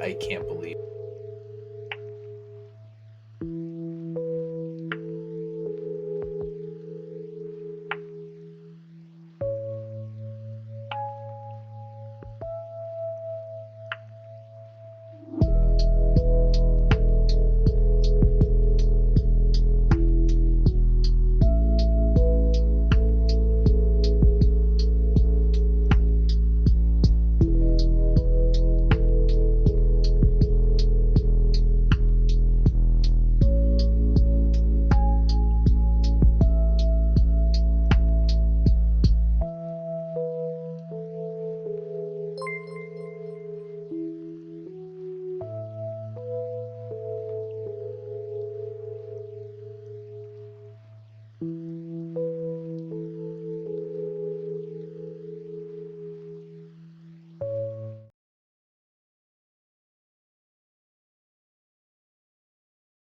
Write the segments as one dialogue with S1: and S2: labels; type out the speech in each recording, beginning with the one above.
S1: I can't believe.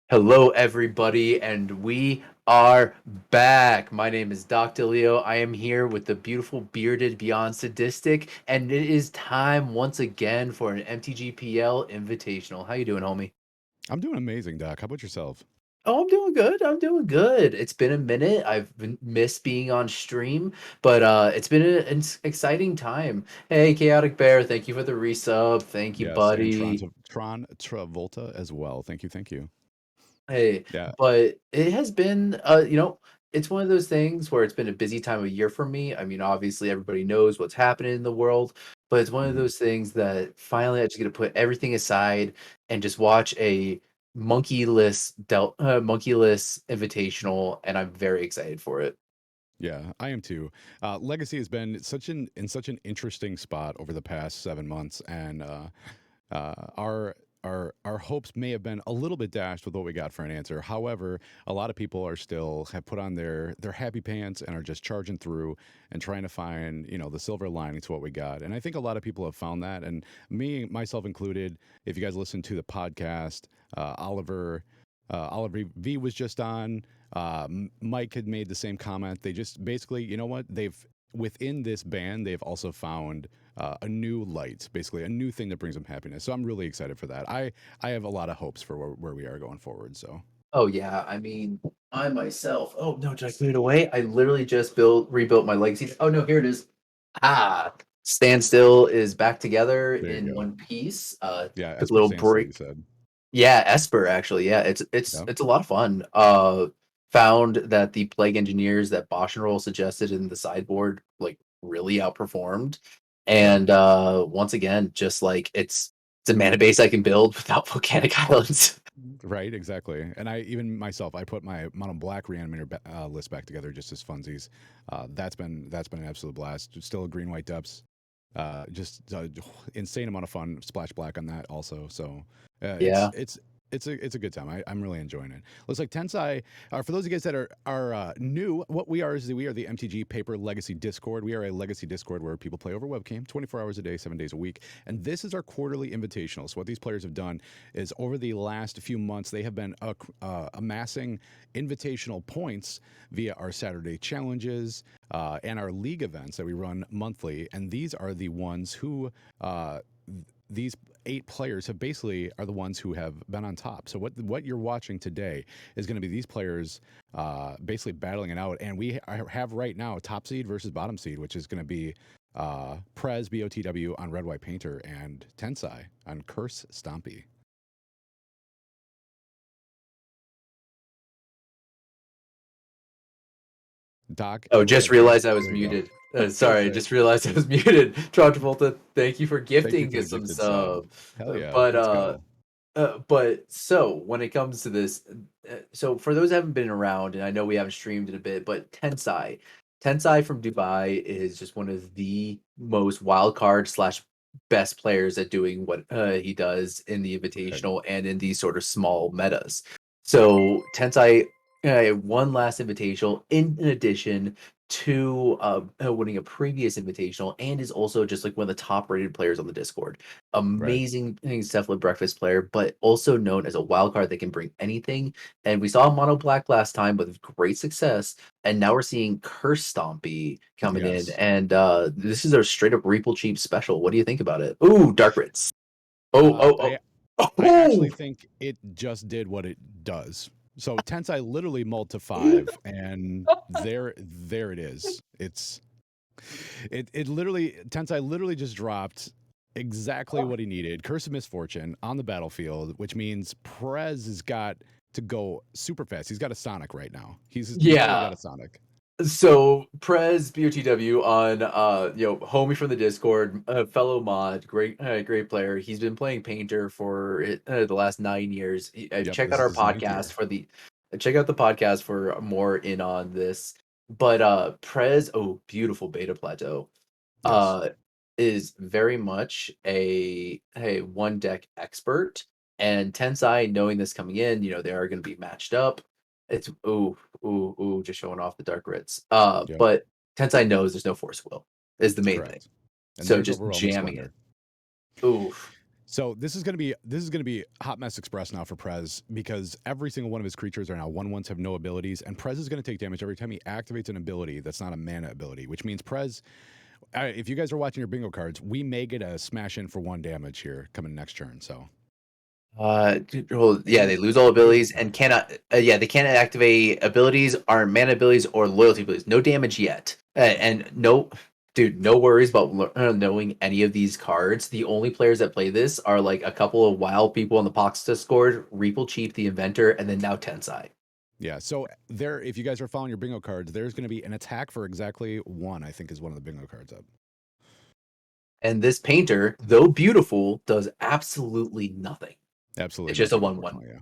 S1: Hello, everybody, and we are back. My name is Dr. Leo. I am here with the beautiful bearded Beyond Sadistic, and it is time once again for an MTGPL Invitational. How you doing, homie?
S2: I'm doing amazing, Doc. How about yourself?
S1: Oh, I'm doing good. I'm doing good. It's been a minute. I've been missed being on stream, but it's been an exciting time. Hey, Chaotic Bear, thank you for the resub. Thank you,
S2: Yes, and Tron,
S1: buddy.
S2: Tron Travolta as well. Thank you, thank you.
S1: Hey,
S2: Yeah.
S1: but it has been, it's one of those things where it's been a busy time of year for me. I mean, obviously, everybody knows what's happening in the world, but it's one of
S2: Mhm.
S1: those things that finally I just get to put everything aside and just watch a monkeyless invitational, and I'm very excited for it.
S2: Yeah, I am too. Legacy has been such an interesting spot over the past 7 months, and our our hopes may have been a little bit dashed with what we got for an answer. However, a lot of people are still have put on their happy pants and are just charging through and trying to find the silver lining to what we got. And I think a lot of people have found that, and me myself included. If you guys listen to the podcast, Oliver V was just on. Mike had made the same comment. They just basically, you know what? They've within this band, they've also found a new light, basically a new thing that brings them happiness. So I'm really excited for that. I have a lot of hopes for where we are going forward. So
S1: Oh yeah, I mean, I myself. Oh no, did I put it away? I literally just rebuilt my legacy. Oh no, here it is. Ah, Standstill is back together
S2: there you
S1: in
S2: go.
S1: one piece.
S2: Yeah,
S1: Took a
S2: Esper
S1: little
S2: Standstill, you
S1: break.
S2: said.
S1: Yeah, Esper actually. Yeah, it's
S2: Yeah.
S1: it's a lot of fun. Found that the Plague Engineers that Bosch and Roll suggested in the sideboard like really outperformed.
S2: Right.
S1: And once again, just like it's a mana base I can build without volcanic islands.
S2: Right, exactly. And I even myself, I put my mono black reanimator list back together just as funsies. That's been an absolute blast. Still green white depths. Just insane amount of fun. Splash black on that also. So uh, it's
S1: Yeah.
S2: it's it's a good time. I'm really enjoying it. Looks like Tensai. For those of you guys that are new, what we are is we are the MTG Paper Legacy Discord. We are a legacy Discord where people play over webcam, 24 hours a day, 7 days a week. And this is our quarterly invitational. So what these players have done is over the last few months they have been amassing invitational points via our Saturday challenges and our league events that we run monthly. And these are the ones who these 8 players have basically are the ones who have been on top. So what you're watching today is going to be these players basically battling it out. And we have right now top seed versus bottom seed, which is going to be Prez BOTW on Red White Painter and Tensai on Curse Stompy. Doc,
S1: Oh,
S2: go
S1: just
S2: ahead. Sorry.
S1: realized I was
S2: There you go.
S1: muted.
S2: Go
S1: Sorry,
S2: for it.
S1: just realized I was muted. Tron Travolta, thank you for
S2: Thank you
S1: gifting
S2: for the
S1: us some
S2: gifted sub.
S1: sub.
S2: Hell yeah.
S1: But
S2: Let's go.
S1: so when it comes to this, so for those who haven't been around, and I know we haven't streamed it a bit, but Tensai from Dubai is just one of the most wild card slash best players at doing what he does in the
S2: Right.
S1: Invitational and in these sort of small metas. So Tensai one last Invitational in addition to winning a previous Invitational, and is also just like one of the top rated players on the Discord.
S2: Right.
S1: Amazing Cephalid breakfast player, but also known as a wild card that can bring anything. And we saw Mono Black last time with great success, and now we're seeing Curse Stompy coming in,
S2: Yes.
S1: and this is a straight up Reaple Cheap special. What do you think about it? Ooh, Dark Rits. Oh,
S2: I actually
S1: oh.
S2: think it just did what it does. So Tensai literally mulled to 5, and there it is. It literally Tensai literally just dropped exactly what he needed. Curse of Misfortune on the battlefield, which means Prez has got to go super fast. He's got a Sonic right now. He's literally
S1: Yeah.
S2: got a Sonic.
S1: So Prez BOTW on homie from the Discord, fellow mod, great player. He's been playing Painter for the last 9 years.
S2: Yep,
S1: Check out
S2: this is
S1: our
S2: his ninth
S1: podcast
S2: year.
S1: for the check out the podcast for more in on this. But Prez, oh beautiful beta plateau,
S2: Yes.
S1: uh is very much a one deck expert, and Tensai knowing this coming in, they are going to be matched up. It's ooh, just showing off the dark rits.
S2: Yep.
S1: But Tensai knows there's no force will is the main thing.
S2: Correct. And
S1: So
S2: there's
S1: just
S2: overwhelming
S1: jamming it.
S2: splendor.
S1: Oof.
S2: So this is gonna be Hot Mess Express now for Prez, because every single one of his creatures are now 1/1s, have no abilities, and Prez is gonna take damage every time he activates an ability that's not a mana ability, which means Prez, if you guys are watching your bingo cards, we may get a smash in for 1 damage here coming next turn. So
S1: Well, yeah, they lose all
S2: here's the
S1: abilities and
S2: point.
S1: cannot. Yeah, they cannot activate abilities, aren't mana abilities or loyalty abilities. No damage yet, and no, dude, no worries about knowing any of these cards. The only players that play this are like a couple of wild people on the Pox Discord, Reaple Chief, the Inventor, and then now Tensai.
S2: Yeah, so there, if you guys are following your bingo cards, there's going to be an attack for exactly 1. I think is one of the bingo cards up.
S1: And this painter, though beautiful, does absolutely nothing.
S2: Absolutely
S1: It's just a
S2: nothing,
S1: 1/1.
S2: unfortunately. Yeah.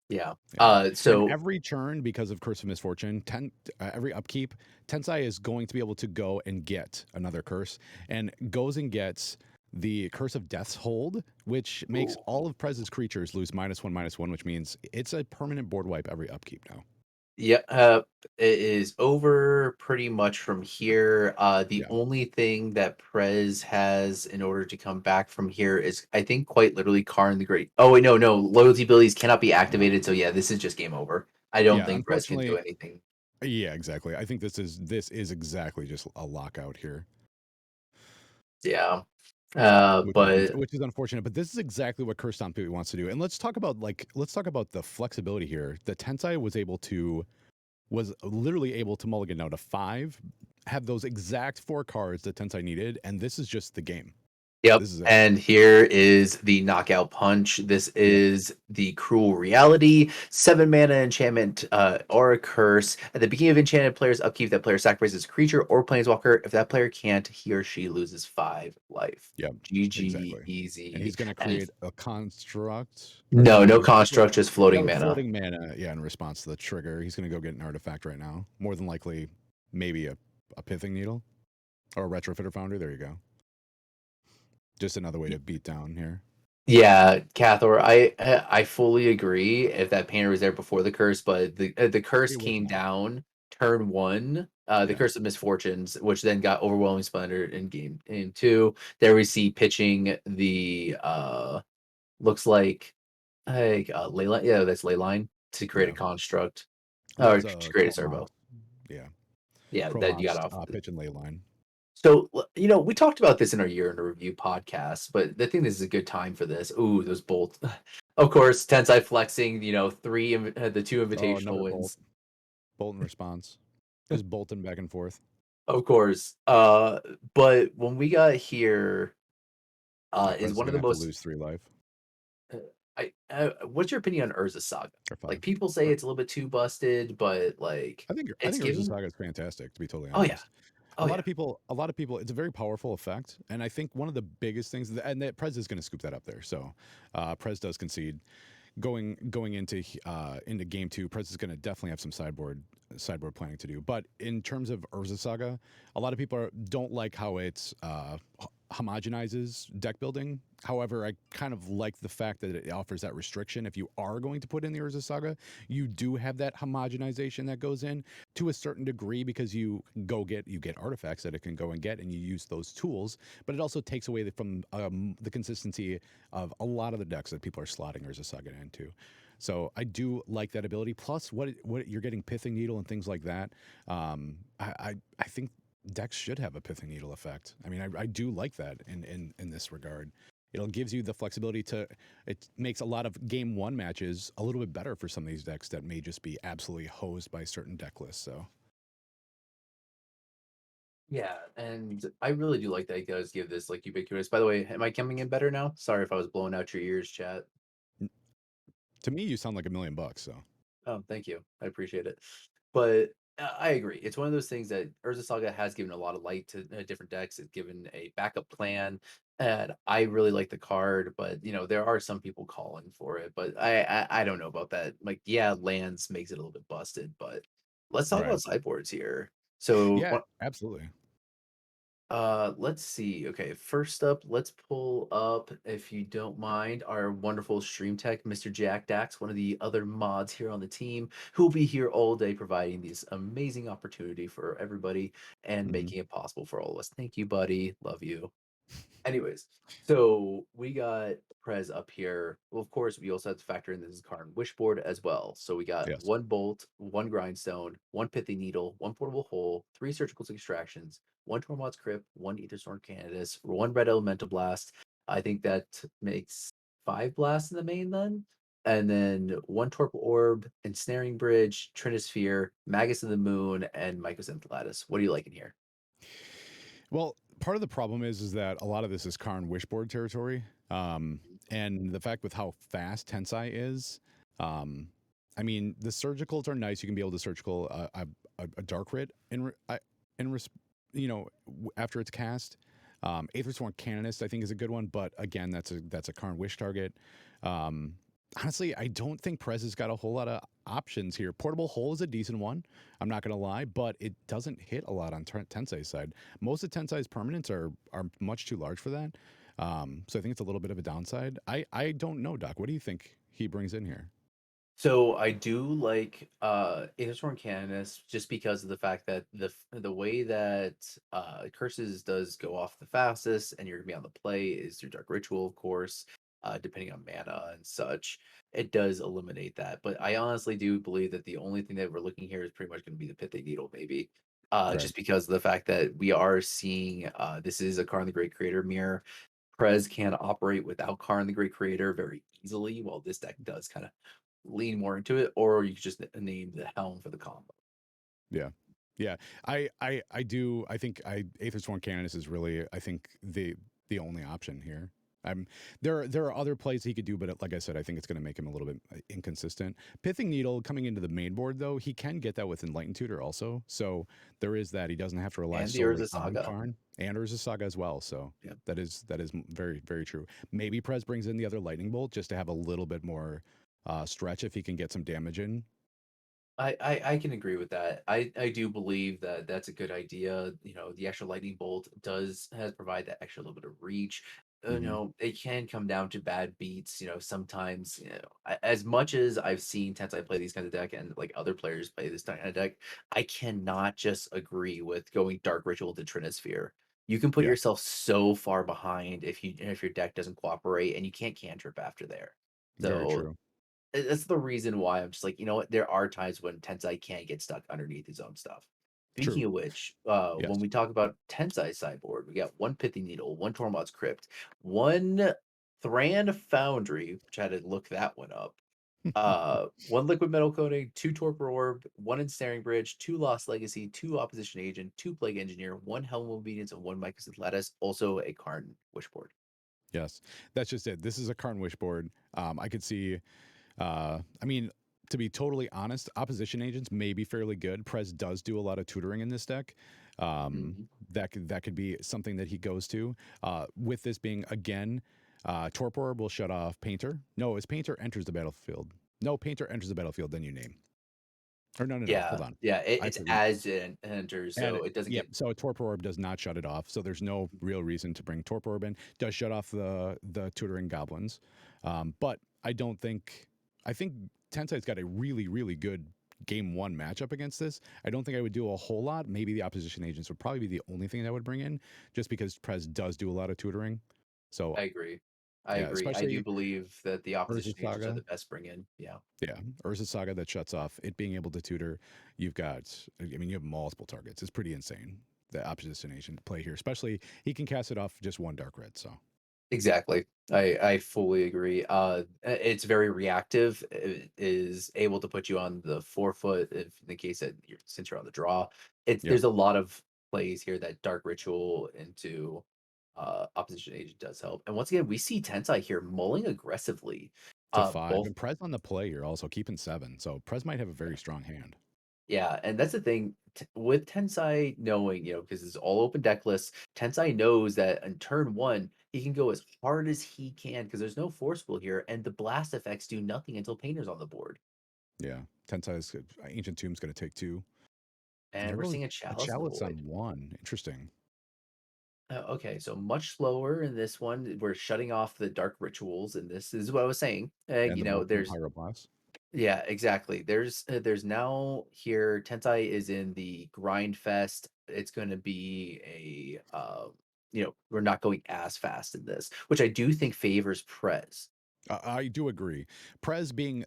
S1: Yeah.
S2: Yeah. And
S1: So
S2: every turn, because of Curse of Misfortune, every upkeep, Tensai is going to be able to go and get another curse, and goes and gets the Curse of Death's Hold, which makes
S1: ooh.
S2: all of Prez's creatures lose -1/-1, which means it's a permanent board wipe every upkeep now.
S1: Yeah, it is over pretty much from here. The
S2: Yeah.
S1: only thing that Prez has in order to come back from here is, I think, quite literally Karn the Great. Oh wait, no, loyalty abilities cannot be activated. So yeah, this is just game over. I don't
S2: Yeah.
S1: think Prez can do
S2: Unfortunately,
S1: anything.
S2: yeah, exactly. I think this is exactly just a lockout here.
S1: Yeah,
S2: Which is
S1: but
S2: which is unfortunate, but this is exactly what Curse Stampede wants to do. And let's talk about the flexibility here. The Tensai was literally able to mulligan now to 5, have those exact 4 cards that Tensai needed, and this is just the game.
S1: yep.
S2: This is it.
S1: And here is the knockout punch. This
S2: Yep.
S1: is the Cruel Reality. 7 mana enchantment or a curse. At the beginning of enchanted player's upkeep, that player sacrifices a creature or planeswalker. If that player can't, he or she loses 5 life.
S2: Yep.
S1: GG,
S2: Exactly. And
S1: easy.
S2: he's going to
S1: And
S2: create a construct, or no,
S1: no
S2: he's going to create
S1: construct, just floating
S2: no
S1: mana.
S2: floating mana. Yeah, in response to the trigger, he's going to go get an artifact right now. More than likely, maybe a pithing needle or a retrofitter foundry. There you go. Just another way to beat down here.
S1: Yeah, Cathor, I fully agree if that painter was there before the curse, but the curse
S2: It was
S1: came
S2: not.
S1: down turn 1, the
S2: Yeah.
S1: curse of misfortunes, which then got overwhelming splendor in game 2. There we see pitching the looks like leyline, yeah, that's leyline to create a
S2: Yeah.
S1: construct
S2: That
S1: or
S2: was
S1: to
S2: a
S1: create a servo.
S2: Chromops. Yeah.
S1: Yeah, that you got
S2: Chromops
S1: off.
S2: pitch and ley line.
S1: So, we talked about this in our year in review podcast, but I think this is a good time for this. Ooh, those bolt. Of course, Tensai flexing, the 2
S2: Oh,
S1: invitational
S2: another bolt.
S1: wins.
S2: Bolt and response. Just bolting back and forth.
S1: Of course. But when we got here,
S2: Yeah,
S1: is
S2: Prez is
S1: one of
S2: gonna
S1: the
S2: have to
S1: most
S2: lose 3 life
S1: what's your opinion on Urza Saga?
S2: or
S1: Like
S2: 5.
S1: people say it's a little bit too busted, but like
S2: I
S1: it's
S2: think Urza
S1: giving.
S2: Saga is fantastic, to be totally
S1: Oh yeah.
S2: honest.
S1: Oh yeah.
S2: A lot of people, it's a very powerful effect, and I think one of the biggest things, and that Prez is going to scoop that up there. So, Prez does concede going into game 2. Prez is going to definitely have some sideboard planning to do. But in terms of Urza Saga, a lot of people don't like how it's homogenizes deck building. However, I kind of like the fact that it offers that restriction. If you are going to put in the Urza Saga, you do have that homogenization that goes in to a certain degree, because you get artifacts that it can go and get, and you use those tools. But it also takes away from the consistency of a lot of the decks that people are slotting Urza Saga into. So I do like that ability. Plus, what you're getting Pithing Needle and things like that. I think decks should have a Pithing Needle effect. I mean, I do like that in this regard. It'll gives you the flexibility to. It makes a lot of game one matches a little bit better for some of these decks that may just be absolutely hosed by certain deck lists. So
S1: Yeah, and I really do like that it does give this like ubiquitous. By the way, am I coming in better now? Sorry if I was blowing out your ears, chat.
S2: to me, you sound like $1,000,000. So
S1: Oh, thank you. I appreciate it. But I agree. It's one of those things that Urza Saga has given a lot of light to different decks. It's given a backup plan, and I really like the card. But there are some people calling for it. But I don't know about that. Like, yeah, lands makes it a little bit busted. But let's talk
S2: right,
S1: about sideboards here. So
S2: yeah, absolutely.
S1: let's see. Okay, first up, let's pull up, if you don't mind, our wonderful stream tech, Mr. Jack Dax, one of the other mods here on the team, who will be here all day providing this amazing opportunity for everybody and
S2: Hmm.
S1: making it possible for all of us. Thank you, buddy. Love you. Anyways, so we got Prez up here. Well, of course, we also have to factor in this Karn Wishboard as well. So we got
S2: Yes.
S1: one bolt, one grindstone, one pithy needle, one portable hole, three surgical extractions, one Tormod's Crypt, one Aethersworn Canidus, one red elemental blast. I think that makes five blasts in the main then. And then one Torp Orb, Ensnaring Bridge, Trinisphere, Magus of the Moon, and Mycosynth Lattice. What are you liking here?
S2: Well, part of the problem is that a lot of this is Karn Wishboard territory, and the fact with how fast Tensai is. Um, I mean, the surgicals are nice. You can be able to surgical a dark rit in after it's cast. Aethersworn Canonist I think is a good one, but again, that's a Karn Wish target. Um, Honestly, I don't think Prez has got a whole lot of options here. Portable Hole is a decent one. I'm not going to lie, but it doesn't hit a lot on Tensei's side. Most of Tensei's permanents are much too large for that. So I think it's a little bit of a downside. I don't know, Doc. What do you think he brings in here?
S1: So I do like Aethersworn Canonus just because of the fact that the way that Curses does go off the fastest and you're gonna be on the play is through Dark Ritual, of course, depending on mana and such. It does eliminate that. But I honestly do believe that the only thing that we're looking here is pretty much gonna be the Pithy Needle, maybe.
S2: Right.
S1: Just because of the fact that we are seeing this is a Karn the Great Creator mirror. Prez can operate without Karn the Great Creator very easily, while this deck does kind of lean more into it, or you could just name the helm for the combo.
S2: Yeah. Yeah. I do I think I Aethersworn Canonus is really I think the only option here. I'm there are other plays he could do, but like I said, I think it's going to make him a little bit inconsistent. Pithing Needle coming into the main board though, he can get that with Enlightened Tutor also. So there is that. He doesn't have to rely
S1: And the
S2: solely
S1: Urza
S2: on
S1: Saga.
S2: Karn and Urza Saga as well. So
S1: Yeah.
S2: that is very very true. Maybe Prez brings in the other Lightning Bolt just to have a little bit more stretch if he can get some damage in.
S1: I can agree with that. I do believe that that's a good idea. The extra lightning bolt has provide that extra little bit of reach.
S2: Hmm.
S1: It can come down to bad beats. Sometimes as much as I've seen Tensai play these kinds of deck and like other players play this kind of deck, I cannot just agree with going Dark Ritual to Trinisphere. You can put
S2: Yeah,
S1: yourself so far behind if your deck doesn't cooperate, and you can't cantrip after there.
S2: very
S1: So
S2: true.
S1: that's the reason why I'm just like, you know what? There are times when Tensai can't get stuck underneath his own stuff.
S2: True.
S1: Speaking of which, when
S2: Yes.
S1: we talk about Tensai sideboard, we got one Pithy Needle, one Tormod's Crypt, one Thran Foundry, which I had to look that one up. One Liquid Metal Coating, two Torpor Orb, one Ensnaring Bridge, two Lost Legacy, two Opposition Agent, two Plague Engineer, one Helm of Obedience, and one Mycosynth Lattice. Also a Karn Wishboard.
S2: Yes. That's just it. This is a Karn Wish board. I could see I mean, to be totally honest, opposition agents may be fairly good. Prez does do a lot of tutoring in this deck.
S1: Mhm.
S2: That could be something that he goes to. With this being again, Torpor will shut off Painter. No, it's Painter enters the battlefield. No, Painter enters the battlefield, then you name. Or no. Hold
S1: Yeah,
S2: on.
S1: yeah.
S2: I
S1: It's
S2: forget.
S1: as it enters,
S2: And
S1: so it doesn't
S2: yeah,
S1: get.
S2: so a Torpor Orb does not shut it off. So there's no real reason to bring Torpor Orb in. Does shut off the tutoring goblins, but I don't think. I think Tensai's got a really really good game one matchup against this. I don't think I would do a whole lot. Maybe the opposition agents would probably be the only thing that I would bring in, just because Prez does do a lot of tutoring. So
S1: I agree. I
S2: yeah,
S1: agree. I do
S2: especially
S1: believe that the
S2: Urza
S1: opposition agents are
S2: Saga.
S1: the best bring in. Yeah.
S2: Yeah, Urza Saga that shuts off it being able to tutor. You've got, I mean, you have multiple targets. It's pretty insane. The opposition agent play here, especially he can cast it off just one dark red. So
S1: Exactly. I fully agree. It's very reactive. It is able to put you on the forefoot if in the case that since you're on the draw. It's
S2: Yep.
S1: there's a lot of plays here that Dark Ritual into opposition agent does help. And once again, we see Tensai here mulling aggressively.
S2: To 5,
S1: Both
S2: and Prez on the play here also keeping 7, so Prez might have a very strong hand.
S1: Yeah, and that's the thing with Tensai knowing, because it's all open deck lists. Tensai knows that on turn one, he can go as hard as he can because there's no forceful here, and the blast effects do nothing until Painter's on the board.
S2: Yeah, Tensai's Ancient Tomb's gonna take 2, and
S1: And
S2: there
S1: we're
S2: goes
S1: seeing a
S2: a
S1: Chalice in the
S2: Chalice
S1: void.
S2: on 1, interesting.
S1: Okay, so much slower in this one. We're shutting off the dark rituals, and this is what I was saying.
S2: And the Morphing
S1: There's
S2: Pyroblast.
S1: Yeah, exactly. There's now here Tensai is in the grind fest. It's going to be we're not going as fast in this, which I do think favors Prez.
S2: I do agree. Prez being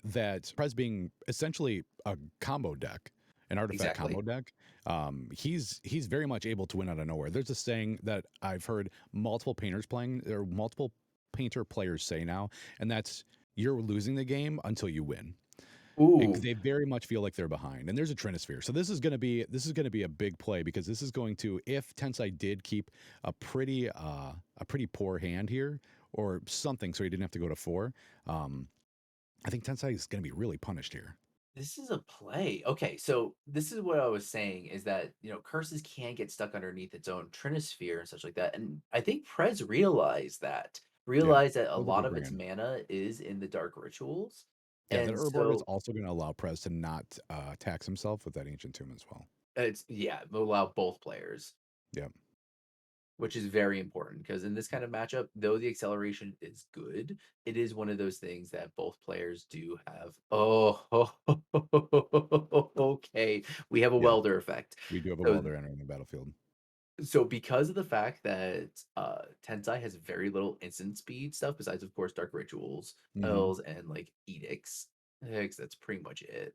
S2: essentially a combo deck, an artifact
S1: Exactly.
S2: combo deck. He's very much able to win out of nowhere. There's a saying that I've heard multiple painters playing, or multiple painter players say now, and that's you're losing the game until you win.
S1: Ooh,
S2: They very much feel like they're behind, and there's a Trinisphere. So this is going to be a big play because this is going to, if Tensai did keep a pretty poor hand here or something, so he didn't have to go to 4. Um, I think Tensai is going to be really punished here.
S1: this is a play. Okay, so this is what I was saying is that, curses can get stuck underneath its own trinisphere and such like that. And I think Prez
S2: Yeah,
S1: realized that a
S2: that was a
S1: lot
S2: big
S1: of
S2: bring
S1: its
S2: in.
S1: mana is in the dark rituals.
S2: Yeah, that
S1: And
S2: Urborg is
S1: so
S2: also going to allow Prez to not tax himself with that Ancient Tomb as well.
S1: it will allow both players.
S2: Yeah,
S1: Which is very important because in this kind of matchup, though the acceleration is good, it is one of those things that both players do have. Oh, okay. We have a
S2: yeah,
S1: welder effect.
S2: we do have a
S1: So
S2: Welder entering the battlefield.
S1: so because of the fact that Tensai has very little instant speed stuff, besides of course Dark Rituals,
S2: Hmm.
S1: Elves, and like Edicts, that's pretty much it.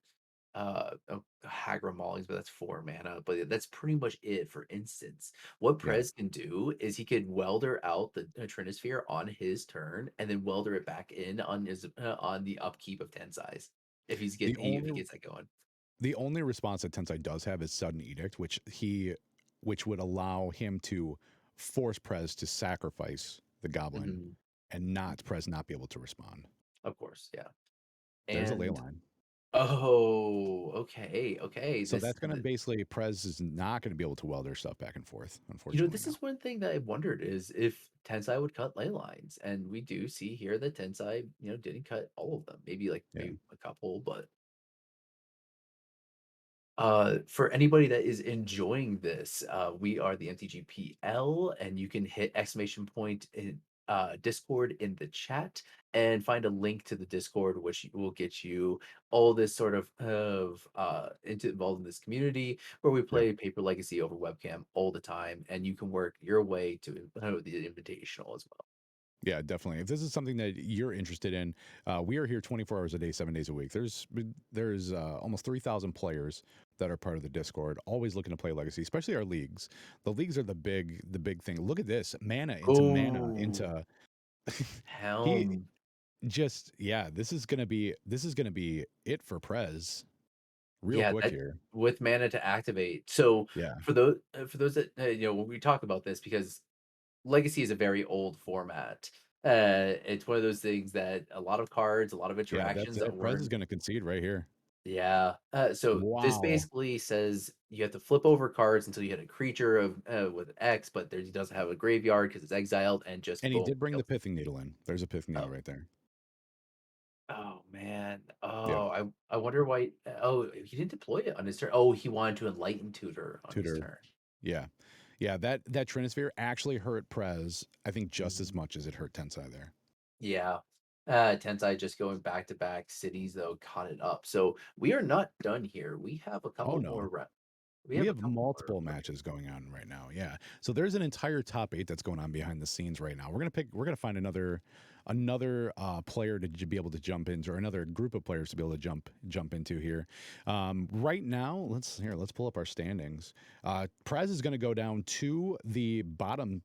S1: Hagra Maulings, but that's 4 mana. But that's pretty much it for instance. What
S2: Yeah.
S1: Prez can do is he could welder out the Trinisphere on his turn, and then welder it back in on his on the upkeep of Tensai's
S2: The
S1: if he
S2: only
S1: gets that going.
S2: The only response that Tensai does have is Sudden Edict, which would allow him to force Prez to sacrifice the goblin
S1: Mhm.
S2: and not Prez not be able to respond.
S1: Of course, yeah.
S2: There's a ley
S1: And
S2: line.
S1: oh, okay, okay.
S2: So that's gonna basically Prez is not gonna be able to weld their stuff back and forth, unfortunately
S1: This
S2: now.
S1: is one thing that I wondered is if Tensai would cut ley lines, and we do see here that Tensai, didn't cut all of them.
S2: Yeah.
S1: Maybe a couple, but for anybody that is enjoying this, we are the MTGPL, and you can hit exclamation point in Discord in the chat and find a link to the Discord, which will get you all this sort of into involved in this community where we
S2: Yep.
S1: play Paper Legacy over webcam all the time, and you can work your way to the Invitational as well.
S2: Yeah, definitely. If this is something that you're interested in, we are here 24 hours a day, 7 days a week. There's almost 3,000 players that are part of the Discord, always looking to play Legacy, especially our leagues. The leagues are the big thing. Look at this mana
S1: Oh,
S2: into he
S1: Helm.
S2: just yeah. This is gonna be it for Prez real
S1: Yeah,
S2: quick
S1: that
S2: here.
S1: with mana to activate. So
S2: Yeah,
S1: for those that when we talk about this, because Legacy is a very old format. It's one of those things that a lot of cards, a lot of
S2: yeah. That's
S1: interactions that
S2: it. Prez is
S1: weren't.
S2: gonna concede right here.
S1: Yeah. So this
S2: Wow.
S1: basically says you have to flip over cards until you hit a creature of with X, but he doesn't have a graveyard because it's exiled, and just
S2: And he
S1: boom
S2: did bring the
S1: kills.
S2: pithing needle in. There's a pithing needle
S1: Oh,
S2: right there.
S1: oh man.
S2: Yep.
S1: Oh, I wonder why. Oh, he didn't deploy it on his turn. Oh, he wanted to enlighten tutor on his
S2: Tutor.
S1: turn.
S2: Yeah. Yeah, that Trinisphere actually hurt Prez, I think, just as much as it hurt Tensai there.
S1: Yeah. Tensai just going back to back cities though caught it up. So we are not done here. We have a
S2: Oh,
S1: couple
S2: no.
S1: more we
S2: We
S1: have a
S2: have
S1: couple more
S2: multiple
S1: players.
S2: matches going on right now. Yeah. So there's an entire top 8 that's going on behind the scenes right now. We're gonna find another player to be able to jump into, or another group of players to be able to jump into here. Right now, let's pull up our standings. Prez is gonna go down to the bottom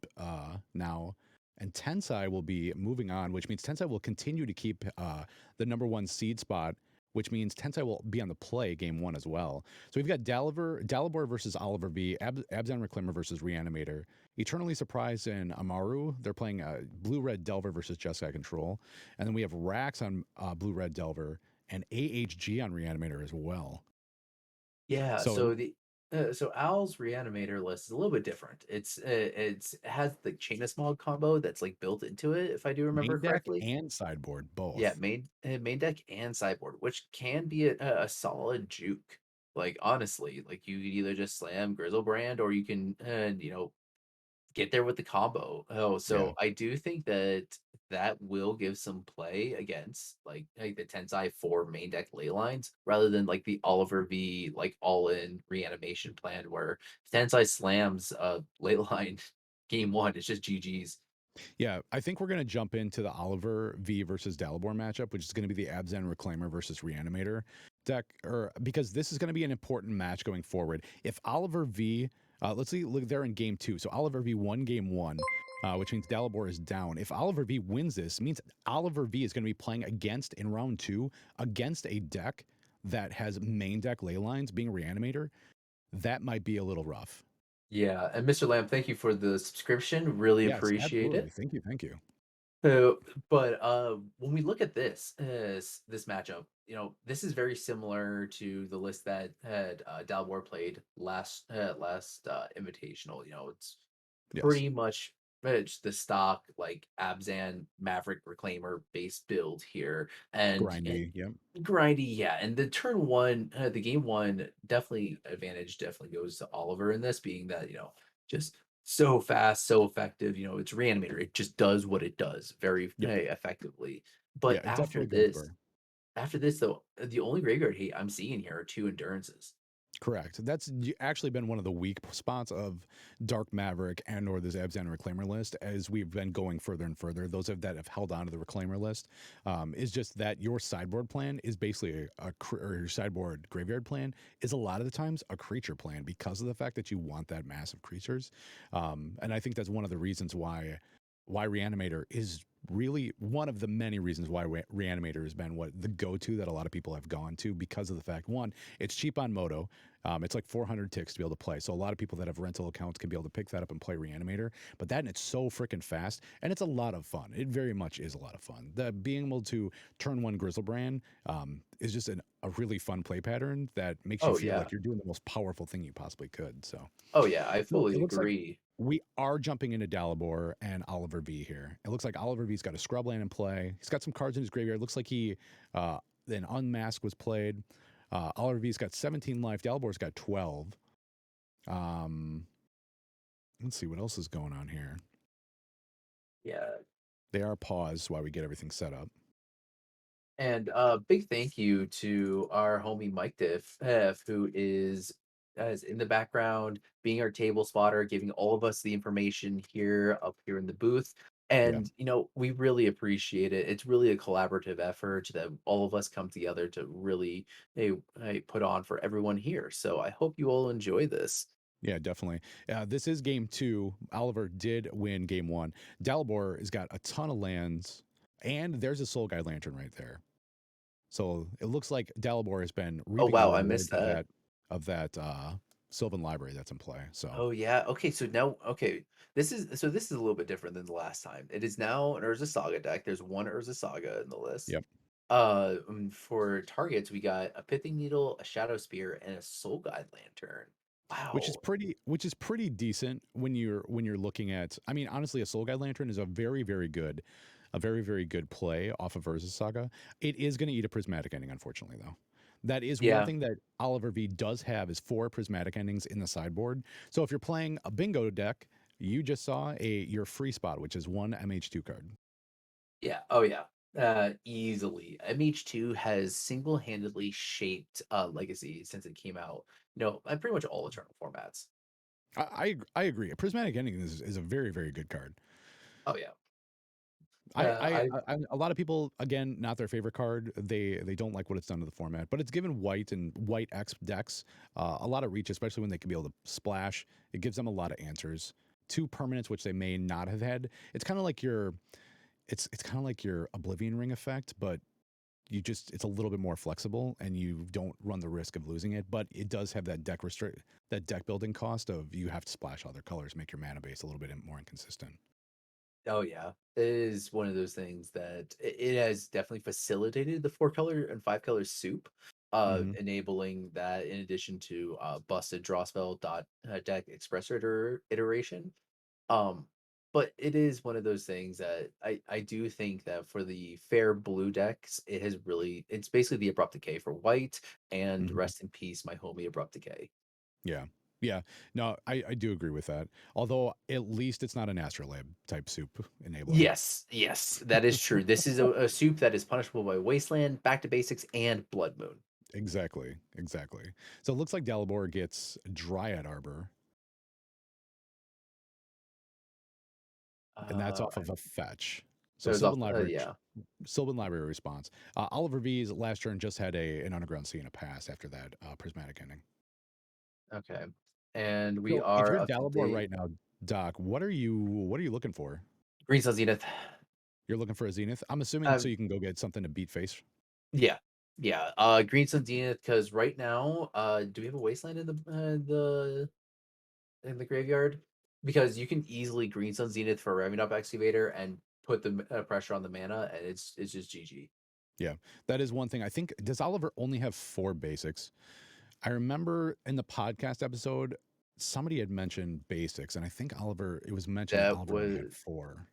S2: now and Tensai will be moving on, which means Tensai will continue to keep the number one seed spot, which means Tensai will be on the play game one as well. So we've got Dalibor versus Oliver V, Abzan Reclaimer versus Reanimator, Eternally Surprised and Amaru. They're playing Blue Red Delver versus Jeskai Control. And then we have Rax on Blue Red Delver and AHG on Reanimator as well.
S1: Yeah,
S2: So
S1: so so Al's Reanimator list is a little bit different. It has the Chain of Smog combo that's like built into it, if I do remember
S2: main deck
S1: correctly.
S2: and sideboard
S1: Yeah,
S2: both.
S1: main deck and sideboard, which can be a solid juke. Like honestly, like you could either just slam Grizzlebrand or you can get there with the combo. Oh,
S2: Yeah.
S1: so I do think that that will give some play against like the Tensai 4 main deck ley lines rather than like the Oliver V like all-in reanimation plan where Tensai slams ley line game one. It's just GG's.
S2: Yeah, I think we're going to jump into the Oliver V versus Dalibor matchup, which is going to be the Abzan Reclaimer versus Reanimator deck, or because this is going to be an important match going forward. If Oliver V, let's see, look, they're in game two. So Oliver V won game one, which means Dalibor is down. If Oliver V wins this, it means Oliver V is going to be playing against, in round two, against a deck that has main deck ley lines being Reanimator. That might be a little rough.
S1: Yeah, and Mr. Lamb, thank you for the subscription. Really
S2: Yes,
S1: appreciate
S2: absolutely.
S1: it.
S2: Thank you. Thank you.
S1: But when we look at this matchup, this is very similar to the list that had Dalbor played last Invitational. It's
S2: Yes.
S1: pretty much just the stock like Abzan Maverick Reclaimer base build here, and
S2: Grindy. Yep.
S1: grindy, yeah. And the turn one, the game one, definitely goes to Oliver in this, being that just so fast, so effective. It's Reanimator. It just does what it does very
S2: Yep.
S1: effectively.
S2: Yeah,
S1: But
S2: it definitely goes for.
S1: after this though, the only graveyard hate I'm seeing here are two endurances.
S2: Correct. That's actually been one of the weak spots of Dark Maverick and or this Abzan Reclaimer list as we've been going further and further. Those that have held on to the Reclaimer list is just that your sideboard plan is basically or your sideboard graveyard plan is a lot of the times a creature plan because of the fact that you want that mass of creatures. And I think that's one of the reasons why Reanimator is really one of the many reasons why Reanimator has been what the go-to that a lot of people have gone to because of the fact, one, it's cheap on Moto. It's like 400 ticks to be able to play. So a lot of people that have rental accounts can be able to pick that up and play Reanimator. But that and it's so freaking fast and it's a lot of fun. It very much is a lot of fun. The being able to turn one Grizzlebrand is just a really fun play pattern that makes you
S1: Oh
S2: feel
S1: yeah.
S2: like you're doing the most powerful thing you possibly could. So
S1: Oh yeah, I
S2: well, it
S1: fully
S2: looks like
S1: agree.
S2: we are jumping into Dalibor and Oliver V here. It looks like Oliver V's got a scrubland in play. He's got some cards in his graveyard. It looks like then Unmask was played. Oliver V's got 17 life. Dalibor's got 12. Um, let's see what else is going on here.
S1: Yeah.
S2: They are paused while we get everything set up.
S1: And big thank you to our homie Mike Diff, who is in the background, being our table spotter, giving all of us the information here up here in the booth.
S2: Yeah.
S1: And we really appreciate it. It's really a collaborative effort that all of us come together to really put on for everyone here. So I hope you all enjoy this.
S2: Yeah, definitely. This is game two. Oliver did win game one. Dalibor has got a ton of lands, and there's a Soul Guide Lantern right there. So it looks like Dalibor has been
S1: Oh
S2: reaping the
S1: wow, I missed
S2: rewards of
S1: that.
S2: that Sylvan Library that's in play. So
S1: Oh yeah. Okay, so now this is a little bit different than the last time. It is now an Urza Saga deck. There's one Urza Saga in the list.
S2: yep.
S1: For targets, we got a Pithing Needle, a Shadow Spear, and a Soul Guide Lantern. Wow.
S2: Which is pretty decent when you're looking at. I mean, honestly, a Soul Guide Lantern is a very very good play off of Urza Saga. It is going to eat a prismatic ending, unfortunately, though. That is one
S1: Yeah.
S2: thing that Oliver V does have is 4 prismatic endings in the sideboard. So if you're playing a bingo deck, you just saw your free spot, which is one MH2 card.
S1: Yeah. Oh yeah. Easily. MH2 has single-handedly shaped Legacy since it came out. Pretty much all Eternal formats.
S2: I agree. A prismatic ending is a very very good card.
S1: Oh yeah. I
S2: A lot of people again not their favorite card. They don't like what it's done to the format, but it's given white and white X decks a lot of reach, especially when they can be able to splash. It gives them a lot of answers. two permanents which they may not have had. It's kind of like your it's kind of like your Oblivion Ring effect, but it's a little bit more flexible and you don't run the risk of losing it, but it does have that deck building cost of you have to splash other colors, make your mana base a little bit more inconsistent.
S1: Oh yeah, it is one of those things that it has definitely facilitated the 4 color and 5 color soup,
S2: Hmm.
S1: enabling that in addition to busted draw spell dot deck expressor iteration. Um, but it is one of those things that I do think that for the fair blue decks, it's basically the abrupt decay for white, and
S2: Hmm.
S1: rest in peace, my homie abrupt decay.
S2: Yeah. Yeah. No, I do agree with that. Although at least it's not an astrolabe type soup enabler.
S1: Yes, yes, that is true. This is a soup that is punishable by Wasteland, Back to Basics, and Blood Moon.
S2: Exactly. Exactly. So it looks like Delabor gets Dryad Arbor, and that's off of
S1: I'm
S2: a fetch. So
S1: Goes off.
S2: Sylvan
S1: Yeah.
S2: Library response. Oliver V's last turn just had an underground sea and a pass after that prismatic ending.
S1: Okay. And we
S2: So if
S1: are
S2: you're
S1: up to
S2: Dalibor
S1: date.
S2: right now, Doc, what are you looking for?
S1: Green Sun Zenith.
S2: You're looking for a Zenith? I'm assuming so
S1: Um,
S2: you can go get something to beat face.
S1: yeah, yeah. Green Sun Zenith, because right now, do we have a Wasteland in the graveyard? Because you can easily Green Sun Zenith for a Revving Up Excavator and put the pressure on the mana, and it's just GG.
S2: Yeah, that is one thing. I think, does Oliver only have 4 basics? I remember in the podcast episode, somebody had mentioned basics, and I think it was mentioned that
S1: That
S2: Oliver only had
S1: was
S2: 4.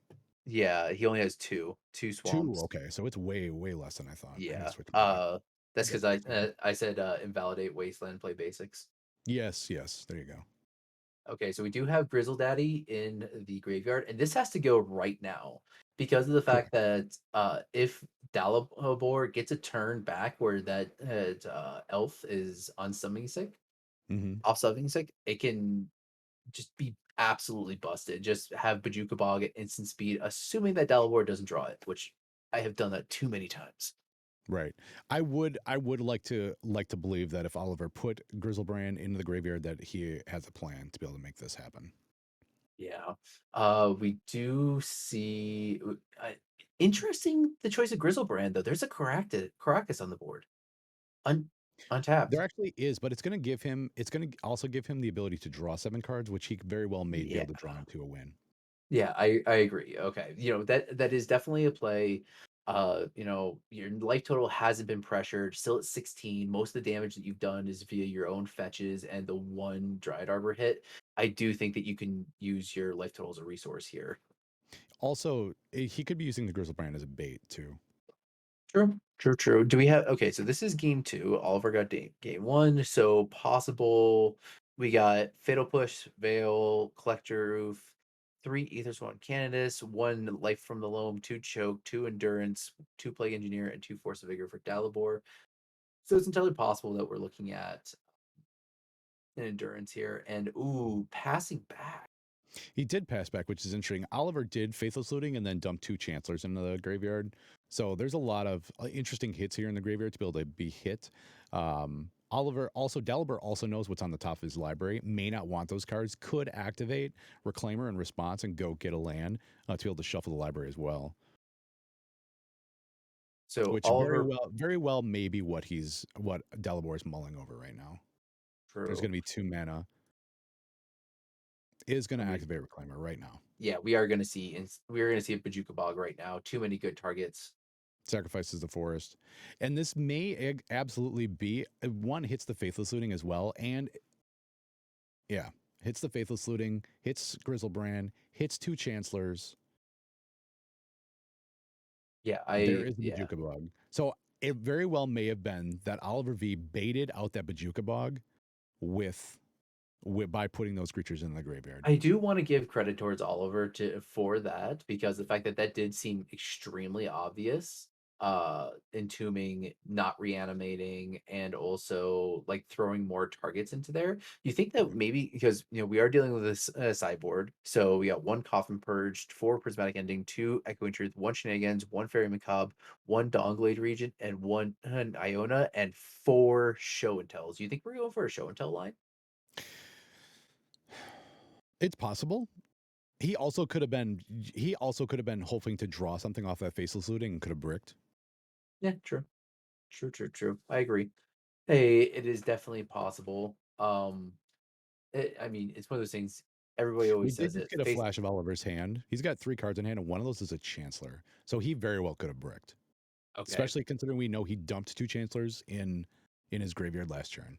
S1: Yeah. He only has two
S2: 2,
S1: swamps.
S2: okay, so it's way, way less than I thought. I gotta
S1: Yeah.
S2: switch my
S1: That's because
S2: deck profile.
S1: I said invalidate Wasteland, play basics.
S2: Yes, yes, there you go.
S1: Okay, so we do have Grizzle Daddy in the graveyard, and this has to go right now because of the fact
S2: Correct.
S1: that if Dalabor gets a turn back where that elf is on summoning sick,
S2: Hmm.
S1: off summoning sick, it can just be absolutely busted. Just have Bajuka Bog at instant speed, assuming that Dalabor doesn't draw it, which I have done that too many times.
S2: Right. I would like to believe that if Oliver put Grizzlebrand into the graveyard, that he has a plan to be able to make this happen.
S1: Yeah. We do see interesting the choice of Grizzlebrand though. There's a Caracas on the board. Un-
S2: There
S1: Untapped.
S2: actually is, but it's gonna also give him the ability to draw 7 cards, which he very well may be
S1: Yeah.
S2: able to draw into a win.
S1: Yeah, I agree. Okay. That is definitely a play. Your life total hasn't been pressured, still at 16. Most of the damage that you've done is via your own fetches and the one Dryad Arbor hit. I do think that you can use your life total as a resource here.
S2: Also, he could be using the Grizzlebrand as a bait too.
S1: True, true, true. Do we have Okay, so this is game two. Oliver got game one. So possible we got Fatal Push, Veil, Collector Roof, 3 Aethersworn Candidates, 1 Life from the Loam, 2 Choke, 2 Endurance, 2 Plague Engineer, and 2 Force of Vigor for Dalibor. So it's entirely possible that we're looking at an Endurance here. And ooh, passing back.
S2: He did pass back, which is interesting. Oliver did Faithless Looting and then dumped 2 Chancellors into the graveyard. So there's a lot of interesting hits here in the graveyard to be able to be hit. Delabor also knows what's on the top of his library, may not want those cards, could activate Reclaimer in response and go get a land to be able to shuffle the library as well.
S1: So
S2: Which
S1: Oliver,
S2: very well may be what Delabor is mulling over right now. There's
S1: true.
S2: going to be 2 mana, is going to
S1: And we
S2: activate Reclaimer right now.
S1: Yeah, we are gonna see a Bajuka Bog right now. Too many good targets.
S2: Sacrifices the forest. And this may absolutely be one hits the faithless looting as well. And yeah, hits the faithless looting, hits Grizzlebrand, hits 2 Chancellors.
S1: Yeah,
S2: There
S1: I
S2: is the
S1: yeah.
S2: Bajuka Bog. So it very well may have been that Oliver V baited out that Bajuka Bog with, by putting those creatures in the graveyard.
S1: I do want to give credit towards Oliver for that because the fact that that did seem extremely obvious. Entombing, not reanimating, and also like throwing more targets into there. You think that
S2: Right.
S1: maybe because we are dealing with this sideboard, so we got 1 Coffin Purged, 4 Prismatic Ending, 2 Echoing Truth, 1 Shenanigans, 1 Fairy Macabre, 1 Dawnglade Regent, and 1 Iona, and 4 Show and Tells. You think we're going for a Show and Tell line?
S2: It's possible. he also could have been hoping to draw something off that faceless looting and could have bricked.
S1: Yeah, true. True, true, true. I agree. Hey, it is definitely possible. I mean, it's one of those things. Everybody
S2: We
S1: always
S2: did
S1: says
S2: just
S1: it.
S2: get a
S1: Face.
S2: flash of Oliver's hand. He's got 3 cards in hand, and one of those is a Chancellor. So he very well could have bricked,
S1: Okay,
S2: especially considering we know he dumped 2 Chancellors in his graveyard last turn.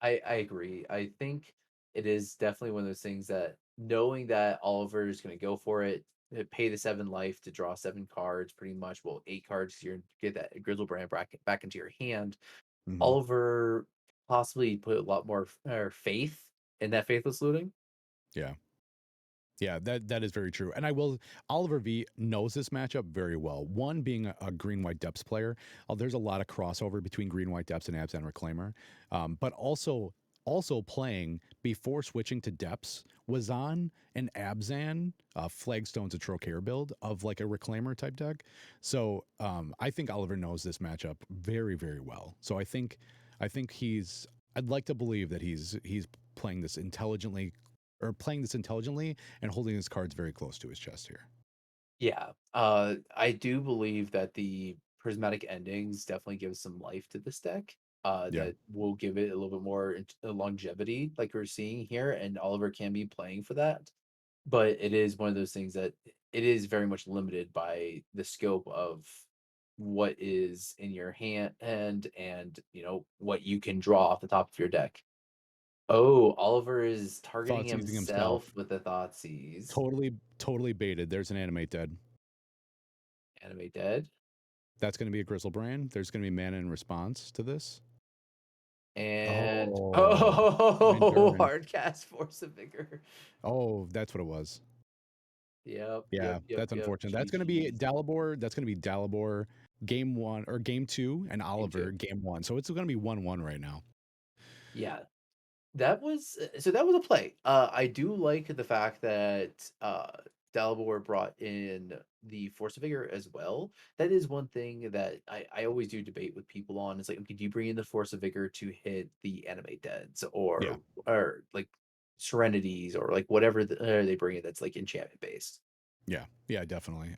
S1: I agree. I think it is definitely one of those things that knowing that Oliver is going to go for it, pay the 7 life to draw 7 cards, pretty much. Well, 8 cards. 'Cause you're get that Grizzlebrand bracket back into your hand.
S2: Mhm.
S1: Oliver possibly put a lot more faith in that faithless looting.
S2: Yeah. Yeah, that is very true. And Oliver V knows this matchup very well. One being a green white depths player, there's a lot of crossover between green white depths and Abzan Reclaimer. But also playing before switching to depths was on an Abzan Flagstones of Trocaire build of like a Reclaimer type deck. So I think Oliver knows this matchup very, very well. So I think I'd like to believe that he's playing this intelligently and holding his cards very close to his chest here.
S1: Yeah, I do believe that the prismatic endings definitely give some life to this deck.
S2: Yeah.
S1: That will give it a little bit more longevity, like we're seeing here, and Oliver can be playing for that. But it is one of those things that it is very much limited by the scope of what is in your hand and what you can draw off the top of your deck. Oh, Oliver is targeting
S2: Thought seizing himself.
S1: himself with the Thoughtseize.
S2: Totally baited. There's an animate dead.
S1: Animate dead.
S2: That's going to be a Grizzlebrand. There's going to be mana in response to this.
S1: And
S2: Oh,
S1: oh,
S2: endurance.
S1: hard cast force of vigor.
S2: Oh, that's what it was.
S1: Yep,
S2: Yeah,
S1: yep, yep,
S2: that's
S1: yep.
S2: unfortunate. That's going to be
S1: GG's.
S2: Dalibor. That's going to be Dalibor game 1 or game 2 and
S1: Game
S2: Oliver
S1: two.
S2: game 1. So it's going to be 1-1 right now.
S1: Yeah, that was so that was a play. I do like the fact that Dalibor brought in the force of vigor as well. That is one thing that I always do debate with people on. It's like, okay, do you bring in the force of vigor to hit the animate deads
S2: Yeah.
S1: or like serenities or like whatever they bring in that's like enchantment based.
S2: Yeah, yeah, definitely.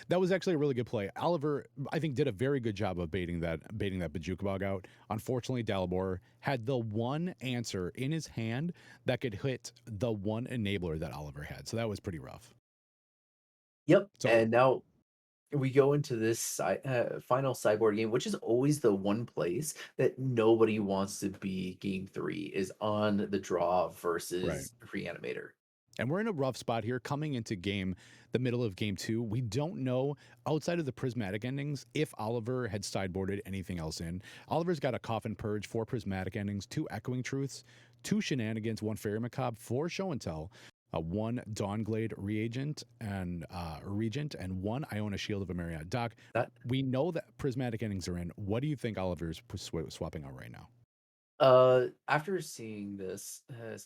S2: That was actually a really good play. Oliver, I think, did a very good job of baiting that Bajuka Bog out. Unfortunately, Dalibor had the one answer in his hand that could hit the one enabler that Oliver had. So that was pretty rough.
S1: Yep,
S2: So
S1: and now we go into this final sideboard game, which is always the one place that nobody wants to be. Game three is on the draw
S2: right.
S1: versus Reanimator.
S2: And we're in a rough spot here coming into the middle of game 2. We don't know outside of the prismatic endings if Oliver had sideboarded anything else in. Oliver's got a Coffin Purge, 4 prismatic endings, 2 Echoing Truths, 2 Shenanigans, 1 Fairy Macabre, 4 Show and Tell, 1 Dawnglade Regent, and 1 Iona Shield of a Marriott. Doc,
S1: That
S2: we know that prismatic endings are in. What do you think Oliver's swapping out right now?
S1: after seeing this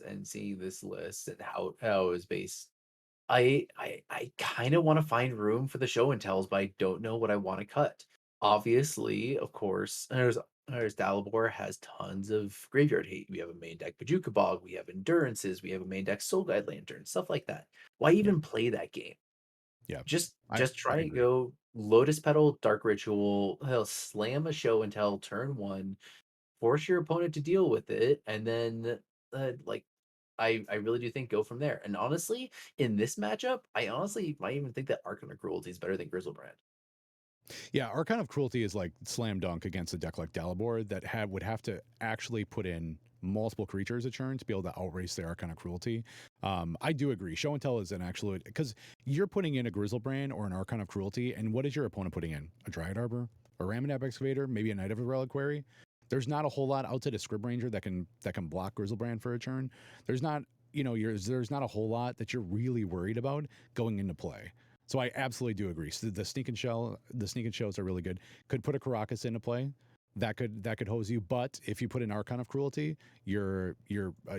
S1: and seeing this list and how it was based, I kind of want to find room for the show and tells, but I don't know what I want to cut. Obviously, of course, there's Dalibor has tons of graveyard hate. We have a main deck Bajuka Bog, we have Endurances, we have a main deck Soul Guide Lantern, stuff like that. Why
S2: Yeah,
S1: even play that game?
S2: yeah,
S1: Just
S2: I
S1: just
S2: I
S1: try and
S2: agree.
S1: go Lotus Petal, Dark Ritual, hell, slam a show and tell turn one, force your opponent to deal with it, and then like I really do think go from there. And honestly, in this matchup, I honestly might even think that Arcana Cruelty is better than Grizzlebrand.
S2: Yeah, Archon of Cruelty is like slam dunk against a deck like Dalibor that would have to actually put in multiple creatures a turn to be able to outrace the Archon of Cruelty. I do agree. Show and Tell is an absolute because you're putting in a Grizzlebrand or an Archon of Cruelty, and what is your opponent putting in? A Dryad Arbor, a Ramonab Excavator, maybe a Knight of the Reliquary. There's not a whole lot outside of Scrib Ranger that can block Grizzlebrand for a turn. There's not there's not a whole lot that you're really worried about going into play. So I absolutely do agree. So the sneak and shells are really good. Could put a Caracas into play. That could hose you. But if you put an Archon of Cruelty, you're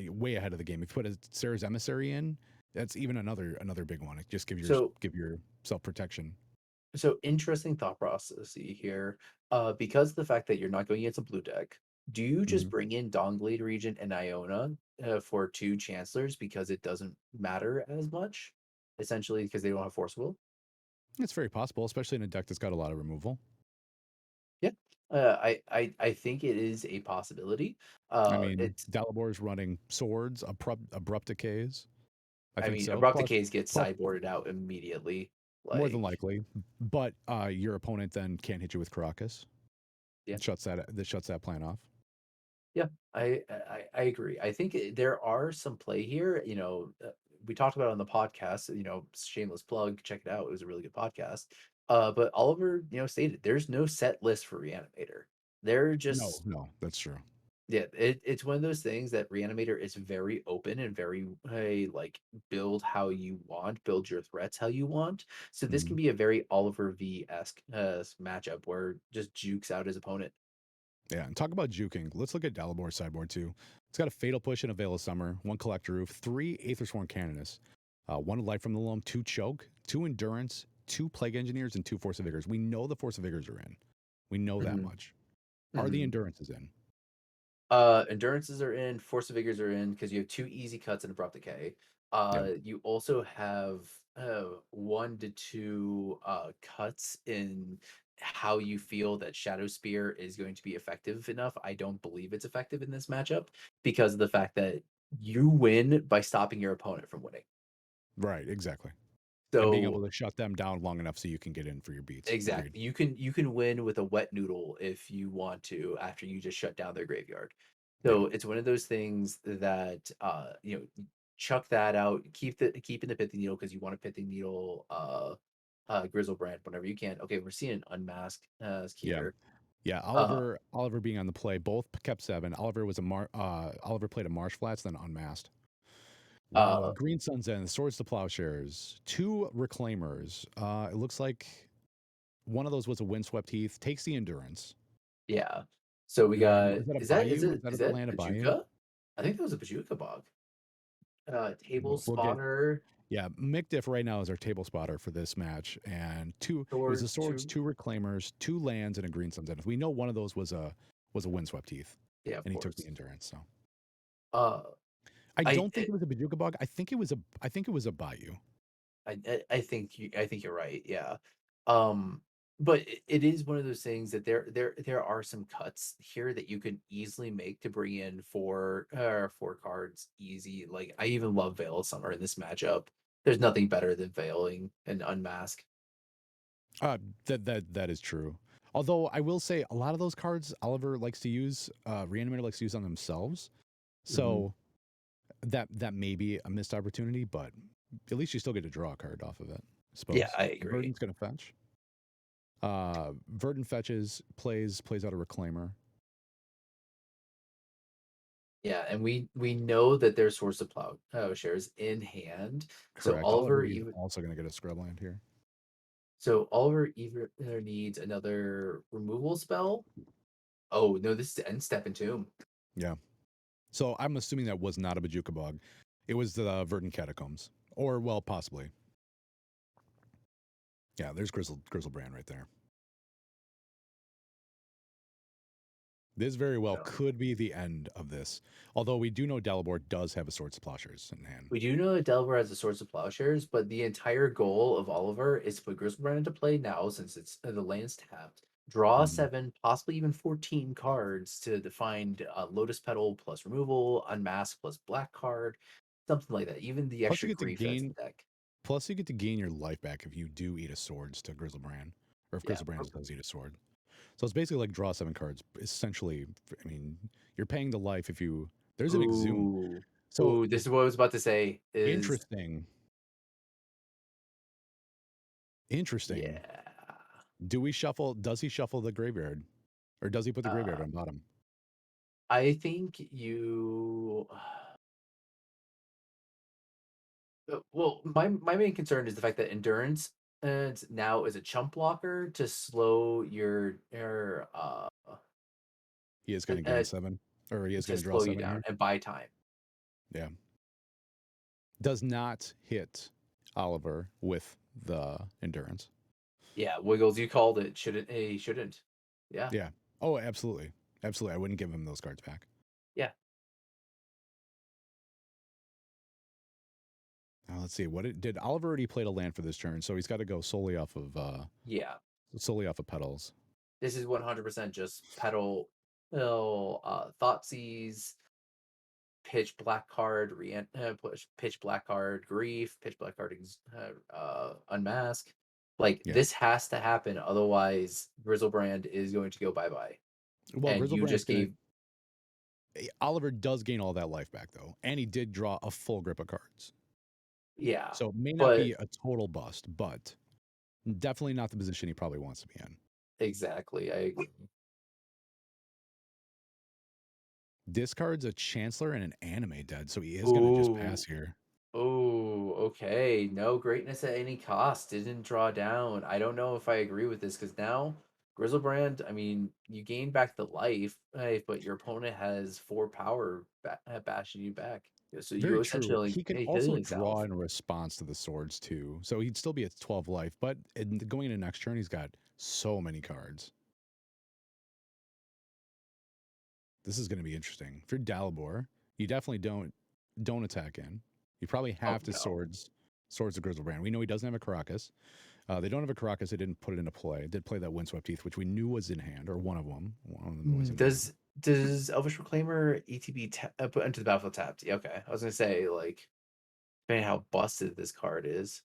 S2: way ahead of the game. If you put a Sarah's Emissary in, that's even another big one. It just
S1: So
S2: give yourself protection.
S1: so interesting thought process here. Because of the fact that you're not going against a blue deck, Do you just
S2: Mhm.
S1: bring in Dawnglade Regent and Iona for 2 Chancellors because it doesn't matter as much? Essentially, because they don't have Force Will?
S2: It's very possible, especially in a deck that's got a lot of removal.
S1: Yeah. I think it is a possibility.
S2: I mean,
S1: It's
S2: Delabor's running swords, abrupt decays. I
S1: I
S2: think
S1: mean,
S2: so.
S1: Abrupt
S2: Plus,
S1: Decays gets
S2: plus
S1: sideboarded out immediately.
S2: more than
S1: Like,
S2: likely. But your opponent then can't hit you with Caracas.
S1: yeah.
S2: Shuts that plan off.
S1: Yeah, I agree. I think there are some play here. We talked about it on the podcast. Shameless plug. Check it out. It was a really good podcast. But Oliver, stated there's no set list for Reanimator. They're
S2: No,
S1: just
S2: no, that's true.
S1: yeah. It's one of those things that Reanimator is very open and very hey, like build how you want, build your threats how you want. So this can
S2: Mhm.
S1: be a very Oliver V esque matchup where just jukes out his opponent.
S2: Yeah, and talk about juking. Let's look at Delabor's sideboard too. It's got a Fatal Push and a Veil of Summer, one Collector Roof, three Aethersworn Canoness, one Light from the Loam, two Choke, two Endurance, two Plague Engineers, and two Force of Vigors. We know the Force of Vigors are in. We know that
S1: Hmm.
S2: much. Are the Endurances in?
S1: Endurances are in, Force of Vigors are in because you have 2 easy cuts and Abrupt Decay.
S2: Yeah.
S1: You also have, 1 to 2, cuts in how you feel that Shadow Spear is going to be effective enough. I don't believe it's effective in this matchup because of the fact that you win by stopping your opponent from winning.
S2: Right, exactly. And being able
S1: So
S2: to shut them down long enough so you can get in for your beats. Agreed.
S1: exactly. You can win with a wet noodle if you want to after you just shut down their graveyard.
S2: Yeah.
S1: So it's one of those things that chuck that out, keep in the pithy needle because you want a pithy needle Grizzlebrand whenever you can. Okay, we're seeing an unmasked
S2: Yeah.
S1: here.
S2: Yeah,
S1: Uh
S2: Oliver being on the play, both kept seven. Oliver played a Marsh Flats, then unmasked. Wow,
S1: uh
S2: Green Sun's End, Swords to Plowshares, two Reclaimers. It looks like one of those was a Windswept Heath. Takes the Endurance.
S1: yeah. So we
S2: And
S1: got
S2: is that a
S1: is that is
S2: Bayou? Is
S1: it
S2: that
S1: is
S2: a
S1: that
S2: land of Bayou?
S1: Bajuka? I think that was a Bajuka bog. Table
S2: We'll get
S1: spotter,
S2: yeah. Mickdiff right now is our table spotter for this match, and two. It was the
S1: swords
S2: swords,
S1: to
S2: two Reclaimers, two lands, and a Green Sun's End. We know one of those was a Windswept Heath,
S1: yeah, of
S2: and he took the
S1: course.
S2: Endurance. So
S1: Uh
S2: I
S1: I
S2: don't think it was a Bajuka bug. I think it was a Bayou.
S1: I think you're right. Yeah. But it is one of those things that there are some cuts here that you can easily make to bring in four cards easy. Like I even love Veil of Summer in this matchup. There's nothing better than veiling and unmask.
S2: That is true. Although I will say a lot of those cards Oliver likes to use, Reanimator likes to use on themselves.
S1: Hmm.
S2: So that may be a missed opportunity, but at least you still get to draw a card off of it. I
S1: Yeah,
S2: suppose
S1: I agree.
S2: Verdant's gonna fetch. Verdant fetches, plays out a Reclaimer.
S1: Yeah, and we know that there's source of plow shares in hand. So
S2: Correct.
S1: Oliver
S2: Oliver is
S1: even
S2: also gonna get a Scrubland here.
S1: either needs another removal spell. Oh no, this is end step entomb.
S2: Yeah. So I'm assuming that was not a Bajuka bug. It was the Verdant Catacombs, or well, possibly. Yeah, there's Grizzlebrand right there. This very well could be the end of this. Although we do know Delabor does have a Swords to Plowshares in hand.
S1: We do know that Delaware has a source of plowshares, but the entire goal of Oliver is to put Grizzlebrand into play now since it's the land's tapped. Draw
S2: Mhm.
S1: 7, possibly even 14 cards to define Lotus Petal plus removal, Unmask plus black card, something like that. Even the
S2: Plus you
S1: extra
S2: get to
S1: grief that's in
S2: gain
S1: the deck.
S2: plus you get to gain your life back if you do eat a swords to Grizzlebrand. Or if
S1: Yeah.
S2: Grizzlebrand does eat a sword. So it's basically like draw 7 cards. Essentially, I mean, you're paying the life if you there's an exhume.
S1: Ooh.
S2: So
S1: Ooh, this is what I was about to say is
S2: interesting. Interesting.
S1: yeah.
S2: Does he shuffle the graveyard? Or does he put the graveyard
S1: Uh
S2: on bottom?
S1: I think you well, my main concern is the fact that endurance now is a chump blocker to slow your
S2: He is gonna gain 7. Or he is
S1: to
S2: gonna draw
S1: slow you
S2: 7
S1: down
S2: here.
S1: and buy time.
S2: Yeah. Does not hit Oliver with the endurance.
S1: Yeah, Wiggles, you called it. Shouldn't he shouldn't. Yeah.
S2: Yeah. Oh, absolutely. Absolutely, I wouldn't give him those cards back.
S1: Yeah.
S2: Let's see. Did Oliver already played a land for this turn? So he's got to go
S1: Yeah.
S2: solely off of petals.
S1: This is 100% just pedal, Thoughtseize, pitch black card, pitch black card, grief, pitch black card, unmask. Like
S2: Yeah.
S1: this has to happen, otherwise Grizzlebrand is going to go bye bye.
S2: Well,
S1: And you
S2: Grizzlebrand's
S1: just
S2: gonna.
S1: gave
S2: Oliver does gain all that life back though, and he did draw a full grip of cards.
S1: yeah,
S2: So it may not
S1: but
S2: be a total bust, but definitely not the position he probably wants to be in.
S1: exactly, I agree.
S2: Discards a Chancellor and an Anime Dead, so he is going to just pass
S1: Ooh,
S2: here.
S1: oh, okay. No greatness at any cost. Didn't draw down. I don't know if I agree with this because now Grizzlebrand, I mean, you gain back the life, right, but your opponent has 4 power bashing you back. So you
S2: Very true.
S1: essentially
S2: He can
S1: a
S2: also
S1: healing
S2: draw
S1: salve.
S2: in response to the swords too, so he'd still be at 12 life. But going into next turn, he's got so many cards. This is going to be interesting. If you're Dalibor, you definitely don't attack in. You probably
S1: Oh
S2: have to
S1: no.
S2: swords the Grizzlebrand. We know he doesn't have a Caracas. They don't have a Caracas. They didn't put it into play. Did play that Windswept Teeth, which we knew was in hand, or one of them. One of them was in hand.
S1: Does Elvish Reclaimer ETB put into the battlefield tapped? Yeah, okay. I was gonna say like depending how busted this card is.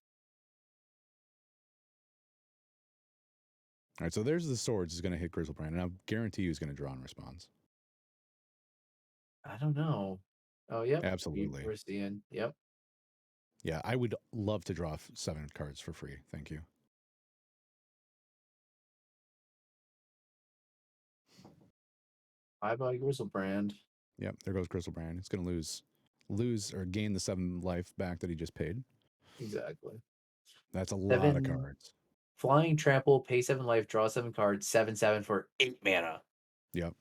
S2: All right, so there's the swords is going to hit Grizzlebrand, and I guarantee you he's going to draw in response.
S1: I don't know. Oh yep.
S2: Absolutely.
S1: We're seeing. Yep.
S2: Yeah, I would love to draw 7 cards for free. Thank you.
S1: Bye bye Grizzlebrand.
S2: Yep, there goes Grizzlebrand. He's going to lose or gain the 7 life back that he just paid.
S1: Exactly.
S2: That's a lot of
S1: 7
S2: cards.
S1: flying trample, pay 7 life, draw 7 cards, 7/7 for 8 mana.
S2: Yep.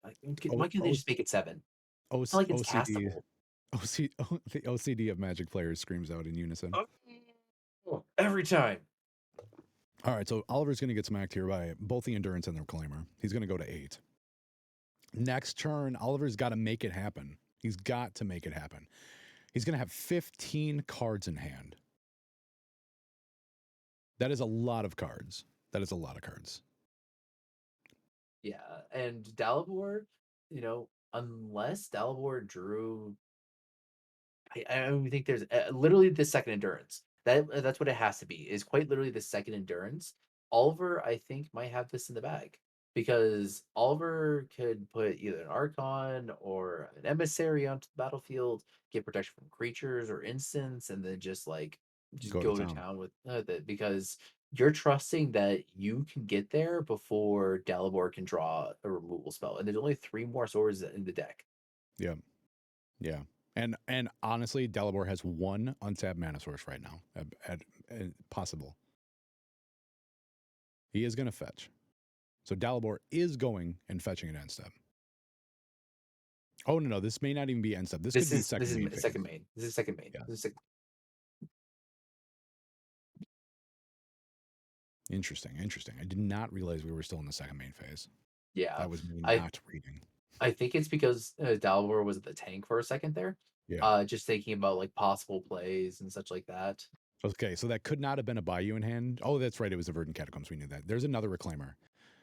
S1: Like,
S2: O,
S1: why can't they
S2: o,
S1: just make it 7?
S2: o,
S1: It's not like it's
S2: OCD,
S1: castable.
S2: the OCD of Magic players screams out in unison.
S1: Oh, every time.
S2: All right, so Oliver's going to get smacked here by both the Endurance and the Reclaimer. He's going to go to 8. Next turn, Oliver's got to make it happen. He's got to make it happen. He's going to have 15 cards in hand. That is a lot of cards. That is a lot of cards.
S1: Yeah, and Dalibor, unless Dalibor drew I don't think there's literally the second endurance. That's what it has to be. Is quite literally the second endurance. Oliver, I think, might have this in the bag because Oliver could put either an Archon or an emissary onto the battlefield, get protection from creatures or instants, and then just
S2: Go to
S1: go to
S2: town.
S1: town with it because you're trusting that you can get there before Dalibor can draw a removal spell, and there's only 3 more swords in the deck.
S2: Yeah. Yeah. And honestly, Delabor has 1 untapped mana source right now. At possible. He is going to fetch. So Dalibor is going and fetching an end step. Oh no, this may not even be end step. This could be
S1: This
S2: second
S1: is
S2: main phase.
S1: second main. This is second main.
S2: Yeah.
S1: This is second.
S2: Interesting. I did not realize we were still in the second main phase.
S1: Yeah,
S2: That was me
S1: I
S2: not reading.
S1: I think it's because Dalibor was at the tank for a second there.
S2: Yeah.
S1: Just thinking about like possible plays and such like that.
S2: Okay, so that could not have been a Bayou in hand. Oh, that's right. It was a Verdant Catacombs. We knew that. There's another Reclaimer.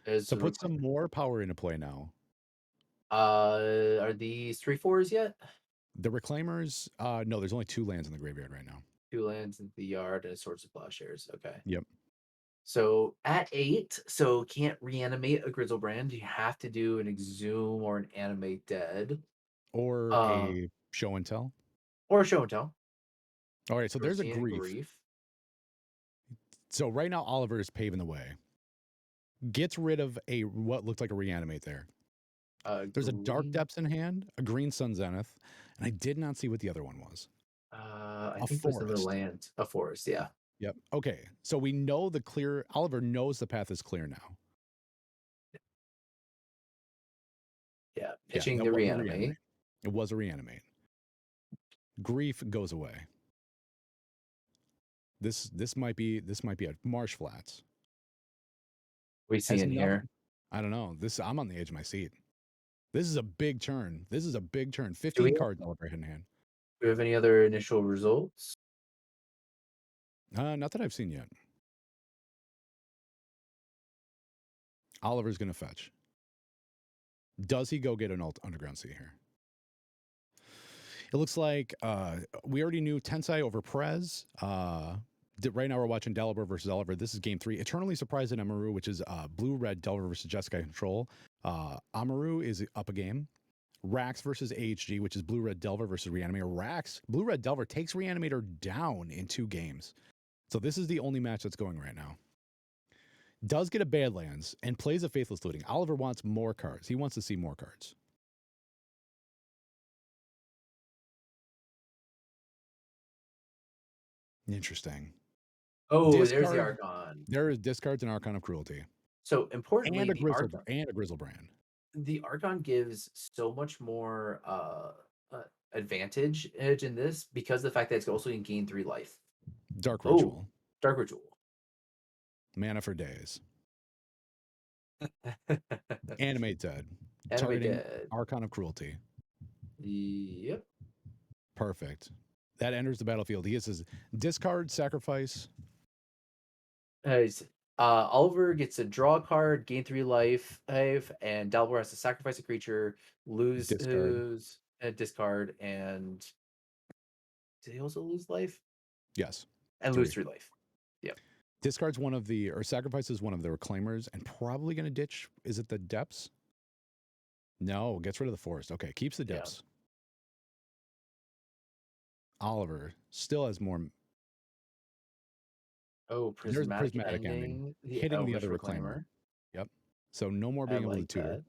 S1: Is
S2: So
S1: the
S2: put
S1: reclaim.
S2: some more power into play now.
S1: Are these 3/4s yet?
S2: The Reclaimers, no, there's only 2 lands in the graveyard right now.
S1: 2 lands in the yard and Swords of Plowshares. Okay.
S2: Yep.
S1: So at 8, so can't reanimate a Grizzlebrand. You have to do an Exhume or an Animate Dead.
S2: Or
S1: Uh,
S2: a Show and Tell.
S1: or Show and Tell.
S2: All right, so
S1: We're
S2: there's a
S1: seeing
S2: Grief.
S1: Grief.
S2: So right now, Oliver is paving the way. Gets rid of what looked like a Reanimate there. There's a Dark
S1: Green.
S2: Depths in hand, a Green Sun Zenith, and I did not see what the other one was.
S1: I
S2: A
S1: think it was another
S2: forest.
S1: land. A forest, yeah.
S2: Yep. Okay. So we know Oliver knows the path is clear now.
S1: Yeah.
S2: Yeah,
S1: Pitching
S2: that
S1: the
S2: was a
S1: reanimate.
S2: Reanimate. It was a Reanimate. Grief goes away. This might be a Marsh Flats.
S1: We see
S2: Has
S1: in
S2: nothing.
S1: here.
S2: I don't know. I'm on the edge of my seat. This is a big turn. This is a big turn.
S1: Do we
S2: 15 cards Delabor in hand.
S1: do we have any other initial results?
S2: Not that I've seen yet. Oliver's going to fetch. Does he go get an Underground Sea here? It looks like we already knew Tensai over Prez. Right now we're watching Delabor versus Oliver. This is game 3. Eternally Surprised in Amaru, which is Blue-Red Delver versus Jessica Control. Amaru is up a game. Rax versus AHG, which is Blue-Red Delver versus Reanimator. Blue-Red Delver takes Reanimator down in 2 games. So this is the only match that's going right now. Does get a Badlands and plays a Faithless Looting. Oliver wants more cards. He wants to see more cards. Interesting.
S1: Oh, there's the
S2: Discard.
S1: Archon.
S2: There is discards and Archon of Cruelty.
S1: So importantly,
S2: And a
S1: the Archon,
S2: Grizzlebrand.
S1: the Archon gives so much more advantage edge in this because of the fact that it's also in gain 3 life.
S2: Dark Ritual.
S1: Dark Ritual.
S2: Mana for days. Animate Dead.
S1: Animate
S2: Targeting
S1: Dead.
S2: Archon of Cruelty.
S1: Yep.
S2: Perfect. That enters the battlefield. He says discard, sacrifice.
S1: Oliver gets a draw card, gain 3 life, and Delabor has to sacrifice a creature, lose discard, and did he also lose life?
S2: Yes.
S1: And
S2: 3.
S1: lose 3 life. Yep.
S2: Discards sacrifices one of the reclaimers and probably going to ditch. Is it the depths? No, gets rid of the forest. Okay, keeps the depths. Yeah. Oliver still has more.
S1: Oh, prismatic ending.
S2: Hitting the other reclaimer. Yep. So no more being able to tutor.
S1: That.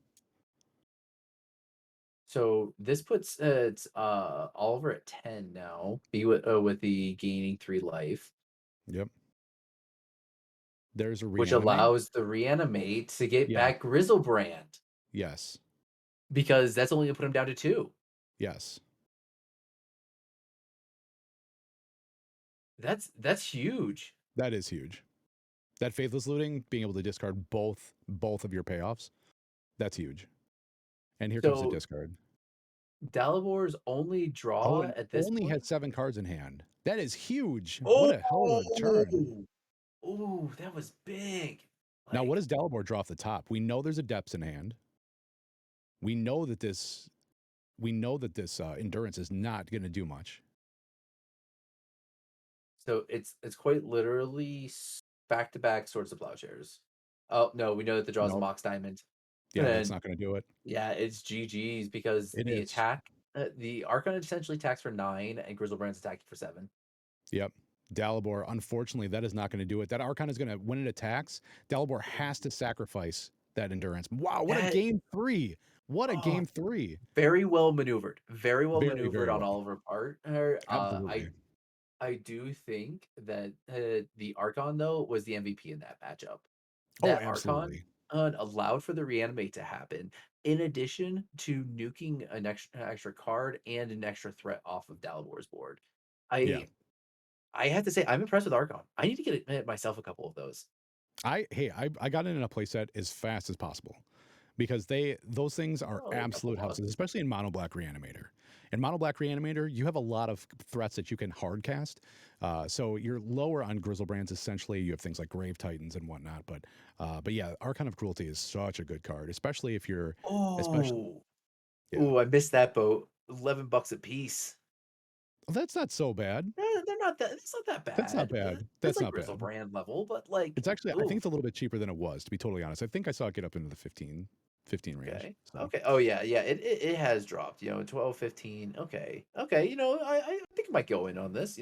S1: So this puts it's Oliver at 10 now. With the gaining 3 life.
S2: Yep. There's a Reanimate.
S1: Which allows the Reanimate to get back Grizzlebrand.
S2: Yes.
S1: Because that's only going to put him down to 2.
S2: Yes.
S1: That's huge.
S2: That is huge. That Faithless Looting, being able to discard both of your payoffs, that's huge. And here comes the discard.
S1: Delabor's only draw at this
S2: only
S1: point
S2: had 7 cards in hand. That is huge. What a hell of a turn.
S1: Oh, that was big.
S2: Now, what does Delabor draw off the top? We know there's a depths in hand. We know that this endurance is not going to do much.
S1: So it's quite literally back-to-back Swords of Plowshares. Oh no, we know that the draw is a Mox Diamond.
S2: Yeah, that's not going to do it.
S1: Yeah, it's GG's because attack, the Archon essentially attacks for 9 and Grizzlebrand's attacking for 7.
S2: Yep. Delabor, unfortunately, that is not going to do it. That Archon is going to, when it attacks, Delabor has to sacrifice that endurance. Wow, what a game 3. What a game 3.
S1: Very well maneuvered. Very well maneuvered on Oliver's part.
S2: Absolutely.
S1: I do think that the Archon, though, was the MVP in that matchup.
S2: That absolutely.
S1: Archon allowed for the Reanimate to happen, in addition to nuking an extra card and an extra threat off of Delabor's board. I have to say, I'm impressed with Archon. I need to get myself a couple of those.
S2: I got in a playset as fast as possible because those things are absolute houses, especially in Mono Black Reanimator. In Mono Black Reanimator, you have a lot of threats that you can hard cast. So you're lower on Grizzlebrands. Essentially, you have things like Grave Titans and whatnot. But yeah, Archon of Cruelty is such a good card, especially if you're.
S1: I missed that boat. $11 a piece.
S2: Well, that's not so bad.
S1: They're not that. It's not that bad.
S2: That's not bad. That's not bad.
S1: Grizzlebrand level, but
S2: it's actually. I think it's a little bit cheaper than it was. To be totally honest, I think I saw it get up into the 15 range.
S1: Okay. So. Okay. Oh yeah. It has dropped. 12, 15. Okay. I think I might go in on this.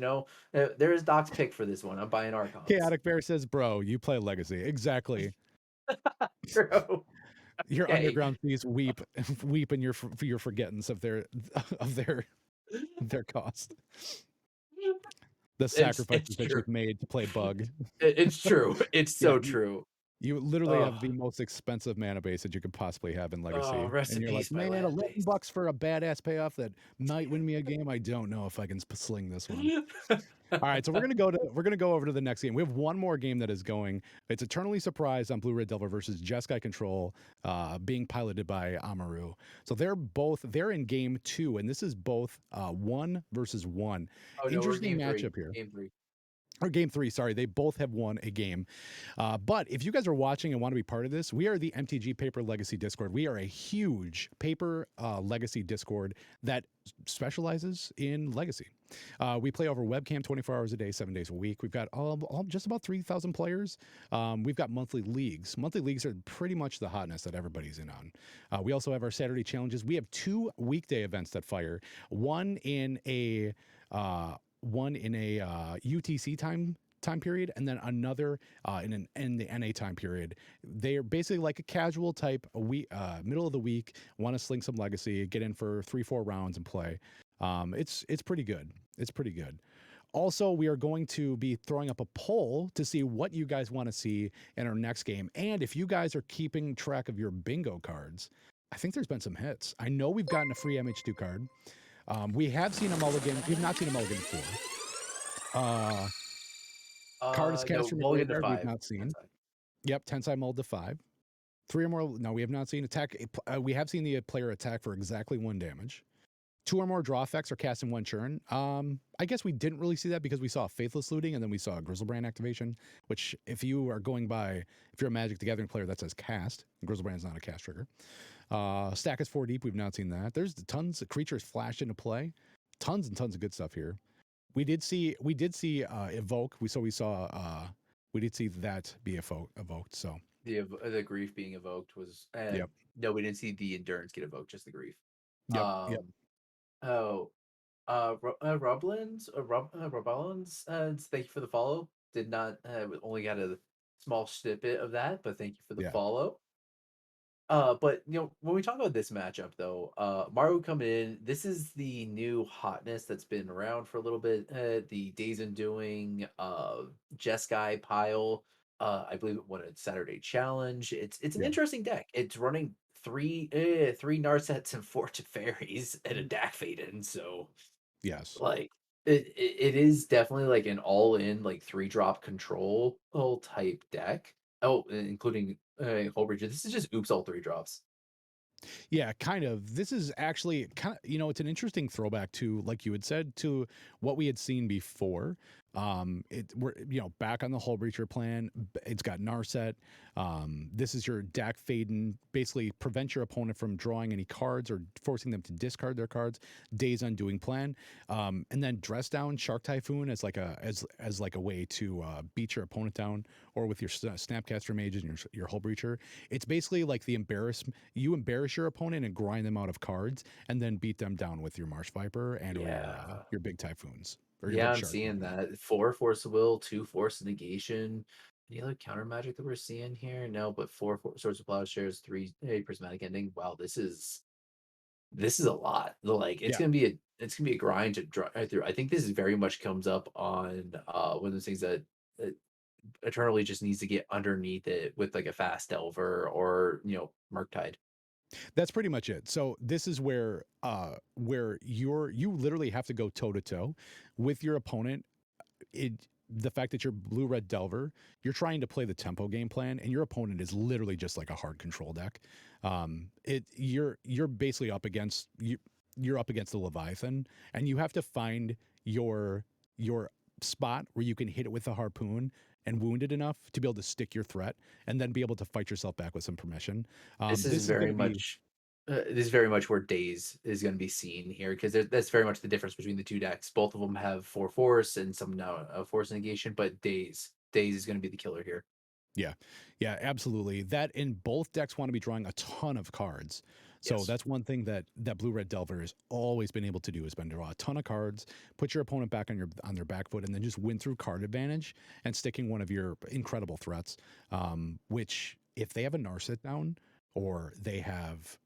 S1: There is Doc's pick for this one. I'm buying Archons.
S2: Chaotic Bear says, "Bro, you play Legacy exactly."
S1: Bro.
S2: Your underground fees weep in your forgettance of their cost. The sacrifices that you've made to play Bug.
S1: It's true. It's so true.
S2: You literally have the
S1: Oh,
S2: most expensive mana base that you could possibly have in
S1: oh,
S2: Legacy,
S1: rest
S2: and
S1: in
S2: you're like,
S1: peace, my
S2: "Man,
S1: land base.
S2: $11 for a badass payoff that might win me a game? I don't know if I can sling this one." All right, so we're gonna go over to the next game. We have one more game that is going. It's Eternally Surprised on Blue Red Delver versus Jeskai Control, being piloted by Amaru. So they're in game two, and this is both 1 versus 1.
S1: Oh no, we're
S2: Interesting
S1: game three.
S2: matchup here.
S1: Game three.
S2: Or game three, sorry. They both have won a game. But if you guys are watching and want to be part of this, we are the MTG Paper Legacy Discord. We are a huge paper legacy Discord that specializes in legacy. We play over webcam 24 hours a day, 7 days a week. We've got all just about 3,000 players. We've got monthly leagues. Monthly leagues are pretty much the hotness that everybody's in on. We also have our Saturday challenges. We have 2 weekday events that fire. One in a UTC time period, and then another in the NA time period. They're basically like a casual type, a week, middle of the week. Want to sling some legacy, get in for 3-4 rounds and play. It's pretty good. It's pretty good. Also, we are going to be throwing up a poll to see what you guys want to see in our next game, and if you guys are keeping track of your bingo cards. I think there's been some hits. I know we've gotten a free MH2 card. We have seen a mulligan. We've not seen a mulligan before. Card is cast
S1: No,
S2: from a
S1: mulligan to
S2: graveyard. We've
S1: 5.
S2: not seen.
S1: That's fine.
S2: Yep, Tensai mulled to 5. 3 or more. No, we have not seen attack. We have seen the player attack for exactly 1 damage. 2 or more draw effects are cast in 1 turn. I guess we didn't really see that because we saw Faithless Looting and then we saw Grizzlebrand activation, which if you are going by, if you're a Magic the Gathering player, that says cast. Grizzlebrand is not a cast trigger. Stack is 4 deep. We've not seen that. There's tons of creatures flashed into play. Tons and tons of good stuff here. We did see evoke. We did see that be evoked. So
S1: The grief being evoked was
S2: yep,
S1: no, we didn't see the endurance get evoked, just the grief.
S2: yep.
S1: Um oh Roblins thank you for the follow. Did not we only got a small snippet of that, but thank you for the
S2: Yeah.
S1: follow. But when we talk about this matchup though, Maru coming in, this is the new hotness that's been around for a little bit. The Days Undoing, Jeskai pile. I believe it won a Saturday challenge. It's an
S2: Yeah.
S1: interesting deck. It's running three Narsets and 4 Teferis and a Dak Faden, so
S2: Yes.
S1: like it is definitely like an all-in like 3-drop control type deck. Oh, including Hullbreacher. This is just oops all 3 drops.
S2: Yeah, kind of. This is actually kind of, it's an interesting throwback to, like you had said, to what we had seen before. We're back on the Hull Breacher plan. It's got Narset. This is your Dak Faden, basically prevent your opponent from drawing any cards or forcing them to discard their cards. Days Undoing plan, and then dress down Shark Typhoon as like a way to beat your opponent down, or with your Snapcaster Mages and your Hull Breacher. It's basically like you embarrass your opponent and grind them out of cards, and then beat them down with your Marsh Viper and or
S1: Yeah.
S2: your big Typhoons or your
S1: Yeah,
S2: big
S1: I'm
S2: Shark
S1: seeing
S2: Typhoon.
S1: that. 4 Force of Will, 2 Force of Negation. Any other counter magic that we're seeing here? No, but 4 Swords of Plowshares, 3 Prismatic Ending. Wow, this is a lot. Like
S2: Yeah,
S1: it's gonna be a grind to drive through. I think this is very much comes up on one of those things that uh, Eternally just needs to get underneath it with like a fast Delver or Murktide.
S2: that's pretty much it. So this is where you literally have to go toe to toe with your opponent. it the fact that you're blue red delver, you're trying to play the tempo game plan, and your opponent is literally just like a hard control deck. You're basically you're up against the Leviathan, and you have to find your spot where you can hit it with a harpoon and wound it enough to be able to stick your threat, and then be able to fight yourself back with some permission.
S1: This is
S2: This is going
S1: very
S2: to be
S1: much this is very much where Days is going to be seen here because that's very much the difference between the two decks. Both of them have 4 force and some now force negation, but Days is going to be the killer here.
S2: Yeah, yeah, absolutely. That in both decks want to be drawing a ton of cards. So
S1: Yes.
S2: that's one thing that Blue Red Delver has always been able to do, is been draw a ton of cards, put your opponent back on their back foot, and then just win through card advantage and sticking one of your incredible threats. Which if they have a Narset down, or they have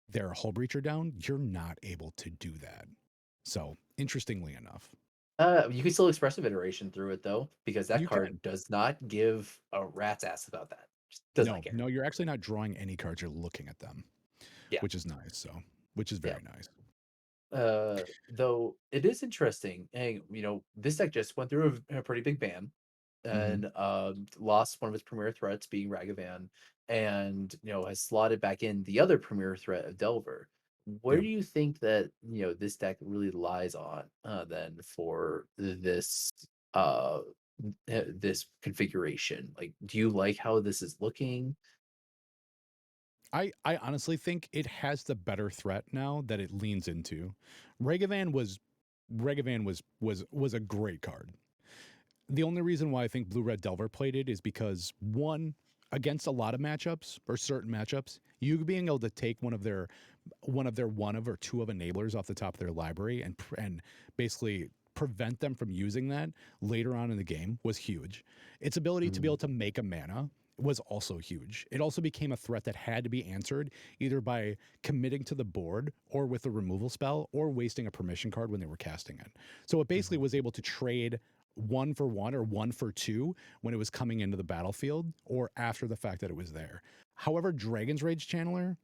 S2: their Hull Breacher down, you're not able to do that. So interestingly enough.
S1: You can still expressive iteration through it though, because that
S2: You can.
S1: card does not give a rat's ass about that. Just does not
S2: No,
S1: care.
S2: no, you're actually not drawing any cards, you're looking at them,
S1: Yeah,
S2: which is nice, so which is
S1: yeah.
S2: very nice.
S1: Though it is interesting. Hey, this deck just went through a pretty big ban
S2: Mhm.
S1: and lost one of its premier threats, being Ragavan, and has slotted back in the other premier threat of Delver. Where
S2: Yeah.
S1: do you think that this deck really lies on then for uh this configuration? Like, do you like how this is looking?
S2: I honestly think it has the better threat now that it leans into. Ragavan was Ragavan was a great card. The only reason why I think Blue Red Delver played it is because one, against a lot of matchups or certain matchups, you being able to take one of or two of enablers off the top of their library and basically prevent them from using that later on in the game was huge. Its ability to be able
S1: Mm,
S2: to make a mana was also huge. It also became a threat that had to be answered either by committing to the board or with a removal spell or wasting a permission card when they were casting it. So it basically
S1: mhm.
S2: was able to trade one for one or one for two when it was coming into the battlefield or after the fact that it was there. However, Dragon's Rage Channeler,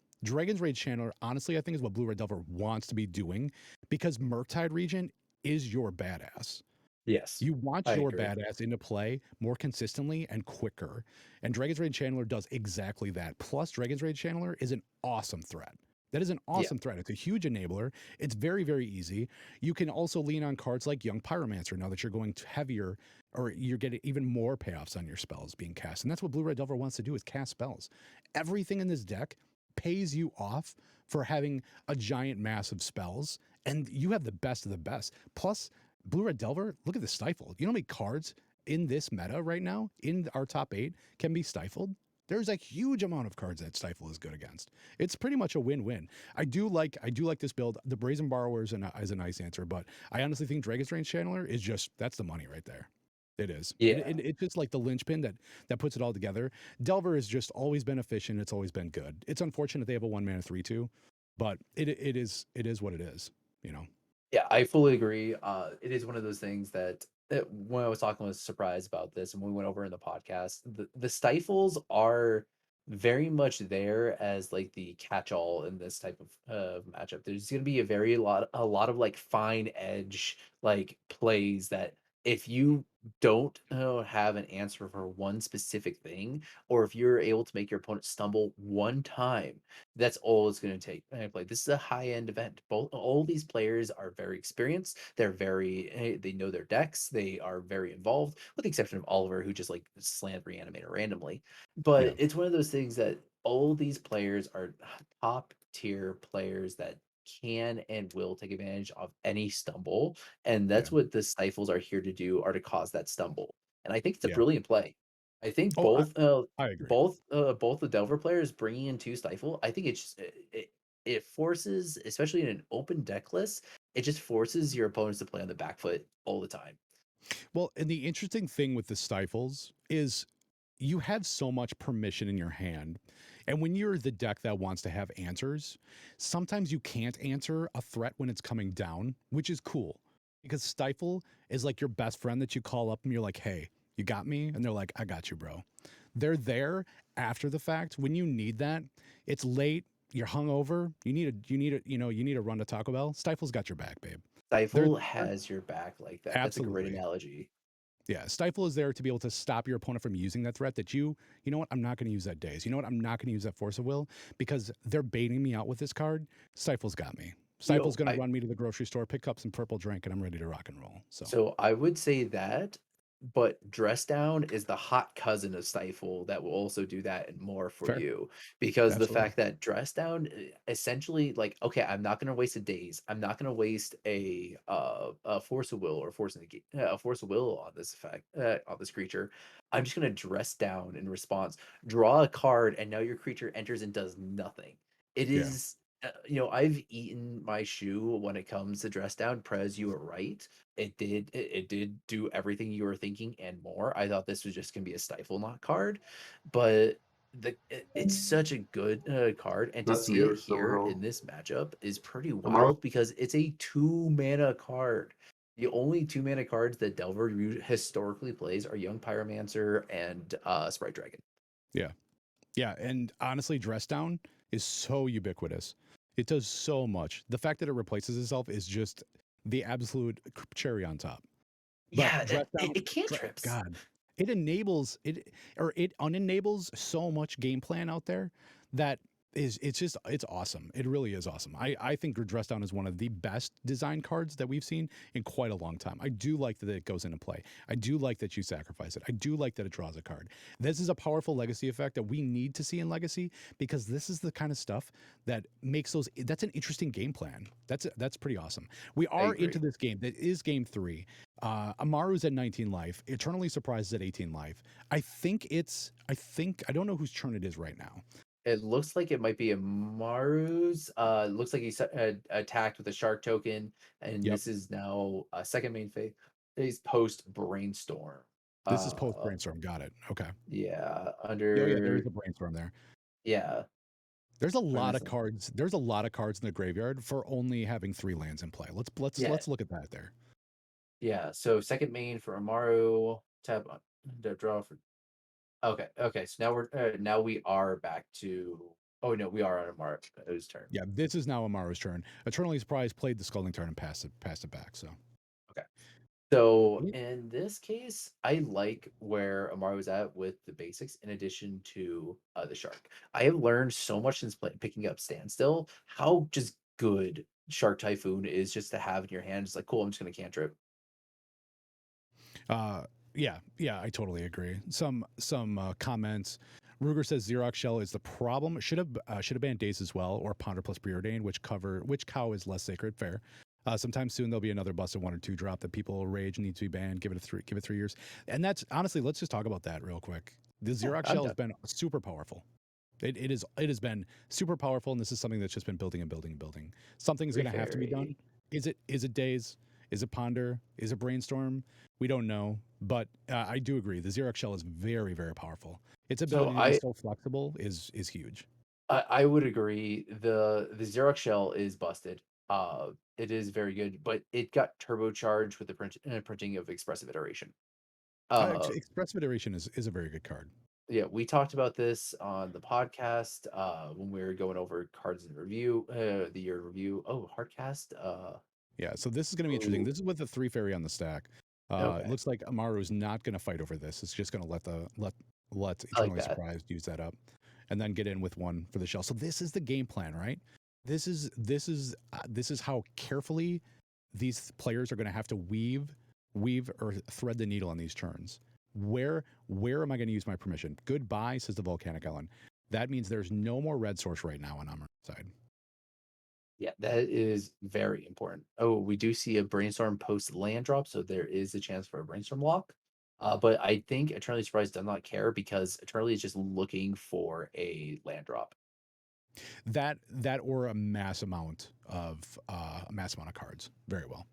S2: honestly, I think is what Blue Red Delver wants to be doing because Murktide Regent is your badass.
S1: Yes,
S2: You want
S1: I
S2: your
S1: agree.
S2: badass into play more consistently and quicker. And Dragon's Rage Channeler does exactly that. Plus, Dragon's Rage Channeler is an awesome threat. That is an
S1: Yeah.
S2: awesome threat. It's a huge enabler. It's very, very easy. You can also lean on cards like Young Pyromancer now that you're going to heavier or you're getting even more payoffs on your spells being cast. And that's what Blue Red Delver wants to do is cast spells. Everything in this deck pays you off for having a giant mass of spells. And you have the best of the best. Plus, Blue Red Delver, look at the stifle. You know how many cards in this meta right now, in our top 8, can be stifled? There's a huge amount of cards that Stifle is good against. It's pretty much a win-win. I do like this build. The Brazen Borrower is a nice answer, but I honestly think Dragon's Range Channeler is just that's the money right there. It is.
S1: Yeah.
S2: It's just like the linchpin that puts it all together. Delver has just always been efficient. It's always been good. It's unfortunate they have a 1 mana 3/2, but it is what it is. You know.
S1: Yeah, I fully agree. It is one of those things that when I was talking with Surprise about this, and we went over in the podcast, the stifles are very much there as like the catch-all in this type of matchup. There's going to be a lot of like fine edge like plays that if you don't have an answer for one specific thing, or if you're able to make your opponent stumble one time, that's all it's going to take. Play. This is a high end event. All these players are very experienced. They know their decks. They are very involved, with the exception of Oliver, who just like slammed Reanimator randomly.
S2: Yeah.
S1: But it's one of those things that all these players are top tier players that can and will take advantage of any stumble, and
S2: Yeah.
S1: that's what the stifles are here to do, are to cause that stumble. And I think it's a
S2: Yeah.
S1: brilliant play. I think
S2: Oh, I agree.
S1: both the Delver players bringing in 2 Stifle, I think it forces, especially in an open deck list, it just forces your opponents to play on the back foot all the time.
S2: Well, and the interesting thing with the stifles is you have so much permission in your hand. And when you're the deck that wants to have answers, sometimes you can't answer a threat when it's coming down, which is cool because stifle is like your best friend that you call up and you're like, hey, you got me? And they're like, I got you, bro. They're there after the fact when you need that. It's late. You're hungover. You need a run to Taco Bell. Stifle's got your back, babe. They're
S1: Stifle
S2: there.
S1: has your back like that. That's a great
S2: Absolutely.
S1: analogy.
S2: Yeah, stifle is there to be able to stop your opponent from using that threat that you know what, I'm not going to use that daze. You know what, I'm not going to use that force of will because they're baiting me out with this card. Stifle's got me. Stifle's
S1: Yo,
S2: going to
S1: I
S2: run me to the grocery store, pick up some purple drink, and I'm ready to rock and roll. So
S1: So I would say that, but Dress Down is the hot cousin of Stifle that will also do that and more for
S2: fair.
S1: you. Because the
S2: Absolutely.
S1: fact that Dress Down essentially like, okay, I'm not gonna waste a daze. I'm not gonna waste a force of will or a force of will on this effect on this creature. I'm just gonna dress down in response, draw a card, and now your creature enters and does nothing. It
S2: Yeah.
S1: is I've eaten my shoe when it comes to dress down. Prez, you were right. It did do everything you were thinking and more. I thought this was just gonna be a stifle not card, but it's such a good card, and to
S3: That's
S1: see it
S3: muted
S1: here in
S3: somehow.
S1: this matchup is pretty
S3: Am I
S1: wild because it's a 2 mana card. The only 2 mana cards that Delver historically plays are Young Pyromancer and Sprite Dragon.
S2: Yeah. Yeah, and honestly, Dress Down is so ubiquitous. It does so much. The fact that it replaces itself is just the absolute cherry on top. But
S1: Yeah,
S2: Dress Down,
S1: it cantrips.
S2: God, it enables it or it unenables so much game plan out there that it's awesome. It really is awesome. I think Dress Down is one of the best design cards that we've seen in quite a long time. I do like that it goes into play. I do like that you sacrifice it. I do like that it draws a card. This is a powerful legacy effect that we need to see in Legacy because this is the kind of stuff that makes those. That's an interesting game plan. That's pretty awesome. We
S1: I
S2: are into
S1: agree.
S2: this game. That is game 3. Amaru's at 19 life. Eternally Surprised is at 18 life. I don't know whose turn it is right now.
S1: It looks like it might be a Maru's. It looks like he's attacked with a shark token, and
S2: Yep.
S1: this is now a second main phase. Is post brainstorm.
S2: This is post
S1: Uh,
S2: brainstorm. Got it. Okay.
S1: yeah,
S2: Oh yeah, there is
S1: under
S2: a brainstorm there.
S1: yeah,
S2: There's a
S1: under
S2: lot of
S1: some
S2: cards. There's a lot of cards in the graveyard for only having 3 lands in play.
S1: yeah,
S2: Let's look at that there.
S1: yeah. So second main for Amaru. Tap on the draw for. Okay, okay. So now we are back to. Oh no, we are on Amaru's turn.
S2: Yeah, this is now Amaru's turn. Eternally Surprised played the Scalding Turn and passed it back. So
S1: Okay. So in this case, I like where Amaro was at with the basics in addition to the shark. I have learned so much since picking up Standstill, how just good Shark Typhoon is just to have in your hand. It's like, cool, I'm just going to cantrip.
S2: yeah, I totally agree. Some comments. Ruger says Xerox Shell is the problem. Should have banned Days as well, or Ponder plus Preordained, which cow is less sacred. Fair. Sometime soon there'll be another busted 1 or 2 drop that people rage needs to be banned. Give it 3 years, and that's honestly. Let's just talk about that real quick. The
S1: Yeah,
S2: Xerox
S1: I'm
S2: Shell has
S1: done.
S2: been super powerful. It has been super powerful, and this is something that's just been building and building and building. Something's going
S1: Very
S2: to have to be done.
S1: fairy.
S2: Is it Days? Is it Ponder? Is it Brainstorm? We don't know, but I do agree. The Xerox Shell is very very powerful. Its
S1: So
S2: ability to be so flexible is huge.
S1: I would agree. The Xerox shell is busted. It is very good, but it got turbocharged with the printing of expressive iteration. Uh,
S2: Expressive Iteration is a very good card.
S1: Yeah, we talked about this on the podcast when we were going over cards in review, the year in review. Oh, Hardcast.
S2: Yeah, so this is going to be interesting.
S1: Oh,
S2: This is with the 3 fairy on the stack. It
S1: okay,
S2: looks like Amaru is not going to fight over this. It's just going to let
S1: I like
S2: Eternally
S1: that.
S2: Surprised use that up, and then get in with 1 for the shell. So this is the game plan, right? This is how carefully these players are going to have to weave or thread the needle on these turns. Where am I going to use my permission? Goodbye, says the Volcanic Ellen. That means there's no more red source right now on Amaru's side.
S1: Yeah, that is very important. Oh, we do see a brainstorm post land drop, so there is a chance for a brainstorm lock. But I think Eternally Surprised does not care because Eternally is just looking for a land drop.
S2: That or a mass amount of cards. Very well.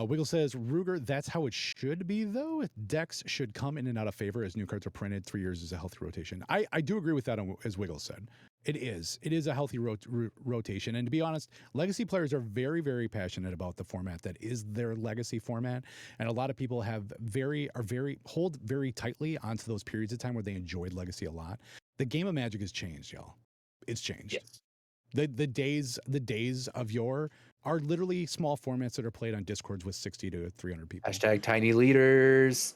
S2: Wiggle says Ruger. That's how it should be, though. Decks should come in and out of favor as new cards are printed. 3 years is a healthy rotation. I do agree with that. As Wiggle said, it is a healthy rotation. And to be honest, legacy players are very very passionate about the format that is their legacy format, and a lot of people hold very tightly onto those periods of time where they enjoyed legacy a lot. The game of Magic has changed, y'all. It's changed.
S1: Yes.
S2: The days of yore are literally small formats that are played on discords with 60 to 300 people.
S1: Hashtag tiny leaders.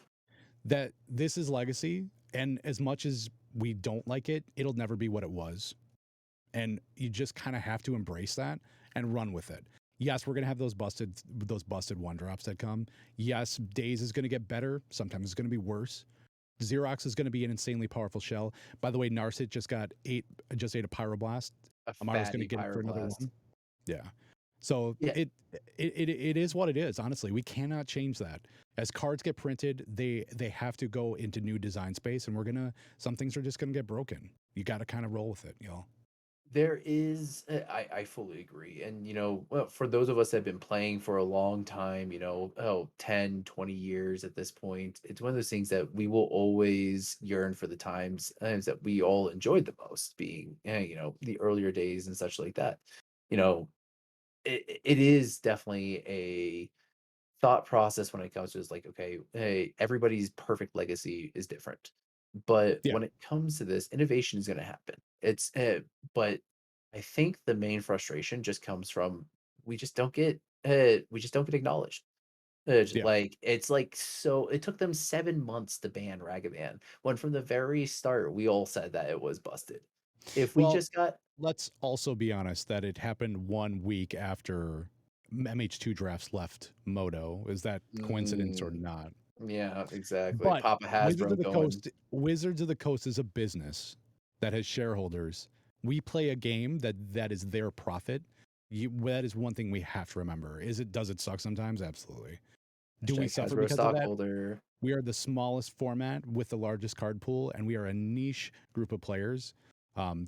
S2: That this is legacy, and as much as we don't like it, it'll never be what it was, and you just kind of have to embrace that and run with it. Yes, we're gonna have those busted 1 drops that come. Yes, Days is gonna get better. Sometimes it's gonna be worse. Xerox is going to be an insanely powerful shell. By the way, Narset just ate a Pyroblast.
S1: A
S2: Amaru's going to
S1: fatty
S2: get it for another
S1: pyroblast.
S2: 1. Yeah. So
S1: Yeah,
S2: it is what it is. Honestly, we cannot change that. As cards get printed, they have to go into new design space, and some things are just gonna get broken. You got to kind of roll with it, y'all.
S1: there is. I fully agree. And, well, for those of us that have been playing for a long time, 10, 20 years at this point, it's one of those things that we will always yearn for the times that we all enjoyed the most, being, the earlier days and such like that. You know, it is definitely thought process when it comes to is like, okay, hey, everybody's perfect legacy is different. But
S2: Yeah.
S1: when it comes to this, innovation is going to happen. But I think the main frustration just comes from we just don't get acknowledged.
S2: Yeah.
S1: Like it's like so it took them 7 months to ban Ragavan when from the very start we all said that it was busted. If we
S2: Well,
S1: just got
S2: let's also be honest that it happened 1 week after MH2 drafts left Moto. Is that coincidence or
S1: mm,
S2: not?
S1: yeah, exactly.
S2: But
S1: Papa
S2: Wizards of
S1: Hasbro
S2: the
S1: going.
S2: Coast Wizards of the Coast is a business that has shareholders. We play a game that is their profit. That is one thing we have to remember. Does it suck sometimes? Absolutely. Do we
S1: Hashtag
S2: suffer
S1: Hasbro
S2: because of that?
S1: stockholder.
S2: We are the smallest format with the largest card pool, and we are a niche group of players.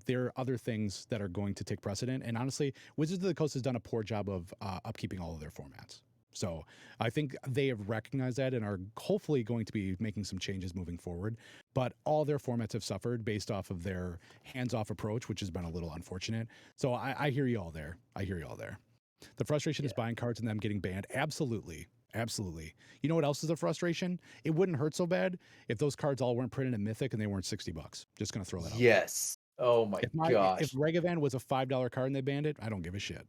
S2: There are other things that are going to take precedent. And honestly, Wizards of the Coast has done a poor job of upkeeping all of their formats. So I think they have recognized that and are hopefully going to be making some changes moving forward. But all their formats have suffered based off of their hands off approach, which has been a little unfortunate. So I hear you all there. I hear you all there. The frustration is
S1: Yeah.
S2: buying cards and them getting banned. Absolutely. Absolutely. You know what else is a frustration? It wouldn't hurt so bad if those cards all weren't printed in Mythic and they weren't $60. Just gonna throw that out there.
S1: Yes. Oh my
S2: If
S1: gosh.
S2: Regavan was a $5 card and they banned it, I don't give a shit.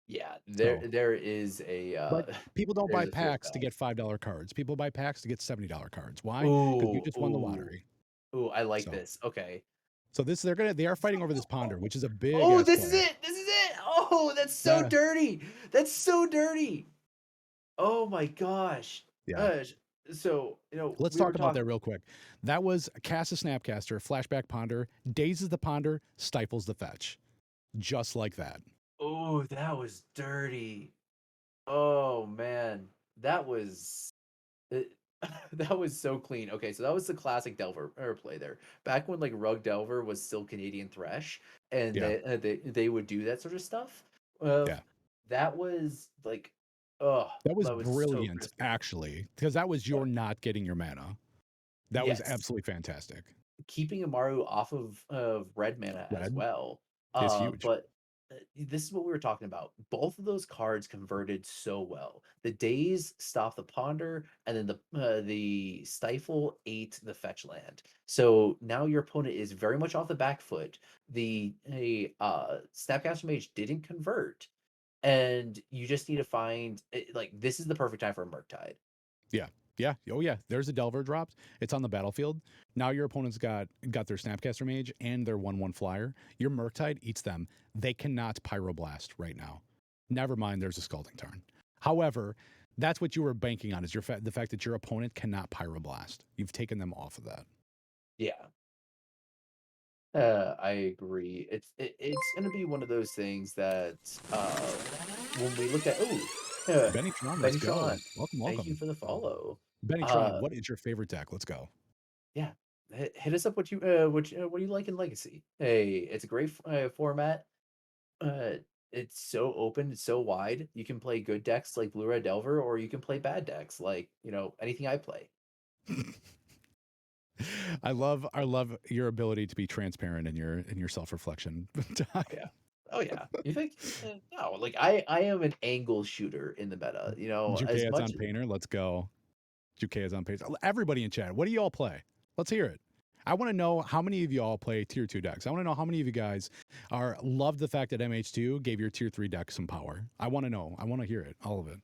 S1: Yeah,
S2: So,
S1: there is a
S2: but people don't
S1: there's
S2: buy
S1: a fear of
S2: packs to
S1: God.
S2: get $5 cards. People buy packs to get $70 cards. Why? Because you
S1: Ooh,
S2: just won the
S1: ooh,
S2: lottery.
S1: ooh, I like
S2: So,
S1: this. Okay.
S2: they are fighting over this ponder, which is a big
S1: Oh,
S2: ass
S1: this is
S2: play.
S1: it. This is it. Oh, that's so
S2: Yeah,
S1: dirty. That's so dirty. Oh my gosh.
S2: yeah.
S1: Uh, sh- so,
S2: Let's
S1: we were
S2: talk about that
S1: talking.
S2: real quick. That was Cast a Snapcaster, Flashback Ponder, dazes the Ponder, stifles the fetch. Just like that.
S1: Oh, that was dirty. Oh man, that was it, that was so clean. Okay, so that was the classic Delver play there. Back when like Rug Delver was still Canadian Thresh, and
S2: Yeah,
S1: they would do that sort of stuff. Uh,
S2: yeah.
S1: that was like, oh,
S2: That was
S1: that was so
S2: brilliant,
S1: crispy.
S2: actually, because that was
S1: Uh,
S2: your not getting your mana. That was
S1: yes,
S2: absolutely fantastic.
S1: keeping Amaru off of red mana as
S2: Red
S1: well.
S2: is huge.
S1: But this is what we were talking about. Both of those cards converted so well. The Daze stopped the Ponder, and then the Stifle ate the fetch land. So now your opponent is very much off the back foot. Snapcaster Mage didn't convert, and you just need to find like this is the perfect time for a Murktide.
S2: Yeah, yeah. Oh yeah. There's a Delver dropped. It's on the battlefield. Now your opponent's got their Snapcaster Mage and their 1/1 flyer. Your Murktide eats them. They cannot Pyroblast right now. Never mind. There's a Scalding Tarn. However, that's what you were banking on is the fact that your opponent cannot Pyroblast. You've taken them off of that.
S1: Yeah. I agree. It's gonna be one of those things that when we look at
S2: Benny Tron, let's
S1: Benny
S2: go.
S1: Tron,
S2: Welcome,
S1: thank you
S2: welcome.
S1: for the follow.
S2: Benny Tron,
S1: Uh
S2: what is your favorite deck? Let's go.
S1: yeah, hit us up what do you like in Legacy? Hey, it's a great format. Uh it's so open, it's so wide. You can play good decks like Blue Red Delver, or you can play bad decks like anything I play.
S2: I love your ability to be transparent in your self reflection.
S1: Oh yeah. Oh yeah. You think no, like I am an angle shooter in the meta, as
S2: Jukei's
S1: much
S2: on Painter, let's go. Jukei's on Painter. Everybody in chat, what do you all play? Let's hear it. I want to know how many of you all play tier 2 decks. I want to know how many of you guys are love the fact that MH2 gave your tier 3 deck some power. I want to know. I want to hear it. All of it.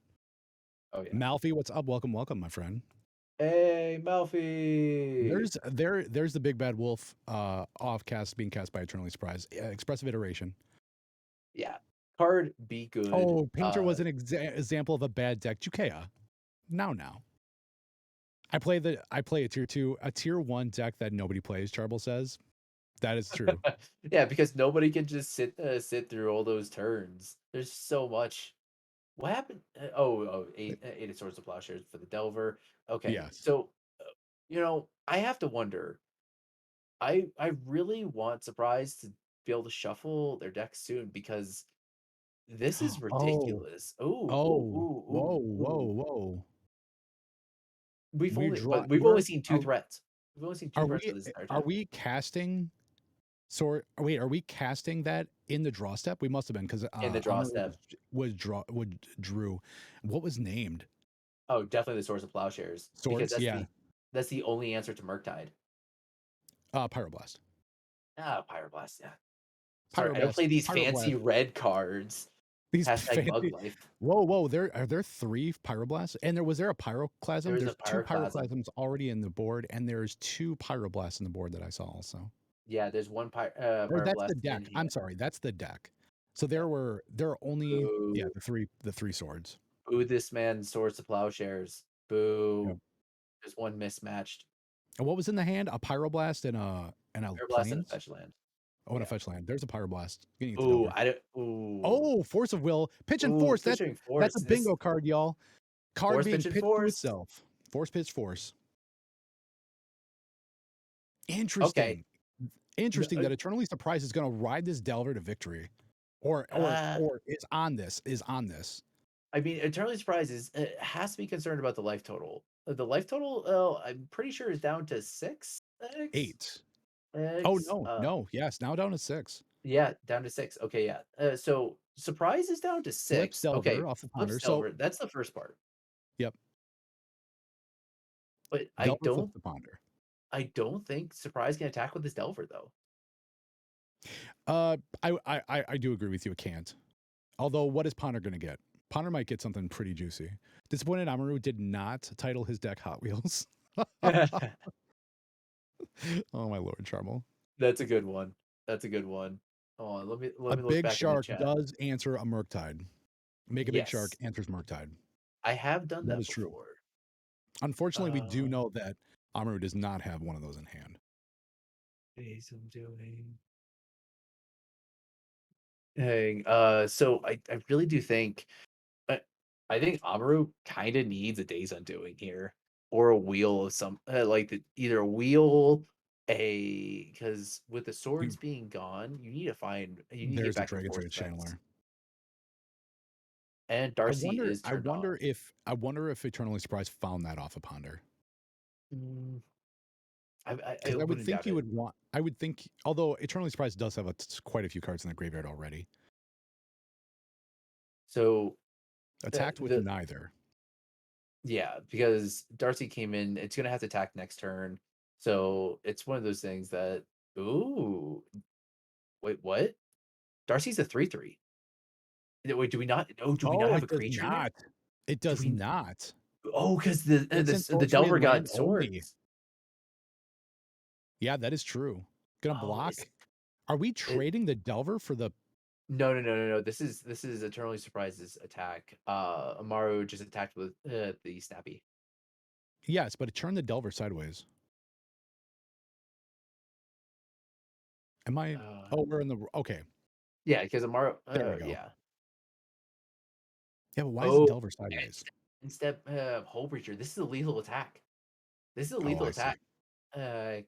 S1: oh yeah.
S2: Malfi, what's up? Welcome, welcome, my friend.
S1: Hey, Melfi.
S2: There's the big bad wolf off cast being cast by Eternally Surprised. Expressive iteration.
S1: Yeah. Card be good.
S2: Oh, Painter was an example of a bad deck. Jukea. Now. I play a tier 1 deck that nobody plays, Charble says. That is true.
S1: Yeah, because nobody can just sit through all those turns. There's so much. What happened? Eight of Swords of Plowshares for the Delver. Okay,
S2: Yes.
S1: so I have to wonder. I really want Surprise to be able to shuffle their deck soon because this is
S2: Oh.
S1: ridiculous. Ooh, ooh,
S2: Oh. Whoa,
S1: ooh, ooh,
S2: whoa,
S1: ooh.
S2: woo.
S1: We've only seen two threats. We've only seen two
S2: Are
S1: threats
S2: we
S1: for this entire
S2: are
S1: time.
S2: we casting wait, are we casting that in the draw step? We must have been because
S1: In the draw
S2: Amaru
S1: step.
S2: was drew. What was named?
S1: Oh, definitely the Swords of Plowshares because
S2: Swords, yeah.
S1: that's the only answer to Murktide.
S2: Pyroblast.
S1: Ah, Pyroblast, yeah. Sorry, I don't
S2: Pyroblast.
S1: play these
S2: Pyroblast.
S1: fancy red cards.
S2: These
S1: Hashtag Mug
S2: fancy.
S1: Life.
S2: Whoa, whoa! Are there 3 pyroblasts? And was there a
S1: There
S2: pyroclasm?
S1: is a
S2: There's 2
S1: Pyroclasm.
S2: pyroclasms already in the board, and there's 2 pyroblasts in the board that I saw also.
S1: Yeah, there's one
S2: Or that's the
S1: Pyroblast in
S2: deck.
S1: hand.
S2: I'm sorry, that's the deck. So
S1: Yeah.
S2: there are only
S1: Boo.
S2: the 3 swords.
S1: Boo this man Swords to Plowshares.
S2: Yep.
S1: Boo. There's one mismatched.
S2: And what was in the hand? A pyroblast and a
S1: Pyroblast and a
S2: plains.
S1: fetch land.
S2: Oh, and a
S1: Yeah.
S2: fetch land. There's a pyroblast. Getting it to
S1: Ooh,
S2: Delver.
S1: I don't ooh.
S2: Oh, force of will. Pitch and
S1: Ooh,
S2: force.
S1: featuring
S2: That's
S1: force.
S2: a
S1: This
S2: bingo card, y'all. Card
S1: force
S2: being
S1: pitch and
S2: pitched to
S1: force.
S2: itself. Force pitch force.
S1: Okay.
S2: Interesting.
S1: No,
S2: Interesting that Eternally Surprised is going to ride this Delver to victory,
S1: uh,
S2: or is on this.
S1: I mean, Eternally Surprised has to be concerned about the life total. The life total, I'm pretty sure is down to 6x.
S2: 8. Oh
S1: X.
S2: no. Yes, now down to 6.
S1: Yeah, down to 6. Okay, yeah. So Surprise is down to
S2: Flips
S1: 6. Okay,
S2: Delver off the
S1: flips
S2: ponder. So
S1: Delver. That's the first part.
S2: yep,
S1: But
S2: Delver flips the ponder.
S1: I don't think Surprise can attack with this Delver though.
S2: I do agree with you. It can't. Although, what is Ponder going to get? Ponder might get something pretty juicy. Disappointed Amaru did not title his deck Hot Wheels. Oh my lord, Charmel.
S1: That's a good one. That's a good one. Oh, let
S2: A
S1: me look
S2: big
S1: back in the
S2: shark
S1: chat.
S2: does answer a Murktide. Make a big shark
S1: Yes,
S2: answers Murktide.
S1: I have done
S2: That
S1: that
S2: is true.
S1: before.
S2: Unfortunately, we do
S1: Uh,
S2: know that Amaru does not have one of those in hand.
S1: days I'm doing. Dang. So I really do think I, I think Amaru kind of needs a Days Undoing here or a wheel of some either a wheel a because with the swords
S2: You,
S1: being gone, you need to get
S2: there's a
S1: back to
S2: Dragon
S1: force
S2: Trade
S1: defense.
S2: Channeler.
S1: And Darcy is turned on.
S2: I wonder if Eternally Surprised found that off of Ponder.
S1: Mm, I
S2: Because I would
S1: wouldn't
S2: think
S1: doubt
S2: you
S1: it.
S2: would want. I would think, although Eternally Surprised does have quite a few cards in the graveyard already.
S1: So
S2: Attacked with
S1: the
S2: neither.
S1: yeah, because Darcy came in, it's gonna have to attack next turn. So it's one of those things that ooh, wait, what? Darcy's a 3/3. Wait, do we not? Oh, do we not
S2: Oh,
S1: have
S2: it
S1: a
S2: does
S1: creature here?
S2: not. It
S1: Do
S2: does
S1: we?
S2: not.
S1: Oh, because
S2: It's in
S1: the
S2: sorcery
S1: Delver
S2: and land
S1: got
S2: only.
S1: swords.
S2: Yeah, that is true. Gonna
S1: Oh,
S2: block. Are we
S1: it?
S2: trading the Delver for the?
S1: No. This is Eternally Surprises attack. Amaru just attacked with the Snappy.
S2: Yes, but it turned the Delver sideways. Am I?
S1: Uh,
S2: Oh, we're in the. Okay,
S1: yeah, because Amaru.
S2: there we go.
S1: Yeah.
S2: Yeah, but why is the
S1: Oh,
S2: Delver sideways?
S1: instead, Hole Breacher. This is a lethal attack. This is a
S2: Oh,
S1: lethal
S2: I see.
S1: attack. Uh,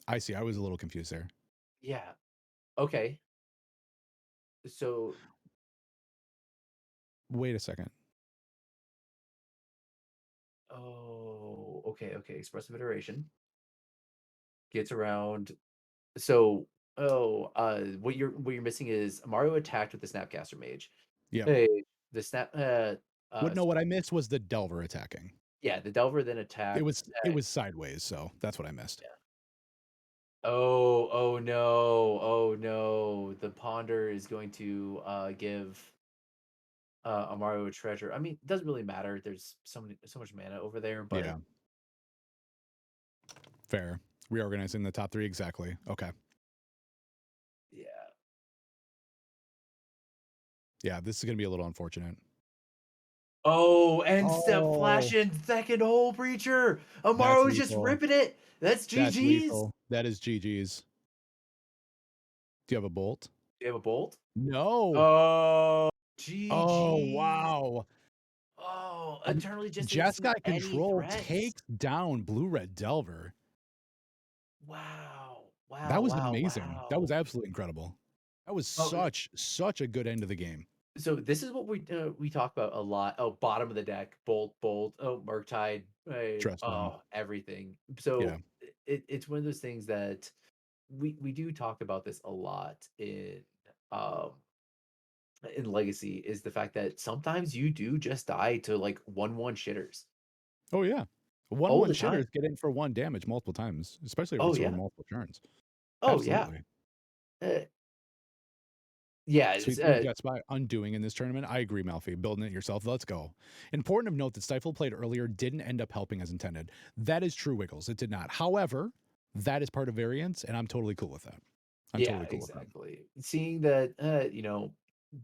S2: I see. I was a little confused there.
S1: yeah. Okay. So,
S2: Wait a second.
S1: oh, okay. Expressive iteration gets around. So, what you're missing is Mario attacked with the Snapcaster Mage.
S2: Yep.
S1: Hey, the snap.
S2: What? No, what I missed was the Delver attacking.
S1: Yeah, the Delver then attacked.
S2: It was sideways, so that's what I missed.
S1: Yeah. Oh no! The Ponder is going to give Amaru a treasure. I mean, it doesn't really matter. There's so much mana over there, but
S2: Yeah, fair. Reorganizing the top 3 exactly. Okay.
S1: yeah.
S2: Yeah, this is gonna be a little unfortunate.
S1: Oh, end step
S2: Oh,
S1: flashing second hole breacher.
S2: that's
S1: Amaru's just
S2: lethal.
S1: ripping it. That's
S2: That's
S1: GG's.
S2: lethal. That is GG's. Do you have a bolt?
S1: Do you have a bolt?
S2: No.
S1: Oh,
S2: Oh,
S1: GG's.
S2: wow.
S1: Oh, Eternally just didn't see
S2: Jeskai
S1: any
S2: Control
S1: threats.
S2: takes down Blue Red Delver. That was amazing. That was
S1: Wow.
S2: absolutely incredible. That was
S1: Oh,
S2: such a good end of the game.
S1: so this is what we talk about a lot. Oh, bottom of the deck, bolt. Oh, Murktide.
S2: Trust them.
S1: Oh, everything.
S2: Yeah.
S1: So it's one of those things that we do talk about this a lot in um in Legacy is the fact that sometimes you do just die to like 1/1 shitters
S2: Oh yeah,
S1: all
S2: 1/1
S1: the time.
S2: shitters get in for 1 damage multiple times, especially if
S1: Oh
S2: it's over
S1: yeah.
S2: multiple turns.
S1: Oh yeah.
S2: Absolutely.
S1: Uh, yeah. It's,
S2: Sweet things Jets by undoing in this tournament. I agree, Malfi. Building it yourself. Let's go. Important of note that Stifle played earlier didn't end up helping as intended. That is true, Wiggles. It did not. However, that is part of variance, and I'm totally cool with that. I'm
S1: Yeah,
S2: totally cool with that.
S1: exactly. Seeing that,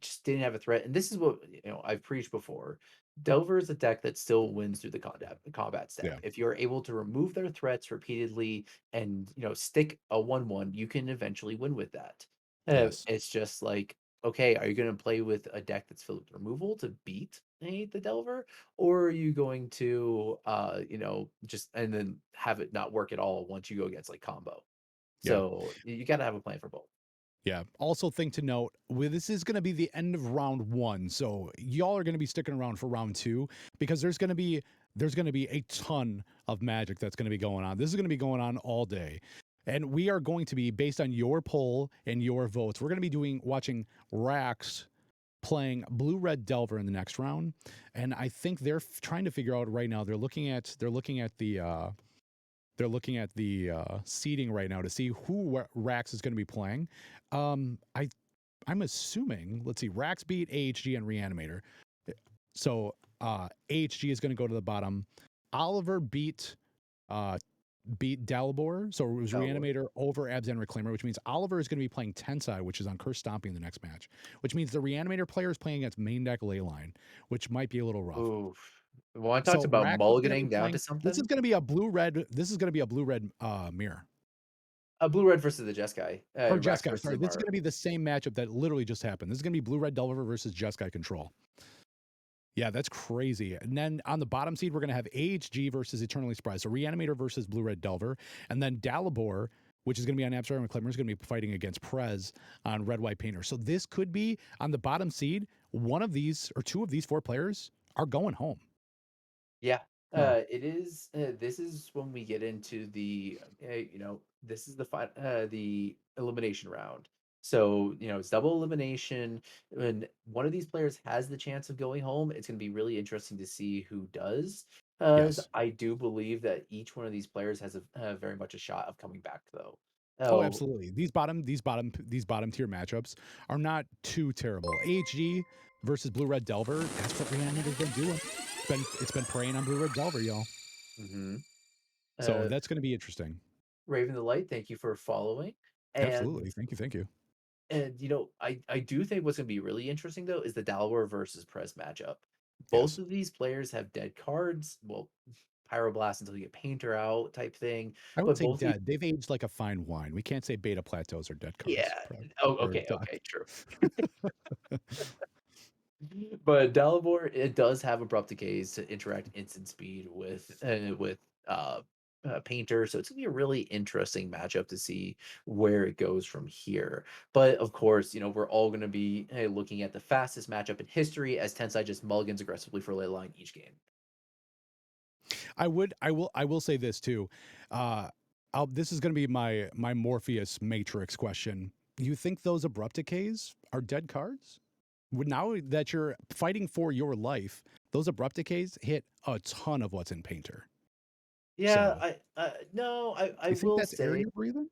S1: just didn't have a threat, and this is what I've preached before. Delver is a deck that still wins through the combat
S2: Yeah.
S1: step. If you're able to remove their threats repeatedly and stick a 1/1, you can eventually win with that.
S2: Yes.
S1: It's just like, okay, are you going to play with a deck that's filled with removal to beat the Delver, or are you going to just and then have it not work at all once you go against like combo?
S2: Yeah.
S1: So you got to have a plan for both.
S2: Yeah. Also, thing to note, this is going to be the end of round 1, so y'all are going to be sticking around for round 2 because there's going to be a ton of magic that's going to be going on. This is going to be going on all day, and we are going to be based on your poll and your votes. We're going to be watching Rax playing Blue Red Delver in the next round, and I think they're trying to figure out right now. They're looking at the seeding right now to see who Rax is going to be playing. I'm assuming, let's see, Rax beat AHG and Reanimator. So AHG is going to go to the bottom. Oliver beat Delabor. So it was
S1: Delaware.
S2: Reanimator over Abs and Reclaimer, which means Oliver is going to be playing Tensai, which is on Curse Stomping the next match, which means the Reanimator player is playing against main deck Leyline, which might be a little rough.
S1: Oof. When I talked
S2: So
S1: about
S2: Rax is going to be
S1: mulliganing down to
S2: playing. This is
S1: something,
S2: going to be a blue red. This is going to be a blue red mirror.
S1: a blue red versus the Jeskai,
S2: Or
S1: Rex
S2: Jeskai,
S1: versus
S2: sorry. This is going
S1: Amaro.
S2: to be the same matchup that literally just happened. This is going to be Blue Red Delver versus Jeskai Control. Yeah, that's crazy. And then on the bottom seed, we're going to have AHG versus Eternally Surprised. So Reanimator versus Blue Red Delver. And then Dalibor, which is going to be on Abstract and Clemmer, is going to be fighting against Prez on Red White Painter. So this could be on the bottom seed. One of these or two of these 4 players are going home.
S1: Yeah,
S2: So
S1: it is. This is when we get into this is the elimination round. So it's double elimination. When one of these players has the chance of going home, it's going to be really interesting to see who does.
S2: yes.
S1: I do believe that each one of these players has a very much a shot of coming back, though.
S2: Oh,
S1: Oh,
S2: absolutely. These bottom tier matchups are not too terrible. AHG versus Blue Red Delver. That's what Reanimator's been doing. It's been preying on Blue Red Delver, y'all.
S1: hmm
S2: So that's going to be interesting.
S1: Raven the Light, thank you for following.
S2: Absolutely.
S1: And
S2: Thank you. Thank you.
S1: I do think what's gonna be really interesting though is the Delaware versus Prez matchup. Both
S2: Yes.
S1: of these players have dead cards. Well, Pyroblast until you get Painter out type thing.
S2: I would
S1: But
S2: say
S1: both the
S2: dead. They've aged like a fine wine. We can't say beta plateaus are dead cards.
S1: yeah. Oh,
S2: Or
S1: okay,
S2: doc.
S1: okay, true. But Dalibor, it does have abrupt decays to interact instant speed with Painter, so it's gonna be a really interesting matchup to see where it goes from here. But of course, we're all gonna be looking at the fastest matchup in history as Tensai just mulligans aggressively for ley line each game.
S2: I will say this too. Uh, this is going to be my Morpheus Matrix question. You think those abrupt decays are dead cards? Now that you're fighting for your life, those abrupt decays hit a ton of what's in Painter.
S1: Yeah,
S2: So
S1: I
S2: you think
S1: will
S2: that's
S1: say
S2: area breathing?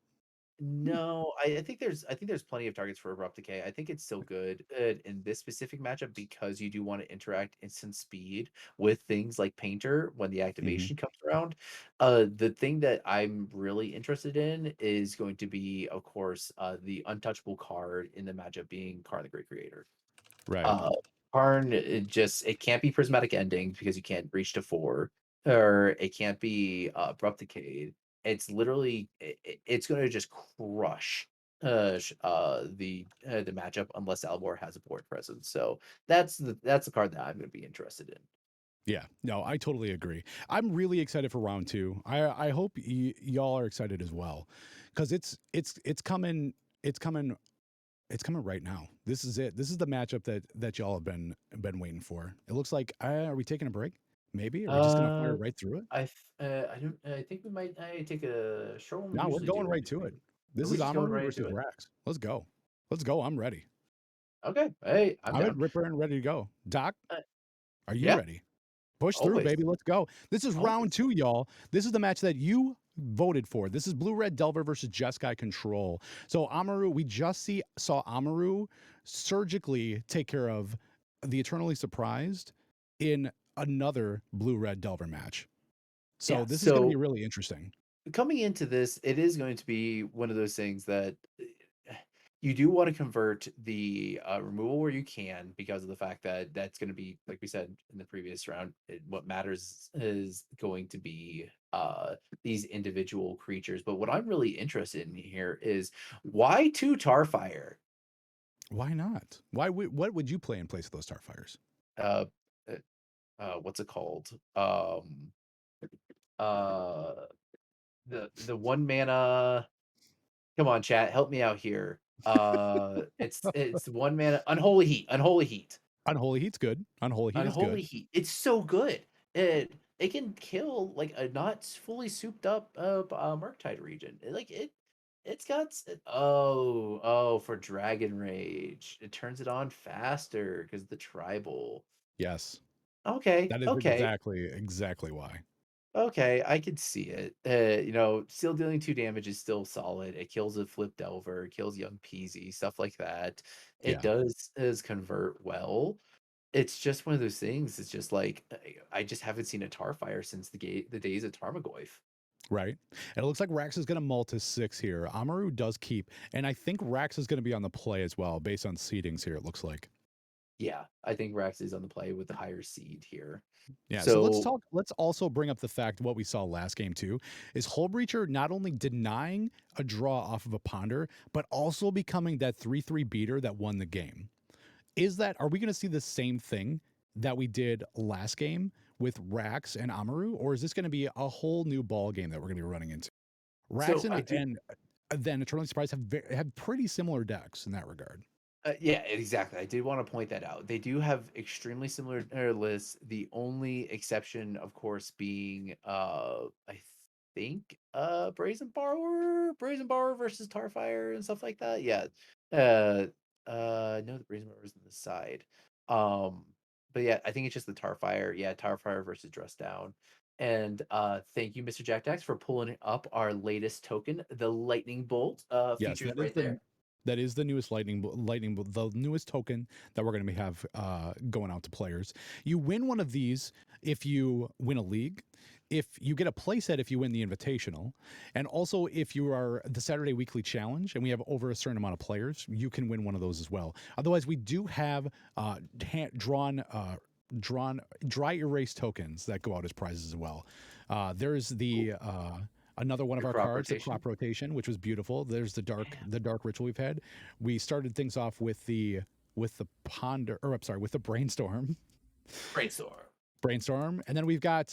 S2: Hmm.
S1: no, I think there's plenty of targets for abrupt decay. I think it's still good in this specific matchup because you do want to interact instant speed with things like Painter when the
S2: Hmm.
S1: activation comes around. The thing that I'm really interested in is going to be, of course, the untouchable card in the matchup being Karn the Great Creator.
S2: Right.
S1: Uh, Karn, it can't be prismatic endings because you can't reach to 4, or it can't be abrupt decay. It's literally it's going to just crush the matchup unless Albor has a board presence. So that's the card that I'm going to be interested in.
S2: Yeah, no, I totally agree. I'm really excited for round 2. I hope y'all are excited as well, because it's coming. It's coming. It's coming right now. This is it. This is the matchup that y'all have been waiting for. It looks like. Are we taking a break? Maybe. Are we just gonna fire
S1: Uh,
S2: right through it?
S1: I don't. I think we might take a short one. We
S2: No, we're
S1: usually do.
S2: going right to it.
S1: Are
S2: This
S1: we
S2: is
S1: just going
S2: Amaru
S1: right into
S2: versus
S1: it?
S2: Rax. Let's go. Let's go. I'm ready.
S1: Okay. Hey, I'm
S2: I'm
S1: down.
S2: ripper and ready to go. Doc,
S1: Uh,
S2: are you
S1: yeah,
S2: ready? Push through,
S1: always,
S2: baby. Let's go. This is round
S1: always.
S2: 2, y'all. This is the match that you voted for. This is Blue Red Delver versus Jeskai Control. So Amaru, we just saw Amaru surgically take care of the Eternally Surprised in another Blue Red Delver match. So
S1: Yeah.
S2: this is going to be
S1: So
S2: really interesting.
S1: coming into this, it is going to be one of those things that you do want to convert the removal where you can, because of the fact that that's going to be, like we said in the previous round, what matters is going to be these individual creatures. But what I'm really interested in here is why two Tarfire?
S2: Why not? What would you play in place of those Starfires?
S1: Uh, uh, what's it called? Uh, the one mana. Come on, chat, help me out here. It's one mana. Unholy Heat. Unholy Heat.
S2: Unholy Heat's good. Unholy Heat is
S1: Unholy
S2: good.
S1: Heat. It's so good. It can kill like a not fully souped up Murktide region. It's got for Dragon Rage. It turns it on faster because the tribal.
S2: Yes.
S1: Okay,
S2: That is
S1: okay.
S2: exactly why.
S1: Okay, I could see it. Still dealing 2 damage is still solid. It kills a Flip Delver, kills Young Peasy, stuff like that. It
S2: Yeah.
S1: does convert well. It's just one of those things, it's just like, I just haven't seen a Tarfire since the days of Tarmogoyf.
S2: Right. And it looks like Rax is going to mull to 6 here. Amaru does keep, and I think Rax is going to be on the play as well, based on seedings here, it looks like.
S1: Yeah, I think Rax is on the play with the higher seed here.
S2: Yeah, so
S1: So
S2: let's also bring up the fact what we saw last game too is Hullbreacher not only denying a draw off of a ponder, but also becoming that 3-3 beater that won the game. Are we going to see the same thing that we did last game with Rax and Amaru, or is this going to be a whole new ball game that we're going to be running into? Rax
S1: so I do.
S2: and then Eternally Surprised have pretty similar decks in that regard.
S1: Yeah, exactly. I did want to point that out. They do have extremely similar lists. The only exception, of course, being I think Brazen Borrower versus Tarfire and stuff like that. Yeah. Uh no, the Brazen Borrower is on the side. Um but yeah, I think it's just the Tarfire. Yeah, Tarfire versus Dress Down. And thank you, Mr. Jack Dax, for pulling up our latest token, the Lightning Bolt,
S2: Yes,
S1: features right there.
S2: that is the newest the newest token that we're going to have going out to players. You win one of these if you win a league, if you get a playset if you win the invitational, and also if you are the Saturday Weekly Challenge and we have over a certain amount of players, you can win one of those as well. Otherwise, we do have drawn dry erase tokens that go out as prizes as well. There's the another one of
S1: The
S2: our
S1: crop
S2: cards, the
S1: rotation.
S2: crop rotation, which was beautiful. There's
S1: Yeah.
S2: the dark ritual we've had. We started things off with the ponder, or I'm sorry, with the brainstorm,
S1: Brainstorm.
S2: and then we've got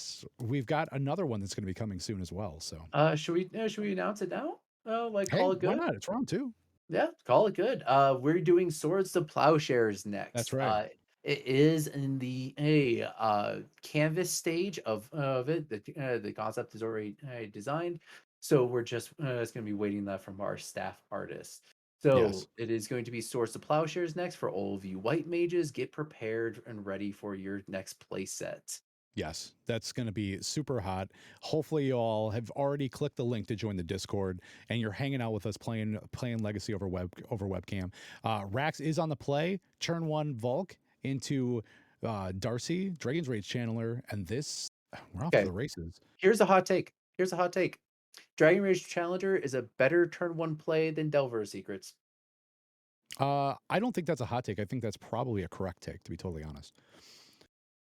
S2: another one that's going to be coming soon as well. So
S1: Should we announce it now? Oh, like
S2: hey,
S1: call it
S2: why
S1: good?
S2: not? It's round 2.
S1: Yeah, call it good. We're doing Swords to Plowshares
S2: That's
S1: next.
S2: right.
S1: It is in the canvas stage of it. The concept is already designed, so we're just it's going to be waiting that from our staff artists.
S2: Yes.
S1: So it is going to be Swords to Plowshares next for all of you white mages. Get prepared and ready for your next play set.
S2: Yes, that's going to be super hot. Hopefully, you all have already clicked the link to join the Discord, and you're hanging out with us playing Legacy over webcam. Rax is on the play. Turn 1 Volk into Darcy, Dragon's Rage Channeler, and this we're off to
S1: Okay,
S2: the races.
S1: here's a hot take. Here's a hot take. Dragon Rage Challenger is a better turn one play than Delver Secrets.
S2: I don't think that's a hot take. I think that's probably a correct take, to be totally honest.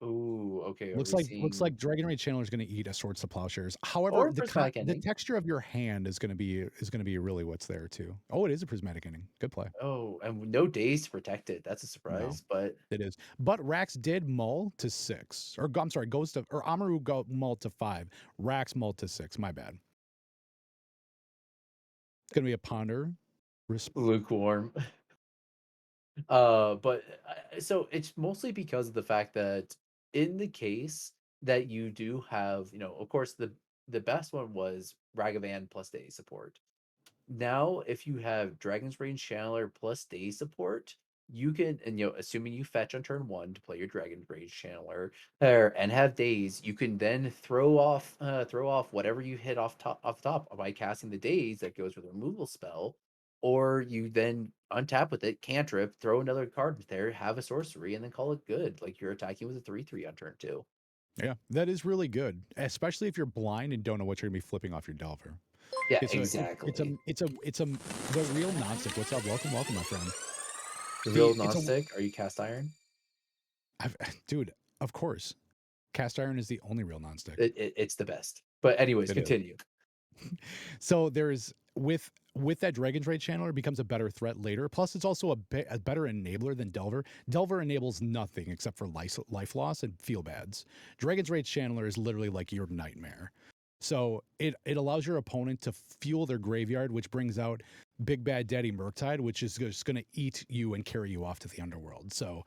S1: Ooh, okay. Are we
S2: Looks
S1: seeing
S2: like Dragon Rage Channeler is going to eat a Swords to Plowshares. However,
S1: or prismatic
S2: the
S1: ending?
S2: texture of your hand is going to be really what's there too. Oh, it is a prismatic ending. Good play.
S1: Oh, and no days to protect it. That's a
S2: No,
S1: surprise, but
S2: it is. But Rax did mull to 6, or I'm sorry, goes to or Amaru go mull to 5. Rax mull to 6. My bad. It's going to be a ponder.
S1: lukewarm. But so it's mostly because of the fact that in the case that you do have, of course, the best one was Ragavan plus day support. Now, if you have Dragon's Range Channeler plus day support, you can, and assuming you fetch on turn one to play your Dragon Rage Channeler, and have daze, you can then throw off whatever you hit off top by casting the daze that goes with a removal spell, or you then untap with it, cantrip, throw another card there, have a sorcery, and then call it good. Like you're attacking with a 3/3 on turn two.
S2: Yeah, that is really good, especially if you're blind and don't know what you're gonna be flipping off your Delver.
S1: Yeah,
S2: It's a
S1: exactly.
S2: the real nonstick. What's up? Welcome, my friend.
S1: The real
S2: The it's a
S1: non-stick. Are you cast iron?
S2: I've, dude. Of course, cast iron is the only real nonstick.
S1: It's the best. But anyways,
S2: It is.
S1: continue.
S2: So there's with that Dragon's Rage Channeler becomes a better threat later. Plus, it's also a better enabler than Delver. Delver enables nothing except for life loss and feel bads. Dragon's Rage Channeler is literally like your nightmare. So it allows your opponent to fuel their graveyard, which brings out Big Bad Daddy Murktide, which is just going to eat you and carry you off to the underworld. So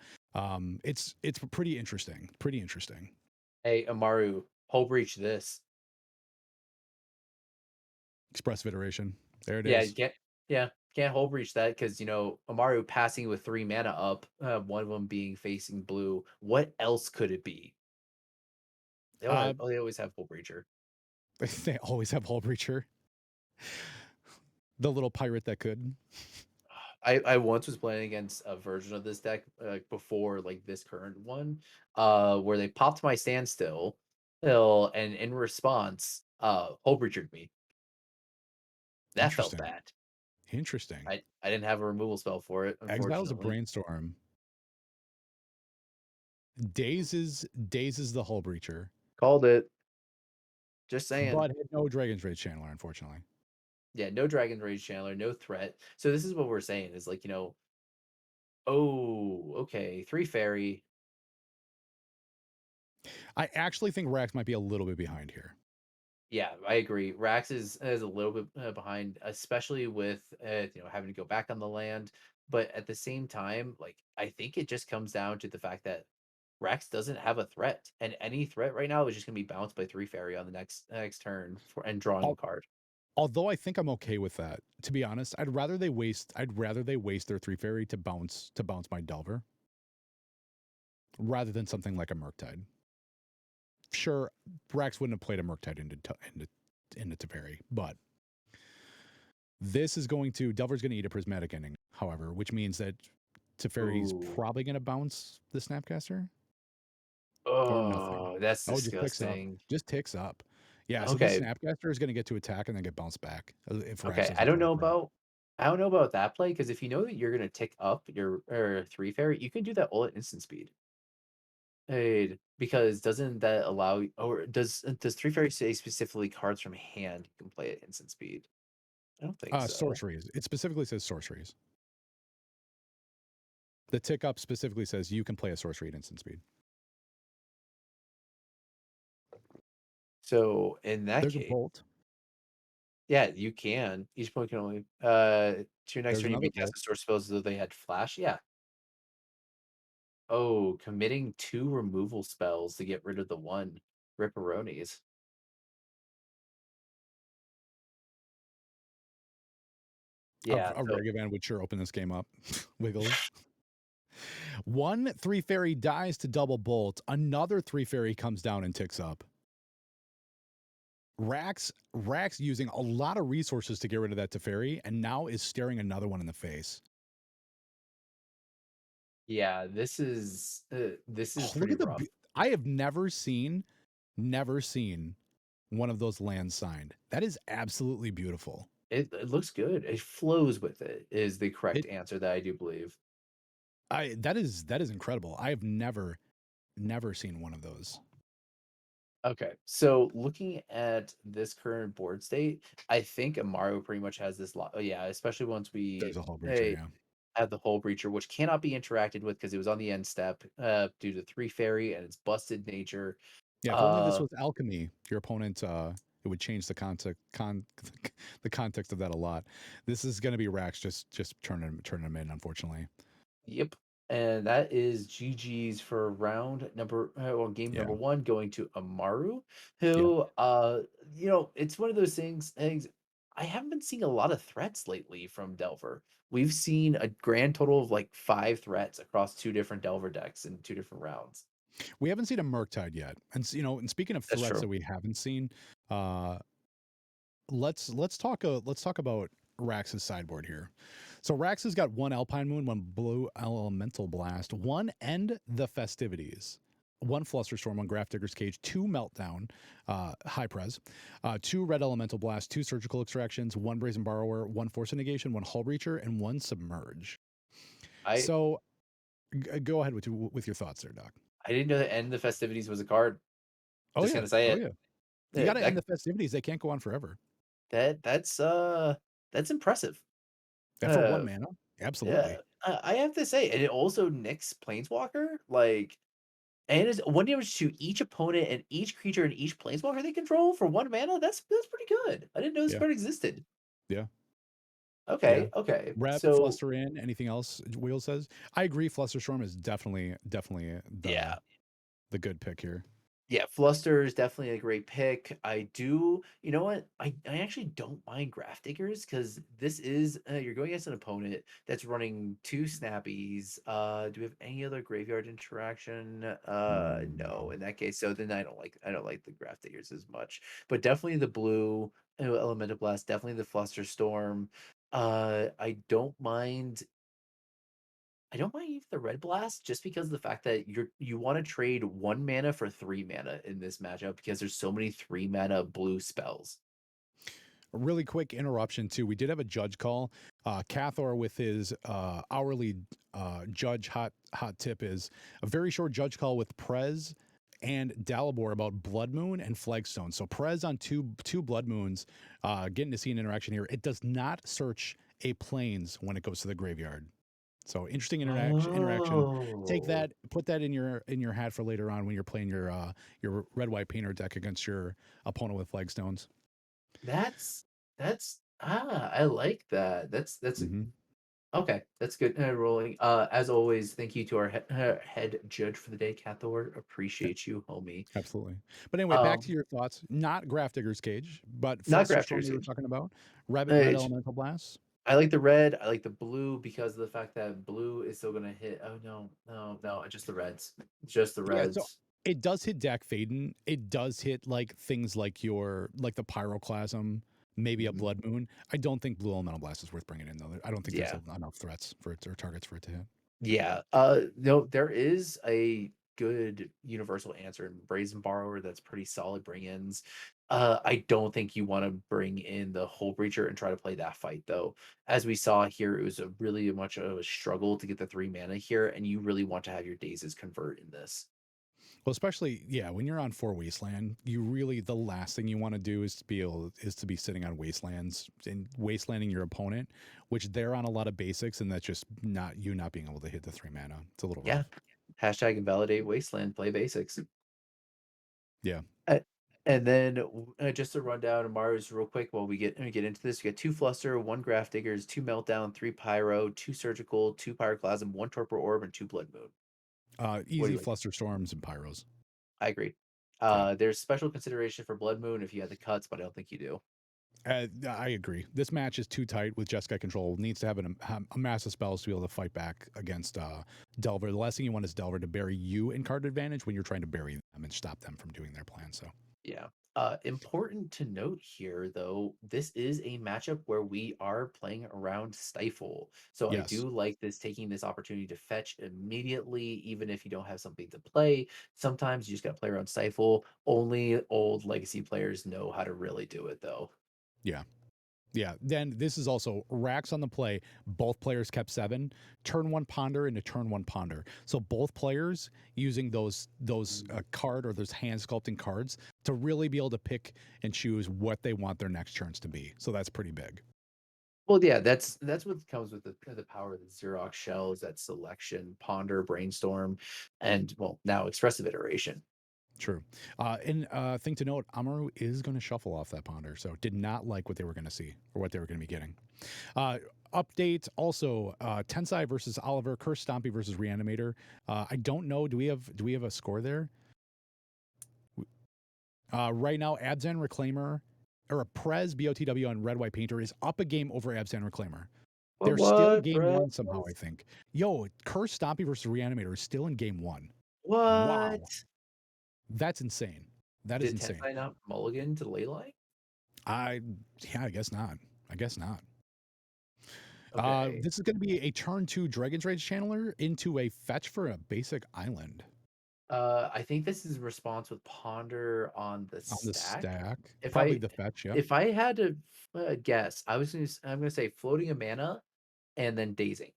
S2: it's pretty interesting. Pretty interesting.
S1: Hey, Amaru, hull breach this.
S2: Expressive iteration. There it
S1: Yeah, you
S2: is.
S1: can't. Yeah, can't hull breach that because Amaru passing with 3 mana up, one of them being facing blue. What else could it be?
S2: Uh,
S1: They always have hull breacher.
S2: they always have Hull Breacher. The little pirate that could.
S1: I once was playing against a version of this deck before like this current one, where they popped my standstill, and in response, hull breachered me. That felt
S2: Interesting.
S1: bad.
S2: Interesting.
S1: I didn't have a removal spell for it,
S2: Exile's a
S1: unfortunately.
S2: brainstorm. Daze is the Hull Breacher,
S1: Called it. Just saying.
S2: but had no Dragon's Rage Channeler, unfortunately.
S1: Yeah, no Dragon Rage Chandler, no threat. So this is what we're saying is like, oh, okay, 3 fairy.
S2: I actually think Rax might be a little bit behind here.
S1: Yeah, I agree. Rax is a little bit behind, especially with having to go back on the land. But at the same time, like I think it just comes down to the fact that Rax doesn't have a threat, and any threat right now is just gonna be bounced by 3 fairy on the next turn and drawing a
S2: Al-
S1: card.
S2: Although I think I'm okay with that. To be honest, I'd rather they waste their 3 fairy to bounce my Delver rather than something like a Murktide. Sure, Rax wouldn't have played a Murktide into Teferi, but this is going to Delver's going to eat a prismatic ending, however, which means that Teferi's
S1: Ooh.
S2: probably going to bounce the Snapcaster or nothing.
S1: Oh, that's
S2: Oh, it just ticks up.
S1: disgusting.
S2: Just ticks up. Yeah, so this
S1: Okay,
S2: Snapcaster is going to get to attack and then get bounced back if Rax
S1: okay.
S2: doesn't draw a card.
S1: I don't know about that play because if you know that you're gonna tick up your 3 fairy, you can do that all at instant speed. Because doesn't that allow or does 3 fairy say specifically cards from hand you can play at instant speed? I don't think so.
S2: Sorceries. It specifically says sorceries. The tick up specifically says you can play a sorcery at instant speed.
S1: So in that
S2: There's a
S1: case,
S2: bolt.
S1: yeah, you can. Each point can only to your next
S2: There's
S1: turn you
S2: another
S1: may cast
S2: bolt.
S1: a source spells as though they had flash. Yeah. Oh, committing 2 removal spells to get rid of the one. Ripperonis. Yeah,
S2: A
S1: so
S2: Regivan would sure open this game up. Wiggly. One 3 fairy dies to double bolt. Another 3 fairy comes down and ticks up. Rax using a lot of resources to get rid of that Teferi, and now is staring another one in the face.
S1: yeah, this is
S2: Oh, look
S1: pretty
S2: at
S1: rough.
S2: I have never seen one of those lands signed. That is absolutely beautiful.
S1: It looks good. It flows with it is the
S2: It
S1: correct answer that I do believe.
S2: I that is incredible. I have never seen one of those.
S1: Okay, so looking at this current board state, I think Amaru pretty much has this lot. Oh, yeah, especially once
S2: There's
S1: we
S2: a whole breacher,
S1: eh,
S2: yeah.
S1: have the whole breacher, which cannot be interacted with because it was on the end step due to 3 fairy and its busted nature.
S2: Yeah, if only this
S1: Uh,
S2: was alchemy, your opponent it would change the the context of that a lot. This is going to be Rax just turning him in, unfortunately.
S1: yep, and that is GG's for game
S2: Yeah,
S1: number one, going to Amaru,
S2: yeah.
S1: who it's one of those things. I haven't been seeing a lot of threats lately from Delver. We've seen a grand total of like 5 threats across 2 different Delver decks in 2 different rounds.
S2: We haven't seen a Murktide yet, and and speaking of
S1: That's
S2: threats that
S1: true.
S2: we haven't seen, uh, let's talk about Rax's sideboard here. So Rax has got 1 Alpine Moon, 1 Blue Elemental Blast, 1 End the Festivities, 1 Flusterstorm, 1 Grafdigger's Cage, 2 Meltdown, High Pres, 2 Red Elemental Blast, 2 Surgical Extractions, 1 Brazen Borrower, 1 Force of Negation, 1 Hull Breacher, and 1 Submerge.
S1: I
S2: So go ahead with your thoughts there, Doc.
S1: I didn't know that End the Festivities was a card.
S2: Oh
S1: Just
S2: yeah,
S1: gonna say
S2: oh
S1: it.
S2: yeah. You got to end
S1: That
S2: the festivities. They can't go on forever.
S1: that's impressive.
S2: Yeah, for 1
S1: Uh,
S2: mana,
S1: yeah,
S2: absolutely.
S1: I have to say, and it also nicks Planeswalker, like, and it's 1 damage to each opponent and each creature and each Planeswalker they control for 1 mana. That's pretty good. I didn't know this
S2: Yeah,
S1: card existed.
S2: yeah, yeah.
S1: Okay, okay.
S2: Rep,
S1: So
S2: Fluster in. Anything else? Wheel says. I agree. Flusterstorm is definitely
S1: yeah,
S2: the good pick here.
S1: yeah, Fluster is definitely a great pick. I do, you know what? I actually don't mind Graph Diggers because this is you're going against an opponent that's running 2 Snappies. Do we have any other graveyard interaction? No.
S2: No.
S1: In that case, so then I don't like the Graph Diggers as much. But definitely the blue Elemental Blast, definitely the Fluster Storm. I don't mind even the red blast just because of the fact that you want to trade 1 mana for 3 mana in this matchup because there's so many 3 mana blue spells.
S2: A really quick interruption too. We did have a judge call. Cathor with his hourly judge hot tip is a very short judge call with Prez and Dalibor about Blood Moon and Flagstone. So Prez on two Blood Moons, getting to see an interaction here. It does not search a planes when it goes to the graveyard. So interesting interaction. Take
S1: Oh,
S2: that, put that in your hat for later on when you're playing your red white painter deck against your opponent with Flagstones.
S1: I like that.
S2: Mm-hmm.
S1: Okay, that's good. Rolling. As always, thank you to our head judge for the day, Cathor. Appreciate you, homie.
S2: Absolutely. But anyway, back to
S1: Um,
S2: your thoughts. Not Grafdigger's Cage, but
S1: Not
S2: Flusterstorm
S1: Grafters.
S2: we were talking about. Red
S1: Uh,
S2: Elemental Blast.
S1: I like the red. I like the blue because of the fact that blue is still gonna hit. Oh no, no, no! Just the reds. Just the
S2: Yeah, so
S1: reds.
S2: it does hit Dak Faden. It does hit like things like the Pyroclasm, maybe a
S1: Mhm.
S2: Blood Moon. I don't think Blue Elemental Blast is worth bringing in though. I don't think there's
S1: Yeah,
S2: enough threats for it or targets for it to hit.
S1: yeah. No, there is a good universal answer in Brazen Borrower that's pretty solid bring-ins. I don't think you want to bring in the Hull Breacher and try to play that fight though. As we saw here, it was a really much of a struggle to get the 3 mana here, and you really want to have your dazes convert in this.
S2: Well, especially when you're on 4 Wasteland, you really the last thing you want to do is to be sitting on Wastelands and wastelanding your opponent, which they're on a lot of basics, and that's just not being able to hit the 3 mana. It's a little
S1: Yeah.
S2: rough.
S1: Hashtag invalidate wasteland, play basics.
S2: Yeah.
S1: Uh, and then just to run down Mario's real quick while we get into this, you get 2 Fluster, 1 Graph Diggers, 2 Meltdown, 3 Pyro, 2 Surgical, 2 Pyroclasm, 1 Torpor Orb, and 2 Blood Moon. What do
S2: Easy
S1: you like?
S2: fluster storms and pyros.
S1: I agree.
S2: Yeah.
S1: There's special consideration for Blood Moon if you had the cuts, but I don't think you do.
S2: I agree. This match is too tight with Jeskai control. Needs to have a massive spells to be able to fight back against Delver. The last thing you want is Delver to bury you in card advantage when you're trying to bury them and stop them from doing their plan. So
S1: Yeah. Important to note here, though, this is a matchup where we are playing around Stifle. So I
S2: yes,
S1: do like this taking this opportunity to fetch immediately, even if you don't have something to play. Sometimes you just got to play around Stifle. Only old legacy players know how to really do it, though.
S2: yeah. Yeah, then this is also racks on the play. Both players kept 7. Turn 1 ponder into turn 1 ponder. So both players using those card or those hand sculpting cards to really be able to pick and choose what they want their next turns to be. So that's pretty big.
S1: Well, yeah, that's what comes with the power of the Xerox shells, that selection, ponder, brainstorm, and well, now expressive iteration.
S2: True. And thing to note, Amaru is going to shuffle off that ponder. So did not like what they were going to see or what they were going to be getting. Uh, Update also Tensai versus Oliver, Curse Stompy versus Reanimator. I don't know. Do we have a score there? Right now, Abzan Reclaimer or a Prez BOTW on Red White Painter is up a game over Absent Reclaimer.
S1: What?
S2: They're still
S1: What,
S2: game
S1: bro?
S2: one somehow, I think. Yo, Curse Stompy versus Reanimator is still in game one.
S1: What?
S2: Wow. That's insane. That is
S1: Did
S2: insane.
S1: Tensai not mulligan to Leyline?
S2: I guess not. I guess not.
S1: Okay.
S2: This is going to be a turn 2 Dragon's Rage channeler into a fetch for a basic island
S1: I think this is response with Ponder on the
S2: on the
S1: stack.
S2: stack.
S1: If
S2: Probably
S1: I
S2: the fetch, yeah.
S1: if I had to guess, I'm gonna say floating a mana and then dazing.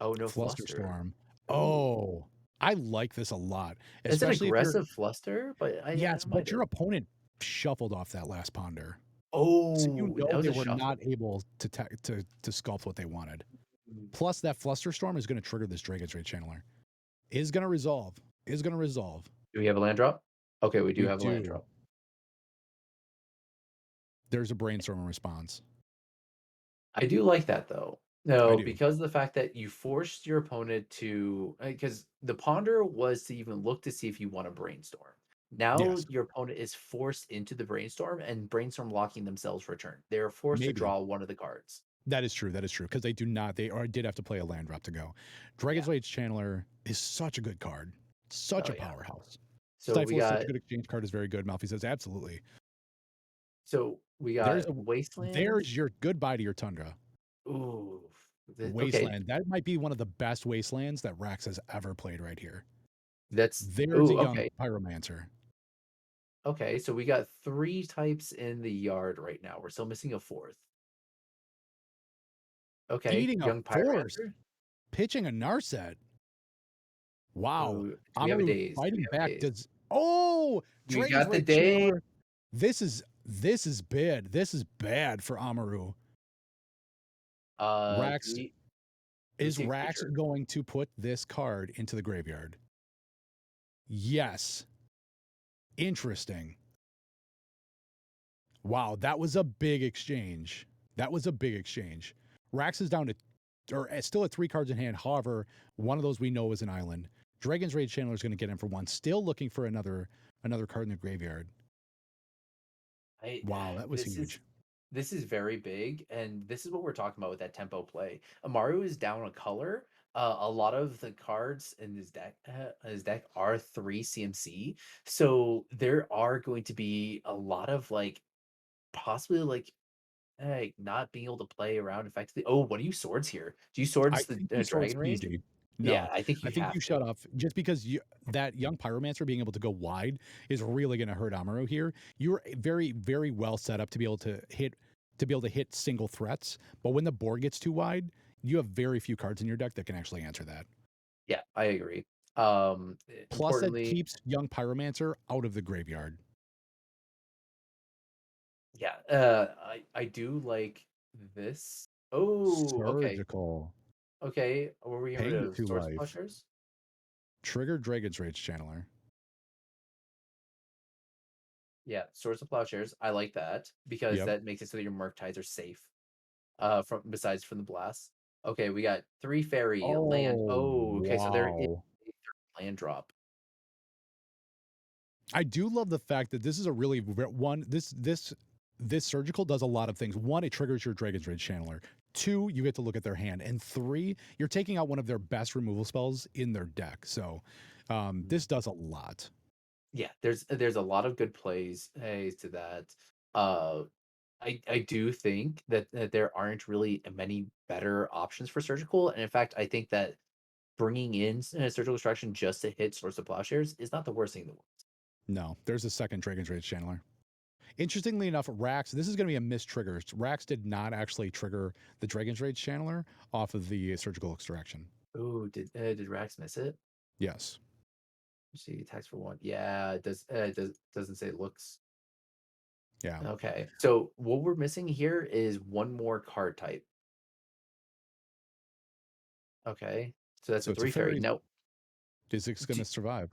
S1: Oh no, fluster.
S2: Flusterstorm.
S1: Oh,
S2: Oh, I like this a lot,
S1: it's an
S2: especially if you're
S1: aggressive fluster, but I
S2: yes,
S1: don't mind
S2: but your
S1: it.
S2: opponent shuffled off that last ponder. So you
S1: Oh, that
S2: know
S1: was
S2: they
S1: a
S2: were not
S1: shuffle.
S2: able to sculpt what they wanted.
S1: Mm.
S2: Plus, that Flusterstorm is going to trigger this Dragon's Rage channeler. Is going to resolve. Is going to resolve.
S1: Do we have a land drop? Okay, we do
S2: We
S1: have a land
S2: do.
S1: drop.
S2: There's a brainstorm response.
S1: I do like that though.
S2: I
S1: No,
S2: do.
S1: because of the fact that you forced your opponent to, because the ponder was to even look to see if you want to brainstorm. Now
S2: Yes,
S1: your opponent is forced into the brainstorm and brainstorm locking themselves for a turn. They're forced to
S2: maybe.
S1: draw one of the cards.
S2: That is true. That is true. Because they do not, they did have to play a land drop to go.
S1: Yeah.
S2: Dragon's Rage Channeler is such a good card. Such
S1: Oh
S2: a
S1: yeah.
S2: powerhouse.
S1: So we
S2: Stifle is such
S1: got
S2: a good exchange card, is very good. Malfi says, absolutely.
S1: so we
S2: There's
S1: got
S2: a
S1: Wasteland.
S2: there's your goodbye to your Tundra.
S1: Ooh. Okay.
S2: Wasteland. That might be one of the best wastelands that Rax has ever played right here.
S1: That's
S2: There's a
S1: ooh,
S2: young
S1: okay.
S2: pyromancer.
S1: Okay. So we got 3 types in the yard right now. We're still missing a fourth. Okay.
S2: Feeding a
S1: Young
S2: force,
S1: Pyromancer.
S2: pitching a Narset. Wow.
S1: Ooh, do we have a
S2: Amaru
S1: daze? Do we
S2: fighting
S1: have a
S2: back
S1: daze?
S2: does oh
S1: We
S2: Dragon's
S1: got the
S2: Rage
S1: day.
S2: Channeler. This is bad. This is bad for Amaru.
S1: Do
S2: Rax
S1: let me
S2: is
S1: see a
S2: Rax
S1: creature.
S2: going to put this card into the graveyard? Yes. Interesting. Wow, that was a big exchange. That was a big exchange. Rax is down to, or still at 3 cards in hand. However, one of those we know is an island. Dragon's Rage Channeler is going to get in for one. Still looking for another card in the graveyard.
S1: I
S2: Wow, that was
S1: this is
S2: huge.
S1: this is very big, and this is what we're talking about with that tempo play. Amaru is down a color. A lot of the cards in his deck are 3 CMC, so there are going to be a lot of like possibly like not being able to play around effectively. Oh, what do you swords here? Do you
S2: I
S1: swords the
S2: think you swords
S1: dragon rage?
S2: PG.
S1: Yeah,
S2: No,
S1: I think
S2: I
S1: you
S2: think you
S1: have to.
S2: shut off just because that young pyromancer being able to go wide is really going to hurt Amaru here. You're very, very well set up to be able to hit single threats, but when the board gets too wide, you have very few cards in your deck that can actually answer that.
S1: Yeah, I agree.
S2: Plus, that
S1: Importantly,
S2: keeps young pyromancer out of the graveyard.
S1: yeah, I do like this. Oh, okay.
S2: Surgical,
S1: Okay, were we getting rid
S2: paying it
S1: of
S2: to
S1: Source
S2: life.
S1: Pushers?
S2: Trigger Dragon's Rage Channeler.
S1: Yeah, Swords of Plowshares. I like that because
S2: Yep.
S1: that makes it so that your Murktides are safe. From besides from the blast. Okay, we got 3 fairy land.
S2: Oh
S1: Oh, okay, so there is
S2: wow.
S1: a third land drop.
S2: I do love the fact that this is a really one. This surgical does a lot of things. One, it triggers your Dragon's Rage Channeler. Two, you get to look at their hand, and three, you're taking out one of their best removal spells in their deck. So, this does a lot.
S1: Yeah, there's a lot of good plays to that. Uh, I do think that there aren't really many better options for surgical, and in fact, I think that bringing in surgical extraction just to hit Source of Plowshares is not the worst thing in the world.
S2: No, there's a second Dragon's Rage Channeler. Interestingly enough, Rax, this is going to be a missed trigger. Rax did not actually trigger the Dragon's Rage Channeler off of the surgical extraction.
S1: Ooh, did Rax miss it?
S2: Yes.
S1: Let's see, attacks for 1. Yeah, it doesn't say looks.
S2: Yeah.
S1: Okay, so what we're missing here is one more card type. Okay, so that's
S2: So
S1: a
S2: it's a
S1: 3 fairy.
S2: fairy.
S1: No,
S2: Is it going
S1: d-
S2: to survive?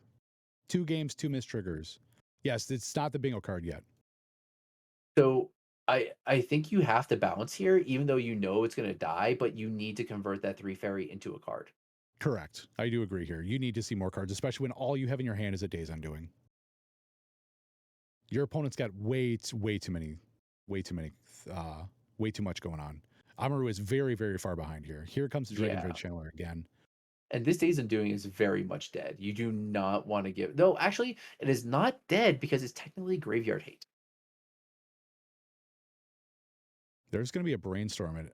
S2: 2 games, 2 missed triggers. Yes, it's not the bingo card yet.
S1: so I think you have to balance here, even though you know it's gonna die, but you need to convert that 3 fairy into a card.
S2: Correct. I do agree here. You need to see more cards, especially when all you have in your hand is a Day's Undoing. Your opponent's got way too many, way too many, way too much going on. Amaru is very, very far behind here. Here comes the Dragon's Rage
S1: Yeah.
S2: Channeler again.
S1: And this Days Undoing is very much dead. You do not want to give. No, actually, it is not dead because it's technically Graveyard Hate.
S2: There's going to be a brainstorm at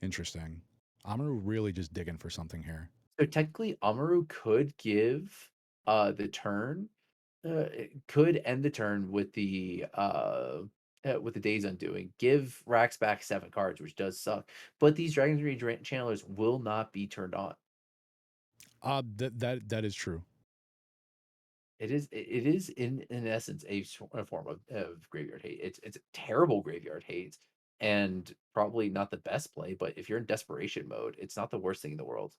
S2: interesting. Amaru really just digging for something here.
S1: So technically, Amaru could give the turn. It could end the turn with the Days Undoing. Give Rax back 7 cards, which does suck. But these Dragon's Rage Channelers will not be turned on.
S2: That is true.
S1: It is in essence a form of Graveyard Hate. It's a terrible Graveyard Hate, and probably not the best play. But if you're in desperation mode, it's not the worst thing in the world.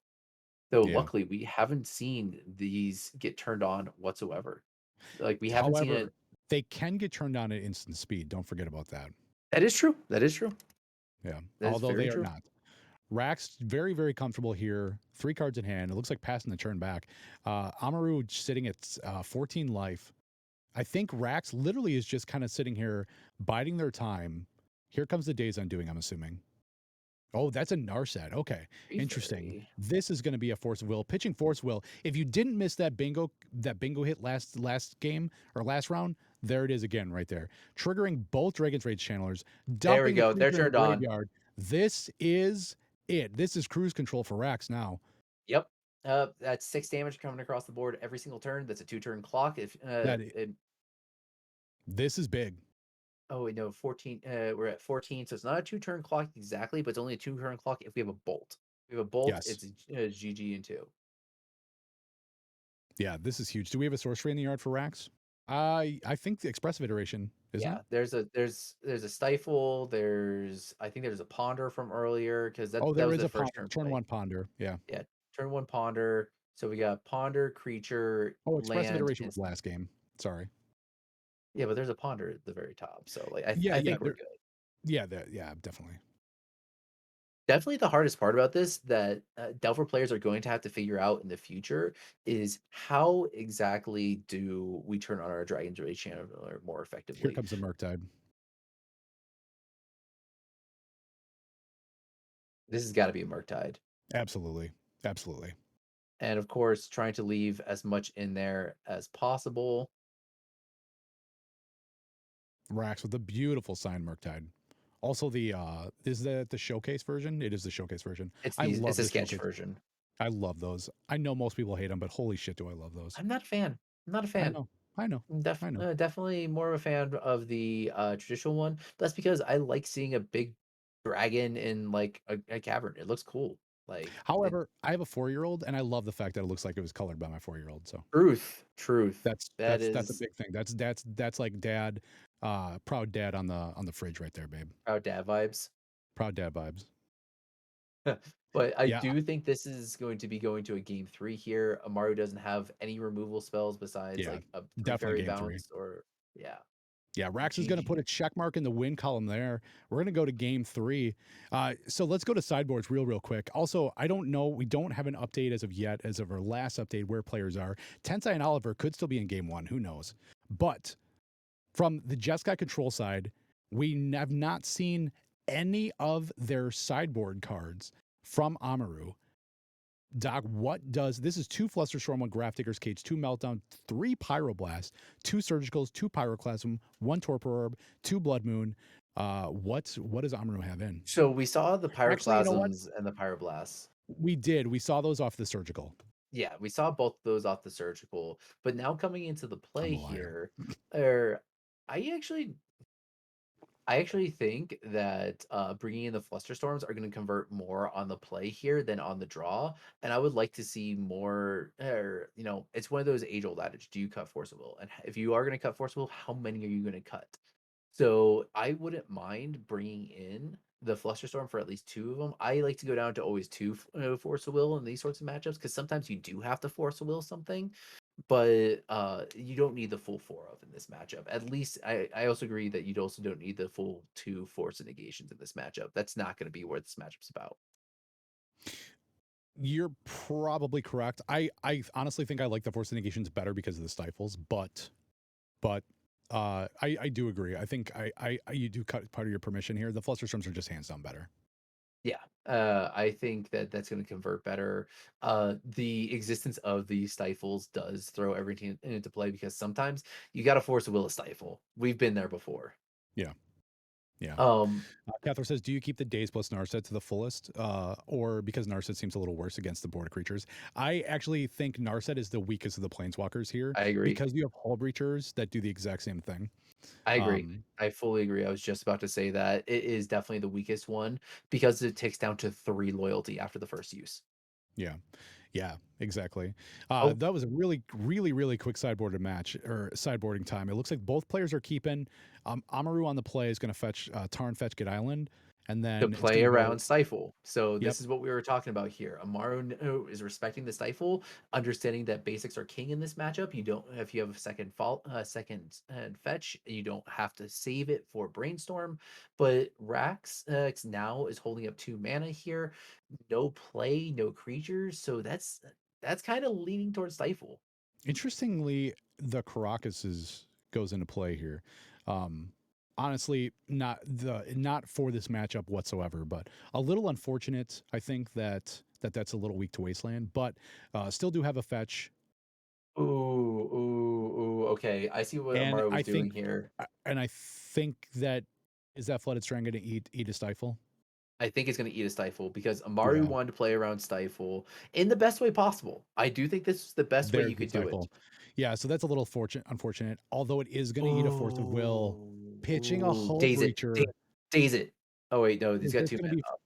S1: Though
S2: Yeah.
S1: luckily, we haven't seen these get turned on whatsoever. Like, we haven't seen
S2: However,
S1: it.
S2: they can get turned on at instant speed. Don't forget about that.
S1: That is true. That is true.
S2: Yeah.
S1: That is
S2: Although
S1: very
S2: they are
S1: true.
S2: not. Rax very, very comfortable here. 3 cards in hand. It looks like passing the turn back. Amaru sitting at 14 life. I think Rax literally is just kind of sitting here biding their time. Here comes the Days Undoing, I'm assuming. Oh, that's a Narset. Okay.
S1: Very,
S2: Interesting.
S1: very.
S2: This is going to be a Force of Will. Pitching Force Will. If you didn't miss that bingo hit last game or last round, there it is again right there. Triggering both Dragon's Rage channelers,
S1: There we
S2: dumping a
S1: go. They're
S2: creature in the
S1: turned on.
S2: graveyard. This is it. This is cruise control for Rax now.
S1: Yep. That's 6 damage coming across the board every single turn. That's a 2-turn clock. If
S2: That this is big.
S1: Oh wait, no, 14. We're at 14, so it's not a 2-turn clock exactly, but it's only a 2-turn clock if we have a bolt. If we have a bolt,
S2: Yes.
S1: it's GG and 2.
S2: Yeah, this is huge. Do we have a sorcery in the yard for Rax? I think the expressive iteration, isn't
S1: Yeah,
S2: it?
S1: there's a stifle. I think there's a ponder from earlier because
S2: Oh,
S1: that
S2: there
S1: was
S2: is
S1: the
S2: a
S1: first
S2: ponder,
S1: turn
S2: turn
S1: play.
S2: one ponder. Yeah.
S1: Yeah, turn 1 ponder. So we got ponder, creature,
S2: Oh, expressive
S1: land,
S2: iteration was
S1: instant.
S2: last game. Sorry.
S1: Yeah, but there's a ponder at the very top. So like
S2: Yeah,
S1: I
S2: yeah,
S1: think we're good.
S2: yeah, definitely.
S1: Definitely the hardest part about this that, Delver players are going to have to figure out in the future is how exactly do we turn on our Dragon's Rage channeler more
S2: Here
S1: effectively?
S2: comes the Murktide.
S1: This has gotta be a Murktide.
S2: Absolutely, absolutely.
S1: And, of course, trying to leave as much in there as possible.
S2: Rax with a beautiful signed Murktide. Also, the is that the showcase version? It is the showcase version. I
S1: It's
S2: love
S1: a
S2: the
S1: sketch
S2: showcase.
S1: version.
S2: I love those. I know most people hate them, but holy shit, do I love those.
S1: I'm not a fan. I'm not a
S2: I
S1: fan.
S2: know, I know, I know.
S1: Definitely more of a fan of the, traditional one. That's because I like seeing a big dragon in, like, a cavern. It looks cool. Like, it.
S2: However, I have a 4-year-old, and I love the fact that it looks like it was colored by my 4-year-old. So
S1: Truth. That
S2: that's a
S1: is
S2: big thing. That's like dad, proud dad on the fridge right there, babe.
S1: proud dad vibes.
S2: Proud dad vibes.
S1: But I
S2: Yeah,
S1: do think this is going to be going to a game 3 here. Amaru doesn't have any removal spells besides,
S2: yeah,
S1: like, a 3
S2: definitely
S1: fairy
S2: game 3.
S1: bounce or yeah,
S2: Yeah, Rax is going to put
S1: GG.
S2: a check mark in the win column there. We're going to go to game 3. So let's go to sideboards real quick. Also, I don't know. We don't have an update as of yet, as of our last update, where players are. Tensai and Oliver could still be in game 1. Who knows? But from the Jeskai control side, we have not seen any of their sideboard cards from Amaru. Doc, what does this is 2 Flusterstorm, 1 Grafdigger's Cage, 2 Meltdown, 3 Pyroblast, 2 Surgicals, 2 Pyroclasm, 1 Torpor Orb, 2 Blood Moon. What does Amaru have in?
S1: So we saw the
S2: Actually, you know what?
S1: pyroclasms and the pyroblasts.
S2: We did. We saw those off the surgical.
S1: Yeah, we saw both those off the surgical, but now coming into the
S2: I'm
S1: play
S2: a liar.
S1: here, er, I actually I actually think that, bringing in the Flusterstorms are gonna convert more on the play here than on the draw, and I would like to see more it's one of those age-old adage, do you cut Force of Will? And if you are gonna cut Force of Will, how many are you gonna cut? So, I wouldn't mind bringing in the Flusterstorm for at least 2 of them. I like to go down to always 2 Force of Will in these sorts of matchups because sometimes you do have to Force of Will something, but, you don't need the full 4 of in this matchup. At least I also agree that you also don't need the full 2 force negations in this matchup. That's not gonna be what this matchup's about.
S2: You're probably correct. I honestly think I like the Force Negations better because of the stifles, but I do agree. I think you do cut part of your permission here. The Flusterstorms are just hands down better.
S1: Yeah, I think that that's going to convert better. The existence of the stifles does throw everything into play because sometimes you got to force a will of stifle. We've been there before.
S2: Yeah, yeah.
S1: Um,
S2: Catherine says, "Do you keep the Daze plus Narset to the fullest, or because Narset seems a little worse against the border creatures?" I actually think Narset is the weakest of the Planeswalkers here
S1: I agree.
S2: because you have Hull Breachers that do the exact same thing.
S1: I agree.
S2: Um,
S1: I fully agree. I was just about to say that it is definitely the weakest one because it takes down to 3 loyalty after the first use.
S2: yeah, yeah, exactly.
S1: Oh,
S2: That was a really, really, really quick sideboarded match or sideboarding time. It looks like both players are keeping. Amaru on the play is going to fetch Tarn fetch Get Island, and
S1: to
S2: then it's
S1: play
S2: going to go.
S1: around stifle. So
S2: Yep,
S1: this is what we were talking about here. Amaru is respecting the stifle, understanding that basics are king in this matchup. You don't if you have a second and fetch, you don't have to save it for brainstorm. But Rax now is holding up 2 mana here. No play, no creatures. So that's kind of leaning towards stifle.
S2: interestingly, the Caracas goes into play here. Um, Honestly, not for this matchup whatsoever, but a little unfortunate. I think that's a little weak to Wasteland, but still do have a fetch.
S1: Ooh, ooh, ooh. Okay, I see what
S2: And
S1: Amaru was
S2: I
S1: doing
S2: think,
S1: here.
S2: and I think that is that Flooded Strand going to eat a stifle?
S1: I think it's gonna eat a stifle because Amari
S2: Yeah,
S1: wanted to play around stifle in the best way possible. I do think this is the best way
S2: there's
S1: you
S2: the
S1: could do it.
S2: stifle. Yeah, so that's a little unfortunate. Although it is going to eat a Force of Will,
S1: Oh,
S2: pitching a
S1: ooh,
S2: Hull
S1: daze it,
S2: Breacher.
S1: daze it. Oh wait, no, he's
S2: Is
S1: got
S2: this
S1: 2
S2: going to
S1: mana
S2: be?
S1: up.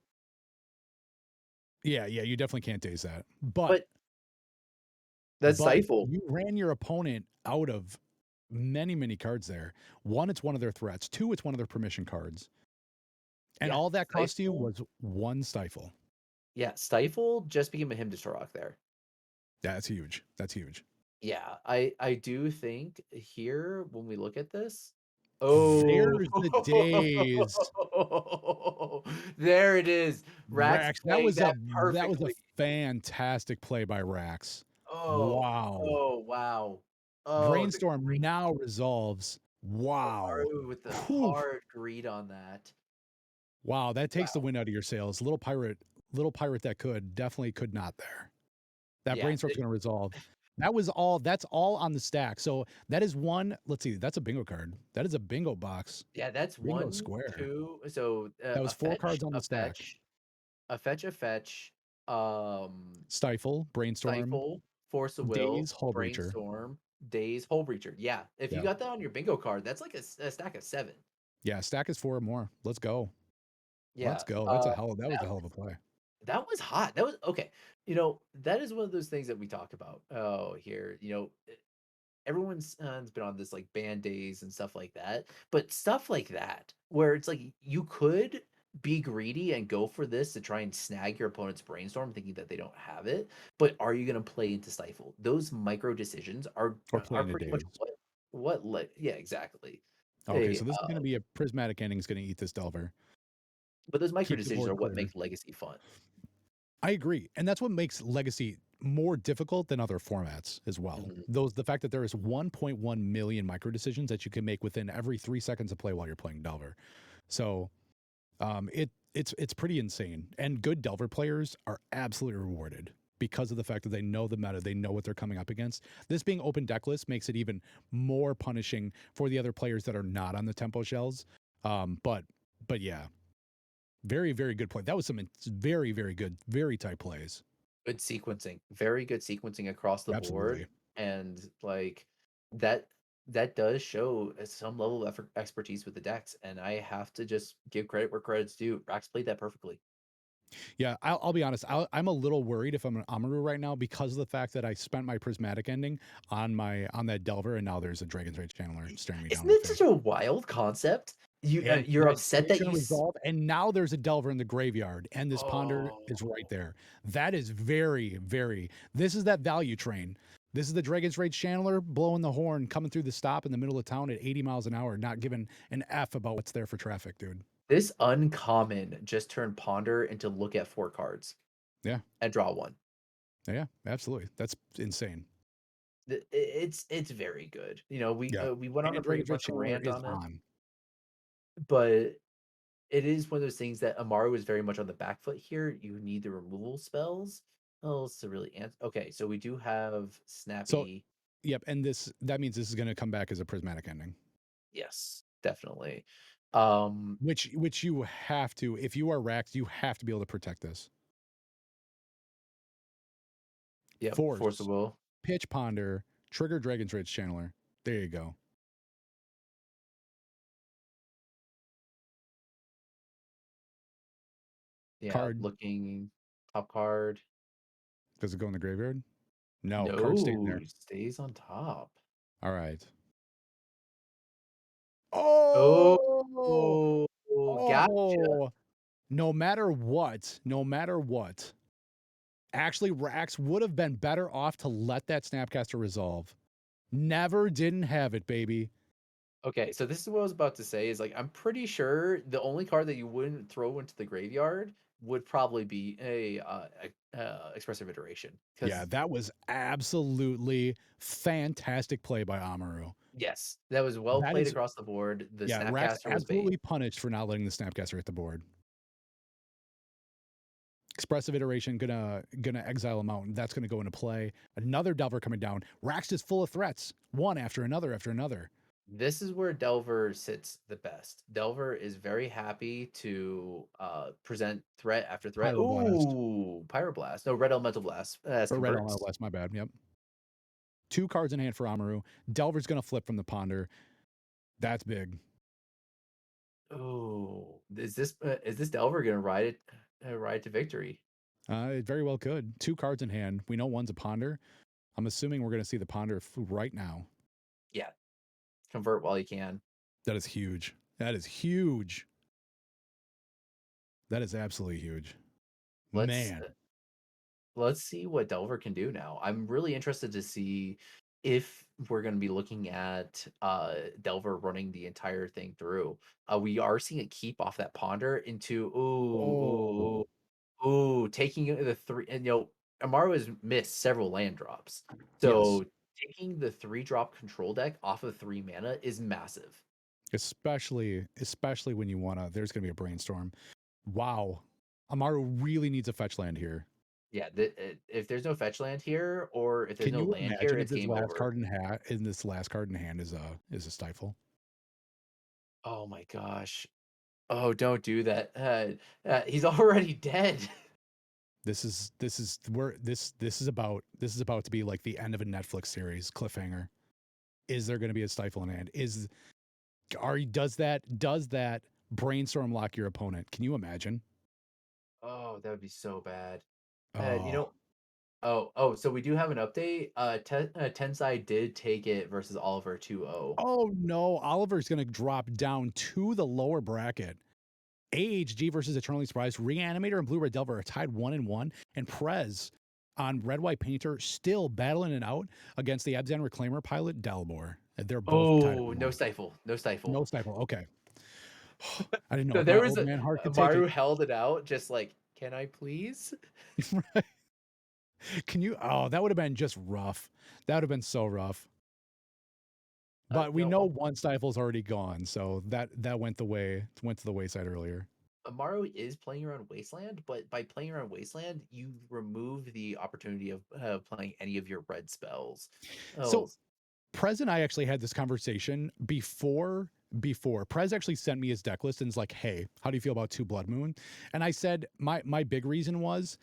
S2: Yeah, yeah. You definitely can't daze that, but
S1: But that's stifle.
S2: you ran your opponent out of many cards there. One, it's one of their threats. Two, it's one of their permission cards, and
S1: Yeah,
S2: all that cost you
S1: stifle.
S2: was one stifle.
S1: Yeah, stifle just became a him to rock there.
S2: That's huge. That's huge.
S1: Yeah, I do think here when we look at this, oh,
S2: There's the days.
S1: there it is. Rax
S2: Rax,
S1: playing that
S2: that was a
S1: perfectly.
S2: fantastic play by Rax.
S1: Oh,
S2: Wow.
S1: oh, wow. Oh, the
S2: Brainstorm
S1: great
S2: now resolves. Wow.
S1: Amaru with the
S2: Whew.
S1: hard greed on that.
S2: Wow, that takes the
S1: Wow.
S2: wind out of your sails. Little pirate that could definitely could not there. That
S1: Yeah,
S2: brainstorm's going to resolve. That's all on the stack. So that is one, let's see, that's a bingo card. That is a bingo box.
S1: yeah, that's
S2: Bingo
S1: 1,
S2: square.
S1: 2, so,
S2: That was four cards on the
S1: a
S2: stack.
S1: fetch, a fetch,
S2: Stifle, brainstorm,
S1: stifle, force of will,
S2: daze, hull breacher.
S1: brainstorm, daze, hole breacher. Yeah, if you
S2: Yeah.
S1: got that on your bingo card, that's like a stack of 7.
S2: Yeah, stack is four or more. Let's go. Let's
S1: Yeah,
S2: go. That was a
S1: that
S2: hell of a play.
S1: that was hot. That was okay. That is one of those things that we talk about. Oh, here, everyone's has been on this like band days and stuff like that, but stuff like that where it's like you could be greedy and go for this to try and snag your opponent's brainstorm, thinking that they don't have it. But are you going to play into stifle? Those micro decisions
S2: Or
S1: are
S2: playing a
S1: pretty much
S2: daze.
S1: yeah, exactly.
S2: Okay,
S1: Hey,
S2: so this is going to be a prismatic ending is going to eat this Delver.
S1: but those micro
S2: Keep the
S1: decisions
S2: board
S1: are what
S2: clear.
S1: make legacy fun.
S2: I agree. And that's what makes Legacy more difficult than other formats as well.
S1: Mhm.
S2: The fact that there is 1.1 million micro decisions that you can make within every 3 seconds of play while you're playing Delver. So it's pretty insane. And good Delver players are absolutely rewarded because of the fact that they know the meta, they know what they're coming up against. This being open deck list makes it even more punishing for the other players that are not on the tempo shells. But yeah, very good play. That was some very good, very tight plays.
S1: Good sequencing, very good sequencing across the board,
S2: Absolutely.
S1: and like that that does show some level of expertise with the decks, and I have to just give credit where credit's due. Rax played that perfectly.
S2: Yeah, I'll be honest. I'm a little worried if I'm an Amaru right now because of the fact that I spent my prismatic ending on that Delver, and now there's a Dragon's Rage channeler staring me down
S1: Isn't
S2: in the
S1: it such
S2: face.
S1: a wild concept?
S2: And
S1: You're upset
S2: it's
S1: that
S2: going to resolve, and now there's a Delver in the graveyard, and this Ponder is right
S1: oh,
S2: there. That is very. This is that value train. This is the Dragon's Rage channeler blowing the horn, coming through the stop in the middle of town at 80 miles an hour, not giving an F about what's there for traffic, dude.
S1: this uncommon just turned ponder into look at 4 cards
S2: Yeah,
S1: and draw 1.
S2: yeah, absolutely. That's insane.
S1: It's very good. You know,
S2: Yeah.
S1: we went on a
S2: And
S1: pretty
S2: Dragon's Rage
S1: much a
S2: Channeler
S1: rant
S2: is
S1: on it,
S2: on.
S1: but it is one of those things that Amaru is very much on the back foot here. You need the removal spells else to really answer. Okay, so we do have
S2: So,
S1: Snappy.
S2: yep, and that means this is gonna come back as a prismatic ending.
S1: Yes, definitely. Um,
S2: Which you have to, if you are racked, you have to be able to protect this.
S1: yep, Force of
S2: Force,
S1: Will.
S2: Pitch Ponder, trigger Dragon's Rage Channeler. There you go.
S1: Yeah,
S2: Card,
S1: looking top card.
S2: does it go in the graveyard? No, card stays
S1: No,
S2: there.
S1: stays on top.
S2: All right.
S1: Oh,
S2: Oh,
S1: gotcha.
S2: oh. No matter what, actually, Rax would have been better off to let that Snapcaster resolve. Never didn't have it, baby.
S1: Okay, so this is what I was about to say is like I'm pretty sure the only card that you wouldn't throw into the graveyard would probably be a expressive iteration
S2: Yeah,
S1: because
S2: that was absolutely fantastic play by Amaru.
S1: yes, that was well
S2: That
S1: played
S2: is,
S1: across the board. The
S2: yeah, Rax
S1: Snapcaster was bait.
S2: absolutely punished for not letting the Snapcaster hit the board. Expressive iteration gonna exile him out, and that's gonna go into play. Another Delver coming down. Rax is full of threats, one after another after another.
S1: This is where Delver sits the best. Delver is very happy to present threat after threat.
S2: Pyroblast
S1: Ooh, Pyroblast. No, Red Elemental Blast as
S2: or Red Elemental
S1: converts.
S2: Blast. My bad. Yep. Two cards in hand for Amaru. Delver's gonna flip from the Ponder. That's big.
S1: Oh, is this Delver gonna ride to victory?
S2: It very well could. Two cards in hand. We know one's a Ponder. I'm assuming we're gonna see the Ponder right now.
S1: Yeah, convert while you can.
S2: That is huge. That is huge. That is absolutely huge.
S1: Let's
S2: Man.
S1: let's see what Delver can do now. I'm really interested to see if we're going to be looking at Delver running the entire thing through. We are seeing it keep off that ponder into
S2: Oh,
S1: taking the three, and Amaru has missed several land drops.
S2: yes.
S1: So taking the 3-drop control deck off of 3 mana is massive.
S2: Especially when you wanna, there's gonna be a brainstorm. Wow. Amaru really needs a fetch land here.
S1: Yeah, if there's no fetch land here or if there's
S2: Can
S1: no
S2: you
S1: land here,
S2: imagine if
S1: it's game over.
S2: this last card in hand is a stifle?
S1: Oh my gosh. Oh, don't do that. He's already dead.
S2: This is about to be like the end of a Netflix series cliffhanger. Is there going to be a stifle in hand? Does that brainstorm lock your opponent? Can you imagine?
S1: Oh, that would be so bad. You
S2: Oh,
S1: know, so we do have an update. Tensai did take it versus Oliver 2-0.
S2: oh no! Oliver's going to drop down to the lower bracket. AHG versus Eternally Surprised. Reanimator and Blue Red Delver are tied 1-1, and Prez on Red White Painter still battling it out against the Abzan Reclaimer pilot Delabor. They're both tied at
S1: Oh, no
S2: 1.
S1: stifle. No
S2: No
S1: stifle.
S2: stifle. Okay. I didn't know
S1: So
S2: if my
S1: there was
S2: old man heart could take
S1: Maru
S2: it.
S1: held it out, just like, can I please?
S2: Can you? Oh, that would have been just rough. That would have been so rough. But we
S1: No,
S2: know one stifle's already gone, so that went to the wayside earlier.
S1: Amaru is playing around Wasteland, but by playing around Wasteland, you remove the opportunity of playing any of your red spells. Oh,
S2: So Prez and I actually had this conversation before Prez actually sent me his deck list and was like, "Hey, how do you feel about 2 Blood Moon?" And I said my big reason was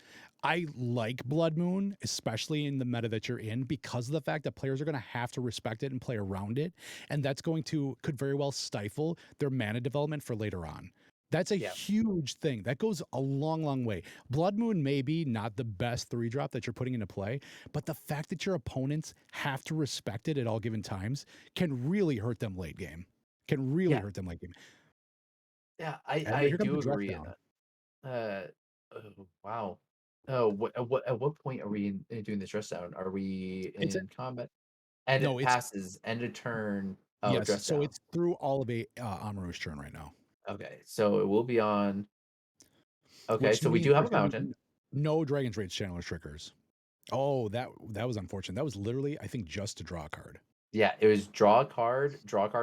S2: I like Blood Moon, especially in the meta that you're in, because of the fact that players are going to have to respect it and play around it, and that's going to could very well stifle their mana development for later on. That's a
S1: yeah,
S2: huge thing. That goes a long, long way. Blood Moon may be not the best 3-drop that you're putting into play, but the fact that your opponents have to respect it at all given times can really hurt them late game. Can really
S1: yeah,
S2: hurt them late game.
S1: yeah. I
S2: And
S1: I
S2: here comes
S1: do
S2: the dress
S1: agree in
S2: down.
S1: that. Oh, wow. Oh, at what point are we doing this dress down? Are we
S2: It's a,
S1: in combat? And
S2: no,
S1: it
S2: it's
S1: passes. End of turn. Oh,
S2: yes.
S1: dress
S2: So
S1: down.
S2: it's through all of a Amaru's turn right now,
S1: Okay, so it will be on. Okay,
S2: which
S1: so we
S2: means
S1: do have
S2: there's
S1: a
S2: going to be
S1: mountain.
S2: no Dragon's Rage Channeler triggers. Oh, that was unfortunate. That was literally, I think, just to draw a card.
S1: Yeah, it was draw a card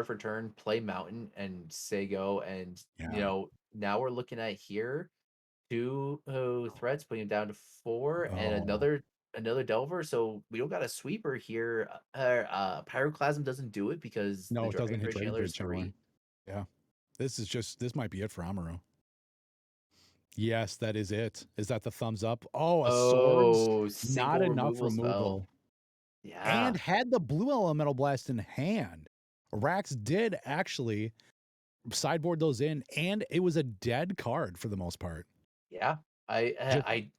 S1: for turn, play mountain, and say go. And
S2: Yeah.
S1: now we're looking at here two threats, putting it down to four, and
S2: Oh,
S1: another Delver. So we don't got a sweeper here. Pyroclasm doesn't do it because the
S2: no, it
S1: Dragon
S2: doesn't hit
S1: Crush
S2: Dragon
S1: Handler
S2: Grid
S1: is
S2: channeling.
S1: three.
S2: Yeah. This might be it for Amaru. Yes, that is it. Is that the thumbs up? Oh, a swords,
S1: Oh,
S2: not
S1: single
S2: enough
S1: removal spell.
S2: removal. And
S1: Yeah,
S2: had the blue elemental blast in hand. Rax did actually sideboard those in, and it was a dead card for the most part.
S1: yeah. I
S2: Just
S1: I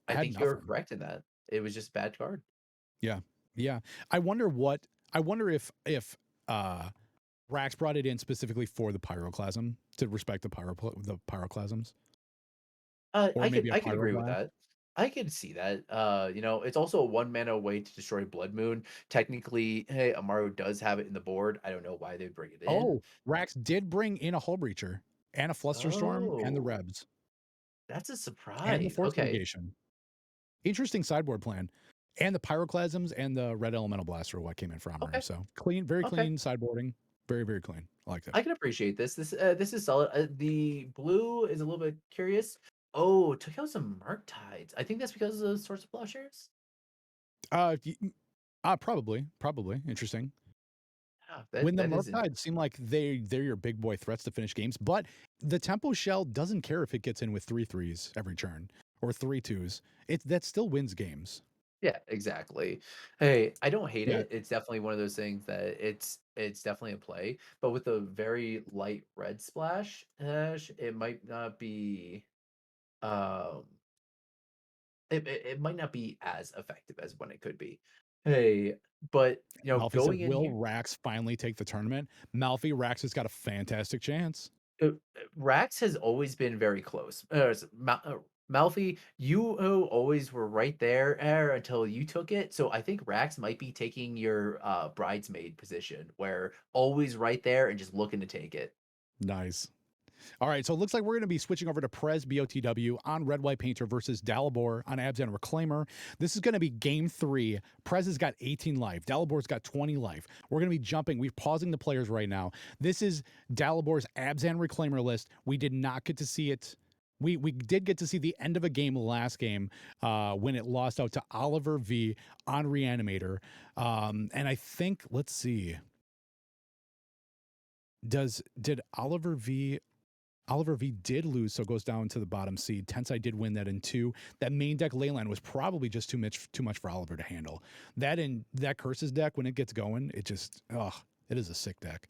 S2: had
S1: think you're
S2: nothing.
S1: correct in that. It was just a bad card.
S2: Yeah. Yeah. I wonder if uh Rax brought it in specifically for the pyroclasm to respect the pyroclasms, or maybe a
S1: I could agree with
S2: pyroblast.
S1: that. I could see that. It's also a one mana way to destroy Blood Moon. Technically, hey, Amaru does have it in the board. I don't know why they bring it in.
S2: Oh, Rax did bring in a Hull Breacher and a Flusterstorm and the
S1: Oh,
S2: Rebs
S1: that's a
S2: and the
S1: surprise.
S2: Force
S1: Okay,
S2: Mitigation. Interesting sideboard plan. And the Pyroclasms and the Red Elemental Blast are what came in for Amaru.
S1: okay,
S2: So clean, very
S1: okay.
S2: clean sideboarding. Very, very clean. I like that.
S1: I can appreciate this. This is solid. The blue is a little bit curious. Oh, took out some Murktides. I think that's because of the Source of Plowshares.
S2: Y- probably. Interesting.
S1: Yeah,
S2: When the
S1: that is
S2: Murktides seem like they're your big boy threats to finish games, but the Tempo Shell doesn't care if it gets in with 3/3s every turn or 3/2s. That still wins games.
S1: Yeah, exactly. Hey, I don't hate
S2: Yeah,
S1: it. It's definitely one of those things that it's definitely a play, but with a very light red splash, it might not be um it might not be as effective as when it could be. Hey, but
S2: Malfi said,
S1: going in
S2: "Will
S1: here,
S2: Rax finally take the tournament?" Malfi, Rax has got a fantastic chance.
S1: Rax has always been very close. Malfi, you always were right there until you took it. So I think Rax might be taking your bridesmaid position, where always right there and just looking to take it.
S2: Nice. All right, so it looks like we're going to be switching over to Prez BOTW on Red White Painter versus Dalibor on Abzan Reclaimer. This is going to be game 3. Prez has got 18 life. Dalibor's got 20 life. We're going to be jumping. We're pausing the players right now. This is Dalibor's Abzan Reclaimer list. We did not get to see it. We did get to see the end of a game last game when it lost out to Oliver V on Reanimator. And I think, let's see, did Oliver V did lose, so goes down to the bottom seed. Tensai did win that in 2. That main deck Leyline was probably just too much for Oliver to handle. That Curses deck, when it gets going, it is a sick deck.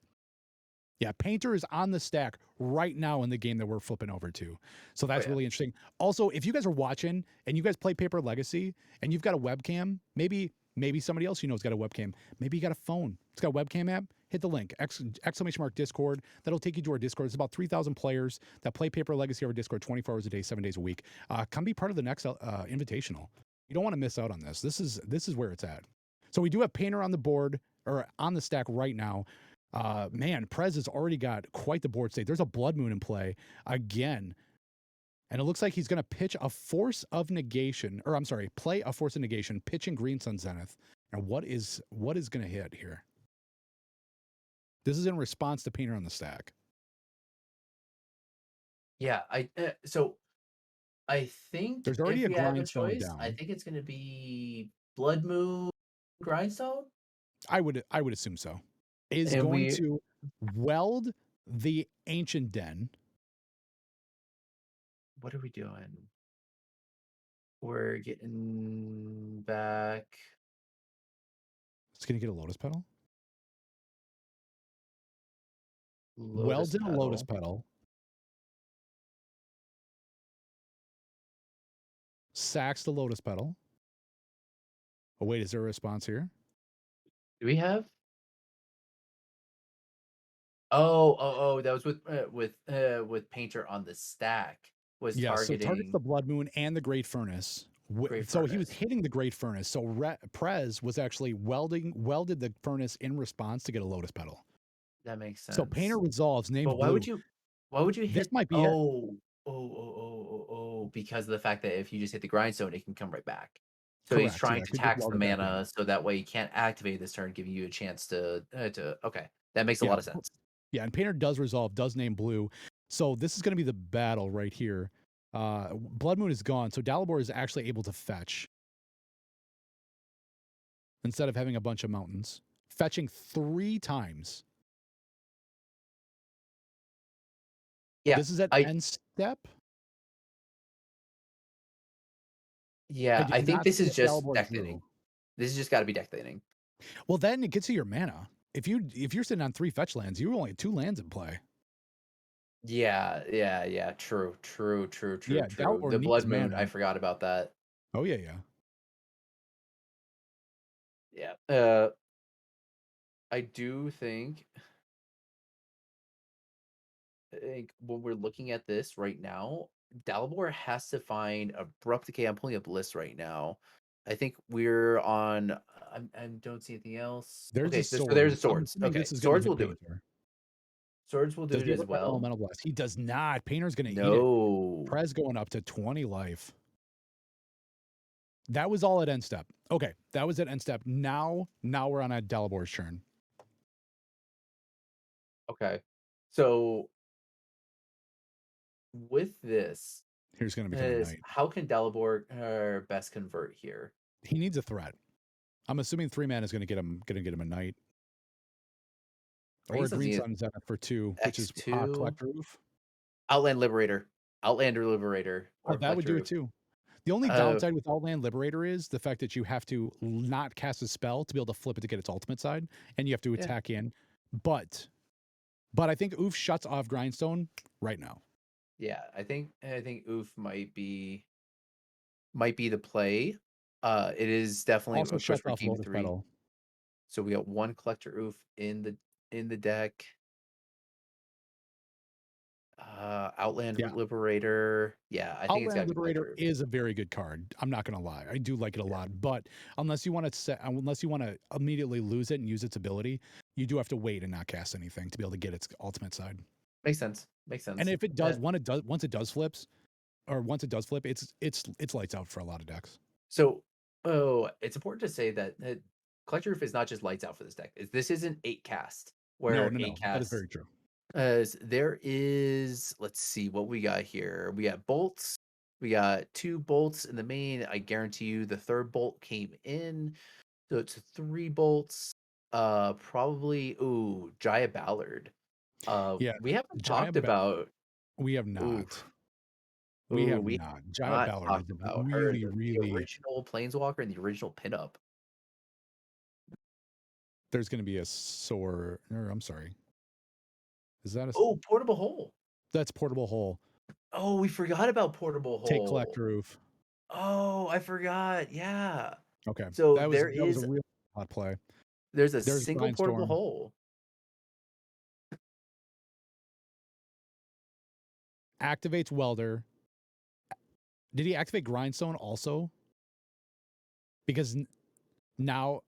S2: Yeah, Painter is on the stack right now in the game that we're flipping over to. So
S1: Oh
S2: that's
S1: yeah,
S2: really interesting. Also, if you guys are watching and you guys play Paper Legacy and you've got a webcam, maybe somebody else you know has got a webcam. Maybe you got a phone. It's got a webcam app. Hit the link, exclamation mark Discord. That'll take you to our Discord. It's about 3,000 players that play Paper Legacy over Discord 24 hours a day, 7 days a week. Come be part of the next Invitational. You don't want to miss out on this. This is where it's at. So we do have Painter on the board or on the stack right now. Man, Prez has already got quite the board state. There's a Blood Moon in play again. And it looks like he's going to pitch a Force of Negation, or I'm sorry, play a Force of Negation, pitching Green Sun Zenith. And what is going to hit here? This is in response to Painter on the stack.
S1: yeah. I think
S2: There's already
S1: if
S2: a
S1: we have a
S2: Grindstone
S1: choice, I
S2: down.
S1: think it's going to be Blood Moon Grindstone,
S2: I would assume so. Is
S1: and
S2: going
S1: we
S2: to weld the Ancient Den.
S1: what are we doing? We're getting back
S2: It's going to get a Lotus Petal.
S1: Lotus
S2: Welds in a Lotus
S1: Petal.
S2: Petal. Sacks the Lotus Petal. Oh, wait, is there a response here?
S1: Do we have? That was with Painter on the stack was
S2: Yeah, so targets the
S1: targeting
S2: Blood Moon and the Great Furnace.
S1: Great
S2: So he was
S1: Furnace.
S2: hitting the Great Furnace. So Prez was actually welded the furnace in response to get a Lotus Petal.
S1: That makes
S2: So Painter
S1: sense.
S2: resolves, names
S1: But
S2: blue.
S1: why would you
S2: This
S1: hit
S2: might be it.
S1: because of the fact that if you just hit the grindstone, it can come right back. So he's
S2: Correct.
S1: trying
S2: Yeah,
S1: to
S2: could just
S1: tax
S2: weld
S1: the
S2: it back in.
S1: mana so that way he can't activate this turn, giving you a chance to okay. That makes a
S2: Yeah.
S1: lot of sense.
S2: Yeah, and Painter does resolve, does name blue. So this is going to be the battle right here. Blood Moon is gone, so Dalibor is actually able to fetch instead of having a bunch of mountains. Fetching 3 times.
S1: Yeah,
S2: This is at
S1: I
S2: end step. I
S1: yeah,
S2: do
S1: I think
S2: not
S1: this
S2: see
S1: is
S2: what
S1: just
S2: Dalibor
S1: deck thinning.
S2: drew.
S1: This has just gotta be deck thinning.
S2: Well, then it gets you your mana. If you're sitting on 3 fetch lands, you only have 2 lands in play.
S1: Yeah. True.
S2: Yeah, Dalibor
S1: The
S2: needs
S1: Blood Moon, I
S2: mana.
S1: forgot about that.
S2: Oh yeah.
S1: Yeah. I do think when we're looking at this right now, Dalibor has to find abrupt decay. I'm pulling up lists right now. I think we're on. I don't see anything else.
S2: There's a
S1: Okay, so there's
S2: sword.
S1: the
S2: I'm
S1: swords.
S2: assuming
S1: Okay,
S2: this is going to
S1: swords
S2: hit
S1: will do it.
S2: Painter.
S1: Swords will do
S2: Does
S1: it
S2: he ever
S1: as
S2: have an
S1: well.
S2: elemental blast? He does not. Painter's going to eat it.
S1: No.
S2: Prez going up to 20 life. That was all at end step. Okay, that was at end step. Now we're on a Dalabor's turn.
S1: Okay, so with this,
S2: Here's going to become a knight.
S1: how can Delabor best convert here?
S2: He needs a threat. I'm assuming 3 mana is going to get him a knight
S1: I think
S2: or a
S1: he's
S2: green
S1: using
S2: sun Zenith for 2, which is
S1: X2
S2: Collector Roof.
S1: Outland Liberator, Outlander Liberator,
S2: Oh,
S1: or
S2: that would do
S1: Collector
S2: it
S1: Roof.
S2: too. The only
S1: Uh,
S2: downside with Outland Liberator is the fact that you have to not cast a spell to be able to flip it to get its ultimate side, and you have to
S1: yeah,
S2: attack in. But I think Oof shuts off Grindstone right now.
S1: yeah. I think Oof might be the play. It is definitely,
S2: Also
S1: of course,
S2: shuts
S1: for
S2: off
S1: game
S2: Lotus
S1: three.
S2: Petal.
S1: So we got one Collector Oof in the deck. Outland
S2: Yeah.
S1: Liberator. Yeah, I think it's got
S2: Outland
S1: to be
S2: Liberator
S1: Collector Oof.
S2: is a very good card. I'm not gonna lie. I do like it a
S1: Yeah,
S2: lot. But unless you want to immediately lose it and use its ability, you do have to wait and not cast anything to be able to get its ultimate side.
S1: makes sense. Makes
S2: And
S1: sense.
S2: if it does, once it does flip, it's lights out for a lot of decks.
S1: So, oh, it's important to say that Collector Roof is not just lights out for this deck. This isn't 8 cast, where
S2: No.
S1: 8
S2: That is
S1: casts.
S2: very true.
S1: There is, let's see what we got here. We got bolts. We got 2 bolts in the main. I guarantee you the third bolt came in. So it's 3 bolts. Probably, Jaya Ballard.
S2: Yeah,
S1: We haven't
S2: Jaya
S1: talked
S2: ba-
S1: about,
S2: we have
S1: ooh,
S2: not. We have
S1: we
S2: not.
S1: have
S2: Jaya
S1: not
S2: Ballard is
S1: talked
S2: a
S1: about her, the
S2: really.
S1: original Planeswalker and the original pinup.
S2: There's going to be a sore. Or I'm sorry. Is that a?
S1: Oh, Portable Hole.
S2: That's Portable Hole.
S1: Oh, we forgot about Portable
S2: Take
S1: Hole.
S2: Collector Roof.
S1: Oh, I forgot. Yeah.
S2: Okay,
S1: So
S2: that was a real hot play.
S1: there's a
S2: There's
S1: single portable
S2: Grindstorm.
S1: hole.
S2: Activates Welder. Did he activate Grindstone also? Because now,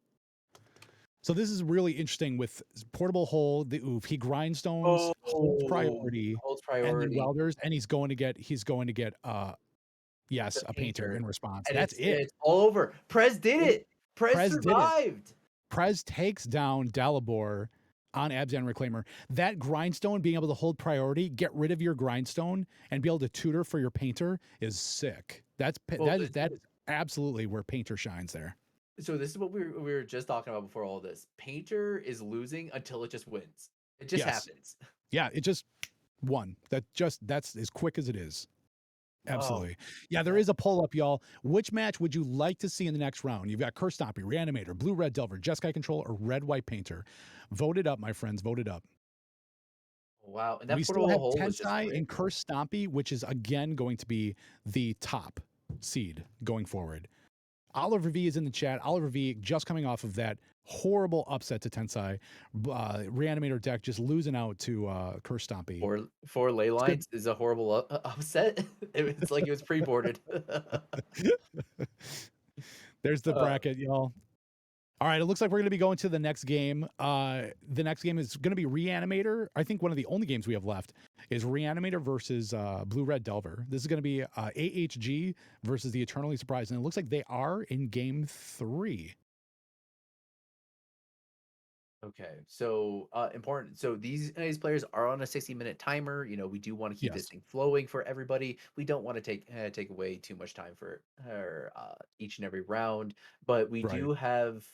S2: so this is really interesting with Portable Hole, the oof. He grindstones, holds
S1: Oh,
S2: priority,
S1: holds
S2: and then
S1: priority.
S2: welders, and he's going to get
S1: The
S2: yes, a painter in
S1: painter.
S2: response.
S1: And
S2: That's it.
S1: it's all over. Prez did
S2: it
S1: it. Prez
S2: Prez did it.
S1: survived.
S2: Prez takes down Dalibor on Abzan Reclaimer. That grindstone being able to hold priority, get rid of your grindstone, and be able to tutor for your painter is sick.
S1: Well,
S2: That is absolutely where painter shines there.
S1: so this is what we were just talking about before all this. Painter is losing until it just wins. It just
S2: Yes.
S1: happens.
S2: Yeah, it just won. That's as quick as it is.
S1: Oh,
S2: Absolutely. Yeah, there is a poll up, y'all. Which match would you like to see in the next round? You've got Curse Stompy, Reanimator, Blue Red Delver, Jeskai Control, or Red White Painter. Vote it up, my friends. Vote it up.
S1: wow. And that
S2: We still
S1: portable
S2: have
S1: hole was just
S2: Tensai
S1: great.
S2: and Curse Stompy, which is again going to be the top seed going forward. Oliver V is in the chat. Oliver V just coming off of that horrible upset to Tensai. Reanimator deck just losing out to Curse Stompy.
S1: Four ley
S2: It's good.
S1: lines is a horrible upset. It's like it was pre-boarded.
S2: There's the
S1: uh,
S2: bracket, y'all. All right, it looks like we're going to be going to the next game. The next game is going to be Reanimator. I think one of the only games we have left is Reanimator versus Blue Red Delver. This is going to be AHG versus the Eternally Surprised, and it looks like they are in game 3.
S1: Okay, so important. So these players are on a 60-minute timer. You know, we do want to keep this
S2: Yes,
S1: thing flowing for everybody. We don't want to take away too much time for each and every round, but we
S2: right.
S1: do have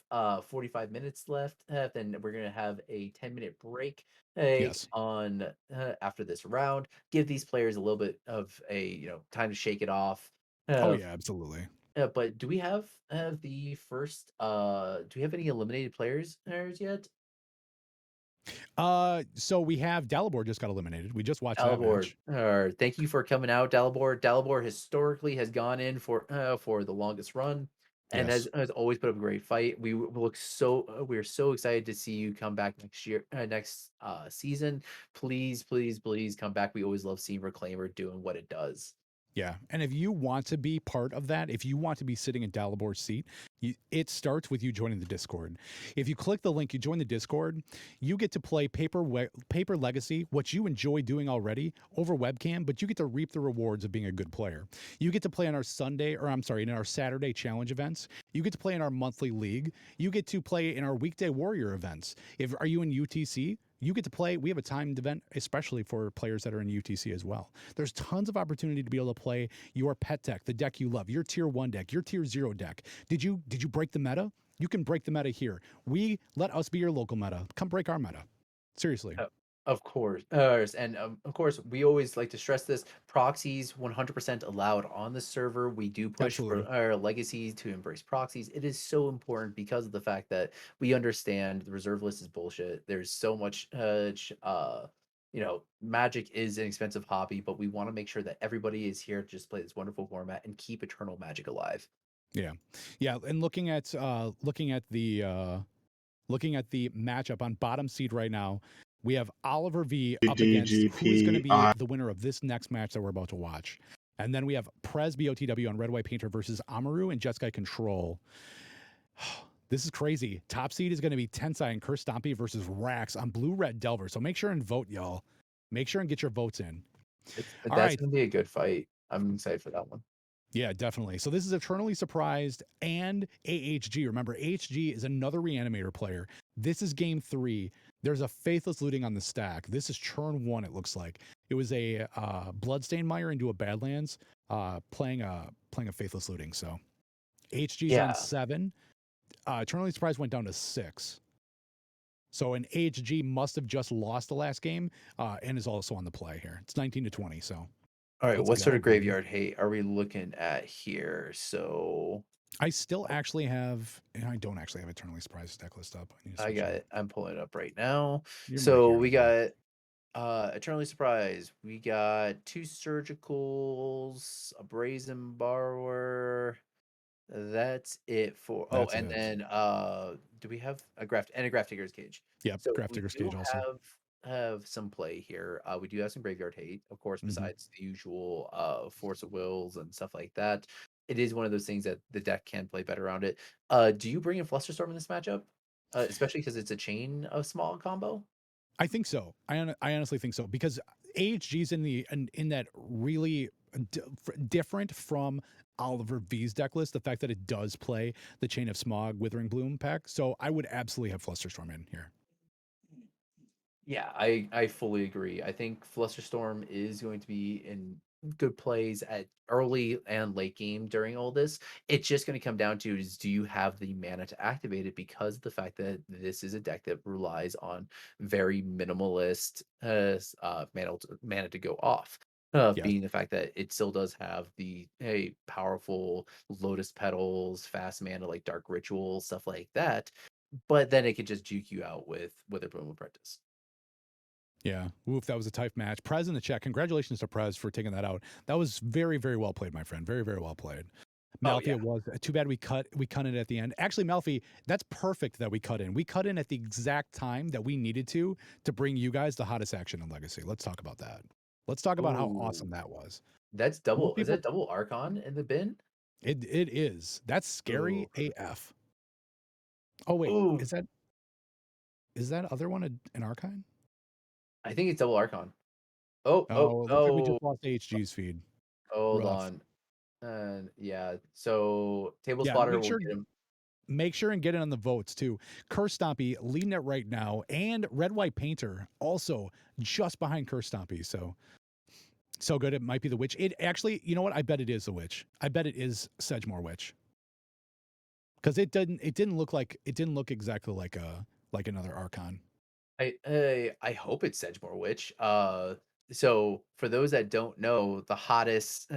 S1: 45 minutes left. Then we're gonna have a 10-minute break
S2: Yes.
S1: on after this round. Give these players a little bit of a time to shake it off.
S2: Oh
S1: Uh,
S2: yeah, absolutely.
S1: but do we have the first? Do we have any eliminated players yet?
S2: So we have Delabor just got eliminated. We just watched that
S1: Delabor,
S2: match.
S1: thank you for coming out, Delabor. Delabor historically has gone in for the longest run, and has
S2: Yes.
S1: has always put up a great fight. We're so excited to see you come back next season. Please, please, please come back. We always love seeing Reclaimer doing what it does.
S2: Yeah. And if you want to be part of that, if you want to be sitting in Dalabor's seat, it starts with you joining the Discord. If you click the link, you join the Discord, you get to play Paper Legacy, what you enjoy doing already, over webcam, but you get to reap the rewards of being a good player. You get to play on our in our Saturday challenge events. You get to play in our monthly league. You get to play in our weekday warrior events. Are you in UTC? You get to play. We have a timed event, especially for players that are in UTC as well. There's tons of opportunity to be able to play your pet deck, the deck you love, your tier 1 deck, your tier 0 deck. Did you break the meta? You can break the meta here. We let us be your local meta. Come break our meta. Seriously.
S1: Uh, Of course, and of course, we always like to stress this: proxies 100% allowed on the server. We do push for
S2: Absolutely.
S1: our legacies to embrace proxies. It is so important because of the fact that we understand the reserve list is bullshit. There's so much, Magic is an expensive hobby, but we want to make sure that everybody is here to just play this wonderful format and keep Eternal Magic alive.
S2: Yeah. Yeah, and looking at the matchup on bottom seed right now, we have Oliver V up against who is going to be
S3: DGPI.
S2: the winner of this next match that we're about to watch. And then we have Prez BOTW on Red White Painter versus Amaru and Jet Control. This is crazy. Top seed is going to be Tensai and Curse Stompy versus Rax on Blue Red Delver. So make sure and vote, y'all. Make sure and get your votes in. All
S1: That's
S2: right.
S1: going to be a good fight. I'm excited for that one.
S2: Yeah, definitely. So this is Eternally Surprised and AHG. Remember, AHG is another reanimator player. This is game 3. There's a Faithless Looting on the stack. This is turn 1, it looks like. It was a Bloodstained Mire into a Badlands, playing a Faithless Looting. So HG's on
S1: Yeah.
S2: 7. Eternally Surprised went down to 6. So an AHG must have just lost the last game, and is also on the play here. It's 19-20. So
S1: All right,
S2: let's
S1: what sort
S2: go,
S1: of
S2: baby.
S1: graveyard hate are we looking at here? So
S2: I still actually have, and I don't actually have Eternally Surprised deck list up. I need to
S1: I
S2: switch
S1: got
S2: it up.
S1: it. I'm pulling it up right now.
S2: You're right
S1: So
S2: here.
S1: we
S2: Okay.
S1: got Eternally Surprised. We got two surgicals, a brazen borrower. That's it for
S2: That's
S1: and
S2: it.
S1: then do we have a graft digger's cage?
S2: Yep.
S1: So
S2: Craft
S1: we
S2: Digger's
S1: do
S2: Cage also.
S1: have some play here. We do have some graveyard hate, of course,
S2: Hmm.
S1: besides the usual force of wills and stuff like that. It is one of those things that the deck can play better around it. Do you bring in Flusterstorm in this matchup? Especially because it's a chain of small combo?
S2: I think so. I honestly think so because AHG's in that really different from Oliver V's deck list. The fact that it does play the Chain of Smog, Withering Bloom pack. So I would absolutely have Flusterstorm in here.
S1: Yeah, I fully agree. I think Flusterstorm is going to be in good plays at early and late game during all this. It's just going to come down to is do you have the mana to activate it because of the fact that this is a deck that relies on very minimalist mana to go off.
S2: Yes.
S1: Being the fact that it still does have the powerful Lotus Petals, fast mana like Dark Ritual, stuff like that. But then it could just juke you out with a Bloom Apprentice.
S2: Yeah. Oof, that was a tight match. Prez in the chat. Congratulations to Prez for taking that out. That was very, very well played, my friend. Very, very well played.
S1: Oh
S2: Malfi,
S1: yeah.
S2: it was too bad we cut it at the end. Actually, Malfi, that's perfect that we cut in. We cut in at the exact time that we needed to bring you guys the hottest action in Legacy. Let's talk about that. Let's talk about how awesome
S1: Oh,
S2: that was.
S1: that's
S2: Most
S1: double. Is
S2: people,
S1: that double Archon in the bin?
S2: it is. That's scary
S1: Ooh.
S2: AF. Oh wait,
S1: Ooh,
S2: is that other one an Archon?
S1: I think it's double Archon. Oh, oh,
S2: Oh, it looks like we
S1: oh,
S2: just lost HG's feed.
S1: hold
S2: Rough.
S1: on. And yeah, so table
S2: Yeah,
S1: spotter will get him.
S2: make sure and get in on the votes too. Curse Stompy leading it right now, and Red White Painter also just behind Curse Stompy. So good. It might be the witch. It actually, you know what? I bet it is the witch. I bet it is Sedgemoor Witch because it didn't look exactly like another Archon.
S1: I hope it's Sedgemoor Witch. So for those that don't know, the hottest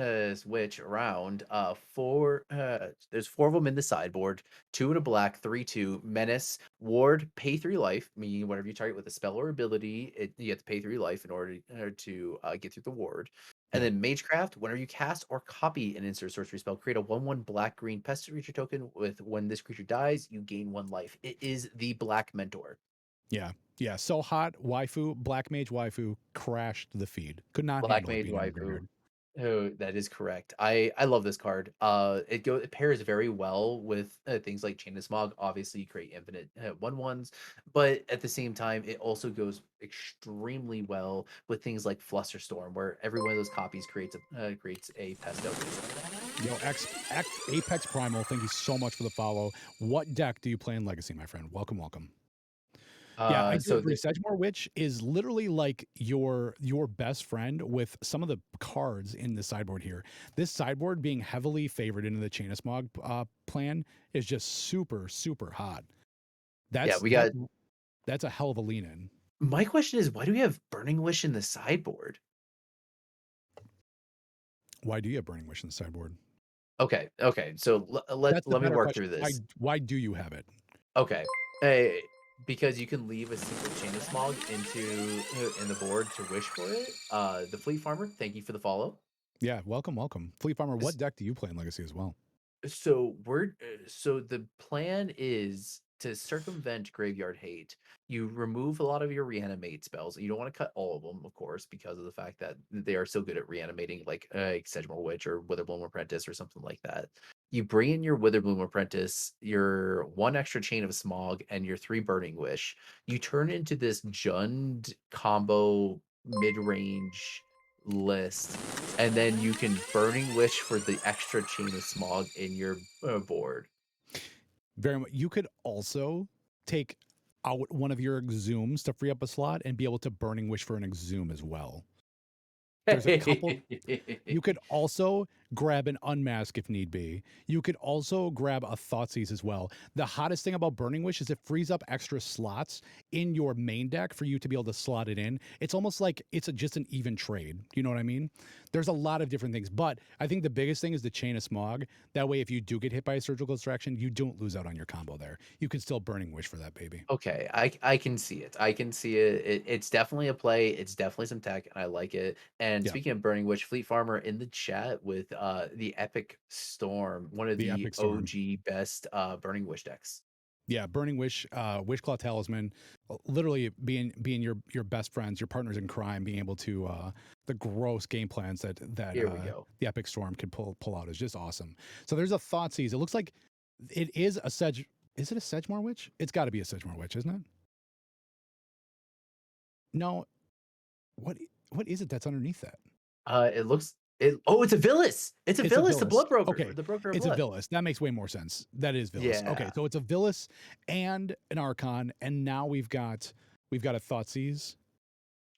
S1: witch around, there's four of them in the sideboard, two in a black, 3/2, menace, ward, pay 3 life, meaning whenever you target with a spell or ability, you have to pay 3 life in order to get through the ward. And
S2: Yeah.
S1: then Magecraft, whenever you cast or copy an instant sorcery spell, create a 1/1 black green pest creature token with when this creature dies, you gain 1 life. It is the black mentor.
S2: Yeah. Yeah. So hot. Waifu, Black Mage Waifu crashed the feed. Could not
S1: Black
S2: handle it
S1: Mage
S2: being in the
S1: Waifu.
S2: graveyard.
S1: Oh, that is correct. I love this card. It pairs very well with things like Chain of Smog. Obviously, you create infinite 1/1s, but at the same time, it also goes extremely well with things like Flusterstorm, where every one of those copies creates a pest token.
S2: Yo, Apex Primal, thank you so much for the follow. What deck do you play in Legacy, my friend? Welcome, welcome. Yeah, I do
S1: So
S2: agree. Sedgemoor Witch is literally like your best friend with some of the cards in the sideboard here. This sideboard being heavily favored into the Chain of Smog plan is just super, super hot.
S1: yeah,
S2: That's
S1: we
S2: that
S1: got.
S2: that's a hell of a lean in.
S1: My question is, why do we have Burning Wish in the sideboard?
S2: Why do you have Burning Wish in the sideboard?
S1: Okay. So
S2: That's the
S1: let me
S2: better
S1: work
S2: question.
S1: through
S2: Why
S1: this.
S2: why do you have it?
S1: Okay. Because you can leave a single chain of smog in the board to wish for it. The Fleet Farmer, thank you for the follow.
S2: Yeah, welcome, welcome. Fleet Farmer, what
S1: S-
S2: deck do you play in Legacy as well?
S1: So the plan is to circumvent graveyard hate. You remove a lot of your reanimate spells. You don't want to cut all of them, of course, because of the fact that they are so good at reanimating, like Sedgemoor Witch or Witherbloom Apprentice or something like that. You bring in your Witherbloom Apprentice, your one extra chain of smog, and your 3 burning wish. You turn into this Jund combo mid-range list, and then you can burning wish for the extra chain of smog in your board.
S2: Very much. You could also take out one of your exhumes to free up a slot and be able to Burning Wish for an exhume as well. There's a couple. You could also grab an unmask if need be. You could also grab a Thoughtseize as well. The hottest thing about Burning Wish is it frees up extra slots in your main deck for you to be able to slot it in. It's almost like just an even trade. You know what I mean? There's a lot of different things, but I think the biggest thing is the Chain of Smog. That way, if you do get hit by a surgical distraction, you don't lose out on your combo there. You can still Burning Wish for that baby.
S1: Okay, I can see it. I can see it. It's definitely a play. It's definitely some tech, and I like it. And
S2: Yeah,
S1: speaking of Burning Witch, Fleet Farmer in the chat with the Epic Storm, one of
S2: the
S1: the
S2: Epic Storm.
S1: OG best Burning Wish decks.
S2: Yeah, Burning Wish, Wishclaw Talisman, literally being your best friends, your partners in crime, being able to the gross game plans that
S1: Here we go.
S2: the Epic Storm can pull out is just awesome. So there's a Thoughtseize. It looks like it is a Sedge. Is it a Sedgemoor Witch? It's got to be a Sedgemoor Witch, isn't it? No, what what is it that's underneath that?
S1: It looks it. Oh, it's a Villas. It's a
S2: It's a
S1: Villas, the
S2: Villas.
S1: Blood Broker,
S2: Okay,
S1: the Broker of
S2: it's a
S1: Blood.
S2: Villas. That makes way more sense. That is Villas. Okay,
S1: Yeah.
S2: so it's a Villas and an Archon, and now we've got a Thoughtseize.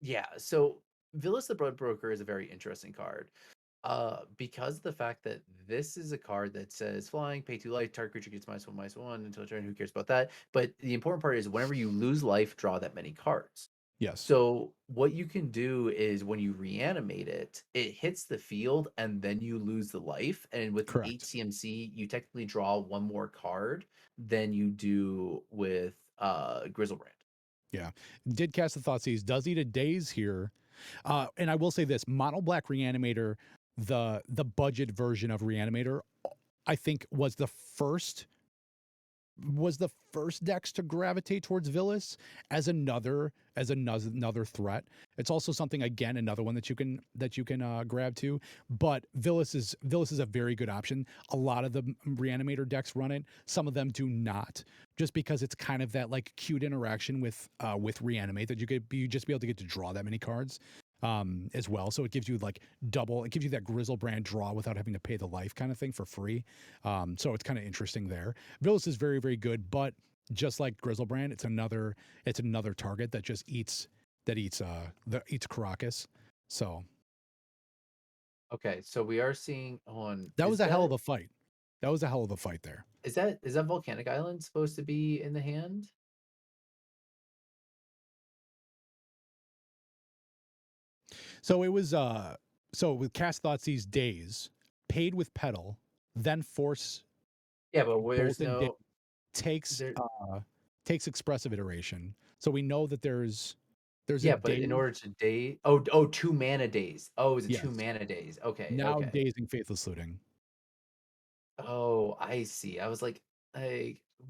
S1: Yeah, so Villas the Blood Broker is a very interesting card. Because of the fact that this is a card that says flying, pay 2 life, target creature gets -1/-1 until turn. Who cares about that? But the important part is whenever you lose life, draw that many cards.
S2: Yes,
S1: So what you can do is when you reanimate it, it hits the field and then you lose the life. And with an 8
S2: correct.
S1: CMC, you technically draw one more card than you do with Grizzlebrand.
S2: Yeah. Did cast the Thoughtseize, does eat a daze here. And I will say this, Mono Black Reanimator, the budget version of Reanimator, I think was the first was the first decks to gravitate towards Villas as another threat. It's also something, again, another one that you can grab to. But Villas is a very good option. A lot of the Reanimator decks run it. Some of them do not, just because it's kind of that like cute interaction with Reanimate that you just be able to get to draw that many cards. As well, so it gives you like double. It gives you that Grizzlebrand draw without having to pay the life kind of thing for free. So it's kind of interesting there. Villas is very, very good, but just like Grizzlebrand, it's another target that just eats Caracas. So
S1: Okay, so we are seeing on
S2: that was a hell of a fight. That was a hell of a fight there.
S1: is that Volcanic Island supposed to be in the hand?
S2: So it was so with Cast Thoughtseize Days, paid with Petal, then Force
S1: Yeah, but there's
S2: Bolt and Day
S1: no
S2: takes
S1: there.
S2: takes expressive iteration. So we know that there's a
S1: Yeah, but
S2: day.
S1: in order to day oh 2 mana days. Oh, is it two
S2: Yes.
S1: mana days? Okay,
S2: Now
S1: okay.
S2: dazing Faithless Looting.
S1: Oh, I see. I was like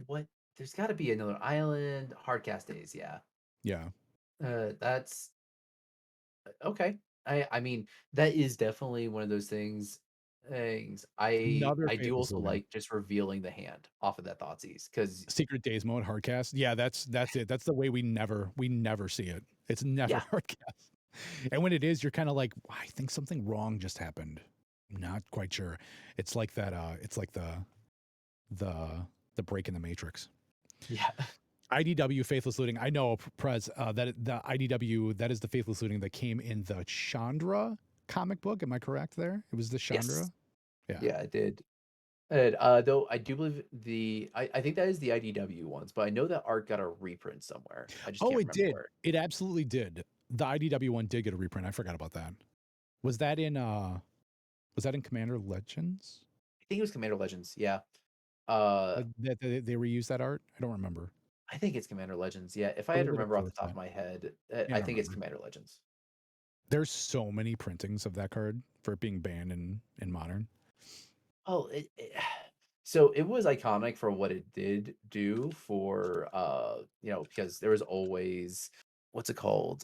S1: what? There's got to be another island. Hardcast days. Yeah.
S2: Yeah.
S1: That's okay. I mean that is definitely one of those things.
S2: Another
S1: I do
S2: Faithless
S1: also
S2: Looting.
S1: like just revealing the hand off of that Thoughtseize because
S2: Secret Days mode hardcast. Yeah, that's it. That's the way we never see it. It's never
S1: yeah.
S2: hardcast. And when it is, you're kind of like, I think something wrong just happened. I'm not quite sure. It's like that. It's like the the break in the Matrix.
S1: Yeah.
S2: IDW Faithless Looting. I know, Prez, that the IDW, that is the Faithless Looting that came in the Chandra comic book. Am I correct there? It was the
S1: Yes.
S2: Chandra. Yeah.
S1: Yeah, I did. And, though I do believe I think that is the IDW ones, but I know that art got a reprint somewhere. I just
S2: Oh,
S1: can't
S2: it
S1: remember
S2: did.
S1: where.
S2: It absolutely did. The IDW one did get a reprint. I forgot about that. Was that in Commander Legends?
S1: I think it was Commander Legends. Yeah. Uh,
S2: That they reused that art? I don't remember.
S1: I think it's Commander Legends. Yeah. If I
S2: Or
S1: had
S2: was
S1: to
S2: it a
S1: remember off the
S2: force
S1: top
S2: set?
S1: of my head,
S2: Yeah, I
S1: I
S2: don't
S1: think it's
S2: remember.
S1: Commander Legends.
S2: There's so many printings of that card for it being banned in modern.
S1: Oh, so it was iconic for what it did do for because there was always what's it called?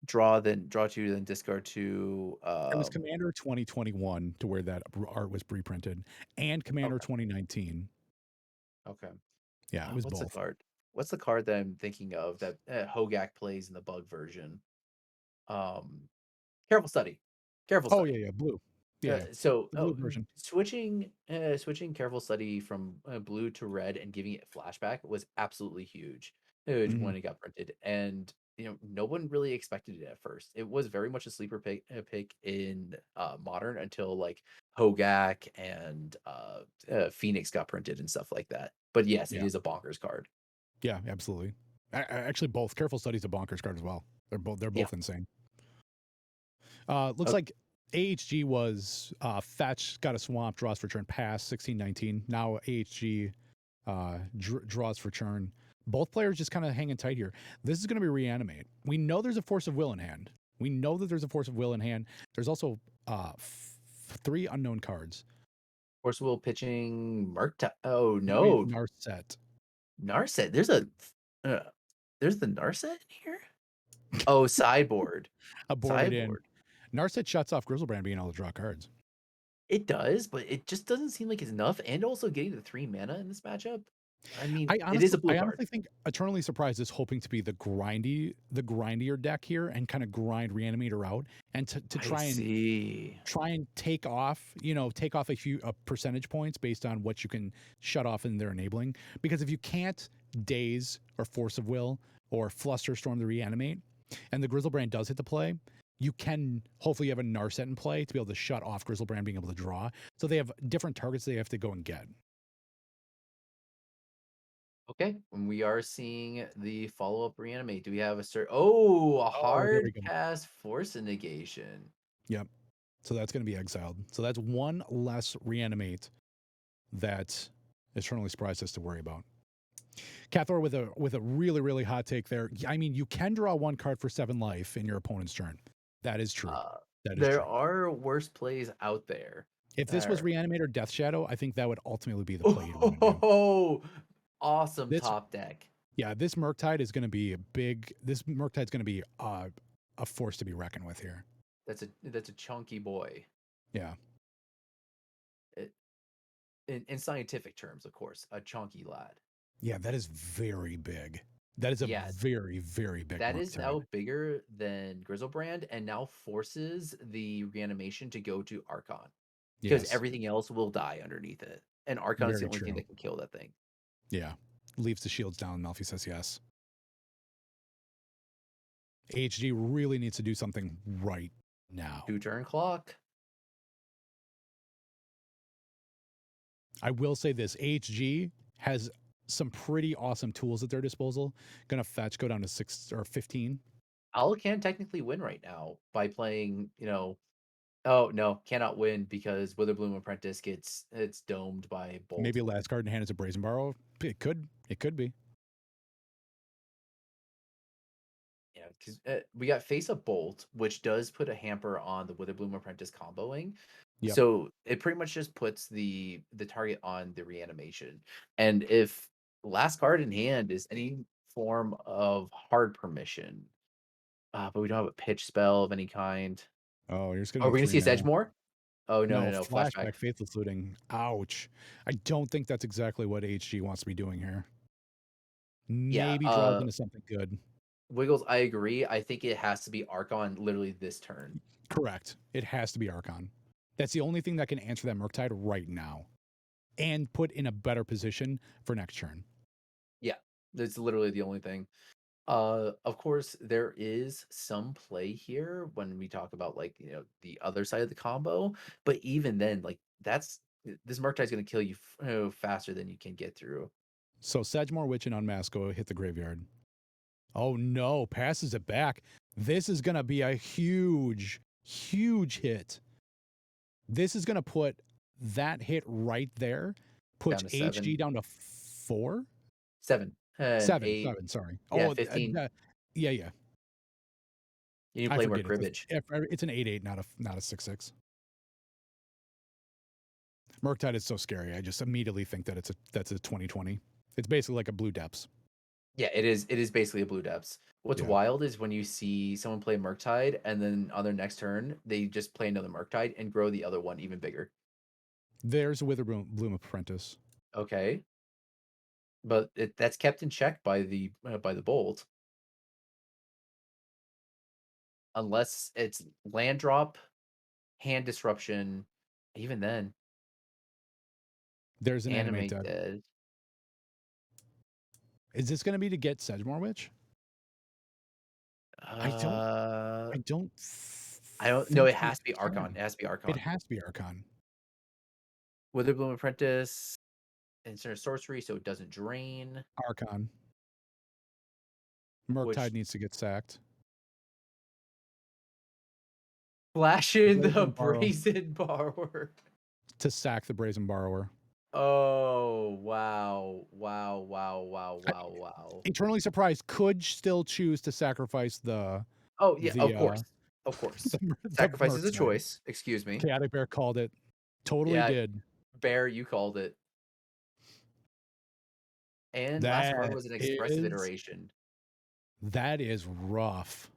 S1: Draw two, then discard two.
S2: It was Commander 2021 to where that art was reprinted, and Commander
S1: Okay,
S2: 2019.
S1: okay.
S2: Yeah, it was
S1: What's the
S2: both.
S1: card? What's the card that I'm thinking of that Hogak plays in the bug version? Um, Careful Study. Careful
S2: Oh yeah,
S1: Study.
S2: yeah, blue. Yeah, yeah.
S1: So
S2: The blue version.
S1: switching Careful Study from blue to red and giving it flashback was absolutely
S2: Mhm.
S1: when it got printed, and no one really expected it at first. It was very much a sleeper pick in modern until like Hogak and Phoenix got printed and stuff like that. But yes, it
S2: Yeah,
S1: is a bonkers card.
S2: yeah, absolutely. Actually, both Careful Study's a bonkers card as well. They're
S1: Yeah.
S2: both insane. Looks
S1: Oh,
S2: like AHG was fetch, got a swamp, draws for turn, pass 16-19. Now AHG draws for turn. Both players just kind of hanging tight here. This is going to be reanimate. We know there's a force of will in hand. We know that there's a force of will in hand. There's also three unknown cards.
S1: Force Will pitching Oh
S2: Giant
S1: no,
S2: Narset.
S1: Narset. Uh, there's the Narset in here. Oh,
S2: Aborted in.
S1: sideboard.
S2: Narset shuts off Grizzlebrand being able to draw cards.
S1: It does, but it just doesn't seem like it's enough. And also getting the 3 mana in this matchup. I mean,
S2: I
S1: it is
S2: honestly,
S1: a blue
S2: I
S1: card.
S2: honestly think Eternally Surprised is hoping to be the grindier deck here and kind of grind Reanimator out and to
S1: I see.
S2: try and take off a few percentage points based on what you can shut off in their enabling. Because if you can't daze or force of will or flusterstorm the reanimate, and the Grizzlebrand does hit the play, you can hopefully have a Narset in play to be able to shut off Grizzlebrand being able to draw. So they have different targets they have to go and get.
S1: Okay, and we are seeing the follow-up reanimate. Do we have a
S2: Oh, there
S1: hard
S2: we go.
S1: cast force of negation.
S2: Yep. So that's going to be exiled. So that's one less reanimate that Eternally Surprised has to worry about. Cathor with a really, really hot take there. I mean, you can draw one card for 7 life in your opponent's turn. That is true.
S1: Uh
S2: That is
S1: there
S2: true.
S1: are worse plays out there.
S2: If this was
S1: Alright.
S2: Reanimator Death Shadow, I think that would ultimately be the play you'd want to do.
S1: Oh, awesome
S2: This
S1: top deck.
S2: Yeah, this Murktide is going to be a big. This Murktide's going to be a force to be reckoned with here.
S1: That's a chunky boy.
S2: Yeah,
S1: It, in scientific terms, of course, a chunky lad.
S2: yeah, that is very big. That is a
S1: Yeah,
S2: very, very big
S1: that is now
S2: Murktide.
S1: bigger than Grizzlebrand and now forces the reanimation to go to Archon because
S2: Yes,
S1: everything else will die underneath it. And Archon is the
S2: very
S1: only thing
S2: true.
S1: that can kill that thing.
S2: Yeah, leaves the shields down. Melfi says yes. HG really needs to do something right now.
S1: 2-turn clock.
S2: I will say this: HG has some pretty awesome tools at their disposal. Gonna fetch go down to 6 or 15.
S1: Owl can technically win right now by playing, oh no, cannot win because Witherbloom Apprentice it's domed by
S2: Maybe
S1: Bolt.
S2: last card in hand is a Brazen Borrow. It could be.
S1: Yeah, because we got Face Up Bolt, which does put a hamper on the Witherbloom Apprentice comboing.
S2: Yep.
S1: So it pretty much just puts the target on the reanimation. And if last card in hand is any form of hard permission, but we don't have a pitch spell of any kind.
S2: Oh, you're just gonna
S1: Are
S2: go
S1: we gonna
S2: 3
S1: see a
S2: mana.
S1: Sedgemore? Oh no, no,
S2: No,
S1: no, flashback.
S2: flashback, faithless looting. Ouch. I don't think that's exactly what HG wants to be doing here.
S1: Yeah,
S2: Maybe draws into something good.
S1: Wiggles, I agree. I think it has to be Archon literally this turn.
S2: Correct. It has to be Archon. That's the only thing that can answer that Murktide right now and put in a better position for next turn.
S1: Yeah, that's literally the only thing. Of course, there is some play here when we talk about like the other side of the combo, but even then, like this Murktide going to kill you faster than you can get through.
S2: So Sedgemore Witch and Unmask go hit the graveyard. Oh no, passes it back. This is going to be a huge, huge hit. This is going to put that hit right there,
S1: Down
S2: puts
S1: to
S2: HG
S1: 7,
S2: down to 4,
S1: 7, and
S2: 7,
S1: 8.
S2: 7. Sorry.
S1: Yeah,
S2: Oh,
S1: 15.
S2: yeah, yeah.
S1: You need to
S2: I
S1: play more
S2: forget
S1: cribbage.
S2: it's an 8/8, not a 6/6. Murktide is so scary. I just immediately think that that's a 2020. It's basically like a blue depths.
S1: Yeah, it is. It is basically a blue depths. What's
S2: Yeah.
S1: wild is when you see someone play Murktide and then on their next turn they just play another Murktide and grow the other one even bigger.
S2: There's a Witherbloom Apprentice.
S1: Okay, but that's kept in check by the bolt, unless it's land drop, hand disruption. Even then,
S2: There's an animate
S1: animate
S2: dead.
S1: dead.
S2: Is this going to be to get Sedgemore Witch? I don't
S1: Uh,
S2: I don't
S1: I don't know.
S2: think
S1: It
S2: we
S1: has to be Archon. It
S2: can.
S1: has to be
S2: It
S1: Archon.
S2: has to be Archon.
S1: Witherbloom Apprentice, insert sorcery, so it doesn't drain.
S2: Archon. Murktide
S1: Which
S2: needs to get sacked.
S1: flash in the
S2: Brazen Borrow
S1: brazen borrower.
S2: to sack the Brazen Borrower.
S1: Oh wow! Wow! Wow! Wow! Wow! Wow!
S2: Eternally Surprised could still choose to sacrifice
S1: Oh yeah,
S2: the
S1: of
S2: uh
S1: course, of course.
S2: the
S1: Sacrifice is a
S2: Murktide.
S1: choice. Excuse me.
S2: Chaotic Bear called it. Totally
S1: Yeah,
S2: did.
S1: Bear, you called it. And last card
S2: That
S1: was an expressive
S2: is
S1: iteration.
S2: that is rough.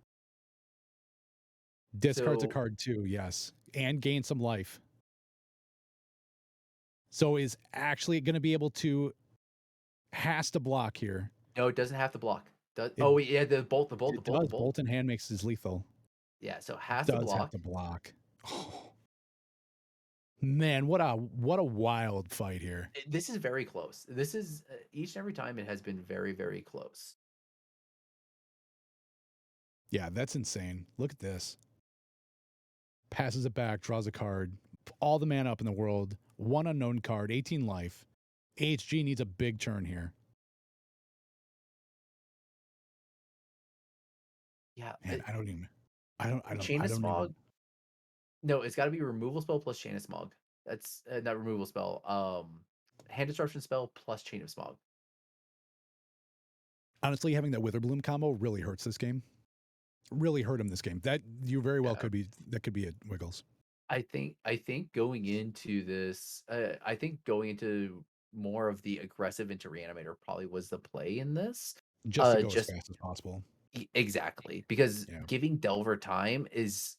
S2: Discards a
S1: So
S2: card too, yes, and gain some life. So is actually going to be able to has to block here.
S1: no, it doesn't have to block.
S2: It
S1: Oh yeah, the bolt, the bolt, the
S2: it
S1: bolt, the
S2: does.
S1: bolt.
S2: Bolt in hand makes his lethal.
S1: Yeah, so it has to
S2: Does have
S1: block.
S2: to block. Oh, man, what a wild fight here.
S1: This is very close. This is each and every time it has been very, very close.
S2: Yeah, that's insane. Look at this. Passes it back, draws a card, all the mana up in the world, one unknown card, 18 life. HG needs a big turn here.
S1: Yeah,
S2: Man,
S1: Chain
S2: I
S1: of
S2: don't
S1: Smog.
S2: even.
S1: No, it's got to be removal spell plus Chain of Smog. That's not removal spell. Hand disruption spell plus Chain of Smog.
S2: Honestly, having that Witherbloom combo really hurts this game. Really hurt him this game. That you very well
S1: Yeah,
S2: could be. That could be it. Wiggles.
S1: I think going into this, I think going into more of the aggressive into Reanimator probably was the play in this.
S2: just to go as
S1: Just
S2: fast as possible.
S1: exactly, because
S2: Yeah.
S1: giving Delver time is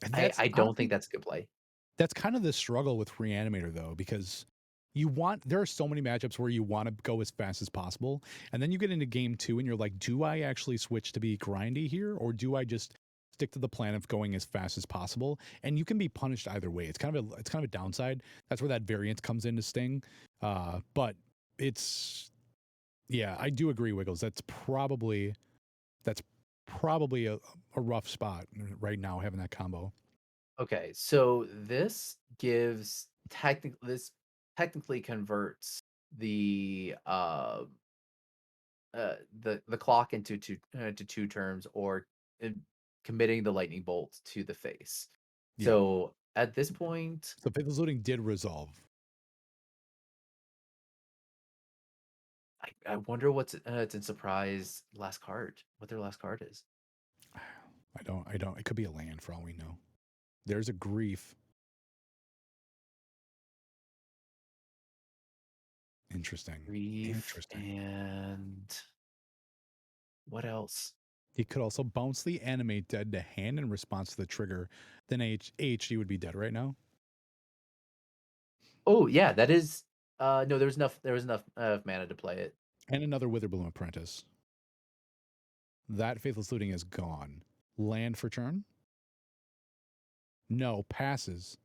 S2: And
S1: I
S2: that's
S1: I don't think
S2: honestly,
S1: that's a good play.
S2: that's kind of the struggle with Reanimator though, because there are so many matchups where you want to go as fast as possible, and then you get into game two and you're like, do I actually switch to be grindy here, or do I just stick to the plan of going as fast as possible? And you can be punished either way. It's kind of a downside. That's where that variance comes in to sting. But it's yeah, I do agree, Wiggles. That's probably a rough spot right now having that combo.
S1: Okay, so this technically converts the clock into to 2 terms, or committing the lightning bolt to the face.
S2: Yeah.
S1: So at this point,
S2: So Faithless Looting did resolve.
S1: I wonder what's it's in surprise last card. What their last card is.
S2: I don't. It could be a land for all we know. There's a grief. Interesting.
S1: Grief
S2: Interesting.
S1: and what else?
S2: He could also bounce the animate dead to hand in response to the trigger. Then HD would be dead right now.
S1: Oh yeah, that is. No, there was enough mana to play it.
S2: And another Witherbloom Apprentice. That Faithless Looting is gone. Land for turn? No, passes.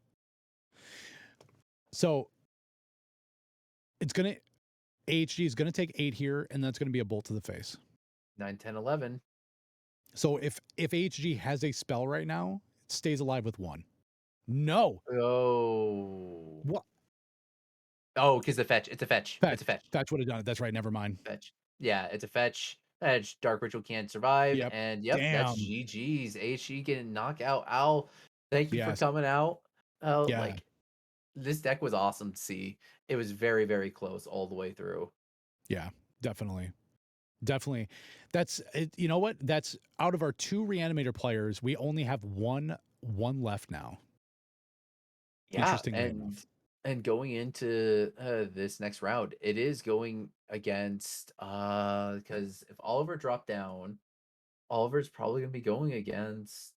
S2: So it's gonna HD is gonna take 8 here, and that's gonna be a bolt to the face.
S1: 9, 10, 11.
S2: So if HG has a spell right now, it stays alive with 1. No.
S1: Oh.
S2: What?
S1: Oh, because the fetch. It's a fetch.
S2: Fetch.
S1: It's a fetch.
S2: Fetch would have done it. That's right. Never mind.
S1: Fetch. Yeah, it's a fetch. Edge Dark Ritual can't survive,
S2: Yep.
S1: and yep, that's
S2: Damn.
S1: GG's. HE getting knockout. Al, thank you for
S2: Yes.
S1: coming out.
S2: Yeah.
S1: Like this deck was awesome to see. It was very, very close all the way through.
S2: Yeah. Definitely. Definitely. That's it, you know what? That's out of our 2 reanimator players, we only have one left now.
S1: Yeah,
S2: Interestingly enough.
S1: and going into this next round, it is going against because if Oliver dropped down, Oliver's probably gonna be going against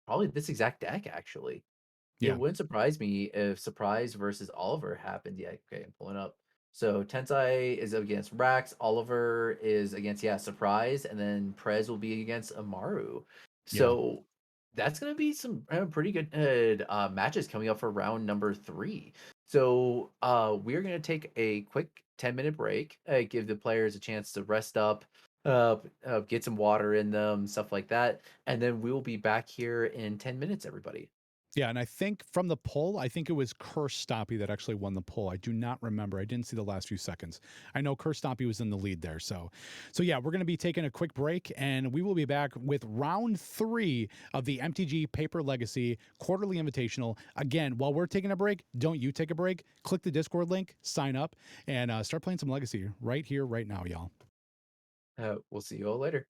S1: probably this exact deck actually. It
S2: Yeah.
S1: wouldn't surprise me if Surprise versus Oliver happened. Yeah, okay, I'm pulling up. So Tensai is against Rax, Oliver is against, yeah, Surprise, and then Prez will be against Amaru.
S2: Yeah.
S1: So that's gonna be some pretty good matches coming up for round number 3. So we're gonna take a quick 10-minute break, give the players a chance to rest up, get some water in them, stuff like that, and then we will be back here in 10 minutes, everybody.
S2: Yeah, and I think from the poll, I think it was Curse Stompy that actually won the poll. I do not remember. I didn't see the last few seconds. I know Curse Stompy was in the lead there. So yeah, we're going to be taking a quick break, and we will be back with round 3 of the MTG Paper Legacy Quarterly Invitational. Again, while we're taking a break, don't you take a break. Click the Discord link, sign up, and start playing some Legacy right here, right now, y'all.
S1: We'll see you all later.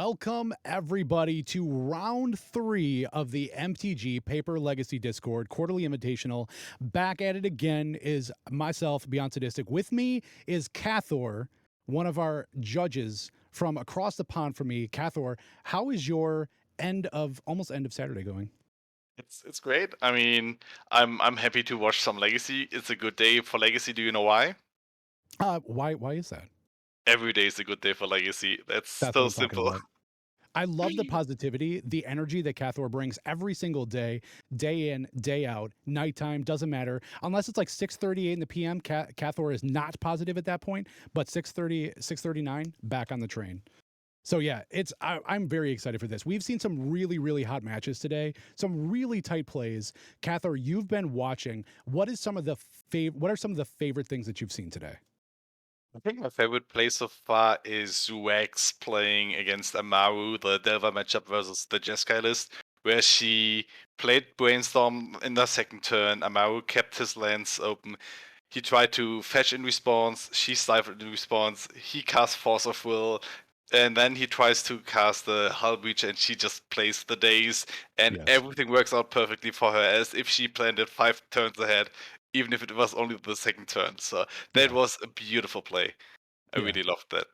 S2: Welcome, everybody, to round 3 of the MTG Paper Legacy Discord Quarterly Invitational. Back at it again is myself, Beyond Sadistic. With me is Cathor, one of our judges from across the pond from me. Cathor, how is your almost end of Saturday going?
S3: It's great. I mean, I'm happy to watch some Legacy. It's a good day for Legacy. Do you know why?
S2: Why is that?
S3: Every day is a good day for Legacy. That's
S2: That's what
S3: so
S2: I'm talking
S3: simple.
S2: about. I love the positivity, the energy that Cathor brings every single day, day in, day out, nighttime, doesn't matter. Unless it's like 6:38 in the PM, Cathor is not positive at that point, but 6:30, 6:39, back on the train. So yeah, I'm very excited for this. We've seen some really, really hot matches today, some really tight plays. Cathor, you've been watching. What are some of the favorite things that you've seen today?
S3: I think my favorite play so far is Zuex playing against Amaru, the Delver matchup versus the Jeskai list, where she played Brainstorm in the second turn. Amaru kept his lands open. He tried to fetch in response. She stifled in response. He cast Force of Will. And then he tries to cast the Hull Breach, and she just plays the days. And
S2: Yes.
S3: everything works out perfectly for her, as if she planned it 5 turns ahead, even if it was only the second turn. So that
S2: Yeah.
S3: was a beautiful play. I
S2: Yeah.
S3: really loved that.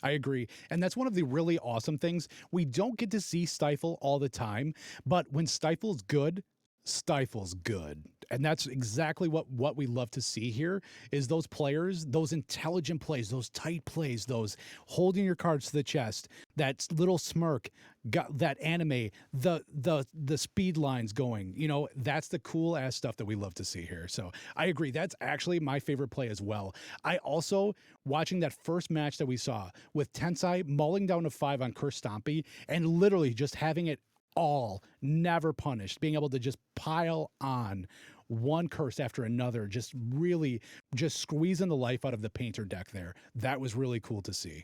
S2: I agree. And that's one of the really awesome things. We don't get to see Stifle all the time, but when Stifle's good, Stifle's good. And that's exactly what we love to see here is those players, those intelligent plays, those tight plays, those holding your cards to the chest, that little smirk, got that anime, the speed lines going. That's the cool ass stuff that we love to see here. So I agree. That's actually my favorite play as well. I also watching that first match that we saw with Tensai mauling down to 5 on Curse Stompy and literally just having it all, never punished, being able to just pile on one curse after another, just really just squeezing the life out of the painter deck there. That was really cool to see.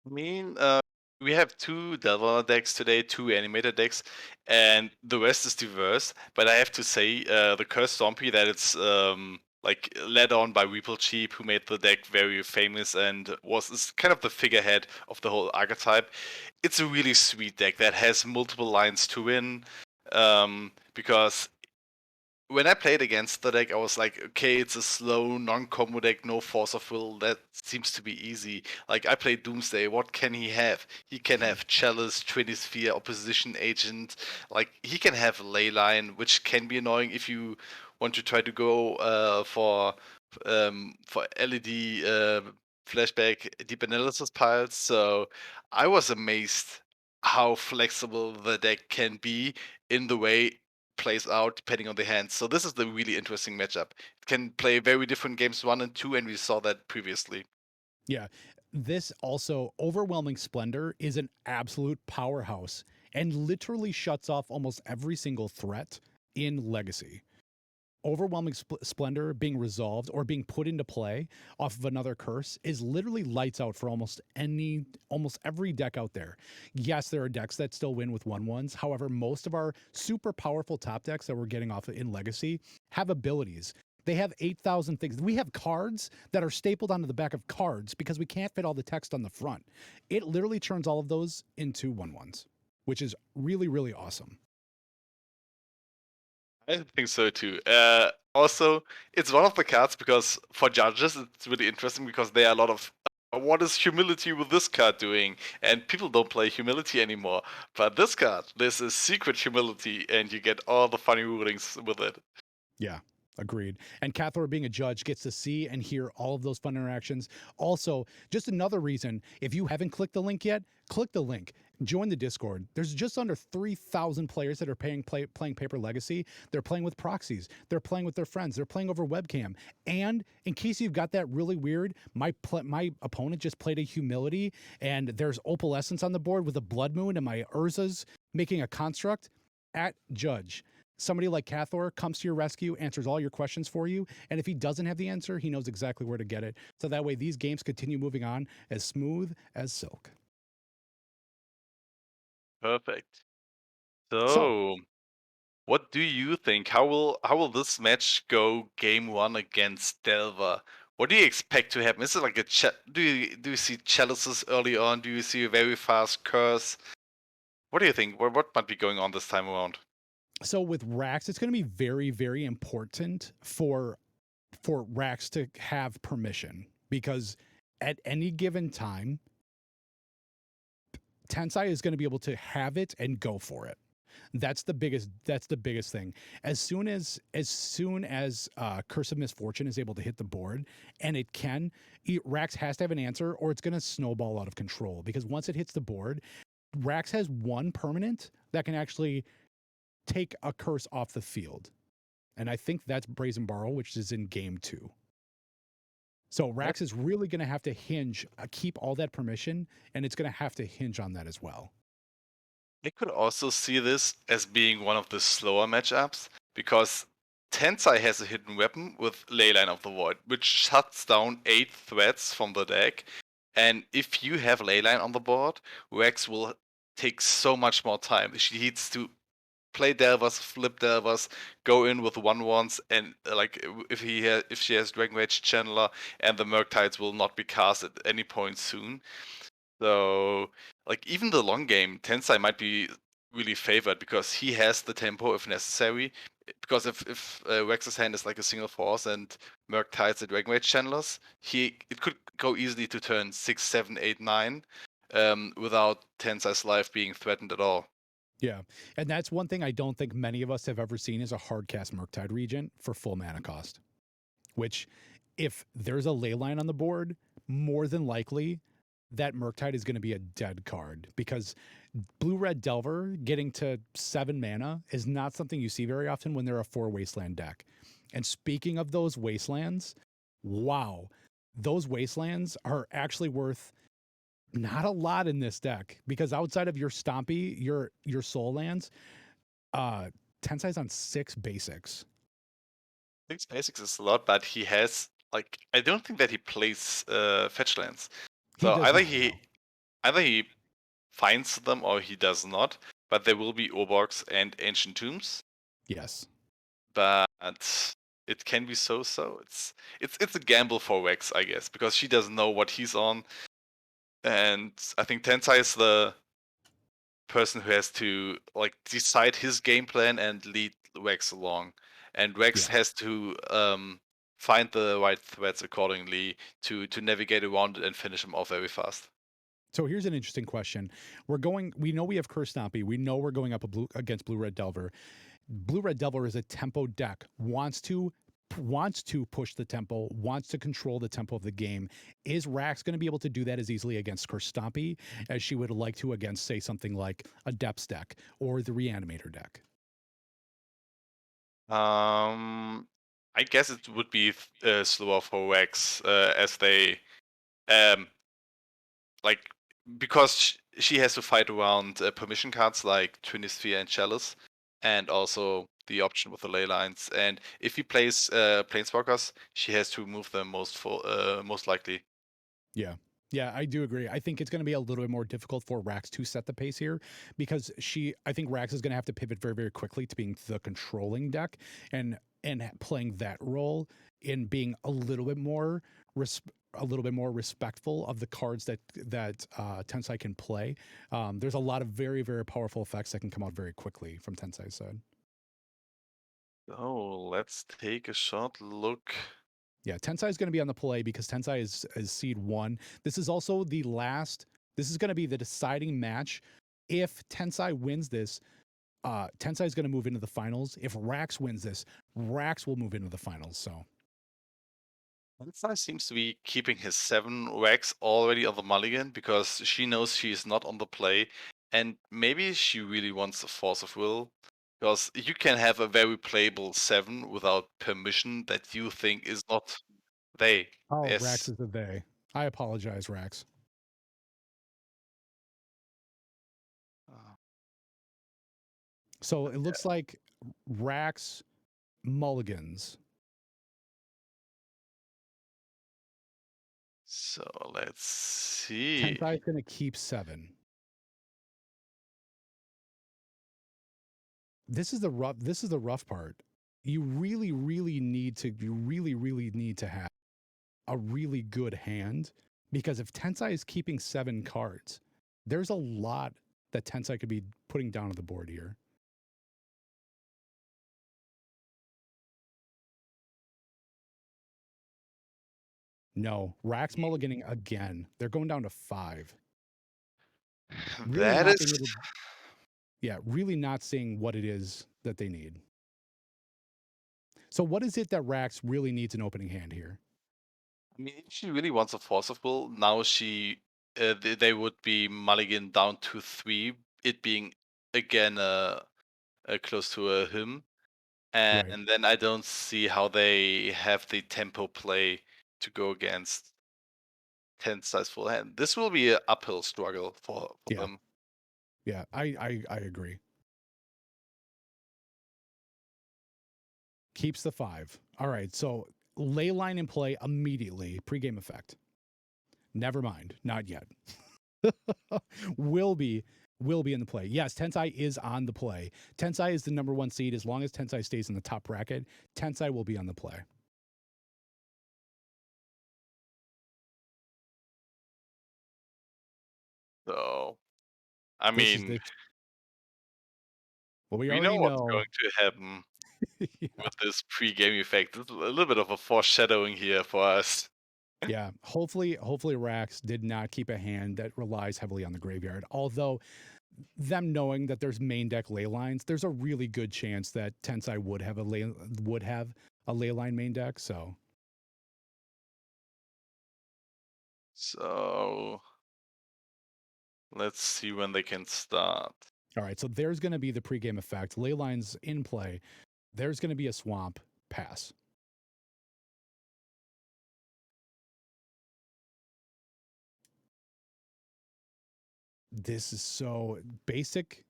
S3: I mean, we have 2 Delver decks today, 2 animated decks, and the rest is diverse. But I have to say, the Curse Stompy that it's like led on by Weeple Cheap, who made the deck very famous and is kind of the figurehead of the whole archetype. It's a really sweet deck that has multiple lines to win. Because when I played against the deck, I was like, okay, it's a slow, non-combo deck, no Force of Will. That seems to be easy. Like, I played Doomsday. What can he have? He can have Chalice, Sphere, Opposition Agent. Like, he can have Leyline, which can be annoying if you want to try to go for LED flashback deep analysis piles. So I was amazed how flexible the deck can be in the way plays out depending on the hand. So this is the really interesting matchup. It can play very different games 1 and 2, and we saw that previously.
S2: Yeah. This also, Overwhelming Splendor is an absolute powerhouse and literally shuts off almost every single threat in Legacy. Overwhelming Splendor being resolved or being put into play off of another curse is literally lights out for almost every deck out there. Yes, there are decks that still win with 1/1s. However, most of our super powerful top decks that we're getting off in Legacy have abilities. They have 8,000 things. We have cards that are stapled onto the back of cards because we can't fit all the text on the front. It literally turns all of those into 1/1s, which is really, really awesome.
S3: I think so too. Also, it's one of the cards because for judges, it's really interesting because there are a lot of what is humility with this card doing? And people don't play humility anymore. But this card, this is secret humility, and you get all the funny rulings with it.
S2: Yeah, agreed. And Cathor, being a judge, gets to see and hear all of those fun interactions. Also, just another reason, if you haven't clicked the link yet, click the link. Join the Discord. There's just under 3,000 players that are playing Paper Legacy. They're playing with proxies. They're playing with their friends. They're playing over webcam. And in case you've got that really weird, my opponent just played a Humility, and there's Opalescence on the board with a Blood Moon, and my Urza's making a construct. At Judge, somebody like Cathor comes to your rescue, answers all your questions for you, and if he doesn't have the answer, he knows exactly where to get it. So that way these games continue moving on as smooth as silk.
S3: Perfect.
S2: So,
S3: So, what do you think? How will this match go game 1 against Delver? What do you expect to happen? Is it like do you see chalices early on? Do you see a very fast curse? What do you think? What might be going on this time around?
S2: So with Rax, it's going to be very, very important for Rax to have permission, because at any given time, Tensai is going to be able to have it and go for it. That's the biggest thing. As soon as Curse of Misfortune is able to hit the board, and it can, Rax has to have an answer, or it's going to snowball out of control. Because once it hits the board, Rax has one permanent that can actually take a curse off the field, and I think that's Brazen Borrow, which is in game 2. So Rax is really going to have to hinge, keep all that permission, and it's going to have to hinge on that as well.
S3: I could also see this as being one of the slower matchups, because Tensai has a hidden weapon with Leyline of the Void, which shuts down 8 threats from the deck. And if you have Leyline on the board, Rex will take so much more time. She needs to play Delvers, flip Delvers, go in with 1/1s, and like if she has Dragon Rage Channeler, and the Murktides will not be cast at any point soon. So, like, even the long game, Tensai might be really favored because he has the tempo if necessary. Because if Rex's hand is like a single force and Merc ties the Dragon Rage channelers, it could go easily to turn 6, 7, 8, 9 without Tensai's life being threatened at all.
S2: Yeah, and that's one thing I don't think many of us have ever seen is a hardcast Murktide Regent for full mana cost. Which, if there's a Leyline on the board, more than likely that Murktide is going to be a dead card, because Blue-Red Delver getting to 7 mana is not something you see very often when they're a 4 Wasteland deck. And speaking of those Wastelands, wow, those Wastelands are actually worth not a lot in this deck, because outside of your Stompy, your Soul Lands, Tensai's on 6 basics.
S3: 6 basics is a lot, but he has, like, I don't think that he plays fetch lands. So either he finds them or he does not, but there will be Urborgs and Ancient Tombs.
S2: Yes.
S3: But it can be so-so. It's a gamble for Rex, I guess, because she doesn't know what he's on. And I think Tensai is the person who has to like decide his game plan and lead Rex along. And Rex has to find the right threats accordingly to navigate around it and finish him off very fast.
S2: So here's an interesting question. We know we have Curse Stompy. We know we're going up against Blue-Red Delver. Blue-Red Delver is a tempo deck, wants to push the tempo, wants to control the tempo of the game. Is Rax going to be able to do that as easily against Curse Stompy as she would like to against, say, something like a Depths deck or the Reanimator deck?
S3: I guess it would be slower for Rex as they like, because she has to fight around permission cards like Twinisphere and Chalice, and also the option with the ley lines. And if he plays Planeswalkers, she has to remove them most likely.
S2: Yeah. Yeah, I do agree. I think it's going to be a little bit more difficult for Rax to set the pace here, because I think Rax is going to have to pivot very, very quickly to being the controlling deck and playing that role in being a little bit more respectful of the cards that Tensai can play. There's a lot of very, very powerful effects that can come out very quickly from Tensai's side.
S3: Oh, let's take a short look.
S2: Yeah, Tensai is going to be on the play because Tensai is seed 1. This is also the last. This is going to be the deciding match. If Tensai wins this, Tensai is going to move into the finals. If Rax wins this, Rax will move into the finals. So
S3: Tensai seems to be keeping his 7 Rex already on the mulligan because she knows she is not on the play, and maybe she really wants a force of will. Because you can have a very playable 7 without permission that you think is not they.
S2: oh,
S3: Yes.
S2: Rax is a they. I apologize, Rax. So it looks like Rax mulligans.
S3: So let's see.
S2: Tensai is going to keep 7. This is the rough part. You really, really need to have a really good hand because if Tensai is keeping 7 cards, there's a lot that Tensai could be putting down on the board here. No, Rax mulliganing again. They're going down to 5. Really
S3: That
S2: not
S3: is.
S2: being able to, yeah, really not seeing what it is that they need. So what is it that Rax really needs an opening hand here?
S3: I mean, if she really wants a force of will, now they would be mulligan down to 3, it being again close to a him.
S2: Right.
S3: And then I don't see how they have the tempo play to go against 10 size full hand. This will be an uphill struggle for
S2: Yeah.
S3: them.
S2: Yeah, I agree. Keeps the 5. All right, so ley line in play immediately. Pre-game effect. Never mind, not yet. will be in the play. Yes, Tensai is on the play. Tensai is the number 1 seed. As long as Tensai stays in the top bracket, Tensai will be on the play.
S3: So, I
S2: This is
S3: mean,
S2: well, we
S3: we know
S2: already
S3: what's
S2: know.
S3: going to happen
S2: Yeah.
S3: with this pre-game effect. It's a little bit of a foreshadowing here for us.
S2: Yeah, hopefully Rax did not keep a hand that relies heavily on the graveyard. Although them knowing that there's main deck ley lines, there's a really good chance that Tensai would have a ley line main deck. So
S3: let's see when they can start.
S2: all right, so there's going to be the pregame effect. Ley lines in play. There's going to be a swamp pass. This is so basic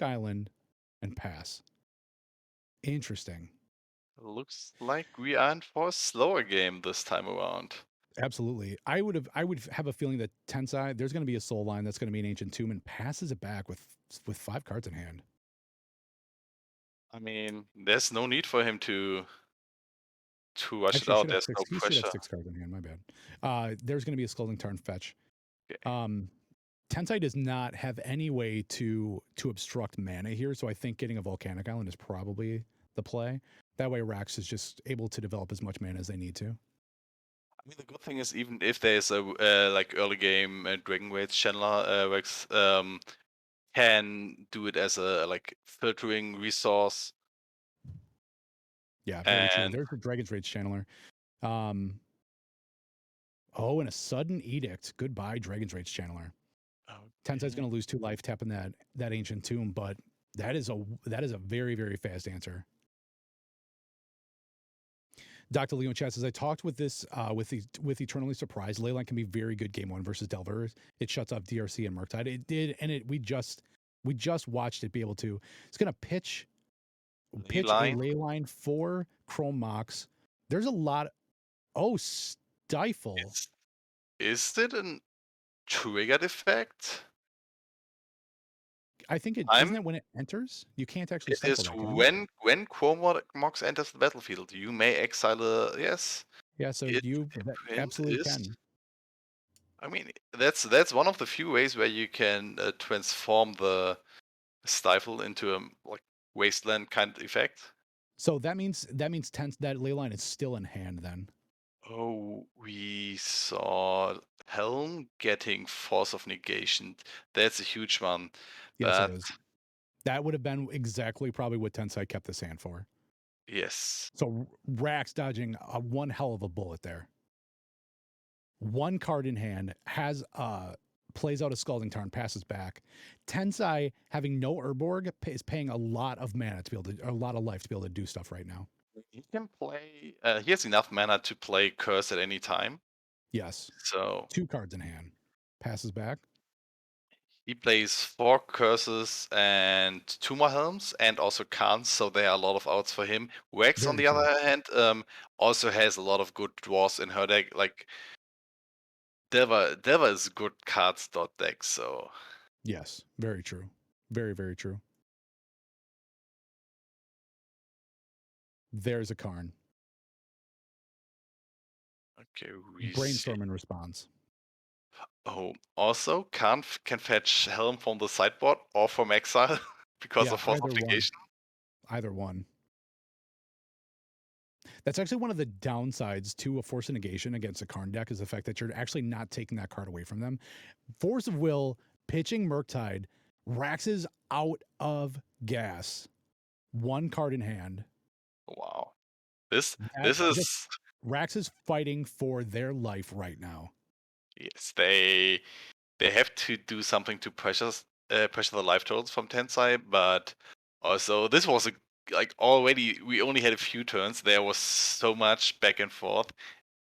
S2: island and pass. Interesting.
S3: Looks like we are in for a slower game this time around.
S2: Absolutely. I would have a feeling that Tensai, there's going to be a soul line that's going to be an ancient tomb and passes it back with 5 cards in hand.
S3: I mean, there's no need for him to rush
S2: Actually,
S3: it out. There's no
S2: he should have
S3: pressure.
S2: 6 cards in hand. My bad. There's going to be a Scalding Tarn fetch.
S3: Okay.
S2: Tensai does not have any way to obstruct mana here, so I think getting a Volcanic Island is probably the play. That way, Rax is just able to develop as much mana as they need to.
S3: I mean, the good thing is even if there's a like early game Dragon Rage channeler, Rex can do it as a like filtering resource.
S2: Yeah, very true.
S3: And
S2: There's the Dragon's Rage channeler. Oh, and a sudden edict. Goodbye, Dragon's Rage channeler. Tensai's going to lose 2 life tapping that ancient tomb, but that is a very, very fast answer. Dr. Leo Chat says, I talked with this with Eternally Surprised. Leyline can be very good game 1 versus Delver. It shuts off DRC and Murktide. It did, and we just watched it be able to. It's going to pitch a Leyline for Chrome Mox. There's a lot. Stifle.
S3: Is it a triggered effect?
S2: I think isn't it when it enters? You can't actually
S3: It
S2: stifle
S3: is
S2: that.
S3: when Chrome Mox enters the battlefield, you may exile a yes.
S2: Yeah, so you absolutely can.
S3: I mean, that's one of the few ways where you can transform the stifle into a like wasteland kind of effect.
S2: So that means that Leyline is still in hand then.
S3: Oh, we saw Helm getting Force of Negation. That's a huge one.
S2: Yes, it is. That would have been exactly probably what Tensai kept this hand for.
S3: Yes.
S2: So Rax dodging one hell of a bullet there. 1 card in hand, has plays out a Scalding Tarn, passes back. Tensai having no Urborg is paying a lot of mana to be able to, a lot of life to be able to do stuff right now.
S3: He can play. He has enough mana to play Curse at any time.
S2: Yes.
S3: So
S2: 2 cards in hand, passes back.
S3: he plays 4 curses and 2 more helms, and also Khans. So there are a lot of outs for him. Wex, on the other hand, also has a lot of good draws in her deck. Like Deva is a good cards dot deck. So
S2: yes, very true, very, very true. There's a Karn.
S3: Okay, we see.
S2: Brainstorm in response.
S3: Oh, also can fetch Helm from the sideboard or from exile because
S2: Yeah,
S3: of force
S2: either one.
S3: obligation.
S2: Either one. That's actually one of the downsides to a Force of Negation against a Karn deck is the fact that you're actually not taking that card away from them. Force of Will, pitching Murktide, Rax is out of gas. One card in hand.
S3: Wow, this
S2: That
S3: this
S2: just
S3: is
S2: Rax is fighting for their life right now.
S3: yes. They have to do something to pressure the life totals from Tensai, but also this was like already we only had a few turns. There was so much back and forth.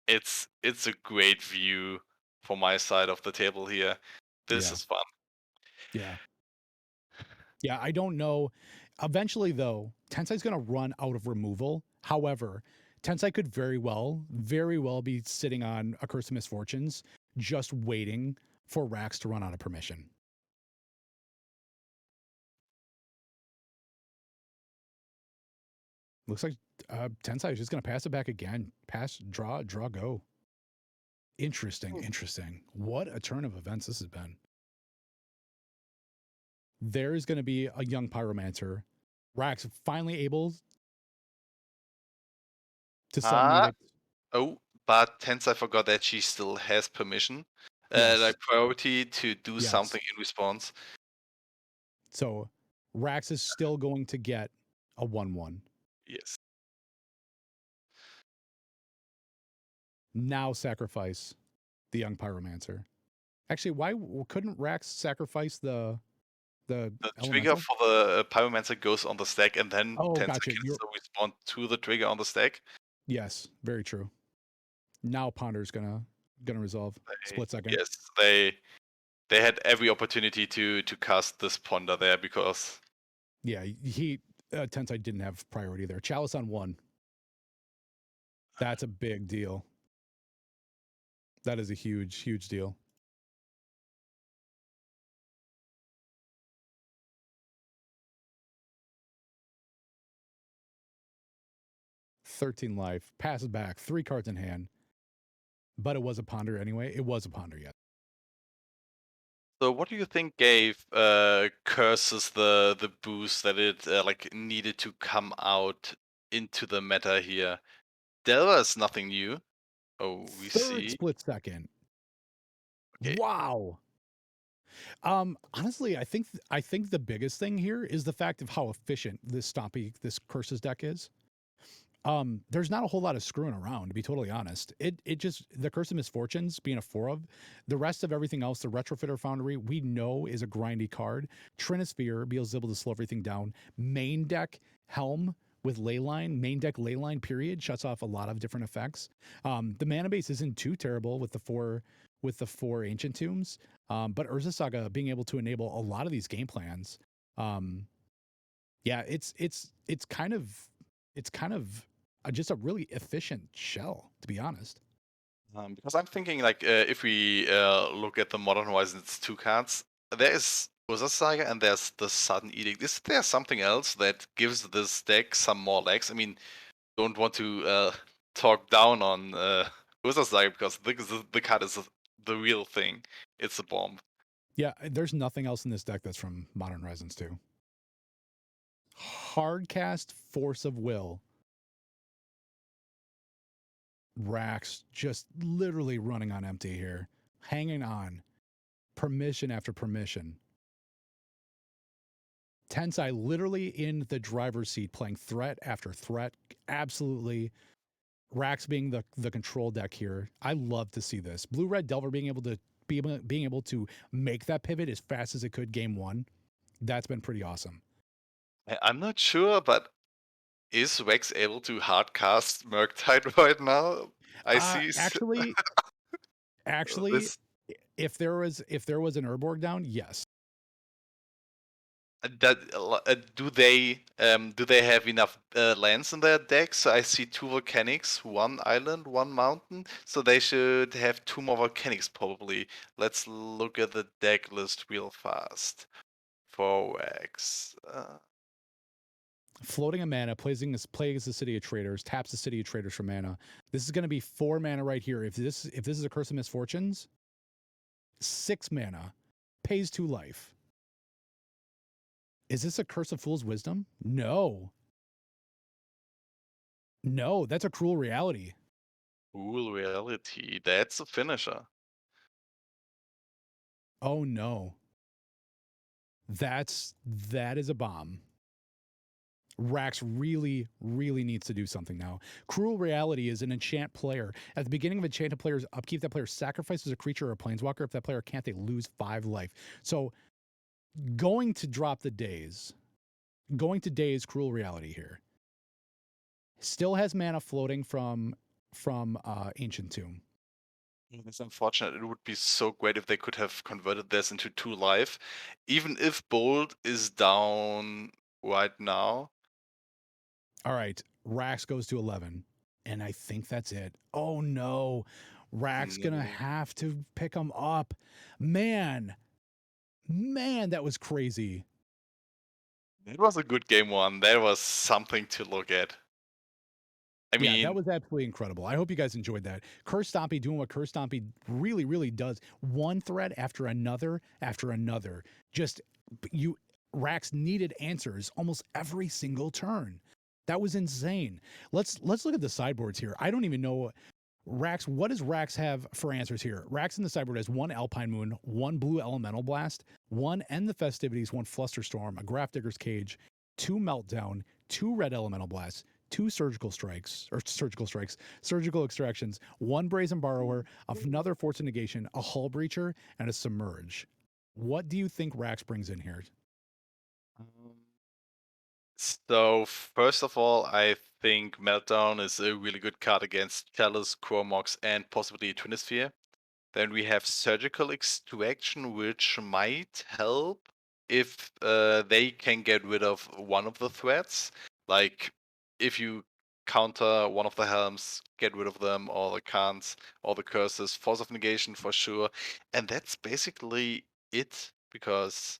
S3: It's a great view for my side of the table here. This
S2: Yeah.
S3: is fun.
S2: Yeah. Yeah, I don't know. Eventually, though, Tensai's going to run out of removal. However, Tensai could very well be sitting on a Curse of Misfortunes, just waiting for Rax to run out of permission. Looks like Tensai is just going to pass it back again. Pass, draw, go. Interesting. What a turn of events this has been. There's going to be a young Pyromancer. Rax finally able to summon it.
S3: Oh, but Tensai forgot that she still has permission,
S2: Yes.
S3: like priority to do
S2: Yes.
S3: something in response.
S2: So Rax is still going to get a 1/1.
S3: Yes.
S2: Now sacrifice the young Pyromancer. Actually, why couldn't Rax sacrifice the
S3: The trigger
S2: elemental?
S3: for the Pyromancer goes on the stack, and then
S2: Oh,
S3: Tensai
S2: gotcha.
S3: can still respond to the trigger on the stack.
S2: Yes, very true. Now Ponder's gonna resolve. Split second.
S3: Yes, they had every opportunity to cast this Ponder there because
S2: Yeah, he Tensai didn't have priority there. Chalice on 1. That's a big deal. That is a huge deal. "13 life, passes back, 3 cards in hand. But it was a Ponder anyway. It was a Ponder, yes.
S3: So what do you think gave Curses the boost that it like needed to come out into the meta here? Delva is nothing new. Oh, we
S2: Third
S3: see.
S2: split second.
S3: Okay.
S2: Wow. Honestly, I think the biggest thing here is the fact of how efficient this Curses deck is. There's not a whole lot of screwing around, to be totally honest. It just the Curse of Misfortunes being a 4 of, the rest of everything else, the Retrofitter Foundry, we know is a grindy card. Trinisphere is able to slow everything down. Main deck Helm with Leyline, main deck Leyline period shuts off a lot of different effects. The mana base isn't too terrible with the four Ancient Tombs. But Urza Saga being able to enable a lot of these game plans. Yeah, it's kind of just a really efficient shell, to be honest.
S3: Because I'm thinking like if we look at the Modern Horizons 2 cards, there is Urza Saga and there's the Sudden Edict. Is there something else that gives this deck some more legs? I mean, don't want to talk down on Urza Saga because the card is the real thing. It's a bomb.
S2: Yeah, there's nothing else in this deck that's from Modern Horizons 2. Hardcast Force of Will. Rax just literally running on empty here, hanging on. Permission after permission. Tensai literally in the driver's seat, playing threat after threat. Absolutely. Rax being the control deck here. I love to see this. Blue Red Delver being able to make that pivot as fast as it could game 1. That's been pretty awesome.
S3: I'm not sure, but is Rex able to hardcast Murktide right now? I see.
S2: Actually,
S3: This
S2: if there was an Urborg down, yes.
S3: do they have enough lands in their deck? So I see 2 volcanics, 1 island, 1 mountain. So they should have 2 more volcanics probably. Let's look at the deck list real fast for Rex.
S2: floating a mana, plays the City of Traders, taps the City of Traders for mana. This is going to be 4 mana right here. If this is a Curse of Misfortunes, 6 mana, pays 2 life. Is this a Curse of Fool's Wisdom? No. No, that's a Cruel Reality.
S3: Cool reality. That's a finisher.
S2: Oh no. That is a bomb. Rax really, really needs to do something now. Cruel Reality is an enchant player. At the beginning of enchanted player's upkeep, that player sacrifices a creature or a planeswalker. If that player can't, they lose 5 life. So going to drop the days. Going to days Cruel Reality here. Still has mana floating from Ancient Tomb.
S3: It's unfortunate. It would be so great if they could have converted this into 2 life. Even if Bold is down right now.
S2: All right, Rax goes to 11, and I think that's it. Oh no, Rax gonna
S3: No.
S2: have to pick him up. Man, that was crazy.
S3: It was a good game one. That was something to look at. I
S2: Yeah,
S3: mean,
S2: that was absolutely incredible. I hope you guys enjoyed that. Curse Stompy doing what Curse Stompy really, really does. One thread after another after another. Just Rax needed answers almost every single turn. That was insane. Let's look at the sideboards here. I don't even know Rax. What does Rax have for answers here? Rax in the sideboard has 1 Alpine Moon, 1 Blue Elemental Blast, 1 End the Festivities, 1 Flusterstorm, a Grafdigger's Cage, 2 Meltdown, 2 Red Elemental Blasts, 2 surgical extractions, 1 Brazen Borrower, another Force of Negation, a Hull Breacher, and a Submerge. What do you think Rax brings in here?
S3: so first of all, I think Meltdown is a really good card against Chalice, Chromox, and possibly Twinisphere. Then we have Surgical Extraction, which might help if they can get rid of one of the threats. Like, if you counter one of the helms, get rid of them, or the cants, or the curses, Force of Negation for sure. And that's basically it, because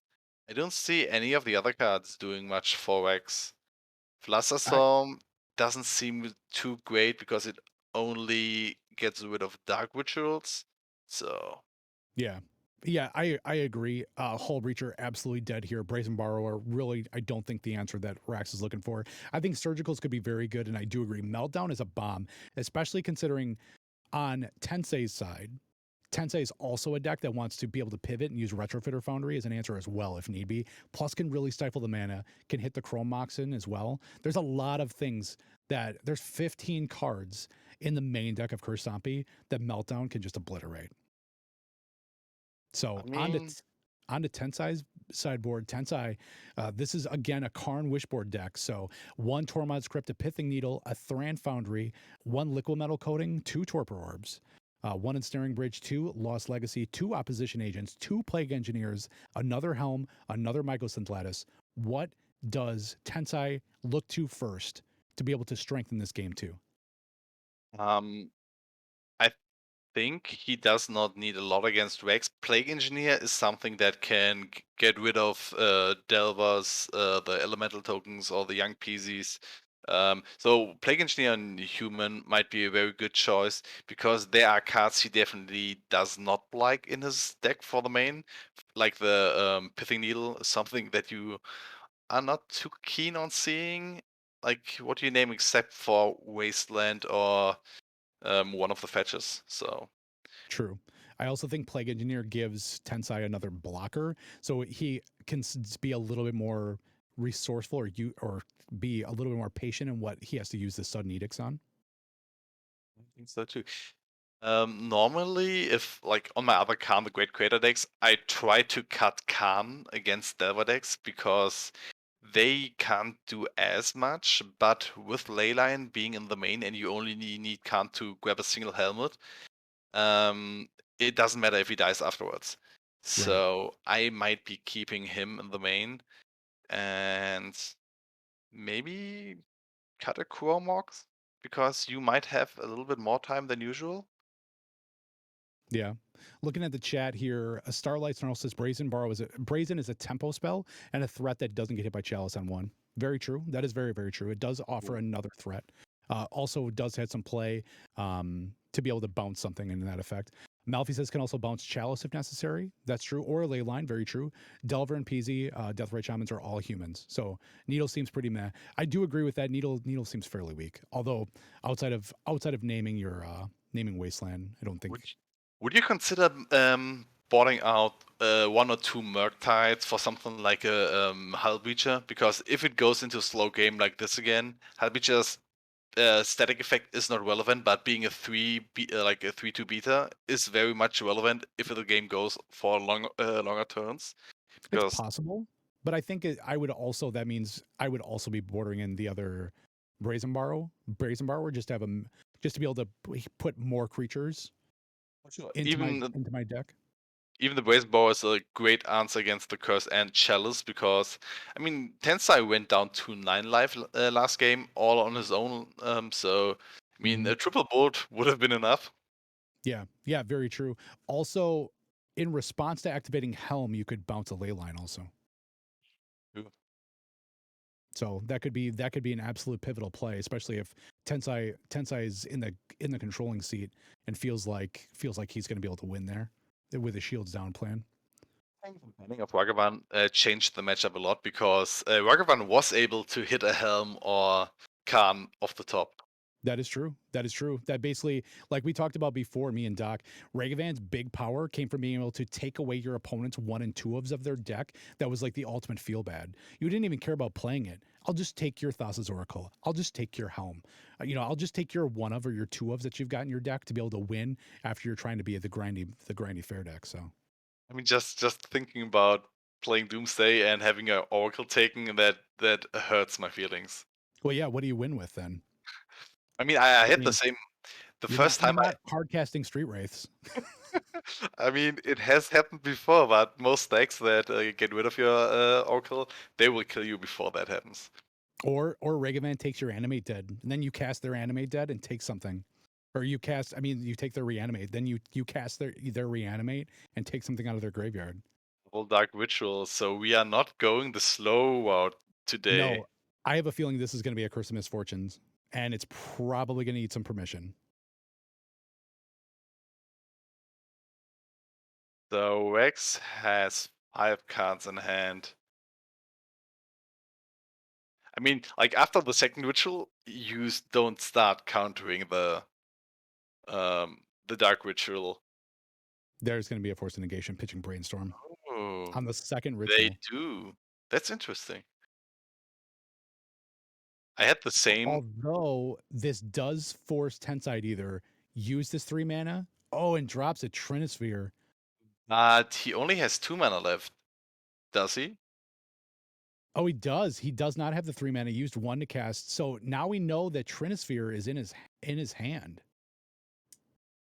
S3: I don't see any of the other cards doing much for Rex. Flusterstorm doesn't seem too great because it only gets rid of dark rituals. So
S2: Yeah. Yeah, I agree. Hull Breacher, absolutely dead here. Brazen Borrower, really, I don't think the answer that Rax is looking for. I think Surgicals could be very good, and I do agree. Meltdown is a bomb, especially considering on Tensei's side, Tensei is also a deck that wants to be able to pivot and use Retrofitter Foundry as an answer as well, if need be. Plus, can really stifle the mana, can hit the Chrome Moxen as well. There's a lot of things there's 15 cards in the main deck of Curse Stompy that Meltdown can just obliterate. So
S3: I mean,
S2: on to Tensei's sideboard. Tensei, this is again a Karn Wishboard deck. So 1 Tormod's Crypt, a Pithing Needle, a Thran Foundry, 1 Liquid Metal Coating, 2 Torpor Orbs, 1 Ensnaring Bridge, 2 Lost Legacy, 2 Opposition Agents, 2 Plague Engineers, another Helm, another Mycosynth Lattice. What does Tensei look to first to be able to strengthen this game too?
S3: I think he does not need a lot against Rex. Plague Engineer is something that can get rid of Delvers, the elemental tokens, or the young PZs. So Plague Engineer and Human might be a very good choice because there are cards he definitely does not like in his deck for the main, like the Pithing Needle, something that you are not too keen on seeing. Like, what do you name except for Wasteland or one of the fetches? So
S2: True. I also think Plague Engineer gives Tensei another blocker, so he can be a little bit more resourceful or be a little bit more patient in what he has to use the sudden edicts on.
S3: I think so too. Normally, if like on my other Khan, the Great Creator decks, I try to cut Khan against Delver decks because they can't do as much. But with Leyline being in the main and you only need Khan to grab a single helmet, it doesn't matter if he dies afterwards. So I might be keeping him in the main and maybe cut a Chromox because you might have a little bit more time than usual.
S2: Yeah. Looking at the chat here, a Starlight Snarl says Brazen is a tempo spell and a threat that doesn't get hit by Chalice on 1. Very true. That is very, very true. It does offer another threat. Also, does have some play to be able to bounce something in that effect. Malfi says can also bounce Chalice if necessary. That's true. Or a ley line. Very true. Delver and Peasy, Deathrite Shamans are all humans. So Needle seems pretty meh. I do agree with that. Needle seems fairly weak. Although outside of naming your naming Wasteland, I don't think.
S3: Would you consider boarding out one or two Murktides for something like a Hull Breacher? Because if it goes into a slow game like this again, Hull Breacher's static effect is not relevant, but being a 3/2 beta is very much relevant if the game goes for longer turns. Because
S2: It's possible, but I think I would also that means I would also be bordering in the other Brazen Borrower, just to have just to be able to put more creatures into my deck.
S3: Even the Brazen Bow is a great answer against the Curse and Chalice because, I mean, Tensai went down to 9 life last game all on his own. So, I mean, a triple bolt would have been enough.
S2: Yeah, very true. Also, in response to activating Helm, you could bounce a ley line also.
S3: Ooh.
S2: So that could be an absolute pivotal play, especially if Tensai is in the controlling seat and feels like he's going to be able to win there with a shields down plan.
S3: I think the banning of Ragavan changed the matchup a lot because Ragavan was able to hit a Helm or Khan off the top.
S2: That is true. That basically, like we talked about before, me and Doc, Ragavan's big power came from being able to take away your opponent's 1 and 2 of their deck. That was like the ultimate feel bad. You didn't even care about playing it. I'll just take your Thassa's Oracle. I'll just take your Helm. I'll just take your 1 of or your 2 of that you've got in your deck to be able to win after you're trying to be the grindy fair deck. So,
S3: I mean, just thinking about playing Doomsday and having an Oracle taken, that hurts my feelings.
S2: Well, yeah. What do you win with then?
S3: I mean, I had the same. The first time
S2: you're not hard casting Street Wraiths.
S3: I mean, it has happened before, but most decks that get rid of your Oracle, they will kill you before that happens.
S2: Or Ragavan takes your Animate Dead, and then you cast their Animate Dead and take something. Or you take their Reanimate, then you cast their Reanimate and take something out of their graveyard.
S3: Well, Dark Ritual, so we are not going the slow route today.
S2: No, I have a feeling this is going to be a Curse of Misfortunes, and it's probably going to need some permission.
S3: So Rex has 5 cards in hand. I mean, like after the second ritual, you don't start countering the Dark Ritual.
S2: There's going to be a forced negation pitching Brainstorm on the second ritual.
S3: They do. That's interesting. I had the same.
S2: Although this does force Tensai to either use this 3 mana, and drops a Trinisphere.
S3: He only has 2 mana left. Does he?
S2: Oh, he does. He does not have the 3 mana. He used 1 to cast. So now we know that Trinisphere is in his hand.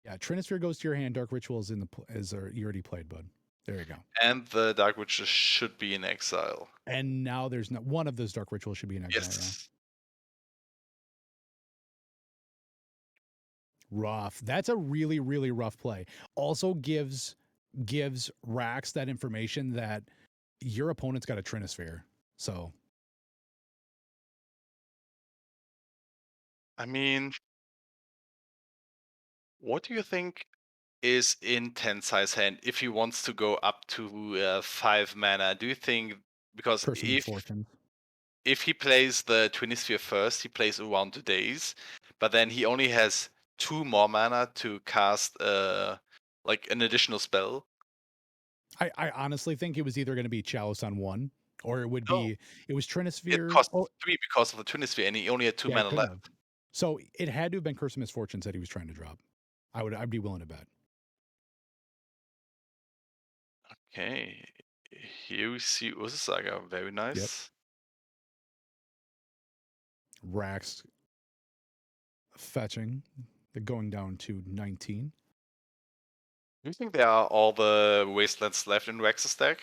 S2: Yeah, Trinisphere goes to your hand. Dark Ritual is you already played, bud. There you go.
S3: And the Dark Ritual should be in exile.
S2: And now there's one of those Dark Rituals should be in exile.
S3: Yes.
S2: Yeah. Rough. That's a really, really rough play. Also gives Rax that information that your opponent's got a Trinisphere. So,
S3: I mean, what do you think is in Tensai's hand if he wants to go up to 5 mana? Do you think, because if he plays the Twinisphere first, he plays around 2 days, but then he only has 2 more mana to cast like an additional spell?
S2: I honestly think it was either going to be Chalice on 1, or it would be it was Trinisphere.
S3: It cost 3 because of the Twinisphere, and he only had 2 mana left.
S2: So it had to have been Curse of Misfortunes that he was trying to drop. I'd be willing to bet.
S3: Okay, here we see Urza Saga. Very nice.
S2: Yep. Rax fetching, going down to 19.
S3: Do you think there are all the Wastelands left in Rax's deck?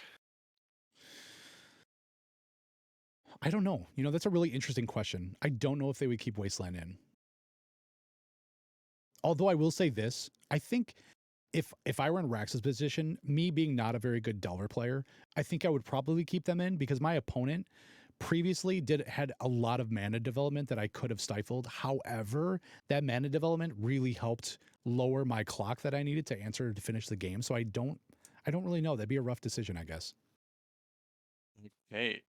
S2: I don't know. That's a really interesting question. I don't know if they would keep Wasteland in. Although I will say this, I think if I were in Rax's position, me being not a very good Delver player, I think I would probably keep them in because my opponent previously had a lot of mana development that I could have stifled. However, that mana development really helped lower my clock that I needed to answer to finish the game. So I don't really know. That'd be a rough decision, I guess.
S3: Okay.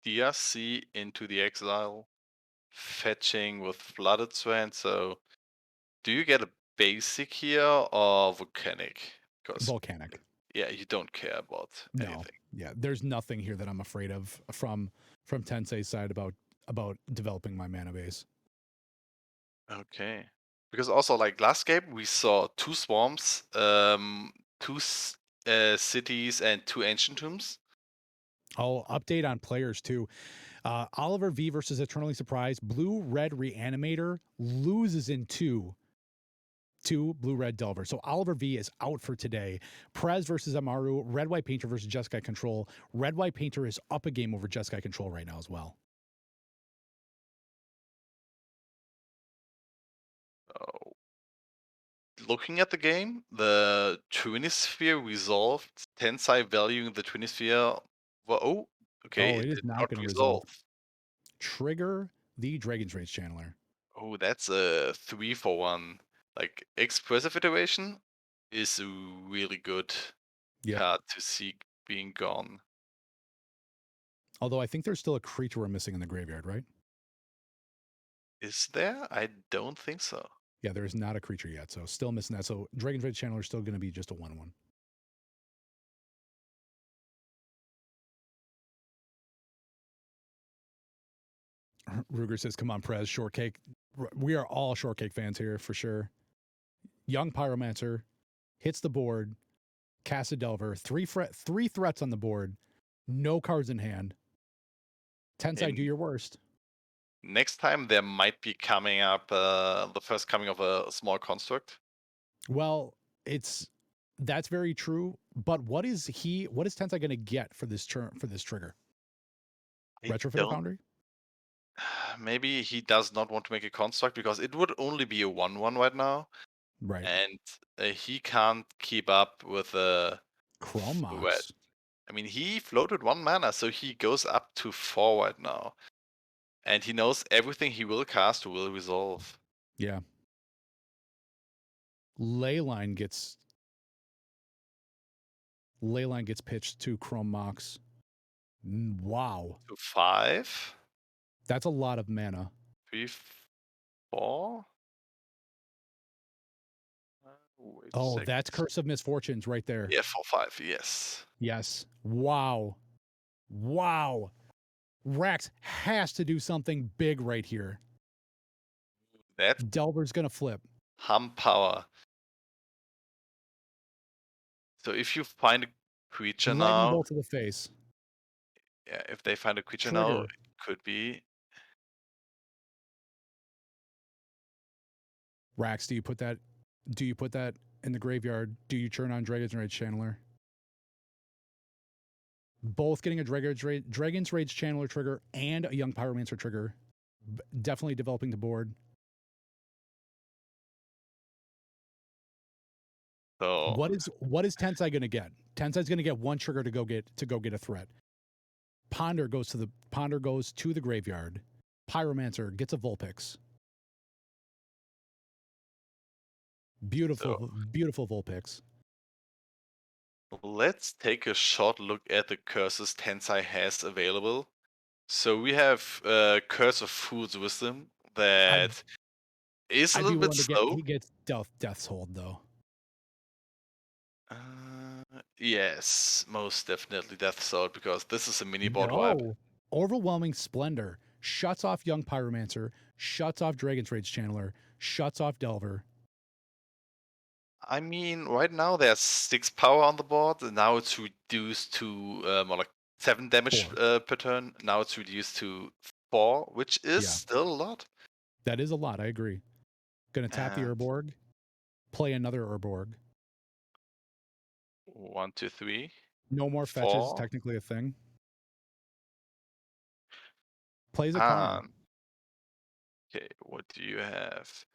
S3: DRC into the exile, fetching with flooded swan. So, do you get a basic here or volcanic? Because
S2: Volcanic.
S3: yeah, you don't care about
S2: No.
S3: anything.
S2: Yeah. There's nothing here that I'm afraid of from Tensei's side about developing my mana base.
S3: Okay. Because also, like last game, we saw 2 swarms, 2 cities, and 2 ancient tombs.
S2: I'll update on players too. Oliver V versus Eternally Surprised. Blue Red Reanimator loses in 2 to Blue Red Delver. So Oliver V is out for today. Prez versus Amaru. Red White Painter versus Jeskai Control. Red White Painter is up a game over Jeskai Control right now as well.
S3: Oh. Looking at the game, the Twinisphere resolved, Tensai valuing the Twinisphere. Well, okay,
S2: it is
S3: did
S2: not
S3: not
S2: going to
S3: resolve.
S2: Trigger the Dragon's Rage Channeler.
S3: Oh, that's a 3-for-1. Like, Expressive Iteration is a really good card to see being gone.
S2: Although I think there's still a creature we're missing in the graveyard, right?
S3: Is there? I don't think so.
S2: Yeah, there is not a creature yet, so still missing that. So Dragon's Rage Channeler is still going to be just a 1/1. Ruger says, "Come on, Prez, Shortcake." We are all Shortcake fans here for sure. Young Pyromancer hits the board, casts a Delver, 3 threats on the board, no cards in hand. Tensai, do your worst.
S3: Next time there might be coming up the first coming of a small construct.
S2: Well, that's very true. But what is Tensai going to get for this trigger? Retrofitter Foundry?
S3: Maybe he does not want to make a construct because it would only be a 1/1 right now.
S2: Right.
S3: And he can't keep up with a
S2: Chrome
S3: threat.
S2: Mox.
S3: I mean, he floated 1 mana, so he goes up to 4 right now. And he knows everything he will cast will resolve.
S2: Yeah. Leyline gets pitched to Chrome Mox. Wow.
S3: To 5?
S2: That's a lot of mana.
S3: 3, 4?
S2: Oh, that's Curse of Misfortunes right there.
S3: Yeah, 4/5, yes.
S2: Yes. Wow. Wow. Rax has to do something big right here.
S3: That
S2: Delver's going to flip.
S3: hum power. So if you find a creature
S2: Lightning
S3: now,
S2: bolt to the face.
S3: yeah, if they find a creature
S2: Trigger.
S3: now, it could be.
S2: Rax, do you put that in the graveyard? Do you turn on Dragon's Rage Channeler? Both getting a Dragon's Rage Channeler trigger and a Young Pyromancer trigger. Definitely developing the board.
S3: So
S2: what is Tensai going to get? Tensai's going to get 1 trigger to go get a threat. Ponder goes to the graveyard. Pyromancer gets a Vulpix. Beautiful Vulpix.
S3: Let's take a short look at the curses Tensai has available. So we have Curse of Fool's Wisdom that is a little bit slow.
S2: He gets Death's Hold though.
S3: Yes, most definitely Death's Hold because this is a mini board wipe.
S2: Overwhelming Splendor shuts off Young Pyromancer, shuts off Dragon's Rage Channeler, shuts off Delver.
S3: I mean, right now there's 6 power on the board, and now it's reduced to more like 7 damage per turn. Now it's reduced to 4, which is still a lot.
S2: That is a lot, I agree. Gonna tap the Urborg, play another Urborg.
S3: 1, 2, 3.
S2: No more
S3: 4.
S2: fetches, technically a thing. Plays a Karn.
S3: Okay, what do you have?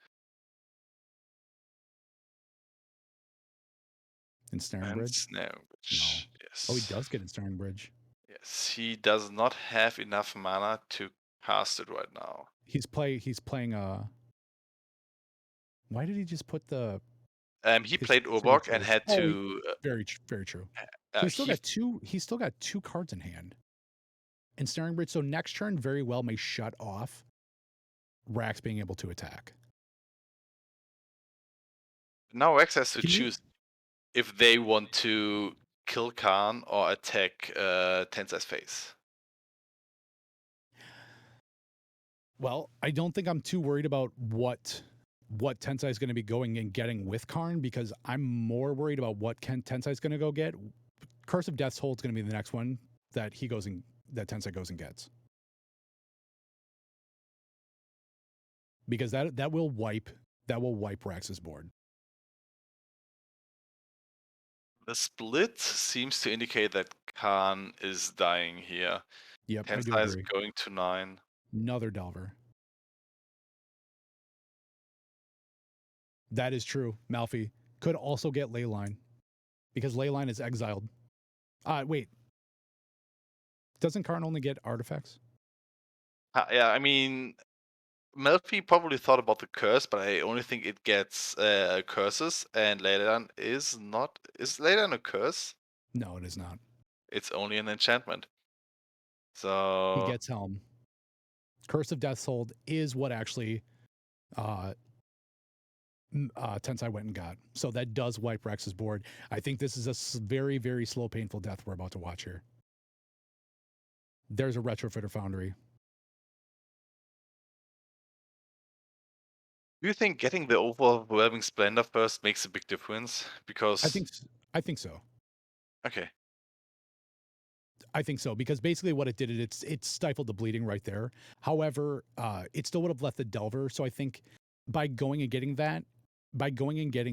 S2: Ensnaring Bridge?
S3: Ensnaring Bridge.
S2: No.
S3: Yes.
S2: Oh, he does get Ensnaring Bridge.
S3: Yeah. Yes, he does not have enough mana to cast it right now.
S2: He's playing why did he just put the
S3: He
S2: his
S3: played Urborg and
S2: signatures?
S3: had
S2: Oh,
S3: to.
S2: very true. So he's still got two cards in hand. Ensnaring Bridge, so next turn very well may shut off Rax being able to attack.
S3: Now Rex has to
S2: Can you-
S3: choose if they want to kill Khan or attack Tensai's face.
S2: Well, I don't think I'm too worried about what Tensai is going to be going and getting with Karn, because I'm more worried about what Tensai is going to go get. Curse of Death's Hold is going to be the next one that Tensai goes and gets, because that will wipe Rax's board.
S3: The split seems to indicate that Khan is dying here.
S2: Yep, I do
S3: Tensai is
S2: agree.
S3: going to 9.
S2: Another Delver. That is true. Malfi could also get Leyline, because Leyline is exiled. Wait. Doesn't Karn only get artifacts?
S3: Yeah, I mean, Melfi probably thought about the curse, but I only think it gets curses, and Leyland is not. Is Leyland a curse?
S2: No, it is not.
S3: It's only an enchantment.
S2: He
S3: So
S2: gets Helm. Curse of Death's Hold is what actually Tensai went and got. So that does wipe Rex's board. I think this is a very, very slow, painful death we're about to watch here. There's a Retrofitter Foundry.
S3: do you think getting the overwhelming splendor first makes a big difference? Because
S2: I think so.
S3: okay,
S2: I think so, because basically what it did, it stifled the bleeding right there. However, it still would have left the Delver. So I think by going and getting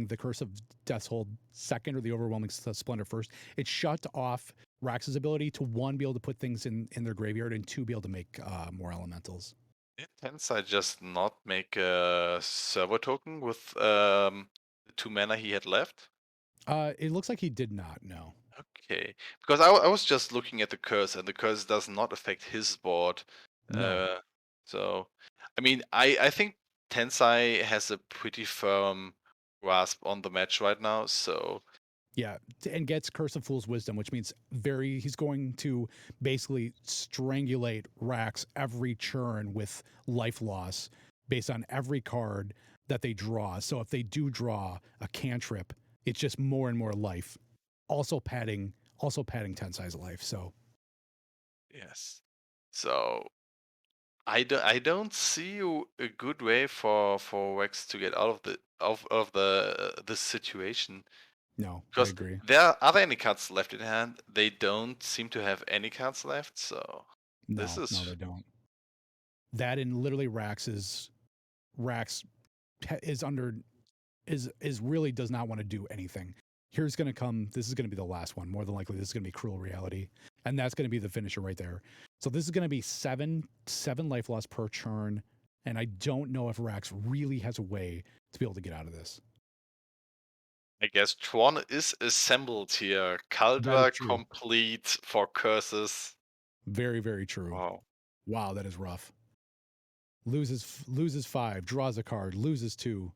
S2: the Curse of Death's Hold second, or the Overwhelming Splendor first, it shut off Rax's ability to, one, be able to put things in their graveyard, and two, be able to make more elementals.
S3: did Tensai just not make a servo token with the 2 mana he had left?
S2: It looks like he did not, no.
S3: Okay, because I was just looking at the curse, and the curse does not affect his board.
S2: No.
S3: So, I mean, I think Tensai has a pretty firm grasp on the match right now. So,
S2: Yeah, and gets Curse of Fool's Wisdom, which means he's going to basically strangulate Rax every turn with life loss based on every card that they draw. So if they do draw a cantrip, it's just more and more life. Also padding Tensai's life. So
S3: yes. So I don't see a good way for Rex to get out of the situation.
S2: no, I
S3: Because
S2: agree.
S3: are there any cards left in hand? They don't seem to have any cards left. So this
S2: No,
S3: is
S2: they don't. That, and literally Rax is under is really does not want to do anything. This is going to be the last one. More than likely, this is going to be Cruel Reality. And that's going to be the finisher right there. So this is going to be seven life loss per turn. And I don't know if Rax really has a way to be able to get out of this.
S3: I guess Tron is assembled here.
S2: That is
S3: Caldra
S2: true.
S3: complete for curses.
S2: Very, very true. Wow, that is rough. Loses 5, draws a card, loses 2,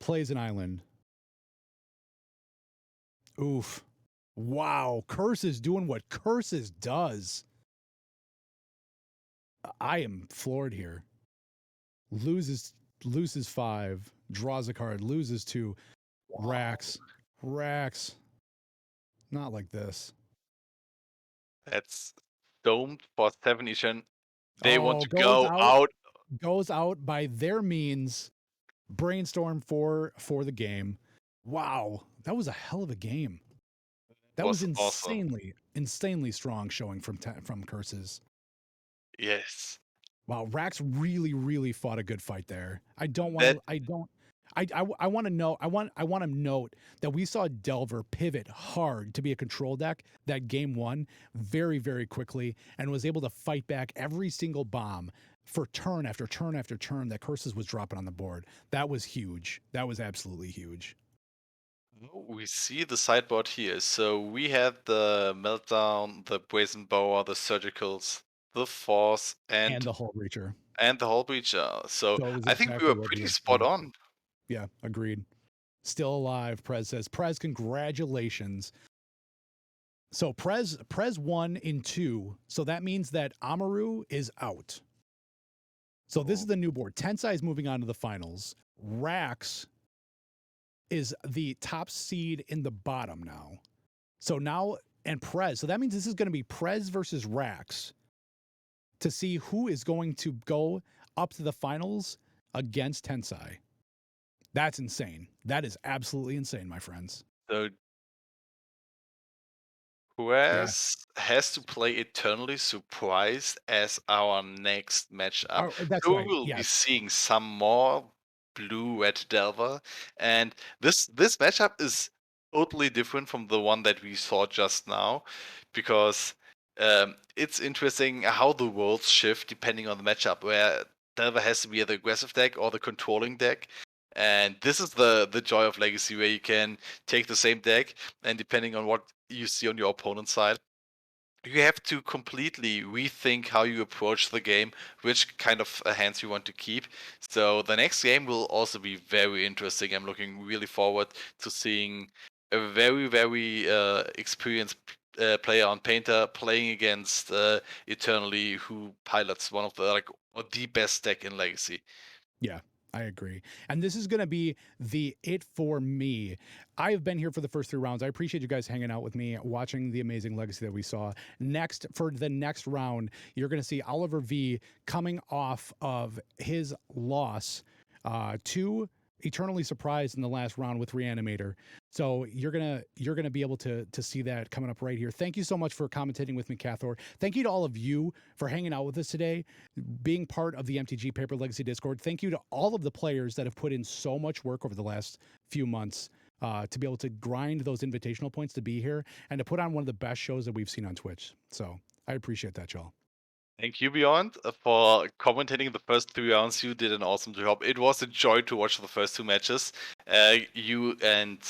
S2: plays an island. Oof. Wow, Curses doing what Curses does. I am floored here. Loses 5, draws a card, loses 2,
S3: Wow.
S2: Rax. Not like this.
S3: That's domed for 7 each and they want to
S2: Goes out by their means. Brainstorm for the game. Wow, that was a hell of a game. That was
S3: awesome.
S2: insanely strong showing from Curses.
S3: Yes.
S2: Wow, Rax really fought a good fight there. I want to know. I want to note that we saw Delver pivot hard to be a control deck that game 1 very quickly, and was able to fight back every single bomb for turn after turn after turn that Curses was dropping on the board. That was huge. That was absolutely huge.
S3: We see the sideboard here. So we had the Meltdown, the Brazen Bower, the Surgicals, the Force,
S2: And the Hull Breacher.
S3: and the Hull Breacher. So
S2: So it was
S3: I think we
S2: exactly
S3: were
S2: what we
S3: pretty
S2: were
S3: spot
S2: seeing.
S3: on.
S2: Yeah, agreed. Still alive, Prez says. Prez, congratulations. So Prez won in 2. So that means that Amaru is out. So this is the new board. Tensai is moving on to the finals. Rax is the top seed in the bottom now. So now, and Prez. So that means this is going to be Prez versus Rax to see who is going to go up to the finals against Tensai. That's insane. That is absolutely insane, my friends.
S3: So
S2: Yeah.
S3: has to play Eternally Surprised as our next matchup.
S2: Oh, that's
S3: So
S2: right.
S3: we will be
S2: Yes.
S3: seeing some more blue-red Delver. And this matchup is totally different from the one that we saw just now, because it's interesting how the worlds shift depending on the matchup, where Delver has to be the aggressive deck or the controlling deck. And this is the joy of Legacy, where you can take the same deck, and depending on what you see on your opponent's side, you have to completely rethink how you approach the game, which kind of hands you want to keep. So the next game will also be very interesting. I'm looking really forward to seeing a very experienced player on Painter playing against Eternally, who pilots one of the or the best deck in Legacy.
S2: Yeah, I agree. And this is going to be the it for me. I have been here for the first 3 rounds. I appreciate you guys hanging out with me, watching the amazing legacy that we saw. Next, for the next round, you're going to see Oliver V coming off of his loss to Eternally Surprised in the last round with Reanimator. So you're gonna be able to see that coming up right here. Thank you so much for commentating with me, Cathor. Thank you to all of you for hanging out with us today, being part of the MTG Paper Legacy Discord. Thank you to all of the players that have put in so much work over the last few months to be able to grind those invitational points to be here and to put on one of the best shows that we've seen on Twitch. So I appreciate that, y'all.
S3: Thank you, Beyond, for commentating the first 3 rounds. You did an awesome job. It was a joy to watch the first 2 matches. You and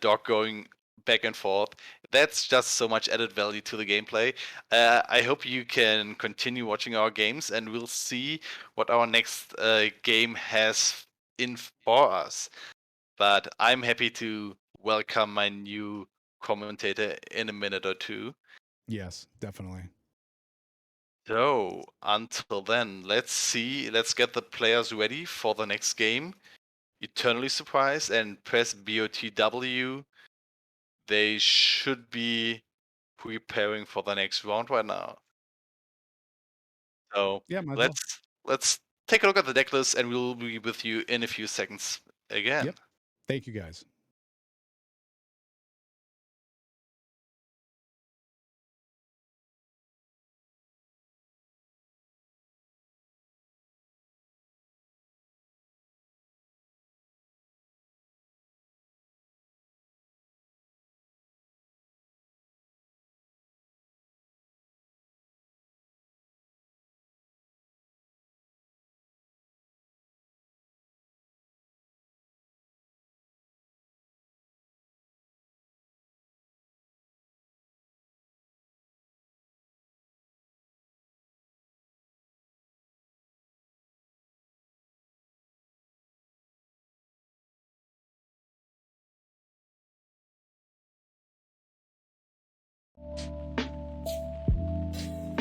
S3: Doc going back and forth. That's just so much added value to the gameplay. I hope you can continue watching our games, and we'll see what our next game has in for us. But I'm happy to welcome my new commentator in a minute or two.
S2: Yes, definitely.
S3: So, until then, let's get the players ready for the next game. Eternally Surprised and press BOTW. They should be preparing for the next round right now. So,
S2: Yeah, might as well.
S3: let's take a look at the deck list, and we'll be with you in a few seconds again.
S2: Yep. Thank you, guys.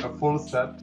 S4: A full set.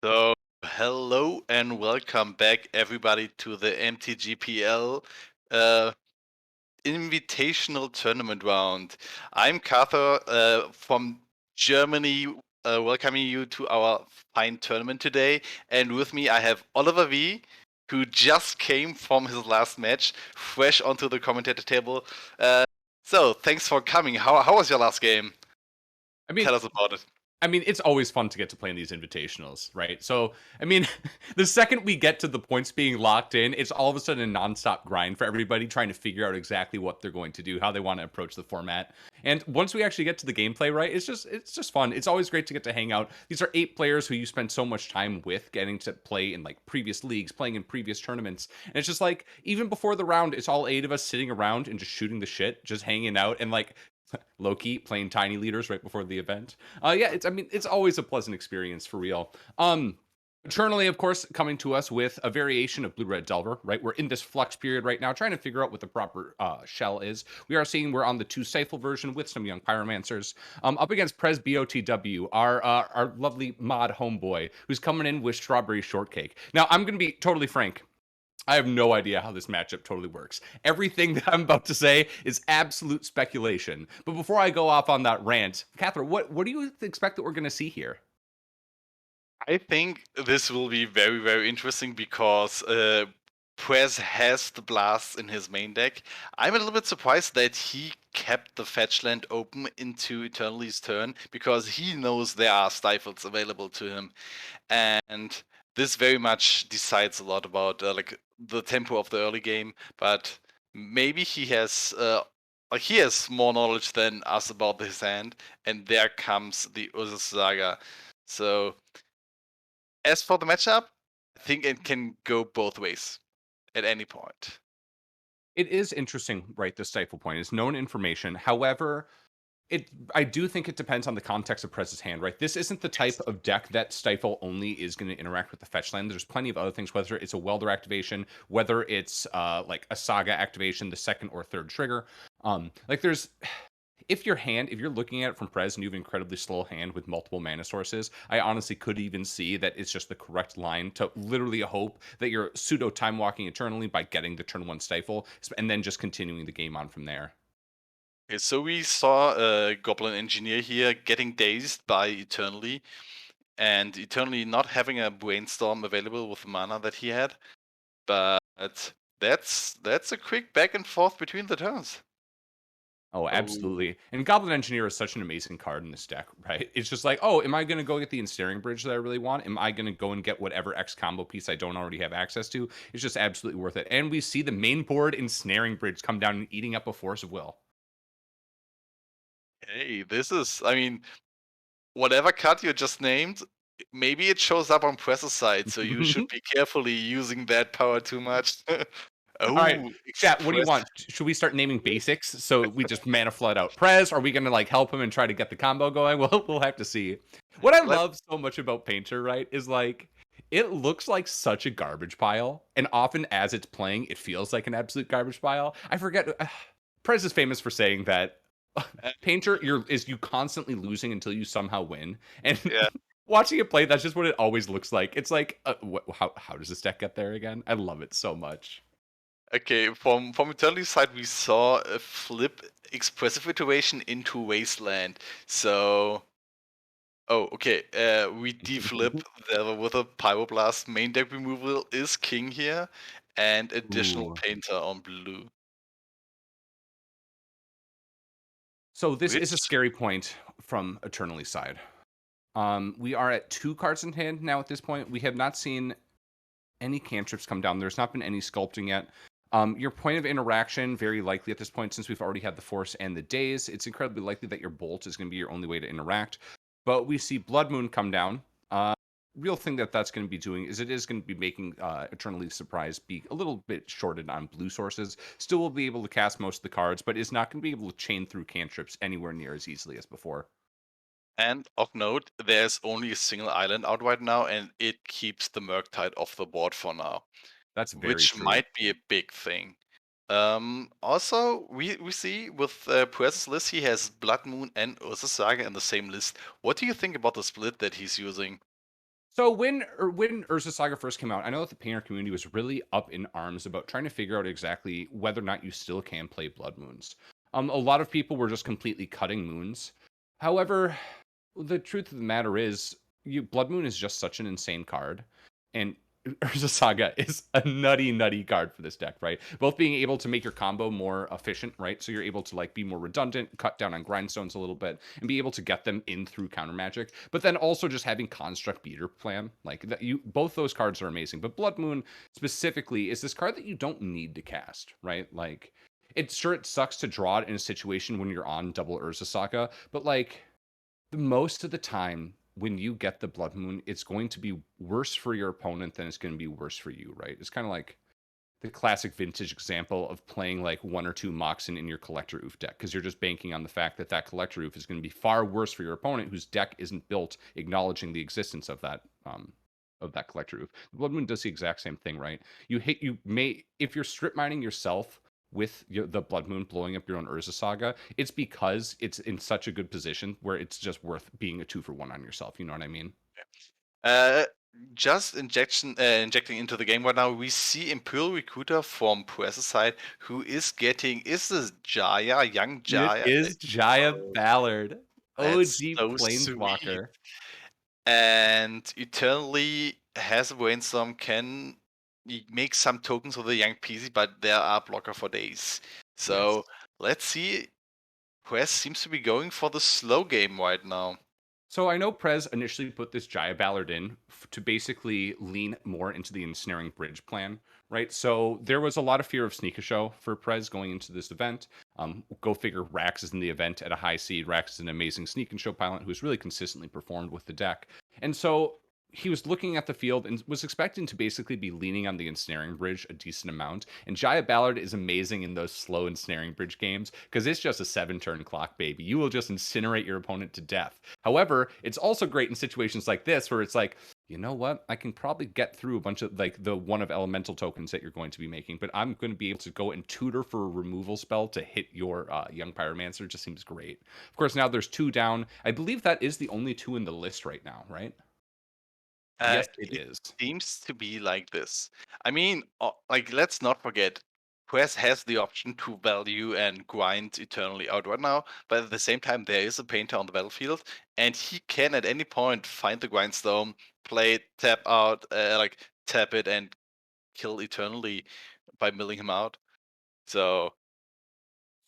S3: So, hello and welcome back, everybody, to the MTGPL Invitational Tournament Round. I'm Carther from Germany, welcoming you to our fine tournament today. And with me, I have Oliver V, who just came from his last match, fresh onto the commentator table. So, thanks for coming. How was your last game?
S5: I mean,
S3: Tell us about it.
S5: it's always fun to get to play in these invitationals, right? So, the second we get to the points being locked in, it's all of a sudden a nonstop grind for everybody trying to figure out exactly what they're going to do, how they want to approach the format. And once we actually get to the gameplay, right, it's just fun. It's always great to get to hang out. These are 8 players who you spend so much time with, getting to play in like previous leagues, playing in previous tournaments. And it's just like, even before the round, it's all 8 of us sitting around and just shooting the shit, just hanging out and like low-key playing tiny leaders right before the event. It's always a pleasant experience for real. Eternally, of course, coming to us with a variation of Blue-Red Delver, right? We're in this flux period right now, trying to figure out what the proper shell is. We're on the 2 Stifle version with some young Pyromancers, up against Prez BOTW, our lovely mod homeboy, who's coming in with Strawberry Shortcake. Now, I'm going to be totally frank. I have no idea how this matchup totally works. Everything that I'm about to say is absolute speculation. But before I go off on that rant, Catherine, what do you expect that we're going to see here?
S3: I think this will be very, very interesting because Prez has the blasts in his main deck. I'm a little bit surprised that he kept the fetch land open into Eternity's turn because he knows there are stifles available to him. And this very much decides a lot about like the tempo of the early game, but maybe he has more knowledge than us about his hand, and there comes the Ursus Saga. So as for the matchup, I think it can go both ways at any point.
S5: It is interesting, right? The stifle point is known information. However, I do think it depends on the context of Prez's hand, right? This isn't the type of deck that Stifle only is going to interact with the fetch land. There's plenty of other things, whether it's a Welder activation, whether it's like a Saga activation, the second or third trigger. If you're looking at it from Prez and you have an incredibly slow hand with multiple mana sources, I honestly could even see that it's just the correct line to literally hope that you're pseudo time walking eternally by getting the turn 1 Stifle and then just continuing the game on from there.
S3: Okay, so we saw a Goblin Engineer here getting dazed by Eternally, and Eternally not having a Brainstorm available with the mana that he had. But that's a quick back and forth between the turns.
S5: Oh, absolutely. And Goblin Engineer is such an amazing card in this deck, right? It's just like, oh, am I going to go get the Ensnaring Bridge that I really want? Am I going to go and get whatever X combo piece I don't already have access to? It's just absolutely worth it. And we see the main board Ensnaring Bridge come down and eating up a Force of Will.
S3: Hey, whatever card you just named, maybe it shows up on Press's side, so you should be carefully using that power too much.
S5: All right, chat, what do you want? Should we start naming basics so we just mana flood out Prez? Are we going to like help him and try to get the combo going? Well, we'll have to see. What I love so much about Painter, right, is like it looks like such a garbage pile, and often as it's playing, it feels like an absolute garbage pile. I forget. Prez is famous for saying that Painter is you constantly losing until you somehow win, and
S3: Yeah.
S5: watching it play, that's just what it always looks like. It's like, how does this deck get there again? I love it so much.
S3: Okay, from Eternity's side, we saw a flip Expressive Iteration into Wasteland. So, okay, we deflip there with a Pyroblast. Main deck removal is king here, and additional
S5: Ooh.
S3: Painter on blue.
S5: So this is a scary point from Eternity's side. We are at 2 cards in hand now at this point. We have not seen any cantrips come down. There's not been any sculpting yet. Your point of interaction, very likely at this point, since we've already had the Force and the Daze, it's incredibly likely that your Bolt is going to be your only way to interact. But we see Blood Moon come down. Real thing that's going to be doing is it is going to be making Eternally Surprise be a little bit shorted on blue sources. Still will be able to cast most of the cards, but is not going to be able to chain through cantrips anywhere near as easily as before.
S3: And of note, there's only a single island out right now, and it keeps the Murktide off the board for now.
S5: That's very
S3: which
S5: true.
S3: might be a big thing. Also, we see with Prez's list, he has Blood Moon and Ursus Saga in the same list. What do you think about the split that he's using?
S5: So when Urza Saga first came out, I know that the painter community was really up in arms about trying to figure out exactly whether or not you still can play Blood Moons. A lot of people were just completely cutting moons. However, the truth of the matter is, Blood Moon is just such an insane card, and Urza Saga is a nutty card for this deck, right? Both being able to make your combo more efficient, right? So you're able to like be more redundant, cut down on grindstones a little bit, and be able to get them in through counter magic. But then also just having Construct Beater Plan, like that, both those cards are amazing. But Blood Moon specifically is this card that you don't need to cast, right? Like it sucks to draw it in a situation when you're on double Urza Saga, but like most of the time when you get the Blood Moon, it's going to be worse for your opponent than it's going to be worse for you, right? It's kind of like the classic vintage example of playing like 1 or 2 Moxen in your Collector Oof deck, because you're just banking on the fact that that Collector Oof is going to be far worse for your opponent whose deck isn't built acknowledging the existence of that Collector Oof. The Blood Moon does the exact same thing, right? If you're strip mining yourself with the Blood Moon blowing up your own Urza Saga, it's because it's in such a good position where it's just worth being a 2-for-1 on yourself. You know what I mean?
S3: Just injecting into the game right now, we see Imperial Recruiter from Press's side, who is this Jaya, young Jaya?
S5: It is Jaya Ballard,
S3: That's
S5: OG
S3: so sweet.
S5: Planeswalker.
S3: And Eternally has a brainstorm, can make some tokens of the young PC, but there are blocker for days. So let's see. Press seems to be going for the slow game right now.
S5: So I know Prez initially put this Jaya Ballard in to basically lean more into the ensnaring bridge plan, right? So there was a lot of fear of Sneak a Show for Prez going into this event. Go figure, Rax is in the event at a high seed. Rax is an amazing Sneak and Show pilot who's really consistently performed with the deck. And so he was looking at the field and was expecting to basically be leaning on the ensnaring bridge a decent amount. And Jaya Ballard is amazing in those slow ensnaring bridge games because it's just a 7-turn clock, baby. You will just incinerate your opponent to death. However, it's also great in situations like this where it's like, you know what? I can probably get through a bunch of like the one of elemental tokens that you're going to be making, but I'm going to be able to go and tutor for a removal spell to hit your young pyromancer. Just seems great. Of course, now there's 2 down. I believe that is the only 2 in the list right now, right? Yes, it is.
S3: Seems to be like this. I mean, like, let's not forget, Press has the option to value and grind Eternally out right now, but at the same time, there is a painter on the battlefield, and he can at any point find the grindstone, play it, tap out, like tap it, and kill Eternally by milling him out. So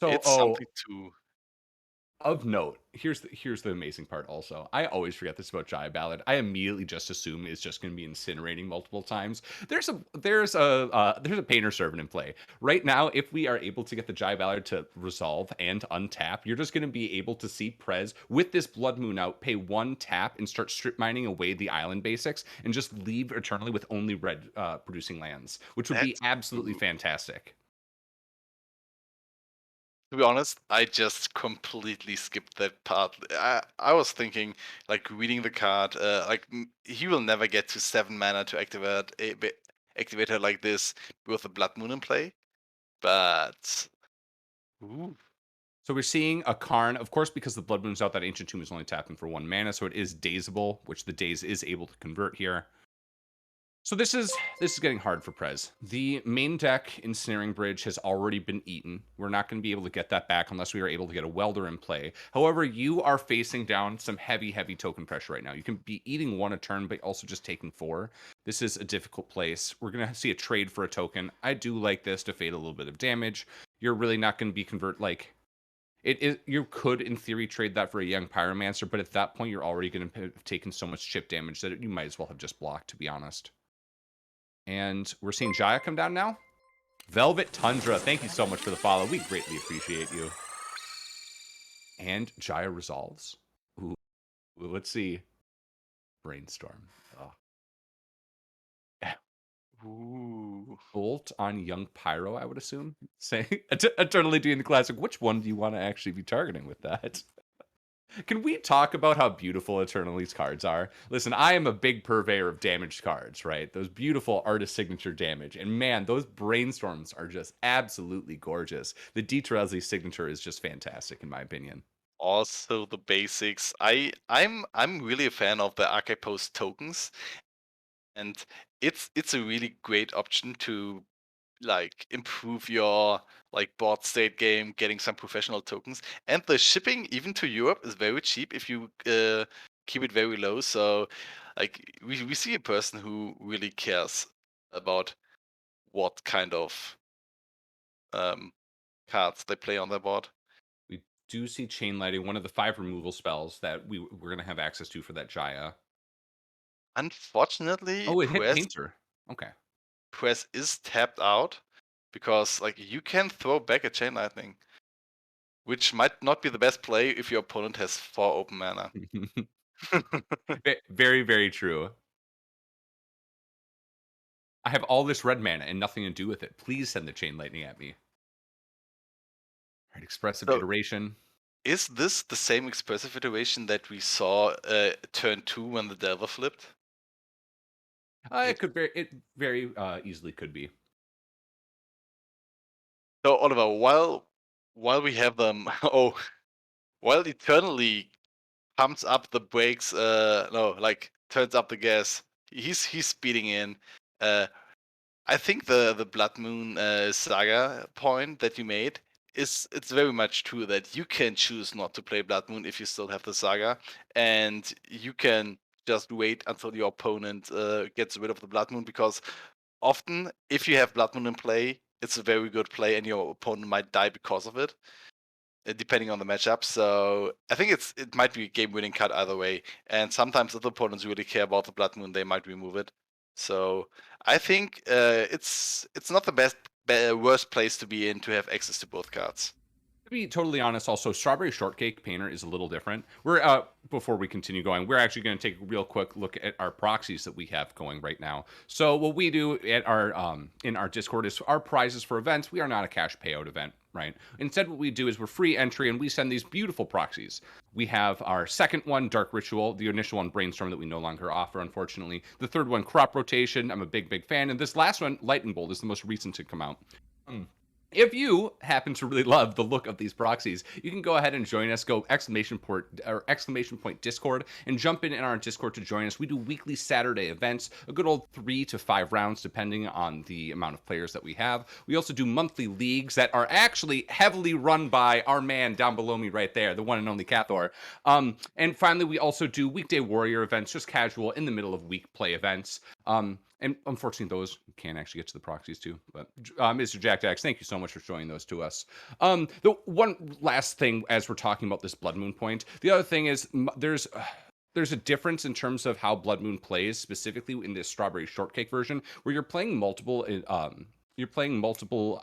S3: it's something to.
S5: Of note, here's the amazing part also. I always forget this about Jaya Ballard. I immediately just assume it's just going to be incinerating multiple times. There's a painter servant in play. Right now, if we are able to get the Jaya Ballard to resolve and untap, you're just going to be able to see Prez with this Blood Moon out, pay 1 tap and start strip mining away the island basics and just leave Eternally with only red producing lands, which would be absolutely fantastic.
S3: To be honest, I just completely skipped that part. I was thinking, like, reading the card, he will never get to 7 mana to activate her like this with a Blood Moon in play. But ooh.
S5: So we're seeing a Karn, of course, because the Blood Moon's out, that Ancient Tomb is only tapping for 1 mana, so it is dazeable, which the daze is able to convert here. So this is getting hard for Prez. The main deck Ensnaring Bridge has already been eaten. We're not going to be able to get that back unless we are able to get a Welder in play. However, you are facing down some heavy token pressure right now. You can be eating 1 a turn, but also just taking 4. This is a difficult place. We're going to see a trade for a token. I do like this to fade a little bit of damage. You're really not going to be you could, in theory, trade that for a young Pyromancer, but at that point, you're already going to have taken so much chip damage that you might as well have just blocked, to be honest. And we're seeing Jaya come down now. Velvet Tundra, thank you so much for the follow. We greatly appreciate you. And Jaya resolves. Ooh, let's see. Brainstorm. Oh.
S3: Ooh.
S5: Bolt on young Pyro, I would assume. Saying eternally doing the classic. Which one do you want to actually be targeting with that? Can we talk about how beautiful Eternaly's cards are? Listen, I am a big purveyor of damaged cards, right? Those beautiful artist signature damage. And man, those brainstorms are just absolutely gorgeous. The Di Terezzi signature is just fantastic, in my opinion.
S3: also the basics. I'm really a fan of the archive post tokens, and it's a really great option to like improve your like board state game, getting some professional tokens. And the shipping even to Europe is very cheap if you keep it very low. So like we see a person who really cares about what kind of um, cards they play on their board.
S5: We do see chain lighting, one of the 5 removal spells that we're gonna have access to for that Jaya.
S3: Unfortunately,
S5: Oh, it hit Painter. Okay.
S3: Press is tapped out because like you can throw back a chain lightning, which might not be the best play if your opponent has 4 open mana.
S5: Very, very true. I have all this red mana and nothing to do with it. Please send the chain lightning at me. All right, expressive
S3: So-
S5: iteration.
S3: Is this the same expressive iteration that we saw turn 2 when the Delver flipped?
S5: It very easily could be.
S3: So Oliver, while we have them, while Eternally pumps up the brakes, no, like turns up the gas, he's speeding in. I think the Blood Moon saga point that you made it's very much true that you can choose not to play Blood Moon if you still have the saga, and you can just wait until your opponent gets rid of the Blood Moon, because often if you have Blood Moon in play, it's a very good play, and your opponent might die because of it, depending on the matchup. So I think it might be a game-winning card either way. And sometimes if the opponents really care about the Blood Moon, they might remove it. So I think it's not the worst place to be in to have access to both cards.
S5: To be totally honest, also Strawberry Shortcake Painter is a little different. We're before we continue going, we're actually going to take a real quick look at our proxies that we have going right now. So what we do at our in our Discord is our prizes for events. We are not a cash payout event, right? Instead, what we do is we're free entry and we send these beautiful proxies. We have our second one, Dark Ritual, the initial one, Brainstorm, that we no longer offer, unfortunately. The third one, Crop Rotation. I'm a big fan, and this last one, Lightning Bolt, is the most recent to come out. If you happen to really love the look of these proxies, you can go ahead and join us. Go exclamation point Discord and jump in our Discord to join us. We do weekly Saturday events, a good old 3 to 5 rounds depending on the amount of players that we have. We also do monthly leagues that are actually heavily run by our man down below me right there, the one and only Cathor. And finally, we also do weekday warrior events, just casual in the middle of week play events. And unfortunately, those can't actually get to the proxies too. But Mr. Jack Dax, thank you so much for showing those to us. The one last thing, as we're talking about this Blood Moon point, the other thing is there's a difference in terms of how Blood Moon plays, specifically in this Strawberry Shortcake version, where you're playing multiple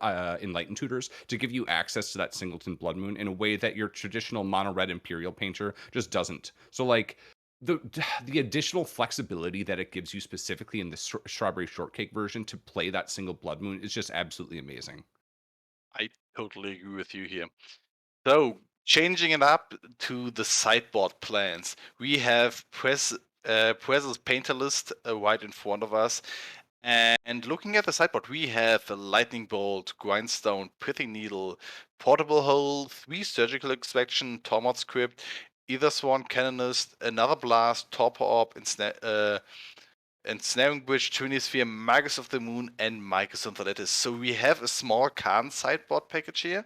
S5: Enlightened Tutors to give you access to that singleton Blood Moon in a way that your traditional mono red Imperial Painter just doesn't. So like the additional flexibility that it gives you specifically in the Strawberry Shortcake version to play that single Blood Moon is just absolutely amazing.
S3: I totally agree with you here. So changing it up to the sideboard plans, we have Press's painter list right in front of us. And looking at the sideboard, we have a Lightning Bolt, Grindstone, Pithing Needle, Portable Hole, 3 Surgical Extraction, Tormod's Crypt, Either Swan Canonist, another Blast, Torpor Orb, and Snaring Bridge, Trinisphere, Magus of the Moon, and Micus Onthalettis. So we have a small Khan sideboard package here.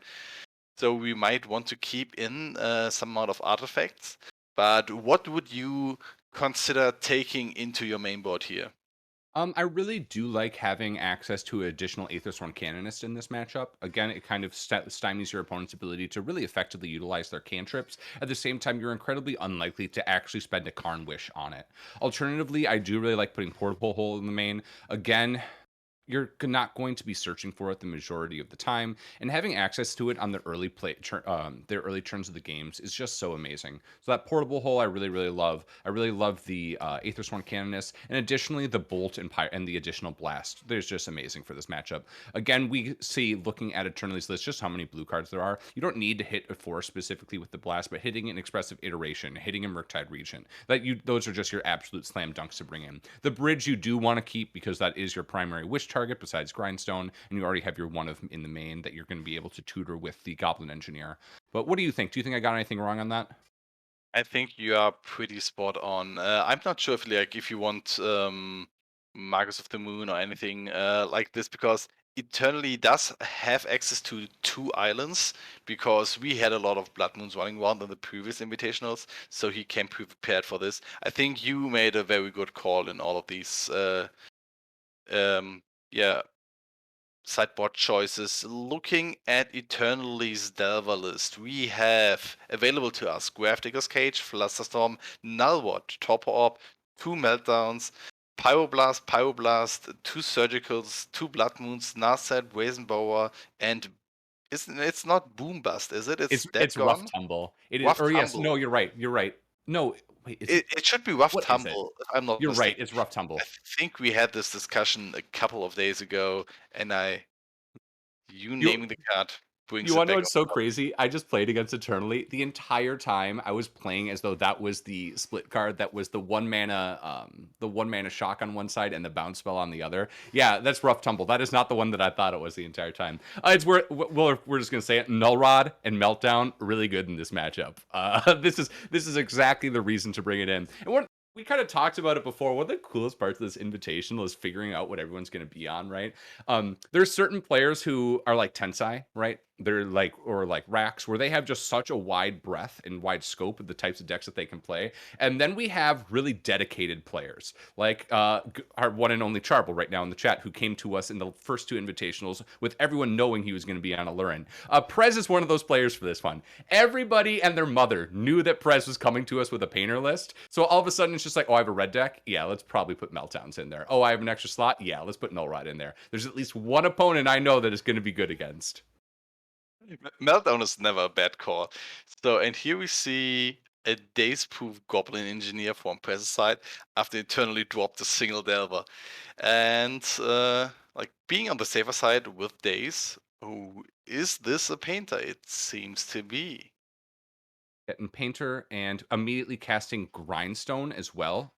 S3: So we might want to keep in some amount of artifacts. But what would you consider taking into your main board here?
S5: I really do like having access to additional Aethersworn Canonist in this matchup. Again, it kind of stymies your opponent's ability to really effectively utilize their cantrips. At the same time, you're incredibly unlikely to actually spend a Karn Wish on it. Alternatively, I do really like putting Portable Hole in the main. Again, you're not going to be searching for it the majority of the time, and having access to it on the early their early turns of the games is just so amazing. So that Portable Hole I really love. I really love the Aethersworn Canonist, and additionally the Bolt and the additional Blast. There's just amazing for this matchup. Again, we see, looking at Eternity's list, just how many blue cards there are. You don't need to hit a 4 specifically with the Blast, but hitting an Expressive Iteration, hitting a Murktide Regent, those are just your absolute slam dunks to bring in. The Bridge you do want to keep because that is your primary wish target besides Grindstone, and you already have your one of in the main that you're going to be able to tutor with the Goblin Engineer. But what do you think? Do you think I got anything wrong on that?
S3: I think you are pretty spot on. I'm not sure if you want Marcus of the Moon or anything like this, because Eternally does have access to 2 islands, because we had a lot of Blood Moons running around in the previous invitationals, so he can be prepared for this. I think you made a very good call in all of these yeah, sideboard choices. Looking at Eternaly's Delver list, we have available to us Gravedigger's Cage, Flusterstorm, Nullwatch, Topper Orb, 2 Meltdowns, Pyroblast, 2 Surgicals, 2 Blood Moons, Narset, Brazen Bower, and it's not Boombust, is it? It's Dead
S5: It's Rough
S3: Gone?
S5: Tumble. It is,
S3: Rough
S5: or yes, no,
S3: Tumble.
S5: you're right. You're right. No, wait, is it?
S3: It should be Rough
S5: What is it?
S3: Tumble, if I'm not
S5: You're right.
S3: mistaken.
S5: It's Rough Tumble.
S3: I think we had this discussion a couple of days ago, and naming the card brings
S5: You
S3: it
S5: want to know
S3: back
S5: what's
S3: on
S5: so
S3: top.
S5: crazy? I just played against Eternally. The entire time I was playing as though that was the split card that was the one mana shock on one side and the bounce spell on the other. Yeah, that's Rough Tumble. That is not the one that I thought it was the entire time. It's we're just gonna say it. Null Rod and Meltdown really good in this matchup. This is exactly the reason to bring it in. And we kind of talked about it before. One of the coolest parts of this invitational is figuring out what everyone's going to be on, right? There's certain players who are like Tensai, right? They're like, or like Rax, where they have just such a wide breadth and wide scope of the types of decks that they can play. And then we have really dedicated players, like our one and only Charbel right now in the chat, who came to us in the first 2 invitationals with everyone knowing he was going to be on Alurin. Prez is one of those players for this one. Everybody and their mother knew that Prez was coming to us with a painter list. So all of a sudden it's just like, oh, I have a red deck? Yeah, let's probably put Meltdowns in there. Oh, I have an extra slot? Yeah, let's put Null Rod in there. There's at least one opponent I know that is going to be good against.
S3: Meltdown is never a bad call. So, and here we see a Daze-proof Goblin Engineer from Press's side after Eternally dropped a single Delver. And like being on the safer side with Daze, oh, is this a painter? It seems to be.
S5: Getting Painter and immediately casting Grindstone as well.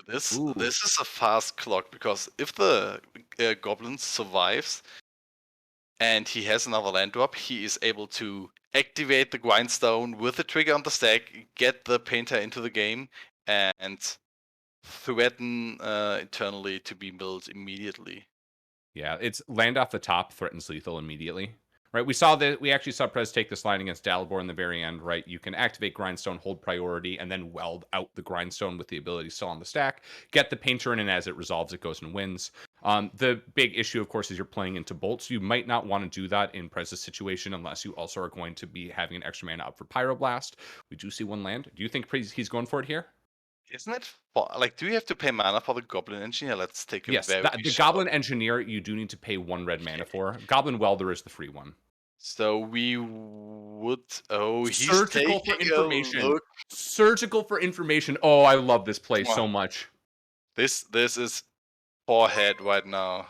S3: This
S5: Ooh.
S3: is a fast clock, because if the Goblin survives and he has another land drop, he is able to activate the Grindstone with the trigger on the stack, get the Painter into the game, and threaten Eternally to be milled immediately.
S5: Yeah, it's land off the top, threatens lethal immediately. Right, we actually saw Prez take this line against Dalibor in the very end, right? You can activate Grindstone, hold priority, and then weld out the Grindstone with the ability still on the stack, get the Painter in, and as it resolves, it goes and wins. The big issue, of course, is you're playing into bolts. You might not want to do that in Prez's situation unless you also are going to be having an extra mana up for Pyroblast. We do see one land. Do you think he's going for it here?
S3: Isn't it like, do you have to pay mana for the Goblin Engineer? Let's take a
S5: Yes,
S3: very
S5: the
S3: short.
S5: Goblin Engineer, you do need to pay 1 red mana for. Goblin Welder is the free one.
S3: So we would. Oh, he's
S5: Surgical for
S3: taking a
S5: information.
S3: look.
S5: Surgical for information. Oh, I love this play so much.
S3: This is forehead right now.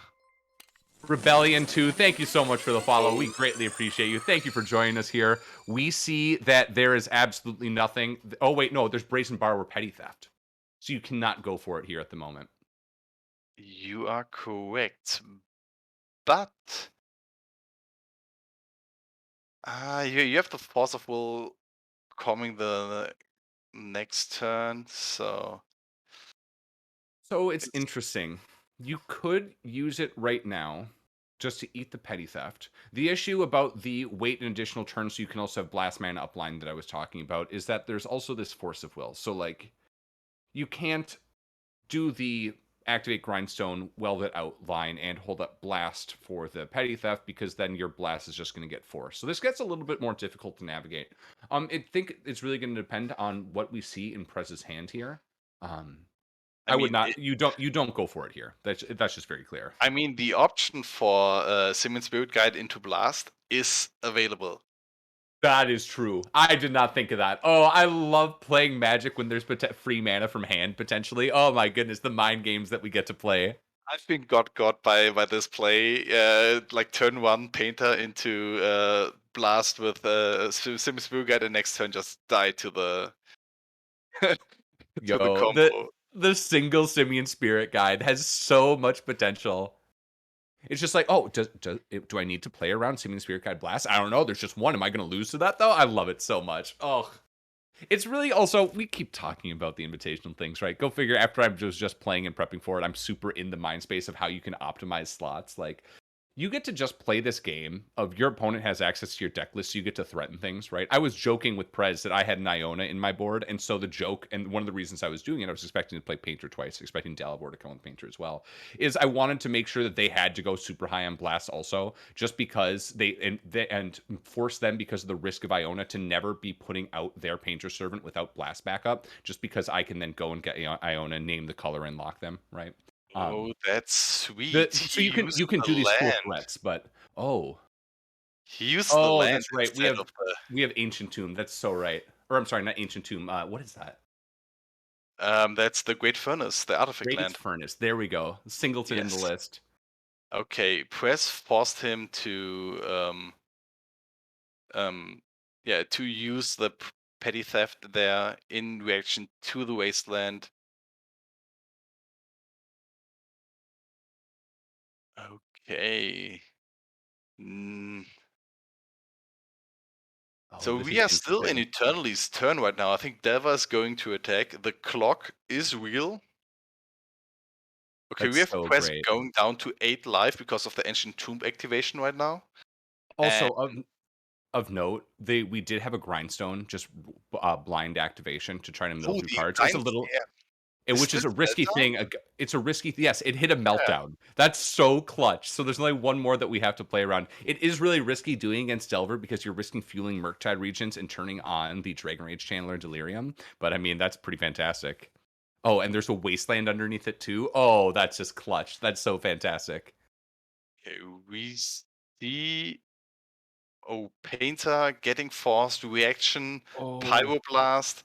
S5: Rebellion 2, thank you so much for the follow. We greatly appreciate you. Thank you for joining us here. We see that there is absolutely nothing. Oh, wait, no, there's Brazen Borrower Petty Theft. So you cannot go for it here at the moment.
S3: You are correct, but you have the Force of Will coming the next turn, so
S5: It's interesting. You could use it right now just to eat the Petty Theft. The issue about the wait an additional turn so you can also have Blast Mana upline that I was talking about is that there's also this Force of Will. So, like, you can't do the activate Grindstone, weld it out line, and hold up Blast for the Petty Theft, because then your Blast is just going to get forced. So this gets a little bit more difficult to navigate. I think it's really going to depend on what we see in Prez's hand here. I would not. You don't go for it here. That's just very clear.
S3: I mean, the option for Simmons Spirit Guide into Blast is available.
S5: That is true. I did not think of that. Oh, I love playing Magic when there's free mana from hand, potentially. Oh my goodness, the mind games that we get to play.
S3: I've been got by this play, like turn 1 Painter into Blast with Simmons Spirit Guide, and next turn just die to the to the combo.
S5: The single Simian Spirit Guide has so much potential. It's just like, oh, do I need to play around Simian Spirit Guide Blast? I don't know. There's just one. Am I going to lose to that, though? I love it so much. Oh, it's really also, we keep talking about the invitational things, right? Go figure, after I was just playing and prepping for it, I'm super in the mind space of how you can optimize slots. Like, you get to just play this game of your opponent has access to your deck list, so you get to threaten things, right? I was joking with Prez that I had an Iona in my board, and so the joke, and one of the reasons I was doing it, I was expecting to play Painter twice, expecting Delabor to come with Painter as well, is I wanted to make sure that they had to go super high on Blast also, just because and force them, because of the risk of Iona, to never be putting out their Painter Servant without Blast backup, just because I can then go and get Iona, name the color, and lock them, right?
S3: Oh, that's sweet.
S5: So
S3: He
S5: you
S3: used
S5: can
S3: the
S5: do these cool
S3: land.
S5: threats, but oh,
S3: He used the land
S5: that's right.
S3: instead of the.
S5: We have Ancient Tomb. That's so right. Or I'm sorry, not Ancient Tomb. What is that?
S3: That's the Great Furnace, the artifact
S5: Great
S3: land.
S5: Furnace. There we go. Singleton in the
S3: Yes.
S5: list.
S3: Okay, Press forced him to to use the petty theft there in reaction to the wasteland. Okay. Mm,
S5: Oh,
S3: So
S5: this
S3: we
S5: is
S3: are still in
S5: interesting.
S3: Eternity's turn right now. I think Deva is going to attack. The clock is real. Okay, we
S5: That's
S3: have
S5: so
S3: Press
S5: great.
S3: going down to 8 life because of the Ancient Tomb activation right now.
S5: Also, of note, we did have a grindstone, just blind activation to try to mill
S3: Oh,
S5: through
S3: the
S5: cards. It's a
S3: Giant,
S5: little,
S3: yeah. Is
S5: which is
S3: this
S5: a risky
S3: Meltdown?
S5: thing. It's a risky. Yes, it hit a
S3: Yeah.
S5: meltdown. That's so clutch. So there's only one more that we have to play around. It is really risky doing against Delver because you're risking fueling Murktide Regents and turning on the Dragon Rage Channeler Delirium. But I mean, that's pretty fantastic. Oh, and there's a Wasteland underneath it too. Oh, that's just clutch. That's so fantastic.
S3: Okay, we see Painter getting forced, reaction,
S5: Oh,
S3: Pyroblast,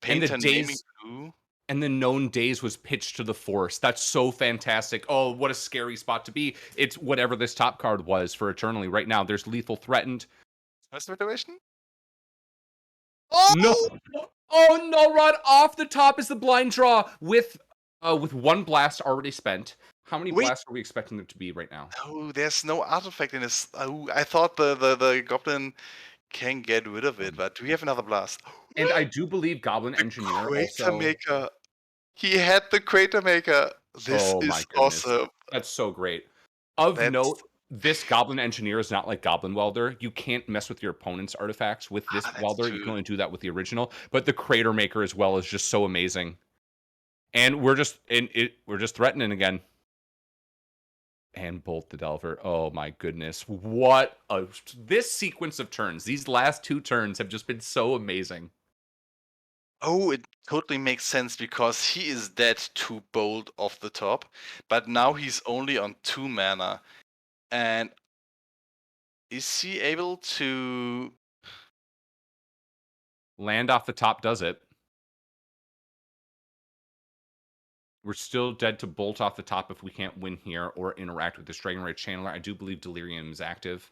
S5: and the
S3: Painter naming
S5: days
S3: blue.
S5: and the known days was pitched to the Force. That's so fantastic. Oh, what a scary spot to be. It's whatever this top card was for Eternally. Right now, there's Lethal Threatened.
S3: What's the situation?
S5: No.
S3: Oh!
S5: Oh no, Rod, off the top is the blind draw with one blast already spent. How many
S3: Wait,
S5: blasts are we expecting there to be right now?
S3: oh, there's no artifact in this. Oh, I thought the goblin can get rid of it, but do we have another blast?
S5: And I do believe Goblin
S3: The
S5: Engineer
S3: Crater
S5: also.
S3: Maker. He had the Crater Maker. This
S5: Oh my
S3: is
S5: goodness.
S3: awesome.
S5: That's so great. Of
S3: That's
S5: note, this Goblin Engineer is not like Goblin Welder. You can't mess with your opponent's artifacts with this
S3: that's
S5: Welder. You
S3: true.
S5: can only do that with the original. But the Crater Maker as well is just so amazing. And we're just threatening again. And Bolt the Delver. Oh my goodness. This sequence of turns, these last two turns have just been so amazing.
S3: Oh, it totally makes sense because he is dead to Bolt off the top, but now he's only on 2 mana. And is he able to?
S5: Land off the top does it. We're still dead to Bolt off the top if we can't win here or interact with this Dragon Rage Channeler. I do believe Delirium is active.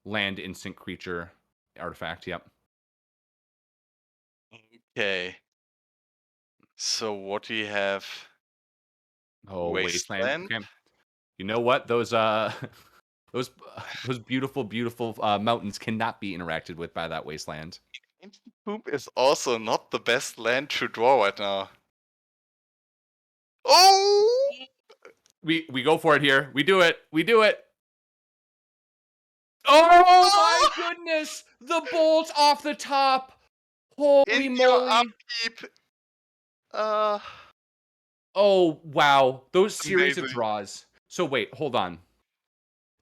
S5: Land instant creature artifact, yep.
S3: Okay. So what do you have?
S5: Oh, Wasteland.
S3: Wasteland?
S5: Okay. You know what? Those those beautiful mountains cannot be interacted with by that Wasteland.
S3: Ancient Tomb is also not the best land to draw right now. Oh!
S5: We go for it here. We do it. We do it. Oh my goodness! The bolt off the top. Holy
S3: In your
S5: moly.
S3: upkeep. Uh,
S5: Oh wow. Those series of
S3: Amazing.
S5: draws. So wait, hold on.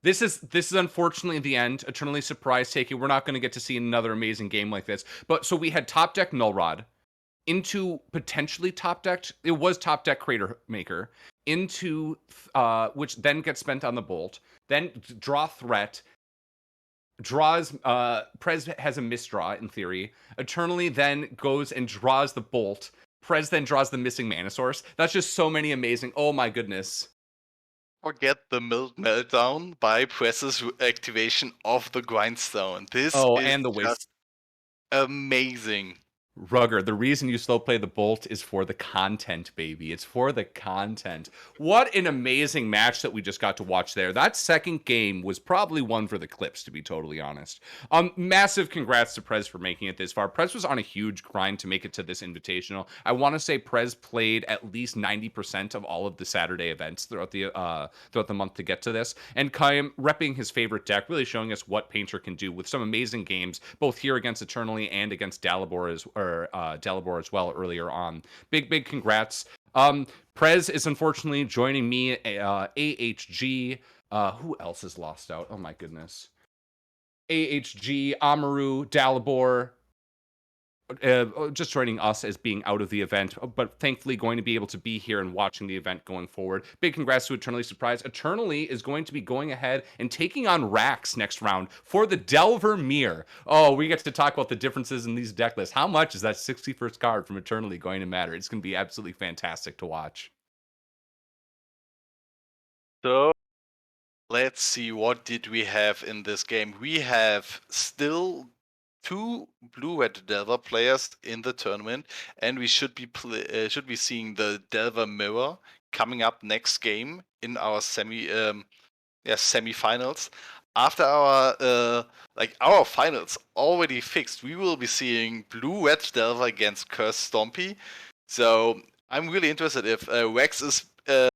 S5: This is unfortunately the end. Eternally surprise taking. We're not going to get to see another amazing game like this. But so we had top deck Null Rod into potentially top decked. It was top deck Crater Maker into which then gets spent on the Bolt. Then draw threat. Draws Prez has a misdraw in theory. Eternally then goes and draws the Bolt. Prez then draws the missing mana source. That's just so many amazing. Oh my goodness.
S3: Forget the meltdown by Press's activation of the grindstone. This
S5: Oh,
S3: is
S5: and the waste.
S3: just amazing.
S5: Rugger, the reason you slow play the Bolt is for the content, baby. It's for the content. What an amazing match that we just got to watch there. That second game was probably one for the clips, to be totally honest. Massive congrats to Prez for making it this far. Prez was on a huge grind to make it to this invitational. I want to say Prez played at least 90% of all of the Saturday events throughout the month to get to this. And Kaim repping his favorite deck, really showing us what Painter can do with some amazing games, both here against Eternally and against Delabor as well earlier on. Big congrats. Prez is unfortunately joining me. AHG. Who else is lost out? Oh my goodness. AHG, Amaru, Dalibor, just joining us as being out of the event, but thankfully going to be able to be here and watching the event going forward. Big congrats to Eternally Surprise. Eternally is going to be going ahead and taking on Rax next round for the Delver Mirror. Oh, we get to talk about the differences in these deck lists. How much is that 61st card from Eternally going to matter? It's going to be absolutely fantastic to watch.
S3: So let's see, what did we have in this game? We have still 2 blue-red Delver players in the tournament, and we should be seeing the Delver Mirror coming up next game in our semifinals. After our finals already fixed, we will be seeing blue-red Delver against Cursed Stompy. So I'm really interested if Rex will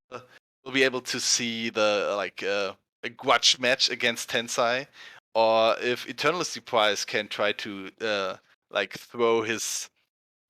S3: be able to see the a grudge match against Tensai, or if Eternal Surprise can try to throw his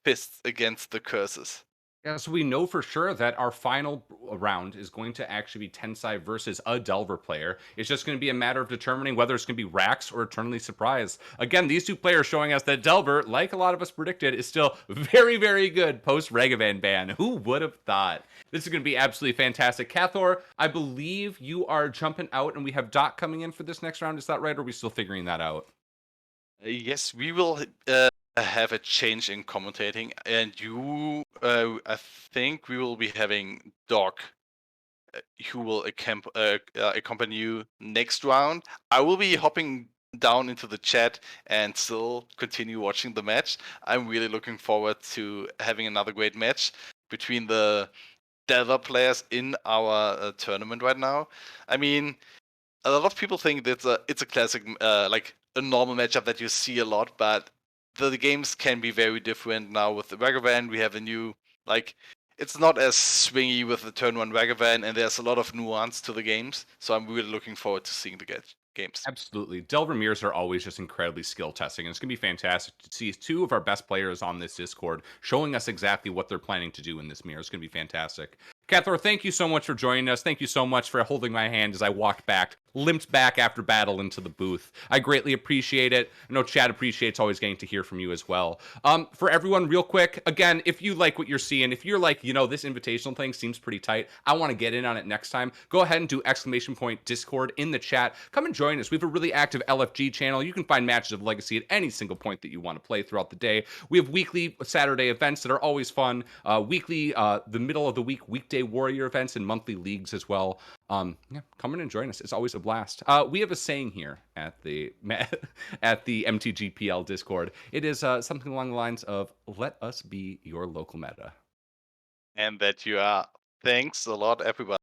S3: fists against the curses.
S5: Yeah, so we know for sure that our final round is going to actually be Tensai versus a Delver player. It's just going to be a matter of determining whether it's going to be Rax or Eternally Surprise. Again, these two players showing us that Delver, like a lot of us predicted, is still very, very good post-Ragavan ban. Who would have thought? This is going to be absolutely fantastic. Cathor, I believe you are jumping out and we have Doc coming in for this next round. Is that right, or are we still figuring that out?
S3: Yes, we will have a change in commentating, and I think we will be having Doc, who will accompany you next round. I will be hopping down into the chat and still continue watching the match. I'm really looking forward to having another great match between the Delver players in our tournament right now. I mean, a lot of people think that it's a classic, like a normal matchup that you see a lot, but the games can be very different now. With the Ragavan, we have a new, it's not as swingy with the turn 1 Ragavan, and there's a lot of nuance to the games, so I'm really looking forward to seeing the games.
S5: Absolutely. Delver Mirrors are always just incredibly skill testing, and it's going to be fantastic to see 2 of our best players on this Discord showing us exactly what they're planning to do in this mirror. It's going to be fantastic. Cathor, thank you so much for joining us. Thank you so much for holding my hand as I walked back, limped back after battle into the booth. I greatly appreciate it. I know Chad appreciates always getting to hear from you as well. For everyone, real quick, again, if you like what you're seeing, if you're like, this invitational thing seems pretty tight, I want to get in on it next time, go ahead and do !Discord in the chat. Come and join us. We have a really active LFG channel. You can find matches of Legacy at any single point that you want to play throughout the day. We have weekly Saturday events that are always fun. Weekly, the middle of the week, weekday warrior events and monthly leagues as well. Come in and join us. It's always a blast. We have a saying here at the MTGPL Discord. It is something along the lines of, let us be your local meta.
S3: And that you are. Thanks a lot, everybody.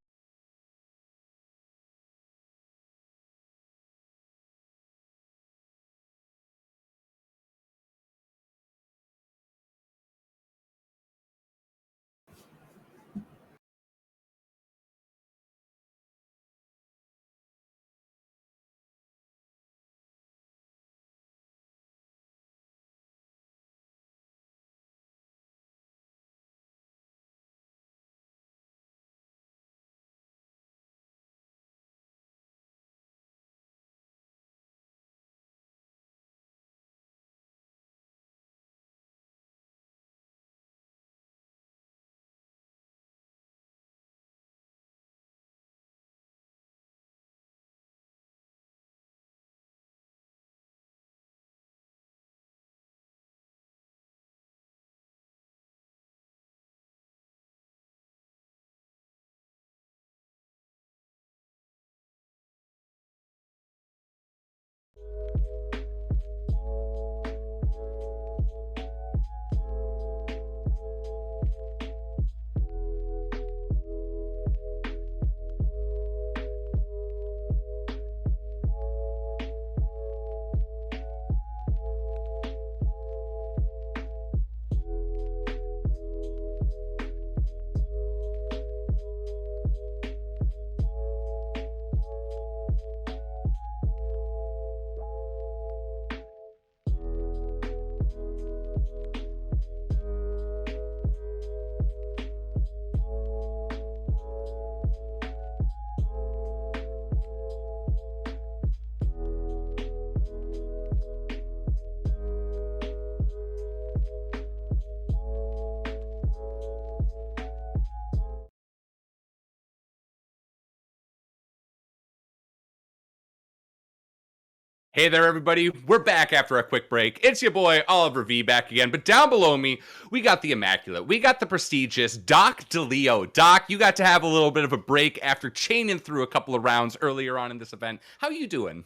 S5: Hey there, everybody. We're back after a quick break. It's your boy, Oliver V, back again. But down below me, we got the immaculate, we got the prestigious Doc DeLeo. Doc, you got to have a little bit of a break after chaining through a couple of rounds earlier on in this event. How you doing?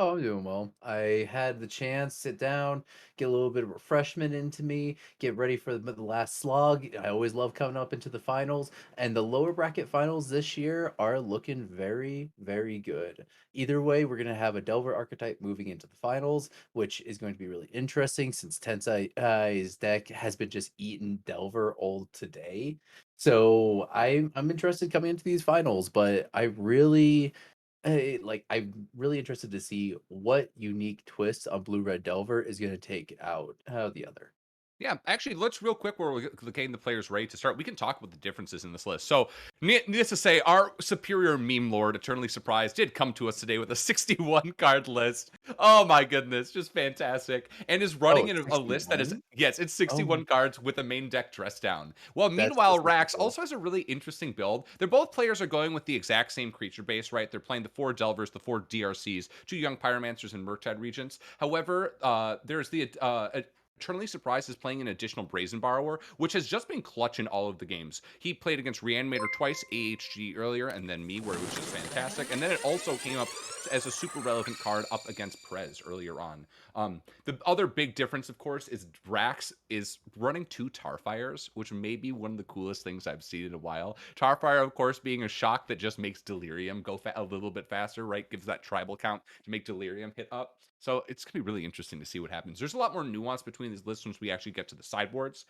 S1: Oh, I'm doing well. I had the chance to sit down, get a little bit of refreshment into me, get ready for the last slog. I always love coming up into the finals, and the lower bracket finals this year are looking very, very good. Either way, we're going to have a Delver archetype moving into the finals, which is going to be really interesting since Tensai's deck has been just eating Delver all today. So I'm interested coming into these finals, but I'm really interested to see what unique twist on Blue Red Delver is going to take out the other.
S5: Yeah, actually, let's real quick while we're getting the players ready to start. We can talk about the differences in this list. So, needless to say, our superior meme lord, Eternally Surprised, did come to us today with a 61 card list. Oh my goodness, just fantastic. And is
S1: Oh,
S5: running in
S1: it's
S5: a list that is,
S1: 61?
S5: yes, it's 61 cards with a main deck dressed down. Well,
S1: That's
S5: meanwhile,
S1: just as
S5: Rax
S1: cool.
S5: also has a really interesting build. They're both players are going with the exact same creature base, right? They're playing the 4 Delvers, the 4 DRCs, 2 Young Pyromancers, and Murktide Regents. However, there's the Eternally Surprised is playing an additional Brazen Borrower, which has just been clutch in all of the games. He played against Reanimator twice, AHG earlier, and then me, where it was just fantastic. And then it also came up as a super relevant card up against Prez earlier on. The other big difference, of course, is Drax is running 2 Tarfires, which may be one of the coolest things I've seen in a while. Tarfire, of course, being a shock that just makes Delirium go a little bit faster, right? Gives that tribal count to make Delirium hit up. So it's going to be really interesting to see what happens. There's a lot more nuance between these lists once we actually get to the sideboards.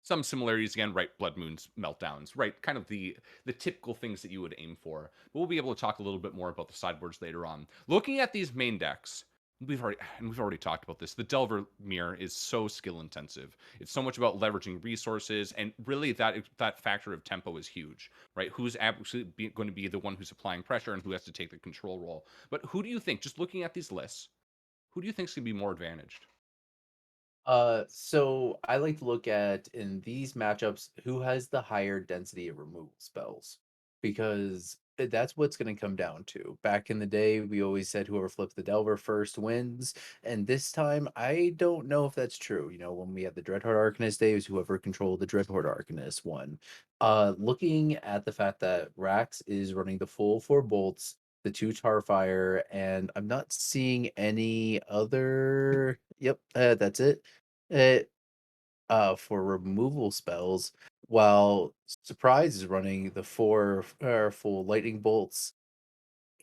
S5: Some similarities again, right? Blood moons, meltdowns, right? Kind of the typical things that you would aim for. But we'll be able to talk a little bit more about the sideboards later on. Looking at these main decks, we've already talked about this. The Delver mirror is so skill intensive. It's so much about leveraging resources, and really that factor of tempo is huge, right? Who's absolutely going to be the one who's applying pressure and who has to take the control role. But who do you think, just looking at these lists, who do you think is going to be more advantaged?
S1: So I like to look at in these matchups who has the higher density of removal spells because that's what's going to come down to. Back in the day, we always said whoever flips the Delver first wins, and this time I don't know if that's true. You know, when we had the Dreadhorde Arcanist days, whoever controlled the Dreadhorde Arcanist won. Looking at the fact that Rax is running the full 4 bolts, the 2 Tarfire, and I'm not seeing any other. Yep, that's it uh, for removal spells, while Surprise is running the 4 full lightning bolts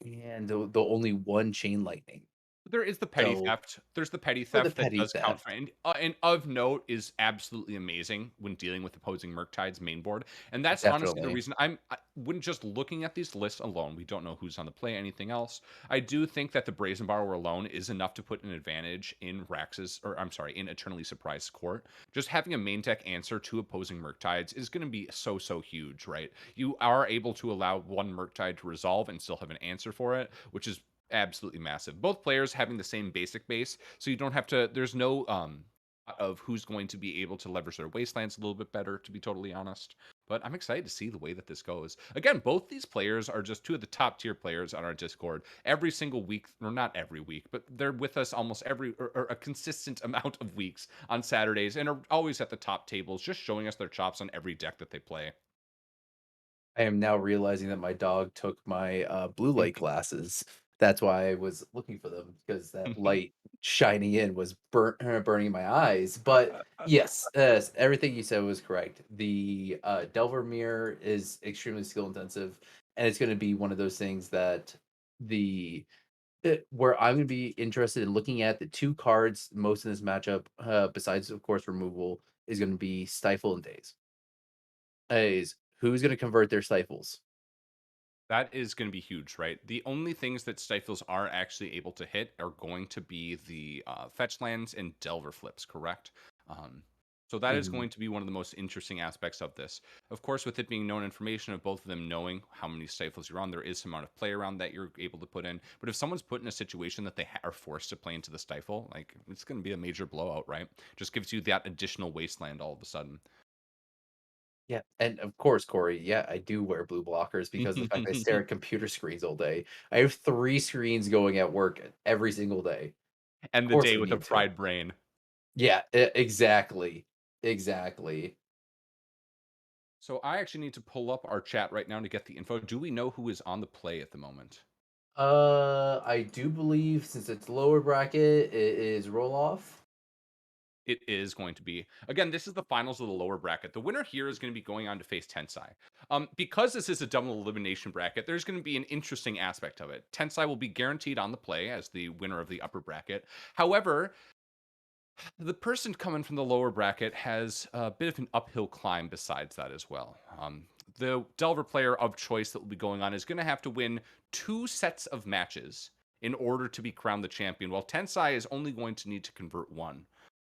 S1: and the only 1 chain lightning.
S5: There is the petty
S1: So
S5: theft. There's the petty
S1: for the
S5: theft that
S1: petty
S5: does count
S1: theft,
S5: for, and of note is absolutely amazing when dealing with opposing Murktide's main board. And that's honestly the
S1: definitely.
S5: reason when just looking at these lists alone, we don't know who's on the play, anything else. I do think that the Brazen Borrower alone is enough to put an advantage in Rax's, or I'm sorry, in Eternally Surprised court. Just having a main deck answer to opposing Murktides is going to be so huge, right? You are able to allow one Murktide to resolve and still have an answer for it, which is absolutely massive. Both players having the same basic base, so you don't have to. There's no of who's going to be able to leverage their wastelands a little bit better, to be totally honest. But I'm excited to see the way that this goes. Again, both these players are just 2 of the top tier players on our Discord. Every single week, or not every week, but they're with us almost every or a consistent amount of weeks on Saturdays, and are always at the top tables, just showing us their chops on every deck that they play.
S1: I am now realizing that my dog took my blue light glasses. That's why I was looking for them because that light shining in was burning my eyes. But yes, everything you said was correct. The Delver mirror is extremely skill intensive, and it's going to be one of those things that the where I'm going to be interested in looking at the 2 cards most in this matchup, besides of course removal, is going to be Stifle and Daze. Is who's going to convert their stifles?
S5: That is going to be huge, right? The only things that Stifles are actually able to hit are going to be the fetch lands and Delver flips, correct? Um, so that is
S1: Mhm.
S5: going to be one of the most interesting aspects of this. Of course, with it being known information of both of them knowing how many Stifles you're on, there is some amount of play around that you're able to put in. But if someone's put in a situation that they are forced to play into the Stifle, like it's going to be a major blowout, right? Just gives you that additional wasteland all of a sudden.
S1: Yeah, and of course, Corey, yeah, I do wear blue blockers because of the fact I stare at computer screens all day. I have 3 screens going at work every single day. Of
S5: And the
S1: course
S5: day
S1: I
S5: with a
S1: need to.
S5: fried brain.
S1: Yeah, exactly. Exactly.
S5: So I actually need to pull up our chat right now to get the info. Do we know who is on the play at the moment?
S1: I do believe since it's lower bracket, it is roll off.
S5: It is going to be. Again, this is the finals of the lower bracket. The winner here is going to be going on to face Tensai. Because this is a double elimination bracket, there's going to be an interesting aspect of it. Tensai will be guaranteed on the play as the winner of the upper bracket. However, the person coming from the lower bracket has a bit of an uphill climb besides that as well. The Delver player of choice that will be going on is going to have to win 2 sets of matches in order to be crowned the champion, while Tensai is only going to need to convert 1.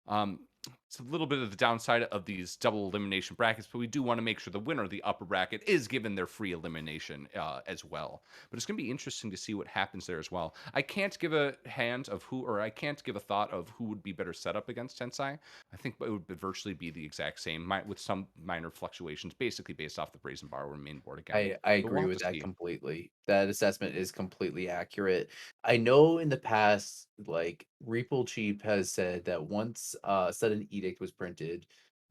S5: Um, it's a little bit of the downside of these double elimination brackets, but we do want to make sure the winner of the upper bracket is given their free elimination as well. But it's going to be interesting to see what happens there as well. I can't give a hand of who, or I can't give a thought of who would be better set up against Tensai. I think it would virtually be the exact same, with some minor fluctuations, basically based off the Brazen Borrower main board again.
S1: I
S5: But we'll
S1: agree
S5: have
S1: with
S5: to
S1: that
S5: see.
S1: completely. That assessment is completely accurate. I know in the past, like Reaple Cheap has said that once sudden edict was printed,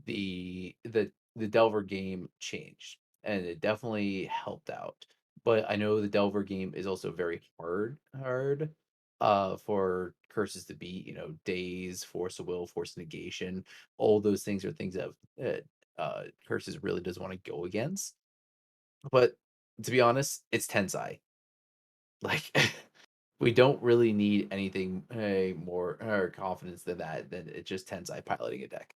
S1: the Delver game changed, and it definitely helped out. But I know the Delver game is also very hard for curses to beat. You know, days, force of will, force negation. All those things are things that curses really does want to go against. But to be honest, it's Tensai. Like, we don't really need anything more or confidence than that. Than it's just Tensai piloting a deck.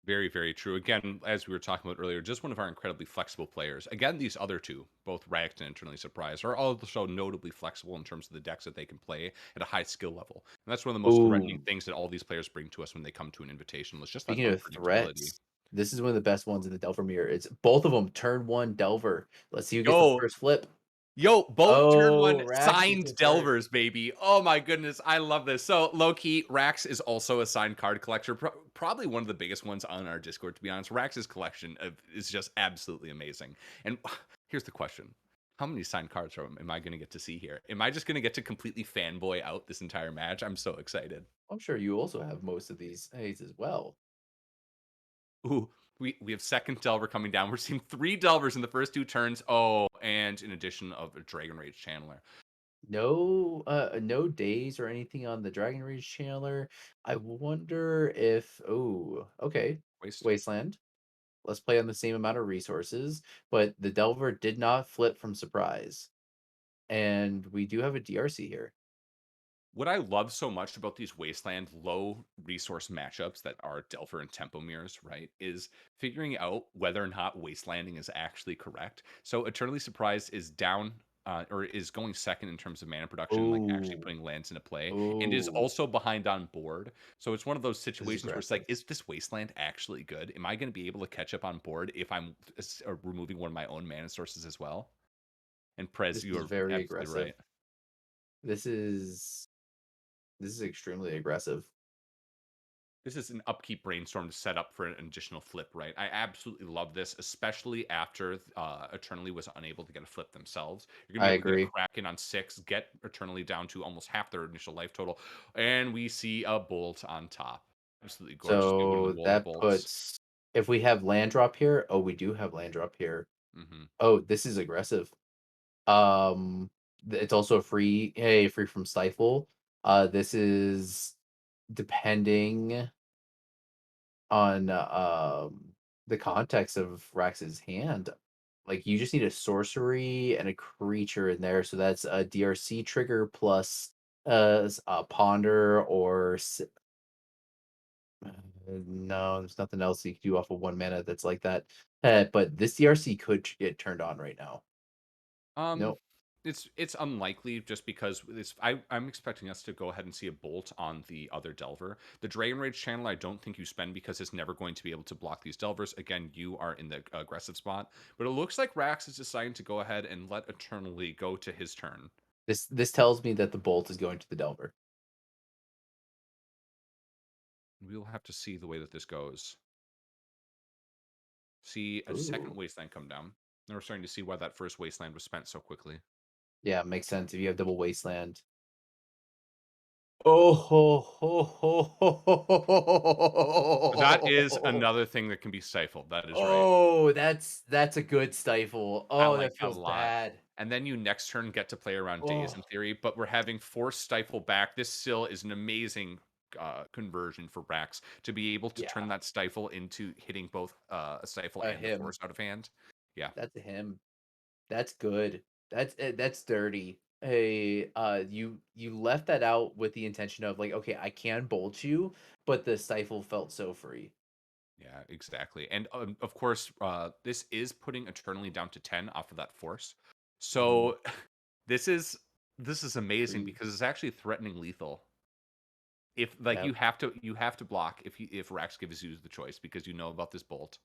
S5: Very, very true. Again, as we were talking about earlier, just one of our incredibly flexible players. Again, these other two, both Racked and Internally Surprised, are also notably flexible in terms of the decks that they can play at a high skill level. And that's one of the most threatening
S1: Ooh,
S5: things that all these players bring to us when they come to an invitation. It's just that
S1: speaking of
S5: unpredictability.
S1: threats, this is one of the best ones in the Delver mirror. It's both of them turn one Delver. Let's see who gets the
S5: Yo,
S1: first flip.
S5: Yo, both turn
S1: Oh,
S5: 1
S1: Rax gets
S5: signed
S1: it first.
S5: Delvers, baby. Oh my goodness, I love this. So, low key, Rax is also a signed card collector. Probably one of the biggest ones on our Discord, to be honest. Rax's collection is just absolutely amazing. And here's the question: how many signed cards from him am I going to get to see here? Am I just going to get to completely fanboy out this entire match? I'm so excited.
S1: I'm sure you also have most of these A's as well.
S5: Ooh, we have second Delver coming down. We're seeing 3 Delvers in the first 2 turns. Oh, and in addition of a Dragon Rage Channeler.
S1: No days or anything on the Dragon Rage channeler. I wonder if okay.
S5: Waste.
S1: Wasteland. Let's play on the same amount of resources, but the Delver did not flip from surprise. And we do have a DRC here.
S5: What I love so much about these wasteland low resource matchups that are Delver and Tempo mirrors, right, is figuring out whether or not wastelanding is actually correct. So Eternally Surprised is down or is going second in terms of mana production, like actually
S1: Oh,
S5: putting lands into play, and is
S1: oh,
S5: also behind on board. So it's one of those
S1: this is
S5: situations where it's like,
S1: aggressive.
S5: is this wasteland actually good? Am I going to be able to catch up on board if I'm removing one of my own mana sources as well? And Prez,
S1: This
S5: you
S1: is
S5: are
S1: very
S5: absolutely
S1: aggressive.
S5: right.
S1: This is this is extremely aggressive.
S5: This is an upkeep brainstorm to set up for an additional flip, right? I absolutely love this, especially after Eternally was unable to get a flip themselves. You're gonna
S1: I
S5: be able to get a
S1: agree.
S5: Kraken on 6, get Eternally down to almost half their initial life total, and we see a bolt on top. Absolutely gorgeous. We win the
S1: So
S5: wall of
S1: that
S5: bolts.
S1: puts if we have land drop here, oh, we do have land drop here.
S5: Hmm.
S1: Oh, this is aggressive. It's also free from Stifle. This is depending on the context of Rax's hand. Like you just need a sorcery and a creature in there, so that's a DRC trigger plus a ponder no, there's nothing else you can do off of 1 mana that's like that. But this DRC could get turned on right now.
S5: Um,
S1: No,
S5: it's unlikely just because I'm expecting us to go ahead and see a bolt on the other Delver. The Dragon Rage channel I don't think you spend because it's never going to be able to block these Delvers. Again, you are in the aggressive spot. But it looks like Rax is deciding to go ahead and let Eternally go to his turn.
S1: this tells me that the bolt is going to the Delver.
S5: We'll have to see the way that this goes. See a second
S1: Ooh.
S5: wasteland come down. And we're starting to see why that first wasteland was spent so quickly.
S1: Yeah, makes sense if you have double wasteland. Oh ho ho ho
S5: That is
S1: ho.
S5: another thing that can be stifled. That is right.
S1: Oh, that's a good stifle.
S5: I
S1: Oh,
S5: like
S1: that
S5: that a
S1: feels
S5: lot.
S1: bad.
S5: And then you next turn get to play around days in
S1: Oh,
S5: theory, but we're having force stifle back. This still is an amazing conversion for Rax to be able to turn
S1: yeah,
S5: that stifle into hitting both a stifle
S1: a
S5: and the
S1: him.
S5: force out of hand. Yeah.
S1: That's a him. That's good. That's dirty. Hey, you left that out with the intention of like, okay, I can bolt you, but the stifle felt so free.
S5: Yeah, exactly. And of course, this is putting Eternally down to 10 off of that force.
S1: Mhm.
S5: So this is amazing
S1: Free.
S5: because it's actually threatening lethal. If like
S1: Yep.
S5: you have to block if Rax gives you the choice because you know about this bolt.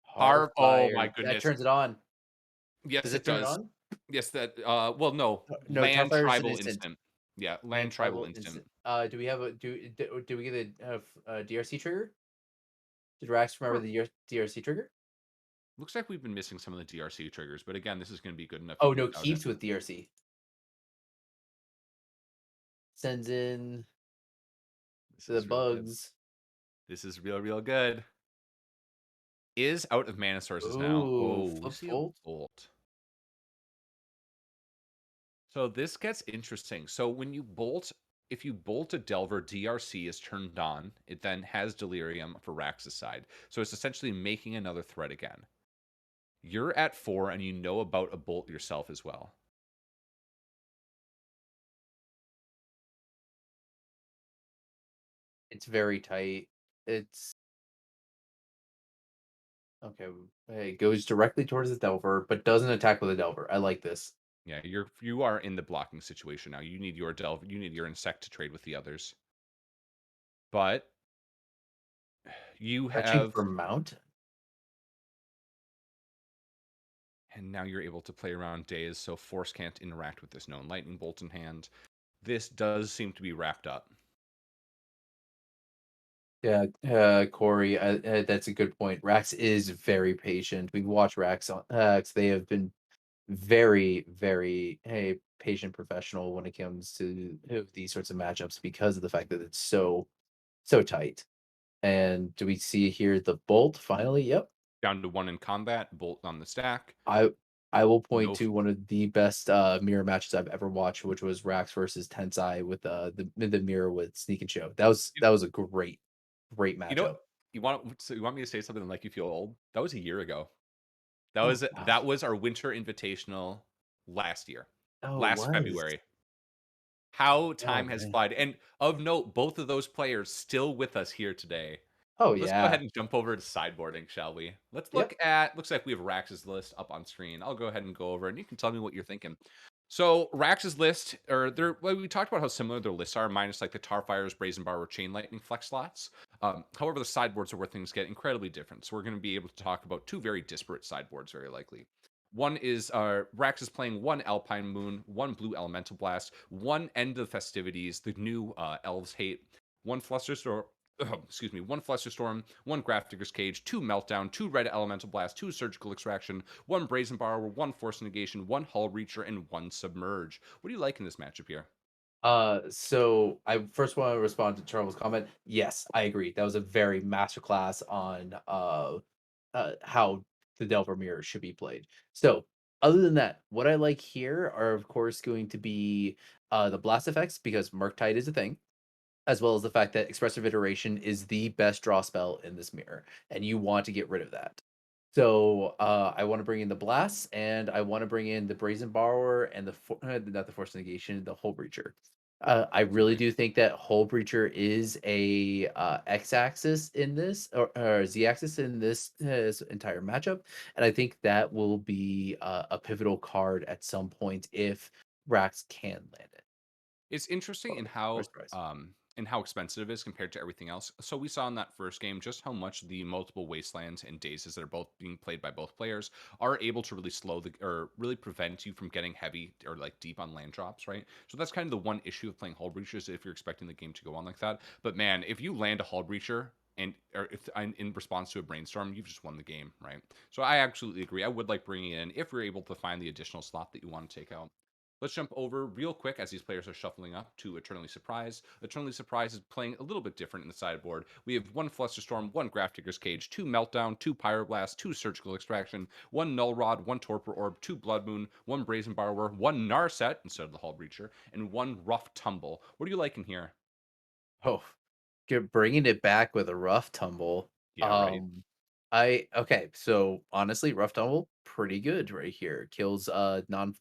S1: Heart of
S5: Oh my
S1: fire. That
S5: goodness.
S1: turns it on. Does
S5: Yes,
S1: it
S5: it
S1: turn it
S5: does.
S1: on?
S5: Yes, that well no,
S1: No,
S5: land
S1: Tarfire is an
S5: tribal
S1: instant.
S5: instant. Yeah,
S1: Land
S5: land tribal
S1: tribal
S5: instant.
S1: instant. Do we have a do we get a DRC trigger? Did Rax remember
S5: Sure.
S1: the DRC trigger?
S5: Looks like we've been missing some of the DRC triggers, but again, this is going to be good enough
S1: Oh
S5: even
S1: no,
S5: without it.
S1: keeps with DRC. Sends in
S5: This
S1: the
S5: is real good.
S1: bugs.
S5: This is real good. Is out of mana sources now.
S1: Ooh,
S5: Oh, we
S1: flip
S5: see a
S1: bolt.
S5: bolt. So this gets interesting. So when you bolt, if you bolt a Delver, DRC is turned on. It then has Delirium for Rax's side. So it's essentially making another threat again. You're at 4 and you know about a bolt yourself as well.
S1: It's very tight. It's okay. It goes directly towards the Delver, but doesn't attack with a Delver. I like this.
S5: Yeah, you are in the blocking situation now. You need your Delver, you need your Insect to trade with the others. But you
S1: Fetching
S5: have
S1: for mount.
S5: and now you're able to play around days, so Force can't interact with this known Lightning Bolt in hand. This does seem to be wrapped up.
S1: Yeah, Corey, that's a good point. Rax is very patient. We've watched Rax on they have been very, very patient professional when it comes to these sorts of matchups because of the fact that it's so tight. And do we see here the bolt finally? Yep.
S5: Down to 1 in combat, Bolt on the stack.
S1: I I will point
S5: No
S1: to one of the best mirror matches I've ever watched, which was Rax versus Tensai with the mirror with Sneak and Show. That was a great
S5: You know
S1: matchup.
S5: what? You want me to say something like you feel old? That was a year ago.
S1: Oh gosh.
S5: That was our winter invitational last year.
S1: Oh, it
S5: Last
S1: was.
S5: February. How
S1: Oh
S5: time has
S1: man.
S5: flied. And of note, both of those players still with us here today.
S1: Oh
S5: Let's go
S1: yeah.
S5: ahead and jump over to sideboarding, shall we? Let's
S1: Yep.
S5: look at looks like we have Rax's list up on screen. I'll go ahead and go over and you can tell me what you're thinking. So Rax's list, or there, well, we talked about how similar their lists are, minus like the Tarfires, Brazen Bar, or Chain Lightning flex slots. However, the sideboards are where things get incredibly different. So we're going to be able to talk about two very disparate sideboards, very likely. One is Rax is playing one Alpine Moon, one Blue Elemental Blast, one End of Festivities, the new Elves Hate, one Flusterstorm, excuse me, one Flusterstorm, one Grafdigger's Cage, two Meltdown, two Red Elemental Blast, two Surgical Extraction, one Brazen Borrower, one Force Negation, one Hull Reacher, and one Submerge. What do you like in this matchup here?
S1: So I first want to respond to Charles' comment. Yes, I agree. That was a very masterclass on how the Delver Mirror should be played. So other than that, what I like here are of course going to be the blast effects because Murktide is a thing, as well as the fact that Expressive Iteration is the best draw spell in this mirror, and you want to get rid of that. So I want to bring in the Blast, and I want to bring in the Brazen Borrower and not the Force Negation, the Hull Breacher. I really
S5: Absolutely.
S1: do think that Hull Breacher is a X-axis in this, or Z-axis in this entire matchup, and I think that will be a pivotal card at some point if Rax can land it.
S5: It's interesting
S1: Or surprise.
S5: in how expensive it is compared to everything else. So we saw in that first game just how much the multiple wastelands and dazes that are both being played by both players are able to really slow the or really prevent you from getting heavy or like deep on land drops, right? So that's kind of the one issue of playing Hull Breacher is if you're expecting the game to go on like that. But man, if you land a Hull Breacher, and or if in response to a brainstorm, you've just won the game, right? So I absolutely agree. I would like bringing in if we're able to find the additional slot that you want to take out. Let's jump over real quick as these players are shuffling up to Eternally Surprised. Eternally Surprised is playing a little bit different in the sideboard. We have one Flusterstorm, one Grafdigger's Cage, two Meltdown, two Pyroblast, two Surgical Extraction, one Null Rod, one Torpor Orb, two Blood Moon, one Brazen Borrower, one Narset instead of the Hull Breacher, and one Rough Tumble. What do you like in here?
S1: Oh, bringing it back with a rough tumble.
S5: Yeah, right.
S1: Okay, so honestly, rough tumble pretty good right here. Kills non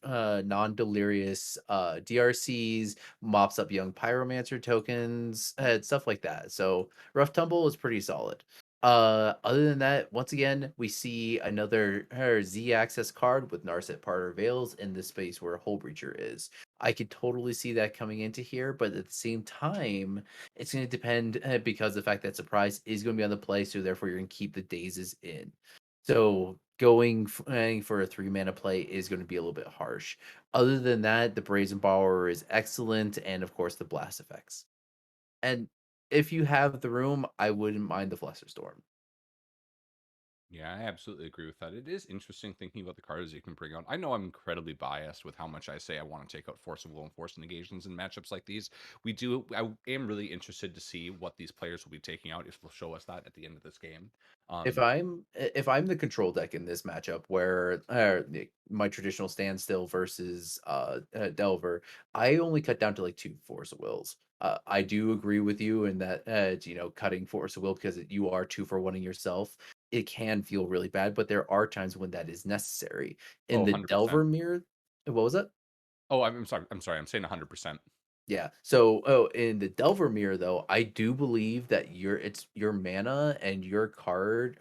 S1: delirious DRCs, mops up young pyromancer tokens, stuff like that. So rough tumble is pretty solid. Other than that, once again, we see another Z access card with Narset Parter Veils in the space where Hull Breacher is. I could totally see that coming into here, but at the same time, it's going to depend because the fact that surprise is going to be on the play, so therefore you're going to keep the dazes in. So going for a 3 mana play is going to be a little bit harsh. Other than that, the Brazen Borrower is excellent, and of course the blast effects. And if you have the room, I wouldn't mind the Flusterstorm.
S5: Yeah, I absolutely agree with that. It is interesting thinking about the cards you can bring out. I know I'm incredibly biased with how much I say I want to take out Force of Will and Force Negations in matchups like these. I am really interested to see what these players will be taking out if they'll show us that at the end of this game. Um,
S1: If I'm the control deck in this matchup where my traditional standstill versus Delver, I only cut down to like 2 Force of Wills. I do agree with you in that cutting Force of Will because you are 2 for 1ing yourself. It can feel really bad, but there are times when that is necessary. In
S5: oh,
S1: the
S5: 100%.
S1: Delver mirror, what was that?
S5: Oh, I'm sorry. I'm sorry. I'm saying 100%.
S1: Yeah. So, in the Delver Mirror, though, I do believe that your mana and your card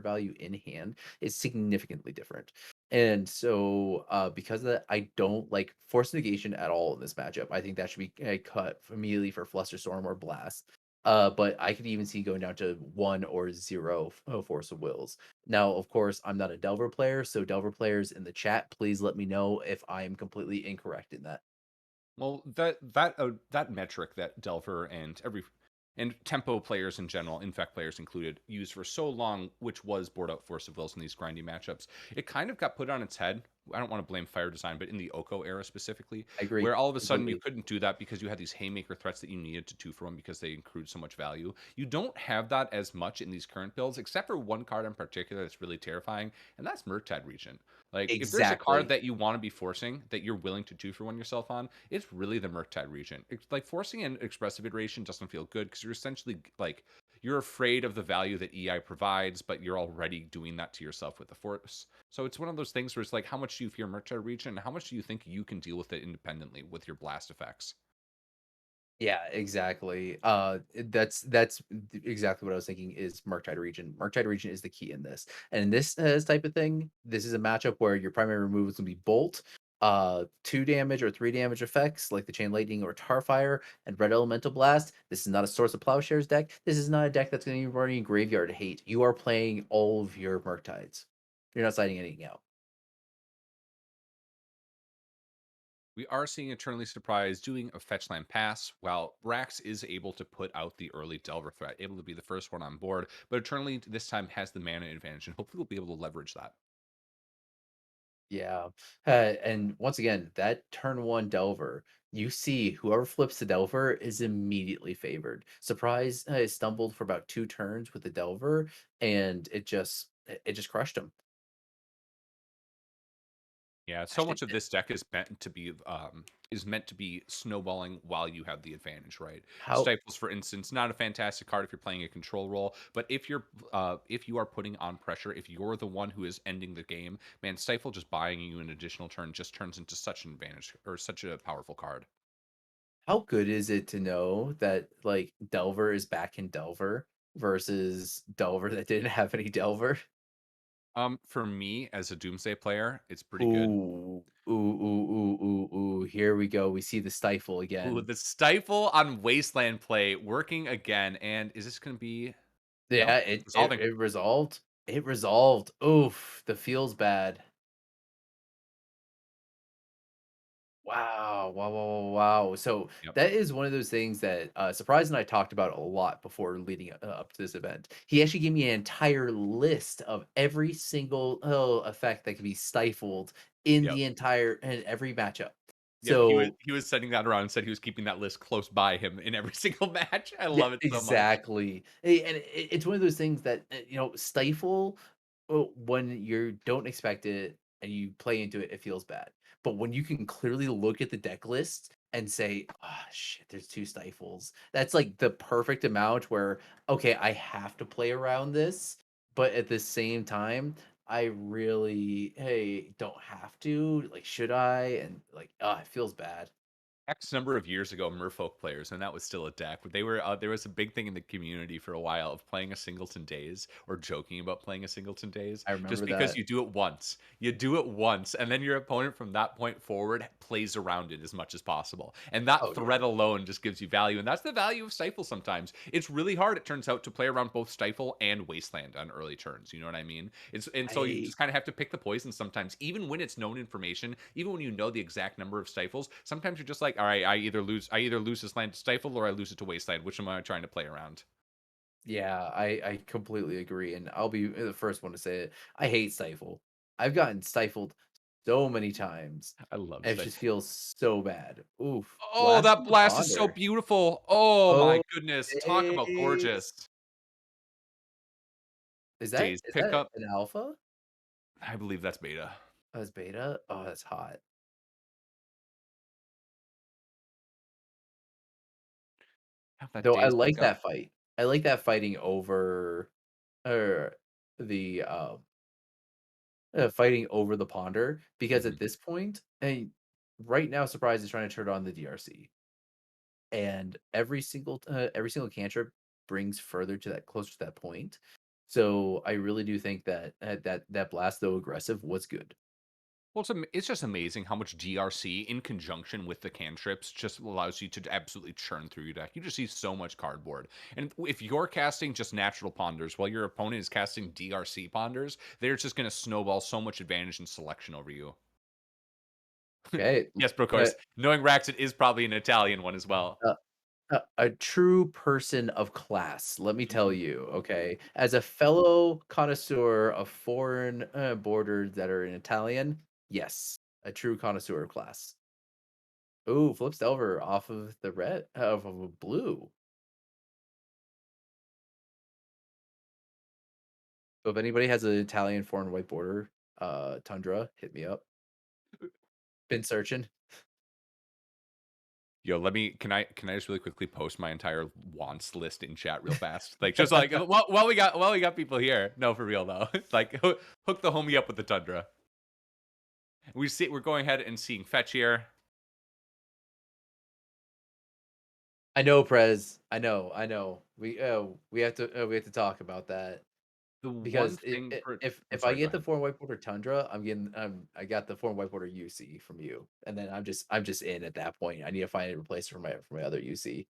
S1: value in hand is significantly different. And so, because of that, I don't like Force Negation at all in this matchup. I think that should be cut immediately for Flusterstorm or Blast. But I could even see going down to 1 or 0 Force of Wills. Now, of course, I'm not a Delver player, so Delver players in the chat, please let me know if I am completely incorrect in that.
S5: Well, that metric that Delver and tempo players in general, infect players included, used for so long, which was board out Force of Wills in these grindy matchups, it kind of got put on its head. I don't want to blame fire design, but in the Oko era specifically,
S1: I agree
S5: where all of a sudden you
S1: completely.
S5: couldn't do that because you had these haymaker threats that you needed to 2 for 1 because they accrued so much value. You don't have that as much in these current builds, except for one card in particular that's really terrifying, and that's Murktide Regent. Like, if there's a card
S1: Exactly.
S5: that you want to be forcing that you're willing to 2 for 1 yourself on, it's really the Murktide Regent. It's like forcing an expressive iteration doesn't feel good because you're essentially like you're afraid of the value that EI provides, but you're already doing that to yourself with the force. So it's one of those things where it's like, how much do you fear Murktide Regent, and how much do you think you can deal with it independently with your blast effects?
S1: Yeah, exactly. That's exactly what I was thinking is Murktide Region. Murktide Region is the key in this. And in this type of thing, this is a matchup where your primary remove is gonna be Bolt, 2 damage or 3 damage effects like the Chain Lightning or Tarfire, and Red Elemental Blast. This is not a Source of Plowshares deck. This is not a deck that's gonna be running Graveyard Hate. You are playing all of your Murktides. You're not siding anything out.
S5: We are seeing Eternally Surprised doing a fetch land pass, while Brax is able to put out the early Delver threat, able to be the first one on board, but Eternally this time has the mana advantage, and hopefully we'll be able to leverage that.
S1: Yeah. And once again, that turn 1 Delver, you see whoever flips the Delver is immediately favored. Surprise stumbled for about 2 turns with the Delver, and it just crushed him.
S5: Yeah, so
S1: Actually,
S5: much of this deck is meant to be snowballing while you have the advantage, right?
S1: how
S5: Stifles, for instance, not a fantastic card if you're playing a control role, but if you are putting on pressure, if you're the one who is ending the game, man, Stifle just buying you an additional turn just turns into such an advantage or such a powerful card.
S1: how good is it to know that, like, Delver is back in Delver versus Delver that didn't have any Delver?
S5: For me as a Doomsday player, it's pretty good.
S1: Ooh. Ooh, ooh, ooh, ooh, ooh, here we go. We see the stifle
S5: Ooh,
S1: again.
S5: the Stifle on Wasteland play working again, and is this going to be no
S1: Yeah, it it
S5: resolving?
S1: it resolved. It resolved. Oof, the feels bad. Wow. So
S5: Yep.
S1: that is one of those things that Surprise and I talked about a lot before leading up to this event. He actually gave me an entire list of every single effect that can be stifled in
S5: Yep.
S1: the entire in every matchup.
S5: Yep. He was
S1: So
S5: he was sending that around and said he was keeping that list close by him in every single match. I
S1: yeah,
S5: love it so much.
S1: exactly. And it's one of those things that stifle when you don't expect it and you play into it, it feels bad. But when you can clearly look at the deck list and say, "Oh shit, there's two stifles," that's like the perfect amount where okay, I have to play around this, but at the same time, I really don't have to. Like, should I? And like, it feels bad.
S5: X number of years ago, Merfolk players, and that was still a deck. But they were there was a big thing in the community for a while of playing a singleton days or joking about playing a singleton days,
S1: I
S5: just
S1: remember
S5: because
S1: that.
S5: you do it once. You do it once, and then your opponent from that point forward plays around it as much as possible. And that
S1: Oh
S5: threat
S1: yeah.
S5: alone just gives you value, and that's the value of Stifle. Sometimes it's really hard. It turns out to play around both Stifle and Wasteland on early turns. You know what I mean? So you
S1: I
S5: just kind of have to pick the poison sometimes, even when it's known information, even when you know the exact number of stifles. Sometimes you're just like, all right, I either lose this land to stifle or I lose it to wasteland. Which am I trying to play around?
S1: Yeah, I completely agree, and I'll be the first one to say it. I hate stifle. I've gotten stifled so many times.
S5: I love
S1: And it
S5: stifle.
S1: just feels so bad. Oof.
S5: Oh,
S1: Blast
S5: that
S1: from the
S5: blast is so
S1: ponder.
S5: beautiful. Oh my
S1: Oh,
S5: goodness, talk about
S1: days.
S5: gorgeous.
S1: Is that
S5: Days
S1: is that
S5: pickup.
S1: an alpha?
S5: I believe that's beta.
S1: Oh, it's beta? Oh, that's hot.
S5: Have that
S1: Though I
S5: days
S1: like
S5: pickup.
S1: that fight. I like that fighting over the fighting over the ponder because
S5: Mhm.
S1: at this point, and right now, Surprise is trying to turn on the DRC. And every single cantrip brings further to that closer to that point. So I really do think that that blast, though aggressive, was good.
S5: Well, it's just amazing how much DRC in conjunction with the cantrips just allows you to absolutely churn through your deck. You just see so much cardboard. And if you're casting just natural ponders while your opponent is casting DRC ponders, they're just going to snowball so much advantage and selection over you.
S1: Okay,
S5: Yes, Procourse. Knowing Raxit is probably an Italian one as well.
S1: uh, a true person of class. Let me tell you, okay, as a fellow connoisseur of foreign borders that are in Italian, yes, a true connoisseur of class. Ooh, flips over off of the red of a blue. So if anybody has an Italian foreign white border, tundra, hit me up. Been searching.
S5: Yo, can I just really quickly post my entire wants list in chat real fast? Like just like while we got people here. No, for real though. Like hook the homie up with the tundra. We're going ahead and seeing fetch here.
S1: I know, Prez. I know. We have to talk about that
S5: The one
S1: because
S5: thing for I'm
S1: if I
S5: sorry, go
S1: get the
S5: ahead.
S1: foreign white border tundra, I got the foreign white border UC from you, and then I'm just in at that point. I need to find a replacement for my other UC.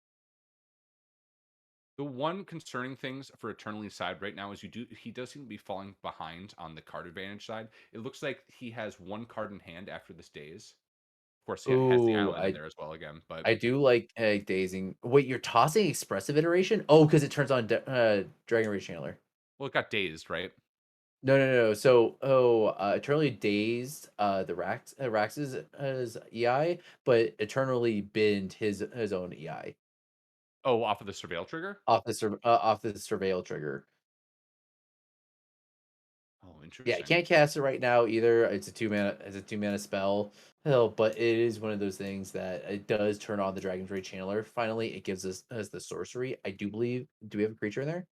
S5: The one concerning things for Eternally side right now is he does seem to be falling behind on the card advantage side. It looks like he has one card in hand after this days. Of course, he has the
S1: Ooh,
S5: island in there as well again, but
S1: I do like dazing. Wait, you're tossing expressive iteration? Oh, because it turns on Dragon Rage Channeler.
S5: well, it got dazed, right?
S1: No. So, Eternally Dazed, the Rax's EI, but Eternally binned his own EI
S5: Oh, off of the surveil trigger?
S1: off the Surveil trigger.
S5: Oh,
S1: Yeah, I
S5: interesting.
S1: can't cast it right now either. It's a 2 mana spell. Hell, but it is one of those things that it does turn on the Dragon's Rage Channeler. Finally, it gives us the sorcery. I do believe. Do we have a creature in there?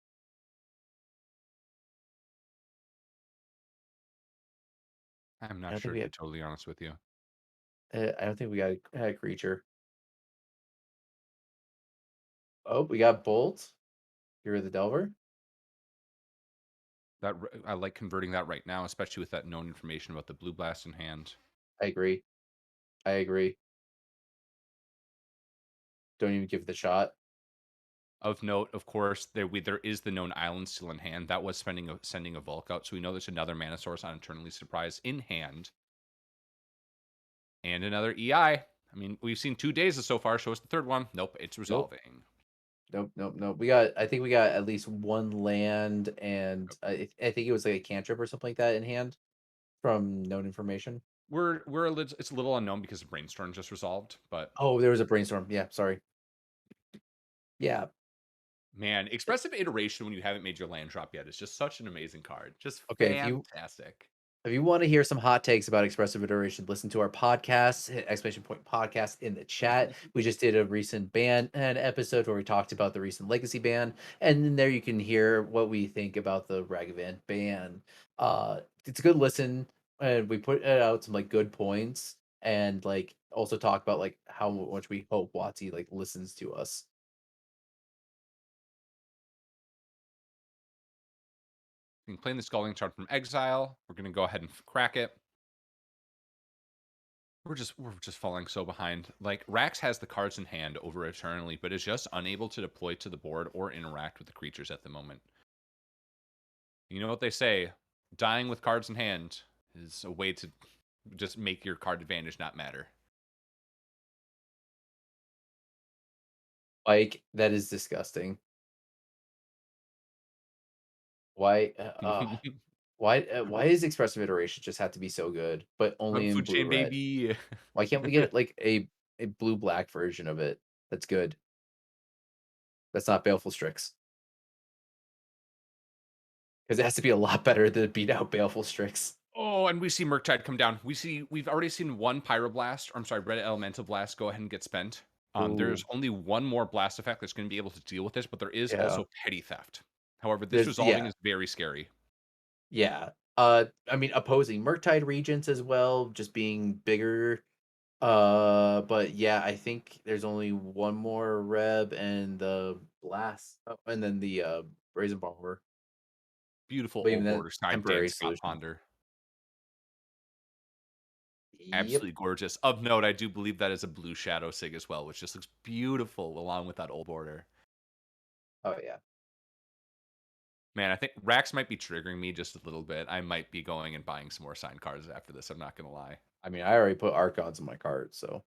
S5: I'm
S1: I
S5: not
S1: don't think
S5: sure
S1: we
S5: to be
S1: have.
S5: totally honest with you.
S1: I don't think we got a creature. Oh, we got Bolt. You're the Delver.
S5: I like converting that right now, especially with that known information about the blue blast in hand.
S1: I agree. I agree. Don't even give it the shot.
S5: Of note, of course, there is the known island still in hand. That was sending a Volk out, so we know there's another mana source on Eternally Surprise in hand. And another EI. I mean, we've seen 2 days so far. Show us the third one. Nope, it's resolving.
S1: Nope. I think we got at least one land, and I think it was like a cantrip or something like that in hand from known information.
S5: It's a little unknown because the brainstorm just resolved, but
S1: Oh, there was a brainstorm. Yeah, sorry. Yeah.
S5: man, expressive iteration when you haven't made your land drop yet is just such an amazing card. Just
S1: Okay,
S5: fantastic.
S1: if you want to hear some hot takes about expressive iteration, listen to our podcast, hit exclamation point podcast in the chat. We just did a recent ban an episode where we talked about the recent legacy ban, and then there you can hear what we think about the Ragavan ban. It's a good listen, and we put out some like good points, and like also talk about like how much we hope Watsy like listens to us.
S5: Playing the Scalding Shard from Exile. We're gonna go ahead and crack it. We're just falling so behind. Like Rax has the cards in hand over Eternally, but is just unable to deploy to the board or interact with the creatures at the moment. You know what they say? Dying with cards in hand is a way to just make your card advantage not matter.
S1: Like that is disgusting. Why? Why is expressive iteration just have to be so good, but only in
S5: Food
S1: blue
S5: chain
S1: red?
S5: baby.
S1: Why can't we get like a blue black version of it? That's good. That's not Baleful Strix. Because it has to be a lot better to beat out Baleful Strix.
S5: Oh, and we see Murktide come down. We've already seen one Pyroblast, or I'm sorry, Red Elemental Blast go ahead and get spent. There's
S1: Ooh,
S5: only one more blast effect that's going to be able to deal with this, but there is
S1: yeah.
S5: also Petty Theft. However, this
S1: There's
S5: resolving is very scary.
S1: yeah. I mean opposing Murktide Regents as well, just being bigger. But yeah, I think there's only one more Reb and the blast, and then the Brazen Bomber.
S5: Beautiful
S1: But even
S5: old
S1: that
S5: border side Dan
S1: temporary
S5: Scott
S1: solution.
S5: Ponder.
S1: Yep.
S5: Absolutely gorgeous. Of note, I do believe that is a blue Shadow Sig as well, which just looks beautiful along with that old border.
S1: Oh yeah.
S5: Man, I think Rax might be triggering me just a little bit. I might be going and buying some more signed cards after this. I'm not going to lie.
S1: I mean, I already put Archons in my cart, so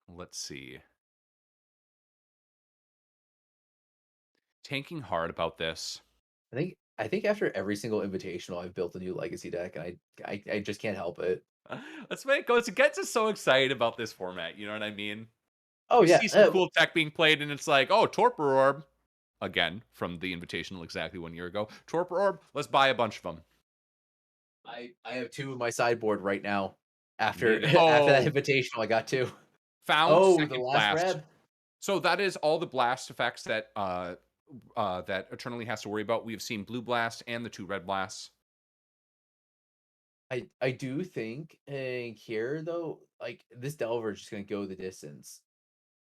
S5: Let's see. Tanking hard about this.
S1: I think after every single invitational, I've built a new legacy deck, and I just can't help it.
S5: That's why it goes. It gets us so excited about this format. You know what I mean?
S1: Oh
S5: We
S1: yeah,
S5: see some cool tech being played, and it's like, oh, Torpor Orb. Again, from the Invitational exactly 1 year ago. Torpor Orb, let's buy a bunch of them.
S1: I have two in my sideboard right now. After
S5: Amazing.
S1: after that
S5: Oh,
S1: invitational, I got two.
S5: found
S1: Oh, the
S5: second
S1: last
S5: blast.
S1: Reb.
S5: So that is all the blast effects that that Eternally has to worry about. We have seen blue blast and the 2 red blasts.
S1: I do think here though, like this Delver is just gonna go the distance.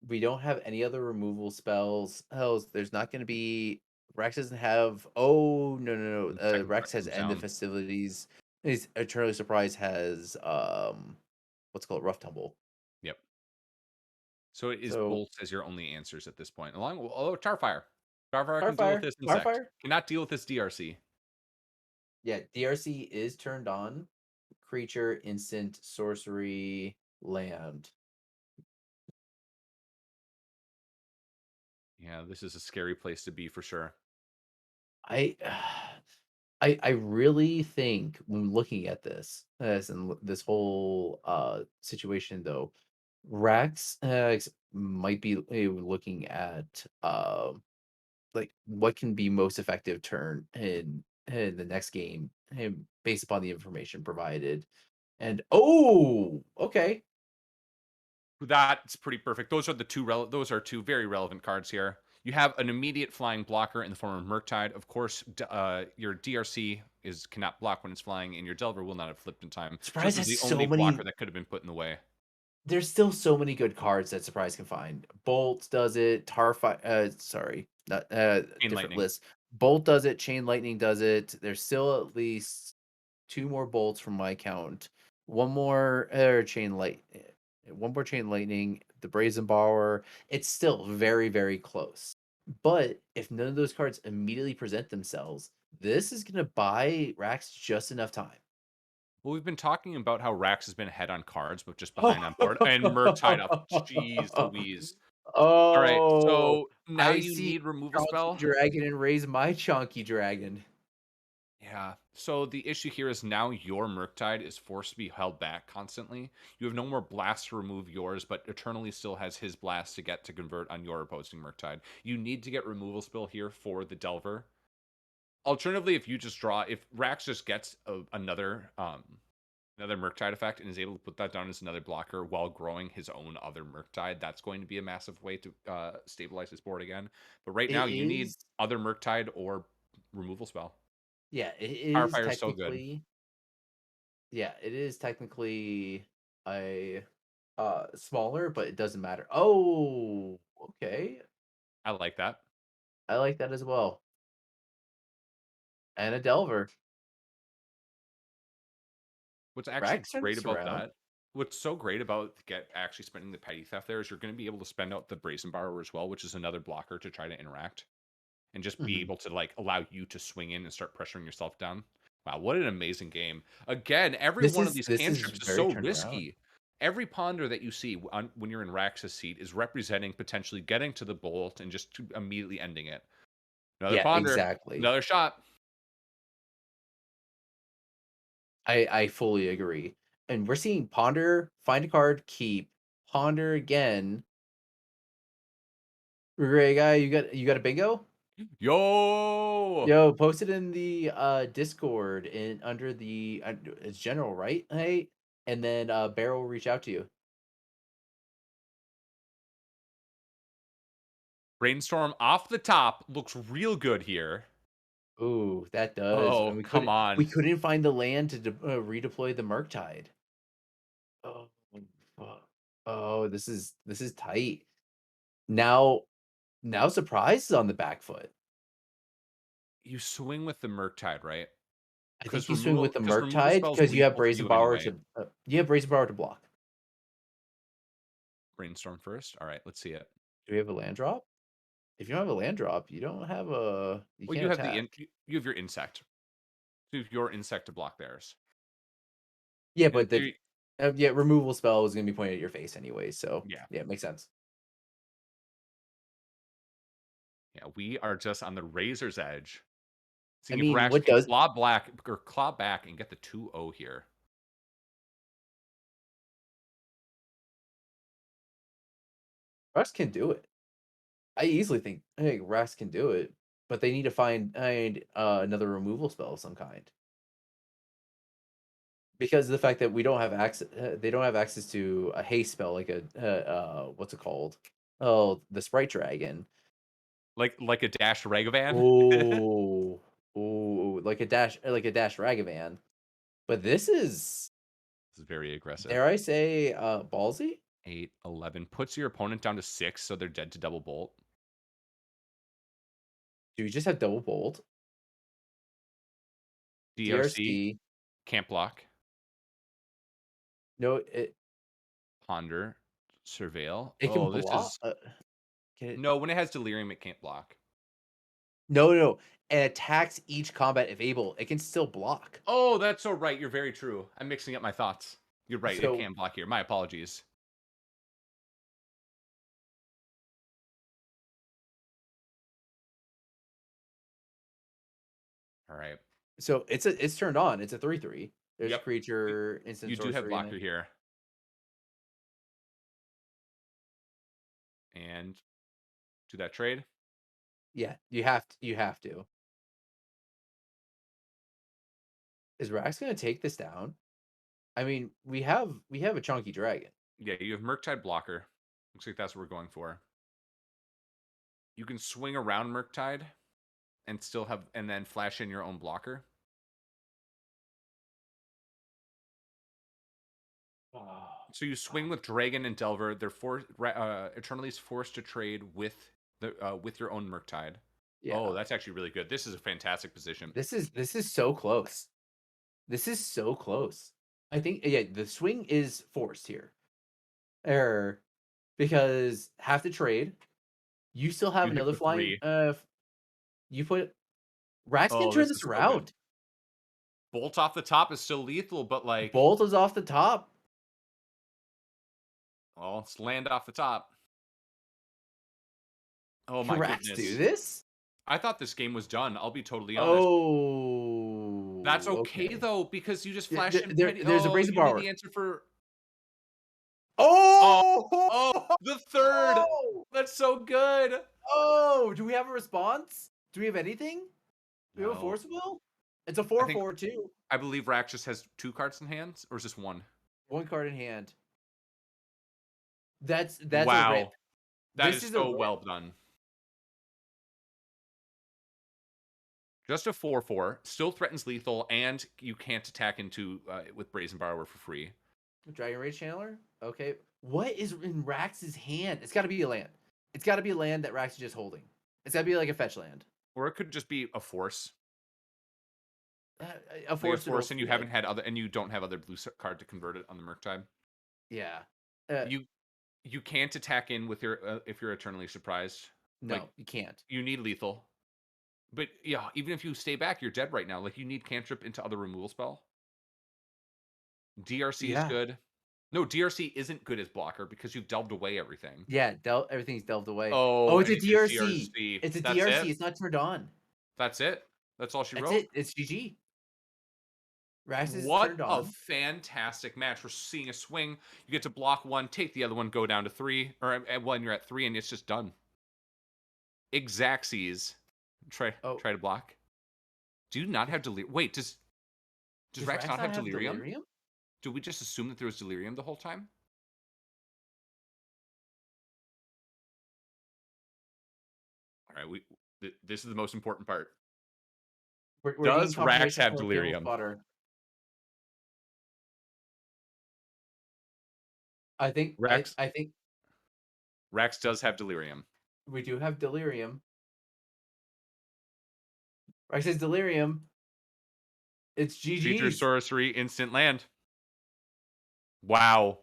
S1: We don't have any other removal spells. Hell, there's not gonna be Rex doesn't have. Oh no.
S5: The second
S1: Rex
S5: threat
S1: has
S5: comes
S1: End the
S5: down.
S1: Festivities. His Eternally Surprise has what's called Rough Tumble.
S5: Yep. So it is
S1: So
S5: bolts as your only answers at this point. Along with Tarfire. Tarfire can deal with
S1: Starfire,
S5: this insect.
S1: Starfire.
S5: Cannot deal with this DRC.
S1: Yeah, DRC is turned on. Creature, instant, sorcery, land.
S5: Yeah, this is a scary place to be for sure.
S1: I I really think when looking at this and this whole situation though, Rax might be looking at like what can be most effective turn in the next game based upon the information provided. And oh, okay.
S5: That's pretty perfect. Those are the those are two very relevant cards here. You have an immediate flying blocker in the form of Murktide. Of course, your DRC cannot block when it's flying, and your Delver will not have flipped in time. So
S1: Surprise
S5: this is
S1: has
S5: the
S1: so
S5: only blocker
S1: many
S5: that could have been put in the way.
S1: there's still so many good cards that Surprise can find. Bolt does it. Sorry, not
S5: Chain
S1: different
S5: Lightning.
S1: list. Bolt does it. Chain Lightning does it. There's still at least two more bolts from my count. One more chain light. One more chain lightning. The Brazen Borrower. It's still very close. But if none of those cards immediately present themselves, this is gonna buy Rax just enough time.
S5: Well, we've been talking about how Rax has been ahead on cards, but just behind on board, and Murktide up. Jeez Louise. All right,
S1: Oh,
S5: so now
S1: I
S5: you
S1: see
S5: need removal
S1: Chunky
S5: spell.
S1: Dragon and raise my Chunky Dragon.
S5: Yeah. So the issue here is now your Murktide is forced to be held back constantly. You have no more blast to remove yours, but Eternally still has his blast to get to convert on your opposing Murktide. You need to get removal spell here for the Delver. Alternatively, if you just draw, if Rax just gets another Murktide effect and is able to put that down as another blocker while growing his own other Murktide, that's going to be a massive way to stabilize his board again. But right now,
S1: It
S5: you need
S1: is,
S5: other Murktide or removal spell.
S1: yeah, it
S5: Power
S1: is
S5: Fire is so good.
S1: technically, yeah, it is technically a smaller, but it doesn't matter. Oh, okay.
S5: I like that.
S1: I like that as well. And a Delver.
S5: What's actually
S1: Rax turned
S5: great
S1: this
S5: about
S1: around.
S5: that, what's so great about actually spending the Petty Theft there is you're going to be able to spend out the Brazen Borrower as well, which is another blocker to try to interact and just be
S1: Mhm.
S5: able to like allow you to swing in and start pressuring yourself down. Wow, what an amazing game. Again, every one of these
S1: This is
S5: cantrips is
S1: very
S5: so
S1: turned around.
S5: risky. Every ponder that you see when you're in Rax's seat is representing potentially getting to the bolt and just immediately ending it. Another
S1: Yeah,
S5: ponder,
S1: exactly.
S5: another shot.
S1: I fully agree. And we're seeing ponder, find a card, keep, ponder again. Great guy, you got a bingo?
S5: Yo!
S1: Yo, post it in the Discord in under the it's general, right? Hey, and then Bear will reach out to you.
S5: Brainstorm off the top looks real good here.
S1: Ooh, that does. And
S5: Oh, come
S1: we
S5: on.
S1: couldn't find the land to redeploy the Murktide. Oh, fuck. Oh, this is tight. Now Surprise is on the back foot.
S5: You swing with the Murktide, right?
S1: I think you swing with the
S5: Because removal
S1: Murktide
S5: spell's
S1: because you have
S5: lethal to
S1: Brazen
S5: you
S1: Borrower
S5: anyway.
S1: to block.
S5: Brainstorm first. All right, let's see it.
S1: Do we have a land drop? If you don't have a land drop, you don't have a you
S5: Well,
S1: can't
S5: you have
S1: attack.
S5: you have your insect. So you have your insect to block theirs.
S1: Yeah,
S5: In
S1: but the
S5: theory,
S1: yeah, removal spell is going to be pointed at your face anyway, so
S5: yeah,
S1: yeah, it makes sense.
S5: yeah. We are just on the razor's edge.
S1: I
S5: Seeing if
S1: mean,
S5: Rax
S1: what
S5: can
S1: does
S5: claw back and get the 2-0 here.
S1: Russ can do it? I easily think hey, Russ can do it, but they need to find another removal spell of some kind. Because of the fact that we don't have access, they don't have access to a haste spell like a what's it called? Oh, the Sprite Dragon.
S5: Like a dash Ragavan.
S1: Oh, like a dash Ragavan. But this is,
S5: This is very aggressive.
S1: dare I say, ballsy.
S5: 8, 11. Puts your opponent down to 6, so they're dead to double bolt.
S1: Do we just have double bolt?
S5: DRC,
S1: DRC.
S5: can't block.
S1: No, it
S5: Ponder, Surveil.
S1: can
S5: Oh, this
S1: block.
S5: is...
S1: Can it?
S5: No, when it has Delirium, it can't block.
S1: No. It attacks each combat if able. It can still block.
S5: Oh, that's so right. You're very true. I'm mixing up my thoughts. You're right. It
S1: So
S5: can block here. My apologies. All right.
S1: so it's turned on. It's a 3/3. There's a
S5: Yep.
S1: creature, instant
S5: You do have
S1: sorcery in
S5: blocker
S1: it.
S5: here. And do that trade.
S1: Yeah, you have to. Is Rax gonna take this down? I mean, we have a chunky dragon.
S5: Yeah, you have Murktide blocker. Looks like that's what we're going for. You can swing around Murktide and still have, and then flash in your own blocker.
S1: Oh,
S5: So you swing with Dragon and Delver. They're Eternity's forced to trade with with your own Murktide.
S1: yeah.
S5: Oh, that's actually really good. This is a fantastic position.
S1: This is so close. This is so close. I think yeah, the swing is forced here. Error because have to trade. You still have
S5: You hit
S1: another
S5: for
S1: flying
S5: 3.
S1: you put Rax can
S5: Oh,
S1: turn
S5: this
S1: this
S5: is so good.
S1: around.
S5: Bolt off the top is still lethal, but like,
S1: Bolt is off the top.
S5: well, it's land off the top. Oh
S1: Can
S5: my
S1: Rax
S5: goodness.
S1: do this?
S5: I thought this game was done. I'll be totally honest.
S1: Oh,
S5: That's okay though, because you just flashed in petty.
S1: There's a
S5: Oh,
S1: Brazen
S5: you need
S1: Borrower.
S5: the answer for
S1: Oh,
S5: the third.
S1: Oh!
S5: That's so good.
S1: Oh, do we have a response? Do we have anything? Do we have a
S5: No.
S1: Force Will? It's a
S5: I think
S1: 4/4 too.
S5: I believe Rax just has 2 cards in hand, or is this 1?
S1: One card in hand. That's a rip.
S5: Wow. That
S1: This
S5: is
S1: is a
S5: so
S1: rip.
S5: well done. Just a 4/4, still threatens lethal, and you can't attack into with Brazen Borrower for free.
S1: Dragon Rage Channeler? Okay. What is in Rax's hand? It's got to be a land. It's got to be a land that Rax is just holding. It's got to be like a fetch land.
S5: Or it could just be a force.
S1: A
S5: Like a
S1: force,
S5: force, and you haven't had other, and you don't have other blue card to convert it on the Murktide.
S1: Yeah.
S5: You can't attack in with your if you're eternally surprised.
S1: No,
S5: Like,
S1: you can't.
S5: you need lethal. But yeah, even if you stay back, you're dead right now. Like, you need cantrip into other removal spell. DRC is good. No, DRC isn't good as blocker because you've delved away everything.
S1: Yeah, everything's delved away.
S5: Oh,
S1: It's a
S5: and
S1: DRC.
S5: DRC.
S1: It's a
S5: That's
S1: DRC.
S5: it?
S1: It's not turned on.
S5: That's it? That's all she
S1: That's
S5: wrote?
S1: it. It's GG. Rax is
S5: What
S1: turned
S5: a
S1: on.
S5: fantastic match. We're seeing a swing. You get to block 1, take the other one, go down to 3, or when you're at 3, and it's just done. Exacxies. Try to block. Do you not have delirium? Wait, does Rax not have delirium? Do we just assume that there was delirium the whole time? All right, this is the most important part.
S1: We're
S5: Does
S1: needing
S5: Rax
S1: confirmation
S5: have
S1: from our table
S5: delirium?
S1: spotter. I think
S5: Rax.
S1: I think
S5: Rax does have delirium.
S1: we do have delirium. Rax says delirium. It's
S5: Feature
S1: GG's.
S5: sorcery, instant land. Wow.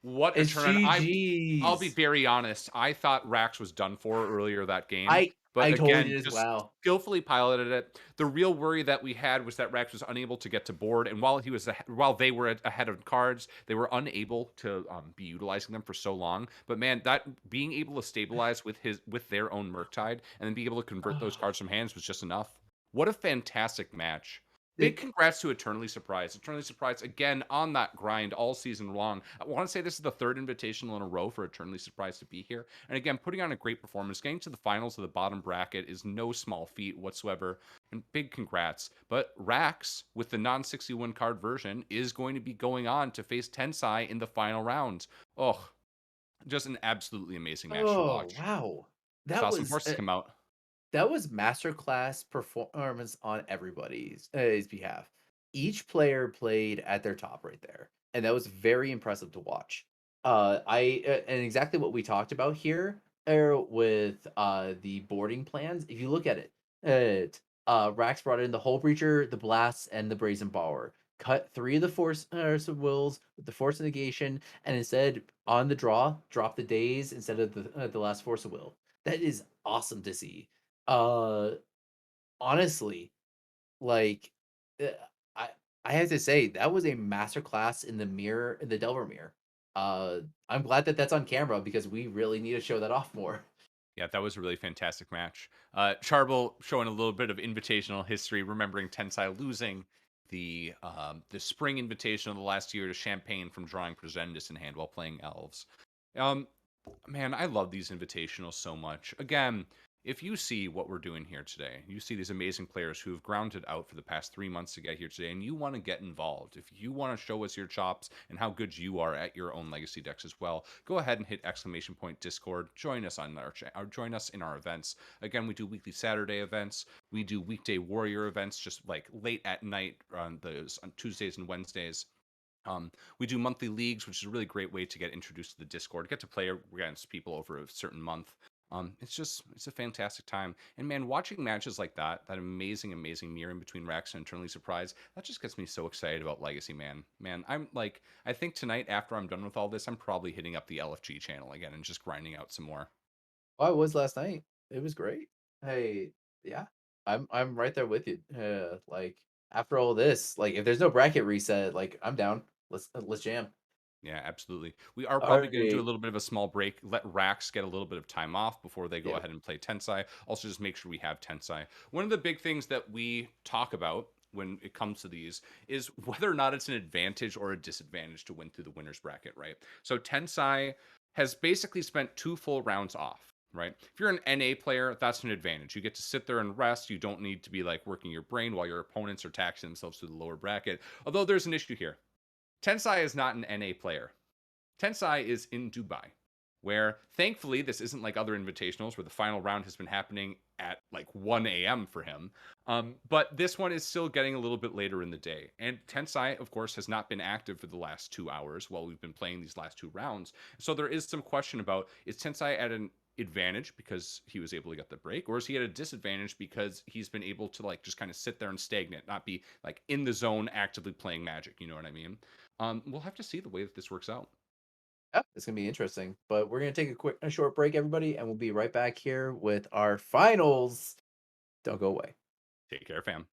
S5: What a
S1: It's
S5: turn.
S1: GG's.
S5: I'll be very honest. I thought Rax was done for earlier that game.
S1: I
S5: But
S1: totally
S5: again,
S1: did as
S5: just
S1: well.
S5: skillfully piloted it. The real worry that we had was that Rax was unable to get to board, and while they were ahead of cards, they were unable to be utilizing them for so long. But man, that being able to stabilize with their own Murktide and then be able to convert those cards from hands was just enough. What a fantastic match. Big congrats to Eternally Surprised. Eternally Surprised, again, on that grind all season long. I want to say this is the 3rd Invitational in a row for Eternally Surprised to be here. And again, putting on a great performance. Getting to the finals of the bottom bracket is no small feat whatsoever. And big congrats. But Rax, with the non-61 card version, is going to be going on to face Tensai in the final round. Oh, just an absolutely amazing match to watch.
S1: Wow.
S5: Saw some horses come out.
S1: That was masterclass performance on everybody's his behalf. Each player played at their top right there, and that was very impressive to watch. And exactly what we talked about here with the boarding plans. If you look at it, Rax brought in the Hull Breacher, the Blast, and the Brazen Borrower. Cut 3 of the Force Wills with the Force Negation, and instead on the draw, drop the Days instead of the last Force of Will. That is awesome to see. Honestly, like uh, I I have to say that was a masterclass in the Delver mirror. I'm glad that that's on camera because we really need to show that off more.
S5: Yeah, that was a really fantastic match. Charbel showing a little bit of invitational history, remembering Tensai losing the spring invitational the last year to Champagne from drawing Presendus in hand while playing Elves. Man, I love these invitationals so much. Again, if you see what we're doing here today, you see these amazing players who have grounded out for the past 3 months to get here today, and you want to get involved. If you want to show us your chops and how good you are at your own legacy decks as well, go ahead and hit !Discord. Join us on join us in our events. Again, we do weekly Saturday events. We do weekday Warrior events, just like late at night on Tuesdays and Wednesdays. We do monthly leagues, which is a really great way to get introduced to the Discord, get to play against people over a certain month. It's a fantastic time. And man, watching matches like that amazing mirror in between Rax and Eternally Surprised, that just gets me so excited about Legacy, man. Man, I think tonight after I'm done with all this, I'm probably hitting up the LFG channel again and just grinding out some more.
S1: Oh, I was last night. It was great. Hey, yeah, I'm right there with you. Like after all this, like if there's no bracket reset, like I'm down. Let's jam.
S5: Yeah, absolutely. We are
S1: All
S5: probably going to do a
S1: right.
S5: little bit of a small break, let Rax get a little bit of time off before they go
S1: Yep.
S5: ahead and play Tensai. Also, just make sure we have Tensai. One of the big things that we talk about when it comes to these is whether or not it's an advantage or a disadvantage to win through the winner's bracket, right? So Tensai has basically spent 2 full rounds off. Right. If you're an NA player, that's an advantage. You get to sit there and rest. You don't need to be like working your brain while your opponents are taxing themselves through the lower bracket. Although there's an issue here. Tensai is not an NA player. Tensai is in Dubai, where thankfully this isn't like other invitationals where the final round has been happening at like 1 a.m. for him. But this one is still getting a little bit later in the day. And Tensai, of course, has not been active for the last 2 hours while we've been playing these last 2 rounds. So there is some question about, is Tensai at an advantage because he was able to get the break, or is he at a disadvantage because he's been able to like just kind of sit there and stagnate, not be like in the zone actively playing Magic, you know what I mean? We'll have to see the way that this works out.
S1: Yeah, it's gonna be interesting. But we're gonna take a short break, everybody, and we'll be right back here with our finals. Don't go away.
S5: Take care, fam.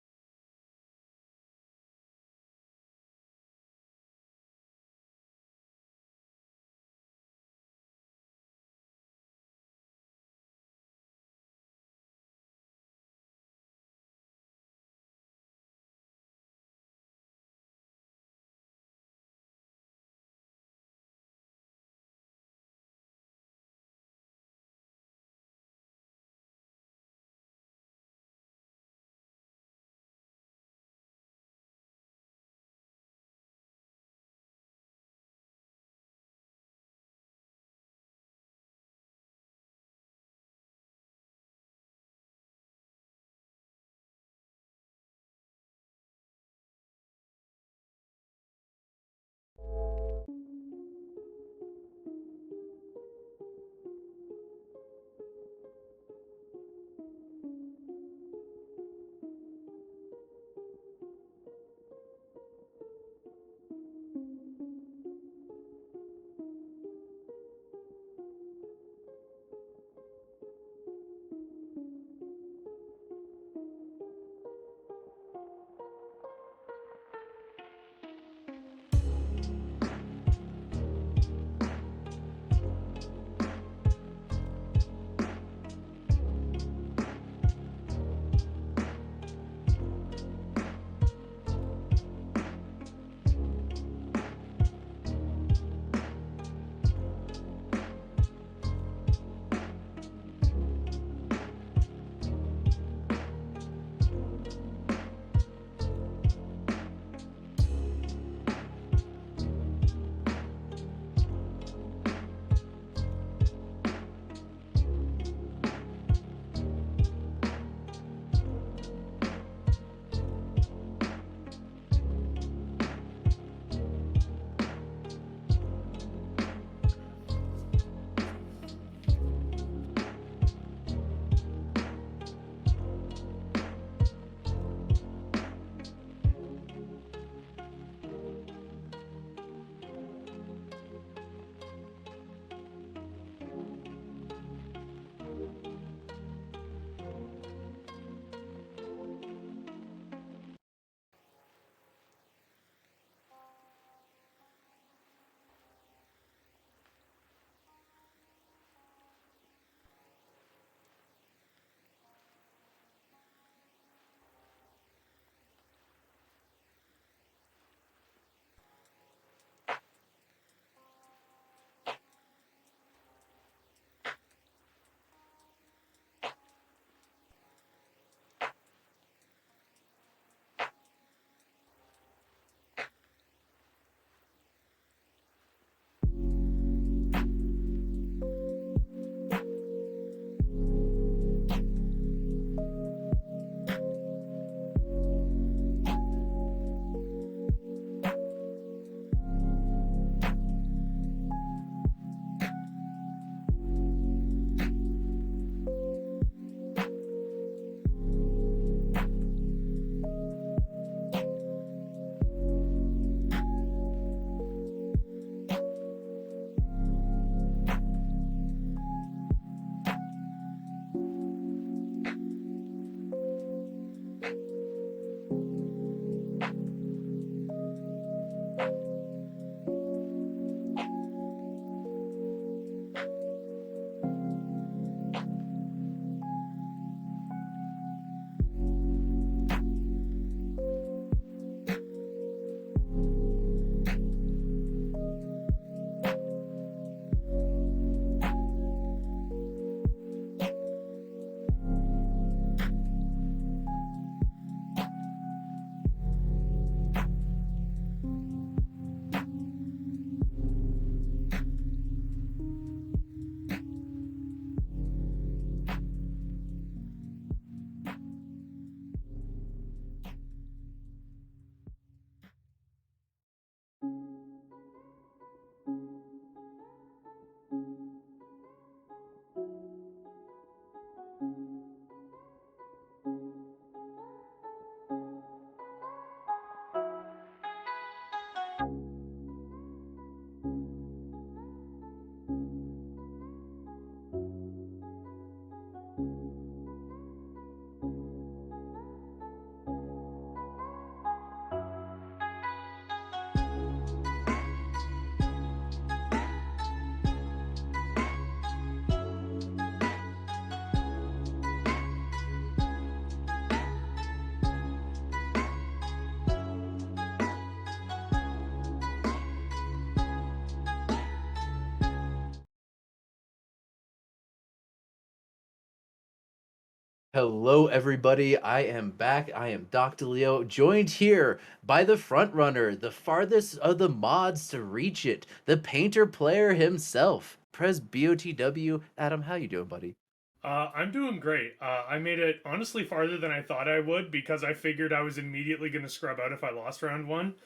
S1: Hello, everybody. I am back. I am Dr. Leo, joined here by the front runner, the farthest of the mods to reach it, the painter player himself, Pres BOTW. Adam, how you doing, buddy?
S6: I'm doing great. I made it honestly farther than I thought I would because I figured I was immediately going to scrub out if I lost round one.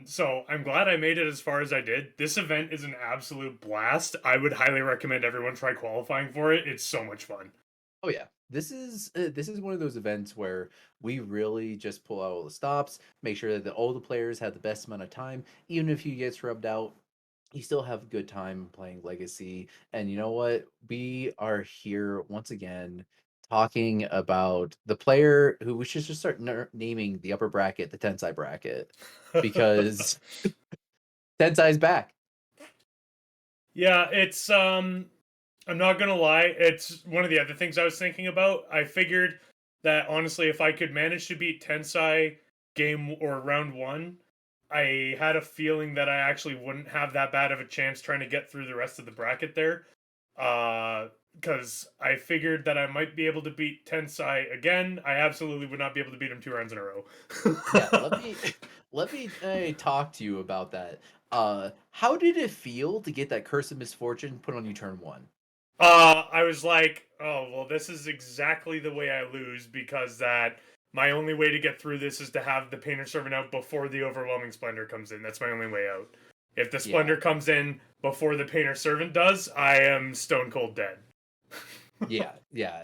S6: So I'm glad I made it as far as I did. This event is an absolute blast. I would highly recommend everyone try qualifying for it. It's so much fun.
S1: Oh yeah, this is one of those events where we really just pull out all the stops, make sure that all the players have the best amount of time. Even if you get scrubbed out, you still have a good time playing Legacy. And you know what? We are here once again talking about the player who we should just start naming the upper bracket, the Tensai bracket, because Tensai's back.
S6: Yeah, it's I'm not gonna lie, it's one of the other things I was thinking about. I figured that honestly, if I could manage to beat Tensai game or round one, I had a feeling that I actually wouldn't have that bad of a chance trying to get through the rest of the bracket there. Because I figured that I might be able to beat Tensai again. I absolutely would not be able to beat him 2 rounds in a row.
S1: Yeah, let me talk to you about that. How did it feel to get that curse of misfortune put on you turn one?
S6: I was like, oh, well, this is exactly the way I lose because that my only way to get through this is to have the Painter Servant out before the Overwhelming Splendor comes in. That's my only way out. If the Splendor comes in before the Painter Servant does, I am stone cold dead.
S1: Yeah,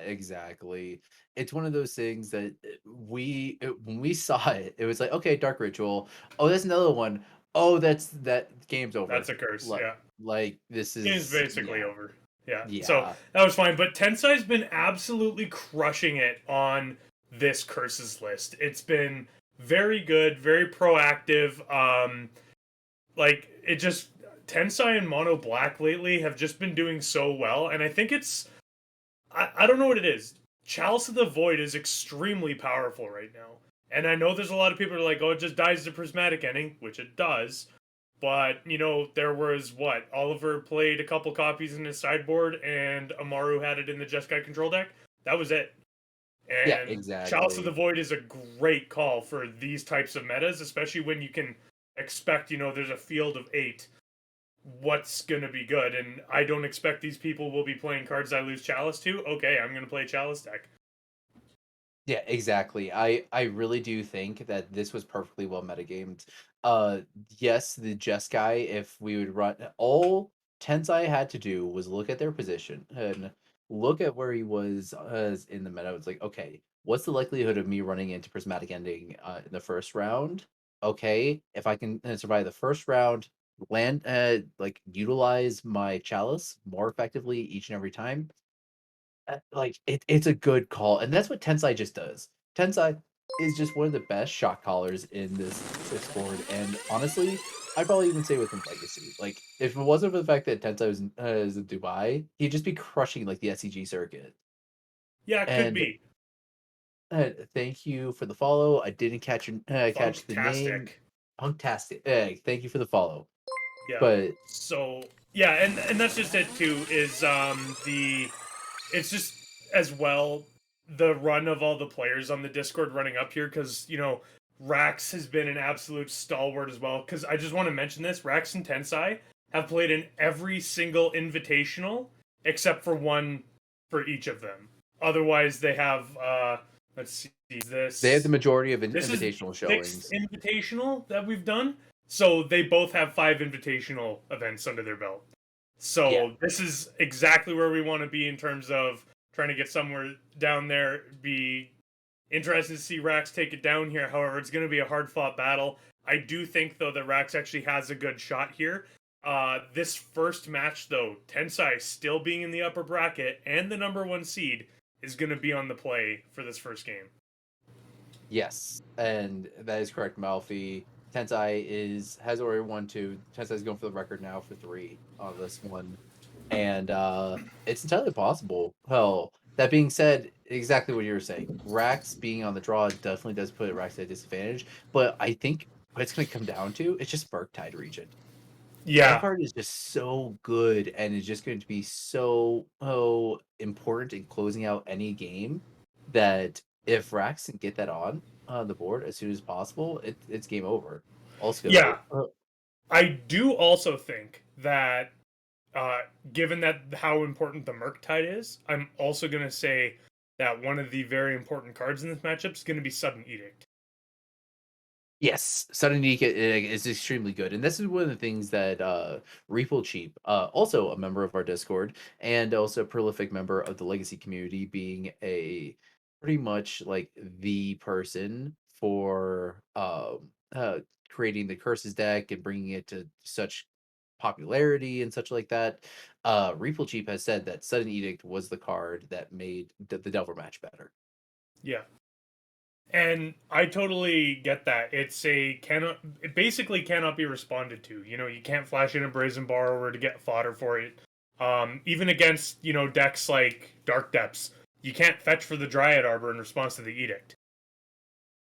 S1: exactly. It's one of those things that when we saw it, it was like, okay, Dark Ritual. Oh, that's another one. Oh, that game's over.
S6: That's a curse, yeah.
S1: Like this
S6: Game's
S1: is
S6: basically over. Yeah. So
S1: Yeah.
S6: that was fine. But Tensai's been absolutely crushing it on this curses list. It's been very good, very proactive. Like it just Tensai and Mono Black lately have just been doing so well, and I think it's I don't know what it is. Chalice of the Void is extremely powerful right now. And I know there's a lot of people who are like, oh, it just dies the prismatic ending, which it does. But, you know, there was what? Oliver played a couple copies in his sideboard, and Amaru had it in the Jeskai control deck. That was it. And
S1: Yeah, exactly.
S6: Chalice of the Void is a great call for these types of metas, especially when you can expect, you know, there's a field of 8. What's going to be good? And I don't expect these people will be playing cards I lose Chalice to. Okay, I'm going to play Chalice deck.
S1: Yeah, exactly. I really do think that this was perfectly well metagamed. Yes, the Jeskai, if we would run all Tensai had to do was look at their position and look at where he was in the meta. It's like, okay, what's the likelihood of me running into Prismatic Ending in the first round? Okay, if I can survive the first round, land like utilize my Chalice more effectively each and every time, like it's a good call, and that's what Tensai just does. Tensai is just one of the best shot callers in this Discord, and honestly, I'd probably even say within Legacy. Like, if it wasn't for the fact that Tensai is in Dubai, he'd just be crushing like the SCG circuit.
S6: Yeah, it could
S1: And
S6: be.
S1: thank you for the follow. I didn't catch catch the name.
S6: Funktastic.
S1: Punktastic. Thank you for the follow.
S6: Yeah.
S1: But
S6: So yeah, and that's just it too. Is it's just as well the run of all the players on the Discord running up here because you know Rax has been an absolute stalwart as well. Because I just want to mention this: Rax and Tensai have played in every single invitational except for one for each of them. Otherwise, they have let's see this.
S1: they have the majority of
S6: This is
S1: invitational
S6: the
S1: showings.
S6: 6th invitational that we've done. So they both have 5 invitational events under their belt. So
S1: Yeah.
S6: this is exactly where we want to be in terms of trying to get somewhere down there. Be interested to see Rax take it down here. However, it's going to be a hard fought battle. I do think though that Rax actually has a good shot here. This first match though, Tensai still being in the upper bracket and the number 1 seed is going to be on the play for this first game.
S1: Yes, and that is correct, Malfi. Tensai has already won 2. Tensai is going for the record now for 3 on this one, and it's entirely possible. Hell, that being said, exactly what you were saying. Rax being on the draw definitely does put Rax at a disadvantage, but I think what it's going to come down to it's just Murktide region.
S6: Yeah.
S1: That card is just so good, and it's just going to be so important in closing out any game that if Rax can get that on the board as soon as possible, it's game over.
S6: Yeah.
S1: Also,
S6: I do also think that uh, given that how important the Murktide is, I'm also going to say that one of the very important cards in this matchup is going to be Sudden Edict.
S1: yes, Sudden Nika is extremely good, and this is one of the things that Reeple Cheap, also a member of our Discord, and also a prolific member of the Legacy community, being a pretty much like the person for creating the Curses deck and bringing it to such popularity and such like that. Reeple Cheap has said that Sudden Edict was the card that made the Delver match better.
S6: Yeah. And I totally get that. It basically cannot be responded to. You know, you can't flash in a Brazen Borrower to get fodder for it. Even against, decks like Dark Depths, you can't fetch for the Dryad Arbor in response to the Edict.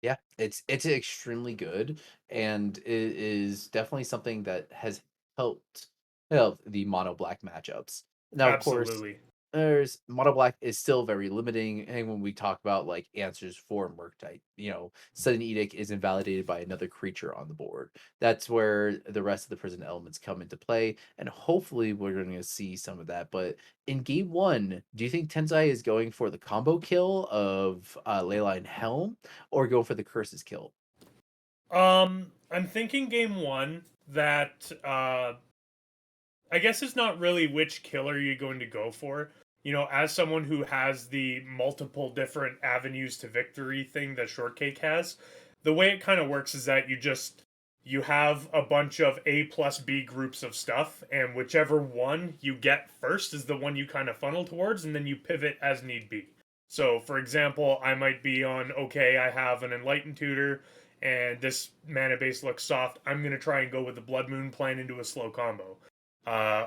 S1: Yeah, it's extremely good, and it is definitely something that has helped the mono black matchups. Now, of course,
S6: Absolutely.
S1: there's mono black is still very limiting, and when we talk about like answers for Murktide, Sudden Edict is invalidated by another creature on the board. That's where the rest of the prison elements come into play, and hopefully we're going to see some of that. But in game one, do you think Tensai is going for the combo kill of Leyline Helm, or go for the curses kill?
S6: I'm thinking game one that I guess it's not really which killer you're going to go for. As someone who has the multiple different avenues to victory thing that Shortcake has, the way it kind of works is that you have a bunch of A plus B groups of stuff, and whichever one you get first is the one you kind of funnel towards, and then you pivot as need be. So, for example, I might be on, okay, I have an Enlightened Tutor, and this mana base looks soft. I'm going to try and go with the Blood Moon plan into a slow combo.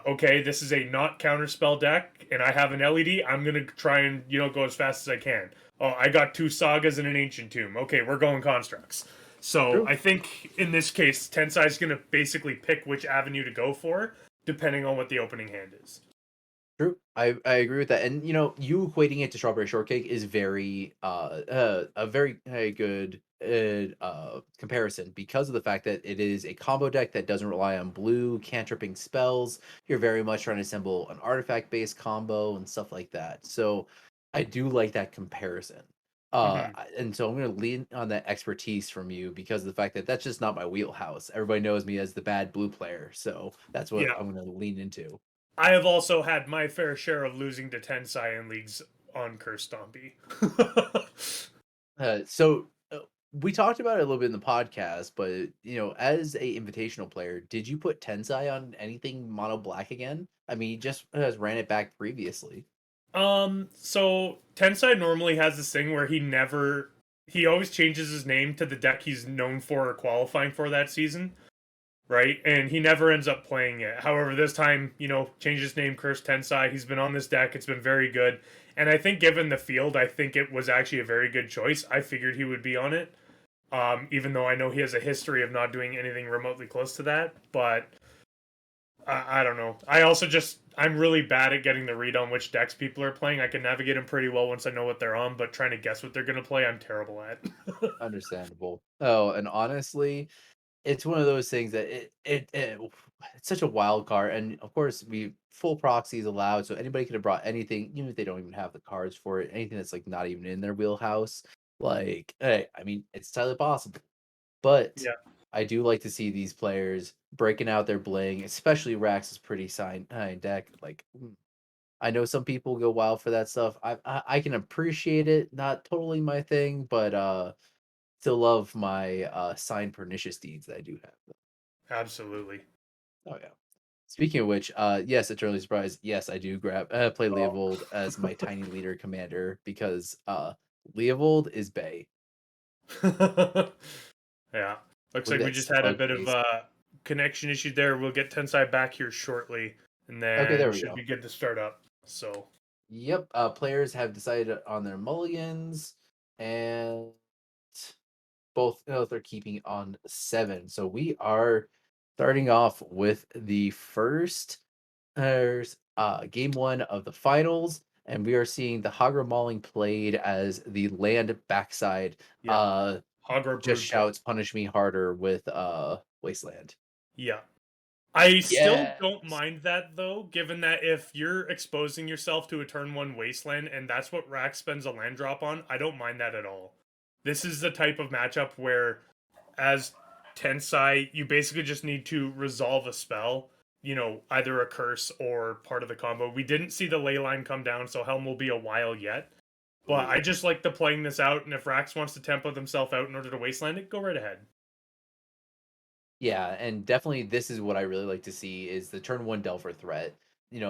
S6: Okay, this is a not counterspell deck, and I have an LED. I'm gonna try and go as fast as I can. Oh, I got 2 sagas and an ancient tomb. Okay, we're going constructs. So
S1: True.
S6: I think in this case, Tensai's gonna basically pick which avenue to go for, depending on what the opening hand is.
S1: True. I agree with that. And you equating it to strawberry shortcake is very a very good comparison because of the fact that it is a combo deck that doesn't rely on blue cantripping spells. You're very much trying to assemble an artifact based combo and stuff like that. So I do like that comparison.
S6: Hmm.
S1: And so I'm going to lean on that expertise from you because of the fact that that's just not my wheelhouse. Everybody knows me as the bad blue player, so that's what
S6: Yeah,
S1: I'm going to lean into.
S6: I have also had my fair share of losing to Tensai in leagues on Curse Stompy.
S1: So we talked about it a little bit in the podcast, but as a invitational player, did you put Tensai on anything mono black again? I mean, he just has ran it back previously.
S6: So Tensai normally has this thing where he always changes his name to the deck he's known for or qualifying for that season, right? And he never ends up playing it. However, this time, changed his name, Curse Tensai. He's been on this deck. It's been very good. And I think given the field, I think it was actually a very good choice. I figured he would be on it. Even though I know he has a history of not doing anything remotely close to that, but I don't know. I'm really bad at getting the read on which decks people are playing. I can navigate them pretty well once I know what they're on, but trying to guess what they're gonna play, I'm terrible at.
S1: Understandable. Oh, and honestly, it's one of those things that it's such a wild card, and of course we full proxies allowed, so anybody could have brought anything, even if they don't even have the cards for it, anything that's like not even in their wheelhouse. Like, hey, I mean, it's entirely possible. But
S6: Yeah.
S1: I do like to see these players breaking out their bling, especially Rax's pretty sign deck. Like, I know some people go wild for that stuff. I can appreciate it. Not totally my thing, but still love my signed pernicious deeds that I do have.
S6: Absolutely.
S1: Oh yeah. Speaking of which, yes, Eternally Surprised. Yes, I do play
S6: Oh.
S1: Leovold as my tiny leader commander because Leovold is Bay
S6: Yeah. Looks
S1: with
S6: like we
S1: that
S6: just had a
S1: smug
S6: bit of
S1: face.
S6: connection issue there. We'll get Tensai back here shortly, and
S1: Okay, there
S6: then
S1: we
S6: should
S1: go.
S6: be good to start up. So
S1: Yep, players have decided on their mulligans, and both they're keeping on 7. So we are Starting off with the first game one of the finals, and we are seeing the Hagra Mauling played as the land backside.
S6: Yeah. Hogger
S1: Just
S6: Brood.
S1: shouts, "Punish me harder" with Wasteland.
S6: Yeah. I still don't
S1: Yes.
S6: mind that though, given that if you're exposing yourself to a turn 1 wasteland and that's what Rax spends a land drop on, I don't mind that at all. This is the type of matchup where, as Tensai, you basically just need to resolve a spell, either a curse or part of the combo. We didn't see the ley line come down, so Helm will be a while yet. But I just like the playing this out, and if Rax wants to tempo themselves out in order to wasteland it, go right ahead.
S1: Yeah, and definitely this is what I really like to see is the turn one Delver threat. You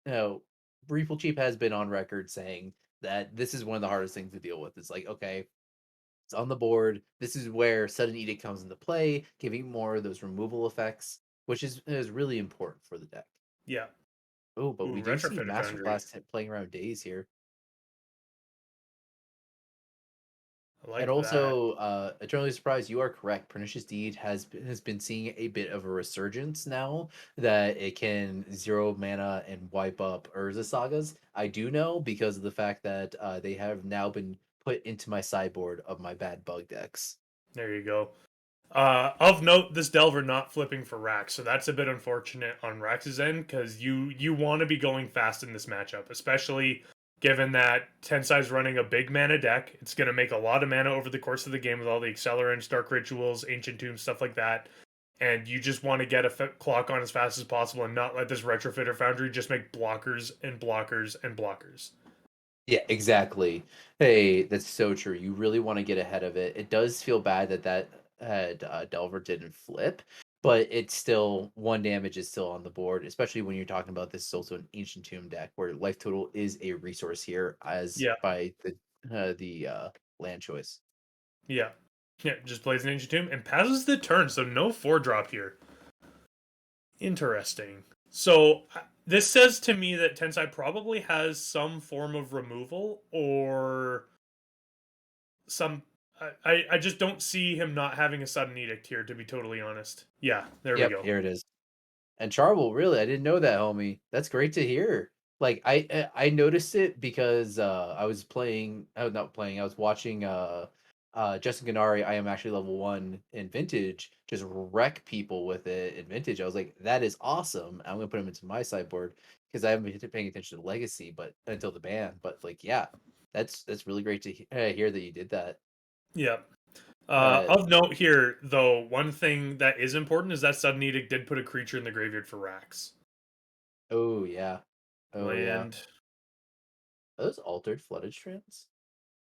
S1: know, Reeful Cheap has been on record saying that this is one of the hardest things to deal with. It's like, okay, it's on the board. This is where Sudden Edict comes into play, giving more of those removal effects, which is really important for the deck.
S6: Yeah.
S1: Oh, but
S6: Ooh,
S1: we do see
S6: Retrofitter Foundry.
S1: Masterblast playing around days here.
S6: I like
S1: And
S6: that.
S1: also, eternally surprised, you are correct. Pernicious Deed has been seeing a bit of a resurgence now that it can 0 mana and wipe up Urza sagas. I do know because of the fact that they have now been put into my sideboard of my bad bug decks.
S6: There you go. Of note, this Delver not flipping for Rax, so that's a bit unfortunate on Rax's end because you want to be going fast in this matchup, especially given that Tensai's running a big mana deck. It's going to make a lot of mana over the course of the game with all the Accelerants, Dark Rituals, Ancient Tombs, stuff like that. And you just want to get a clock on as fast as possible and not let this Retrofitter Foundry just make blockers and blockers and blockers.
S1: Yeah, exactly. Hey, that's so true. You really want to get ahead of it. It does feel bad that had Delver didn't flip, but it's still 1 damage is still on the board, especially when you're talking about this is also an Ancient Tomb deck where life total is a resource here as
S6: Yeah.
S1: by the land choice.
S6: Yeah. Yeah, just plays an Ancient Tomb and passes the turn, so no 4-drop here. Interesting. So this says to me that Tensai probably has some form of removal or some. I just don't see him not having a Sudden Edict here, to be totally honest. Yeah, there we
S1: Yep,
S6: go.
S1: here it is. And Charvel, really, I didn't know that, homie. That's great to hear. Like I noticed it because I was playing, not playing, I was watching Justin Ganari, I am actually level 1 in Vintage, just wreck people with it in Vintage. I was like, that is awesome. I'm gonna put him into my sideboard because I haven't been paying attention to Legacy, but until the ban. But like, yeah, that's really great to hear that you did that.
S6: Yeah.
S1: Uh,
S6: Of note here, though, one thing that is important is that Sudden Edict did put a creature in the graveyard for Rax.
S1: oh yeah, oh yeah.
S6: Land.
S1: Are those altered flooded strands?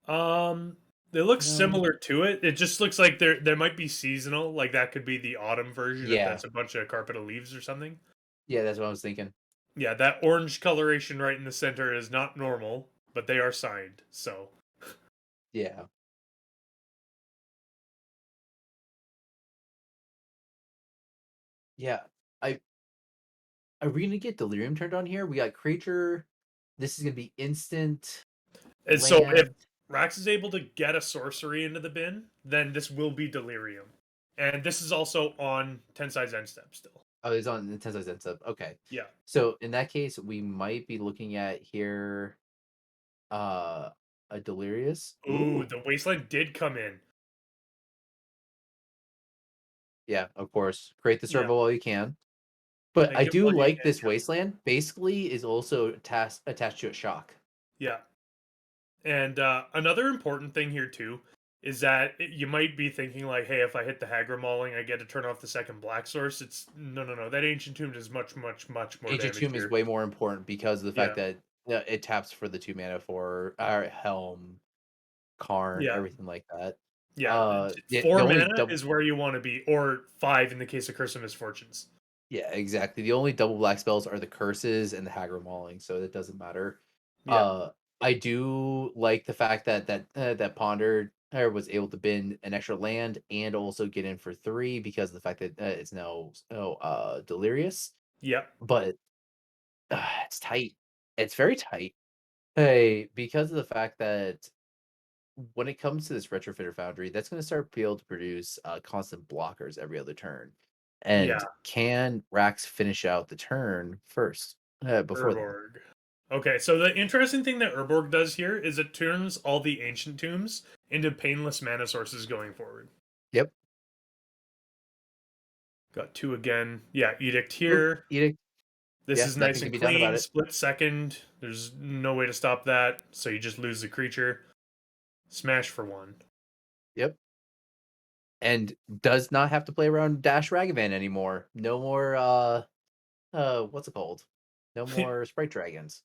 S6: They look
S1: No.
S6: similar to it. It just looks like there might be seasonal, like that could be the autumn version if
S1: Yeah.
S6: that's a bunch of carpet of leaves or something.
S1: Yeah, that's what I was thinking.
S6: Yeah, that orange coloration right in the center is not normal, but they are signed, so.
S1: Yeah. Yeah. I Are we gonna get delirium turned on here? We got creature. This is gonna be instant
S6: And so if
S1: land.
S6: Rax is able to get a sorcery into the bin, then this will be delirium. And this is also on Tensai's end step still.
S1: Oh, it's on the Tensai's end sub. Okay.
S6: Yeah.
S1: So in that case, we might be looking at here a delirious.
S6: Ooh, the wasteland did come in.
S1: Yeah, of course. Create the
S6: Yeah.
S1: servo while you can. But
S6: Make
S1: I
S6: it
S1: do
S6: while you
S1: like
S6: can,
S1: this
S6: yeah.
S1: wasteland. Basically is also attached to a shock.
S6: Yeah. And another important thing here too is that you might be thinking like, hey, if I hit the Hagra Mauling, I get to turn off the second black source. It's no. That Ancient Tomb does much more
S1: Ancient
S6: damage
S1: Tomb
S6: here.
S1: is way more important because of the fact
S6: Yeah.
S1: that it taps for the 2 mana for Helm, Karn,
S6: Yeah.
S1: everything like that.
S6: Yeah.
S1: The
S6: 4
S1: only
S6: mana is where you want to be, or 5 in the case of Curse of Misfortunes.
S1: Yeah, exactly. The only double black spells are the curses and the Hagra Mauling, so that doesn't matter.
S6: Yeah.
S1: I do like the fact that Ponder was able to bin an extra land and also get in for 3 because of the fact that it's now delirious.
S6: Yep.
S1: But it's tight. It's very tight. Hey, because of the fact that when it comes to this Retrofitter Foundry, that's going to start being able to produce constant blockers every other turn. And
S6: Yeah.
S1: can Rax finish out the turn first before that?
S6: Urborg. Okay, so the interesting thing that Urborg does here is it turns all the ancient tombs into painless mana sources going forward.
S1: Yep.
S6: Got 2 again. Yeah, Edict
S1: Ooh,
S6: here.
S1: Edict.
S6: This
S1: Yeah,
S6: is
S1: nothing
S6: nice
S1: can
S6: and
S1: be done about
S6: clean.
S1: it.
S6: Split second. There's no way to stop that, so you just lose the creature. Smash for 1.
S1: Yep. And does not have to play around Dash Ragavan anymore. No more what's it called? No more Sprite Dragons.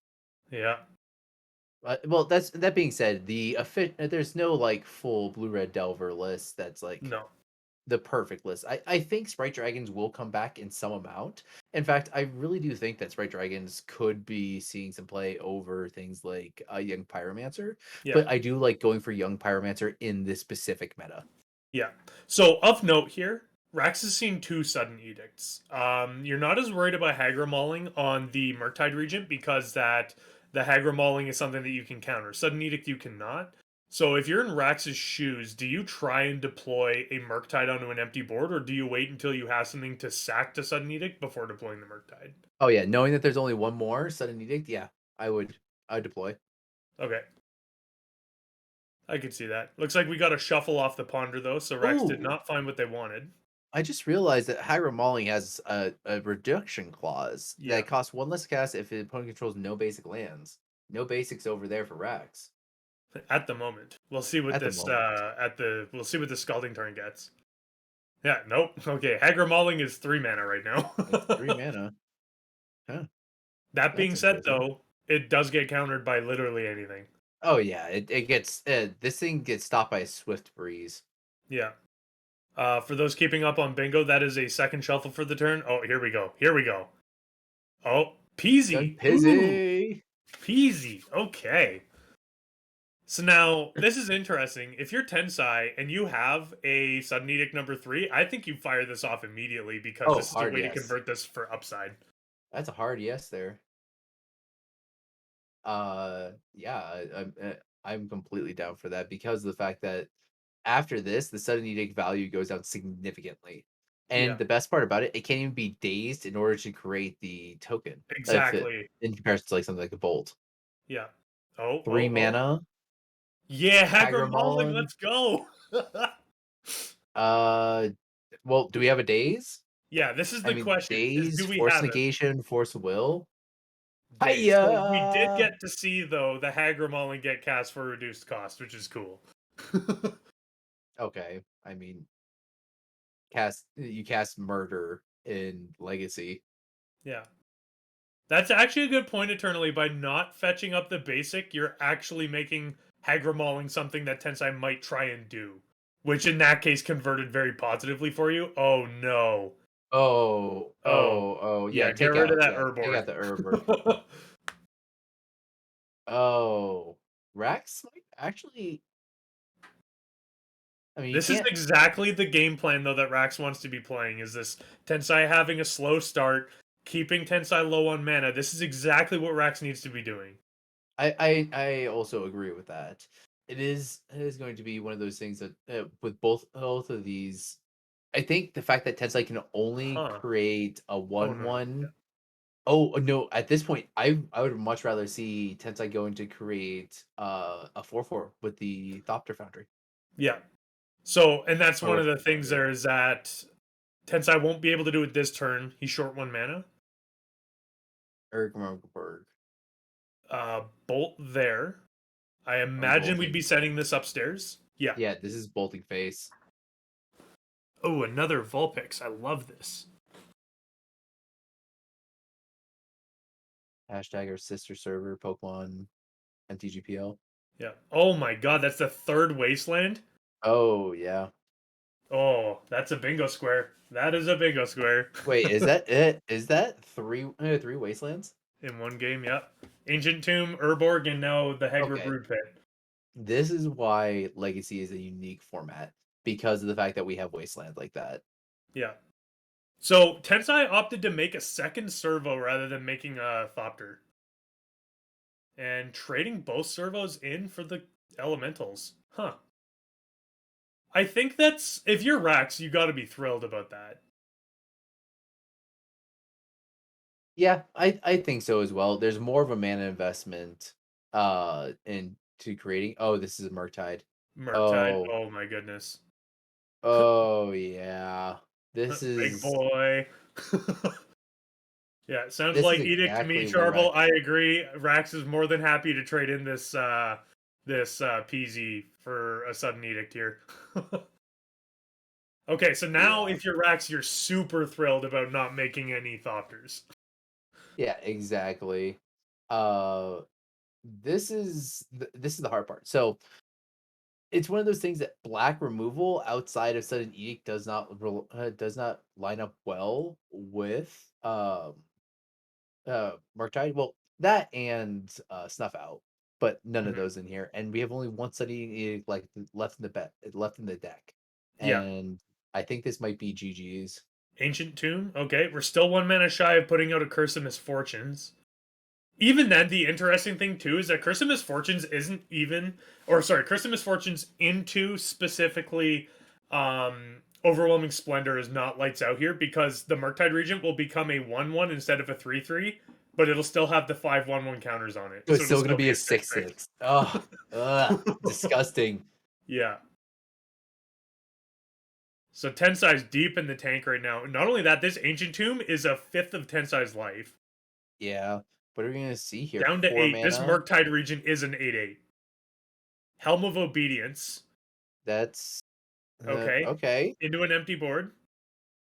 S6: Yeah.
S1: Well, that being said, there's no like full blue red Delver list that's like
S6: No.
S1: the perfect list. I think Sprite Dragons will come back in some amount. In fact, I really do think that Sprite Dragons could be seeing some play over things like a Young Pyromancer.
S6: Yeah.
S1: But I do like going for Young Pyromancer in this specific meta.
S6: Yeah. So of note here, Rax has seen 2 sudden edicts. You're not as worried about Hagra Mauling on the Murktide Regent because the Hagra Mauling is something that you can counter. Sudden Edict you cannot. So if you're in Rax's shoes, do you try and deploy a Murktide onto an empty board, or do you wait until you have something to sack to Sudden Edict before deploying the Murktide?
S1: Oh yeah, knowing that there's only one more Sudden Edict, yeah, I'd deploy.
S6: Okay. I could see that. Looks like we got a shuffle off the ponder though, so Rax did
S1: Ooh.
S6: not find what they wanted.
S1: I just realized that Hyrule Mauling has a reduction clause
S6: Yeah.
S1: that costs 1 less cast if the opponent controls no basic lands. No basics over there for Rax.
S6: At the moment, we'll see what
S1: At the
S6: this
S1: moment.
S6: we'll see what the Scalding Tarn gets. Yeah, nope. Okay, Hagra Mauling is 3 mana right now.
S1: It's 3 mana. Huh.
S6: That being
S1: That's
S6: said,
S1: interesting.
S6: though, it does get countered by literally anything.
S1: Oh yeah, it gets this thing gets stopped by a swift breeze.
S6: Yeah. For those keeping up on bingo, that is a second shuffle for the turn. Oh, here we go. Here we go. Oh, Peasy. Ooh,
S1: Pizzy.
S6: Peasy. Okay. So now this is interesting. If you're Tensai and you have a Sudden Edict number 3, I think you fire this off immediately because
S1: Oh,
S6: this is a
S1: hard
S6: way
S1: yes.
S6: to convert this for upside.
S1: That's a hard yes there. Yeah, I'm completely down for that because of the fact that after this, the Sudden Edict value goes down significantly. And
S6: Yeah.
S1: the best part about it, it can't even be dazed in order to create the token.
S6: Exactly.
S1: In comparison to like something like a Bolt.
S6: Yeah. Oh,
S1: 3
S6: oh, oh.
S1: mana.
S6: Yeah, Hagra
S1: Hagra
S6: Mauling,
S1: Mauling.
S6: let's go.
S1: Well, do we have a daze?
S6: Yeah, this is the question. Is
S1: Daze,
S6: do we
S1: Force
S6: have it?
S1: Negation, Force of Will.
S6: Days. So we
S1: Hiya!
S6: did get to see though the Hagra Mauling get cast for reduced cost, which is cool.
S1: Okay, I mean, you cast Murder in Legacy.
S6: Yeah. That's actually a good point eternally. By not fetching up the basic, you're actually making Hagra Mauling something that Tensai might try and do. Which in that case converted very positively for you. Oh no.
S1: Yeah,
S6: Get rid of that
S1: take out
S6: Urborg.
S1: the Urborg. Oh, Rax might actually. I mean,
S6: This is exactly the game plan though that Rax wants to be playing. Is this Tensai having a slow start, keeping Tensai low on mana? This is exactly what Rax needs to be doing.
S1: I also agree with that. It is going to be one of those things that with both of these, I think the fact that Tensai can only create a 1/1. Oh no! At this point, I would much rather see Tensai going to create a 4/4 with the Thopter Foundry.
S6: Yeah. So, and that's
S1: Or
S6: one of
S1: with
S6: the things there is that Tensai won't be able to do it this turn. He's short 1 mana.
S1: Ergmorgberg.
S6: Bolt there. I imagine we'd be setting this upstairs. Yeah.
S1: Yeah, this is Bolting Face.
S6: Oh, another Vulpix. I love this.
S1: Hashtag our sister server, Pokemon MTGPL.
S6: Yeah. Oh my god, that's the 3rd Wasteland?
S1: Oh, yeah.
S6: Oh, that's a bingo square. That is a bingo square.
S1: Wait, is that it? Is that three Wastelands?
S6: In one game, yep. Ancient Tomb, Urborg, and now the Hagra
S1: Okay.
S6: Brood Pit.
S1: This is why Legacy is a unique format, because of the fact that we have Wasteland like that.
S6: Yeah. So, Tensai opted to make a second servo rather than making a Thopter. And trading both servos in for the elementals. Huh. I think that's... If you're Rax, you gotta be thrilled about that.
S1: Yeah, I think so as well. There's more of a mana investment into creating. Oh, this is a Murktide.
S6: Murktide.
S1: Oh,
S6: Oh my goodness.
S1: oh yeah. This
S6: Big
S1: is
S6: boy. Yeah, sounds
S1: this is
S6: like Edict to me,
S1: exactly where
S6: Charbel.
S1: Rax.
S6: I agree. Rax is more than happy to trade in this PZ for a sudden Edict here. Okay, so now
S1: Yeah.
S6: if you're Rax, you're super thrilled about not making any Thopters.
S1: Yeah, exactly. Uh this is the hard part. So it's one of those things that black removal outside of sudden edict does not line up well with Murktide. Well, that and Snuff Out, but none of
S6: Mhm.
S1: those in here. And we have only one sudden edict like left in the deck,
S6: Yeah.
S1: and I think this might be GG's.
S6: Ancient Tomb. Okay, we're still 1 mana shy of putting out a Curse of Misfortunes. Even then, the interesting thing too is that Curse of Misfortunes isn't even, or sorry, Curse of Misfortunes into specifically Overwhelming Splendor is not lights out here because the Murktide Regent will become a 1/1 instead of a 3/3, but it'll still have the 5/1/1 counters on it.
S1: So
S6: So
S1: it's
S6: it'll
S1: still gonna
S6: still
S1: be
S6: be
S1: a
S6: a 6/6.
S1: 6/6. Oh, ugh, disgusting.
S6: Yeah. So Tensai's deep in the tank right now. Not only that, this Ancient Tomb is a fifth of Tensai's life.
S1: Yeah. What are we gonna see here?
S6: Down to
S1: 4
S6: 8. This
S1: mana.
S6: Murktide Regent is an 8/8. Helm of Obedience.
S1: That's
S6: Okay.
S1: okay.
S6: Into an empty board.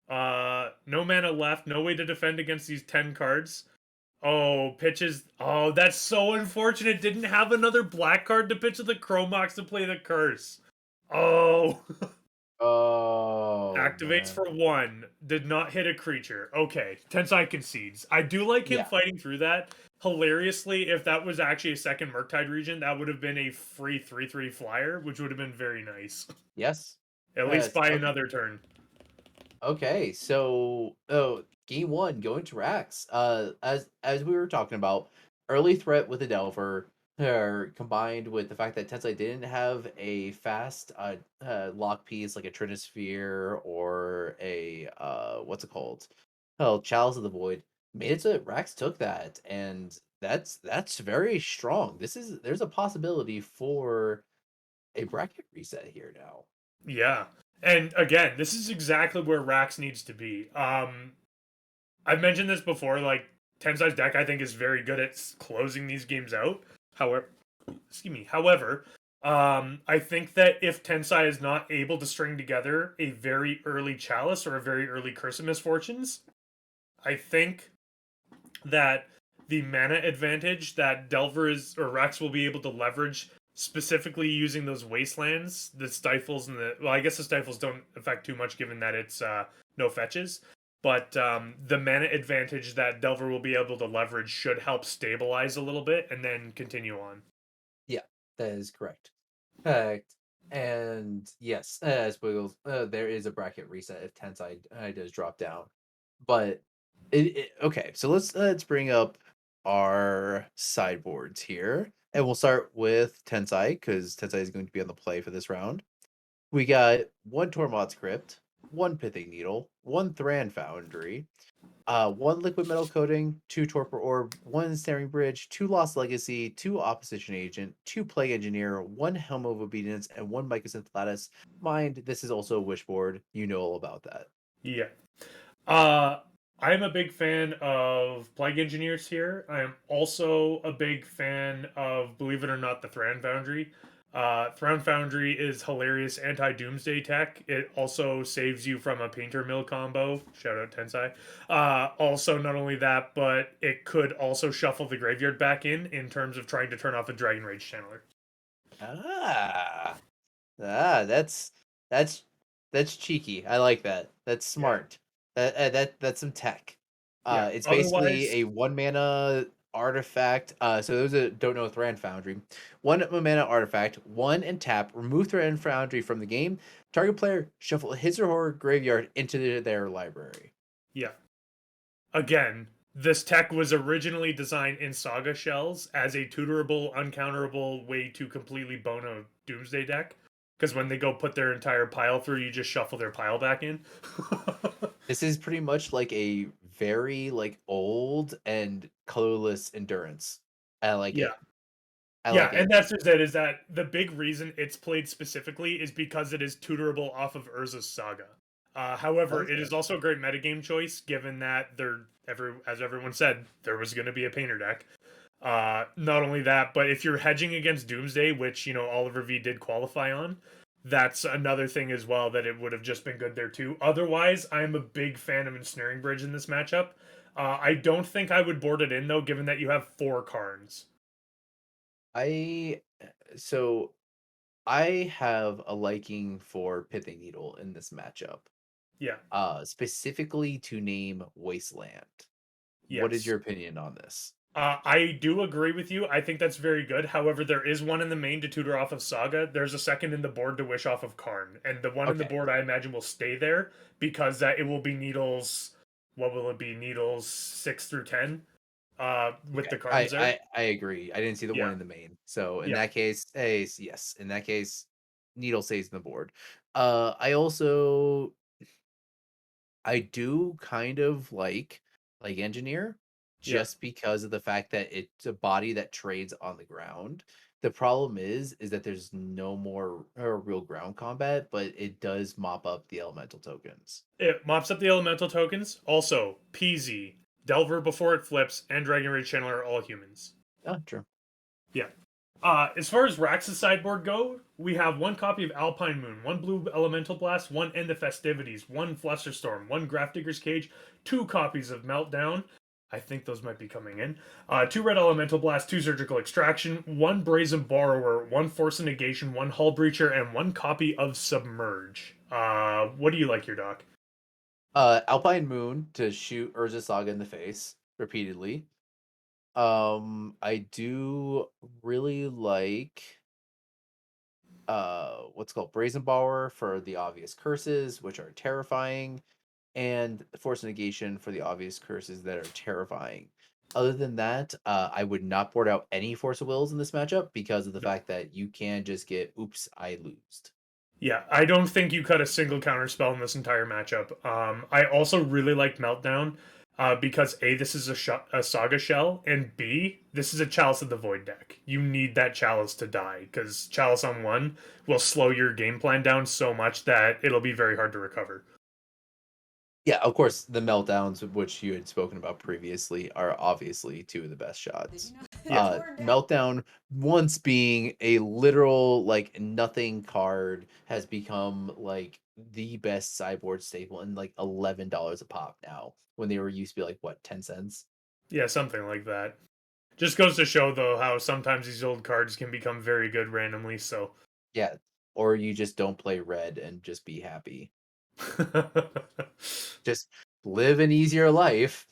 S6: No mana left. No way to defend against these 10 cards. Oh, pitches. Oh, that's so unfortunate. Didn't have another black card to pitch to the Chromox to play the curse. Oh.
S1: Oh
S6: Activates
S1: man.
S6: for 1. Did not hit a creature. Okay. Tensai concedes. I do like him
S1: Yeah.
S6: fighting through that. Hilariously, if that was actually a second Murktide Regent, that would have been a free 3/3 flyer, which would have been very nice.
S1: Yes.
S6: At least by
S1: Okay.
S6: another turn.
S1: Okay. So, game one going to Rax. As we were talking about, early threat with the Delver, combined with the fact that Tensai didn't have a fast lock piece like a Trinisphere or a what's it called? Oh, Chalice of the Void. Made it so that Rax took that, and that's very strong. There's a possibility for a bracket reset here now.
S6: Yeah. And again, this is exactly where Rax needs to be. I've mentioned this before, like Tensai's deck I think is very good at closing these games out. However, I think that if Tensai is not able to string together a very early Chalice or a very early Curse of Misfortunes, I think that the mana advantage that Delver is or Rex will be able to leverage specifically using those wastelands, the stifles and I guess the stifles don't affect too much given that it's no fetches. But the mana advantage that Delver will be able to leverage should help stabilize a little bit and then continue on.
S1: Yeah, that is correct. Correct. And yes, as Wiggles, there is a bracket reset if Tensai does drop down. But okay, so let's bring up our sideboards here, and we'll start with Tensai because Tensai is going to be on the play for this round. We got one Tormod's Crypt, one Pithing Needle, one Thran Foundry, one Liquid Metal Coating, two Torpor Orb, one Snaring Bridge, two Lost Legacy, two Opposition Agent, two Plague Engineer, one Helm of Obedience, and one Mycosynth Lattice. Mind, this is also a Wishboard. You know all about that.
S6: Yeah. Uh, I'm a big fan of Plague Engineers here. I am also a big fan of, believe it or not, the Thran Foundry. Thran Foundry is hilarious anti-Doomsday tech. It also saves you from a Painter Mill combo. Shout out Tensai. Also, not only that, but it could also shuffle the graveyard back in terms of trying to turn off a Dragon Rage Channeler.
S1: That's that's cheeky. I like that. That's smart. That's some tech.
S6: Yeah.
S1: It's
S6: Otherwise,
S1: basically a 1 mana artifact. So those that don't know Thran Foundry, 1 mana artifact, one and tap. Remove Thran Foundry from the game. Target player shuffle his or her graveyard into their library.
S6: yeah. Again, this tech was originally designed in Saga Shells as a tutorable, uncounterable way to completely bone a Doomsday deck. because when they go put their entire pile through, you just shuffle their pile back in.
S1: This is pretty much like a very like old and colorless endurance. I like
S6: Yeah.
S1: it. I
S6: Yeah,
S1: like
S6: and
S1: it.
S6: that's just it. Is that the big reason it's played specifically is because it is tutorable off of Urza's Saga. However, it
S1: Okay.
S6: is also a great metagame choice, given that as everyone said, there was going to be a painter deck. Not only that, but if you're hedging against Doomsday, which Oliver V did qualify on, that's another thing as well that it would have just been good there too. Otherwise, I'm a big fan of Ensnaring Bridge in this matchup. I don't think I would board it in though, given that you have 4 Karns.
S1: I so I have a liking for Pithing Needle in this matchup.
S6: Yeah.
S1: Specifically to name Wasteland. What is
S6: Yes.
S1: your opinion on this?
S6: I do agree with you. I think that's very good. However, there is one in the main to tutor off of Saga. There's a second in the board to wish off of Karn. And the one in the
S1: Okay.
S6: board, I imagine, will stay there because it will be Needles. What will it be? Needles 6 through 10 with
S1: Okay.
S6: the Karns there.
S1: I agree. I didn't see the one
S6: Yeah.
S1: in the main. So in
S6: Yeah.
S1: that case, yes. In that case, Needle stays in the board. I also I do kind of like Engineer
S6: Yeah.
S1: just because of the fact that it's a body that trades on the ground. The problem is that there's no more real ground combat, but it does mop up the elemental tokens.
S6: It mops up the elemental tokens. Also, PZ, Delver before it flips, and Dragon Rage Channeler are all humans.
S1: Oh, true.
S6: Yeah. As far as Rax's sideboard go, we have 1 copy of Alpine Moon, 1 blue Elemental Blast, 1 End of Festivities, 1 Flusterstorm, 1 Grafdigger's Cage, 2 copies of Meltdown. I think those might be coming in. 2 red Elemental Blast, 2 Surgical Extraction, 1 Brazen Borrower, 1 Force of Negation, 1 Hull Breacher, and 1 copy of Submerge. What do you like, your doc?
S1: Alpine Moon to shoot Urza Saga in the face repeatedly. I do really like what's called Brazen Borrower for the obvious curses, which are terrifying, and Force Negation for the obvious curses that are terrifying. Other than that, I would not board out any Force of Wills in this matchup because of the
S6: No.
S1: fact that you can just get oops, I losed.
S6: Yeah, I don't think you cut a single counter spell in this entire matchup. I also really like Meltdown because A, this is a Saga Shell, and B, this is a Chalice of the Void deck. You need that Chalice to die because Chalice on 1 will slow your game plan down so much that it'll be very hard to recover.
S1: Yeah, of course, the meltdowns, which you had spoken about previously, are obviously 2 of the best shots.
S6: Yeah.
S1: Meltdown, once being a literal like nothing card, has become like the best sideboard staple and like $11 a pop now. When they were used to be like what 10 cents.
S6: Yeah, something like that. Just goes to show, though, how sometimes these old cards can become very good randomly, so.
S1: Yeah, or you just don't play red and just be happy. Just live an easier life.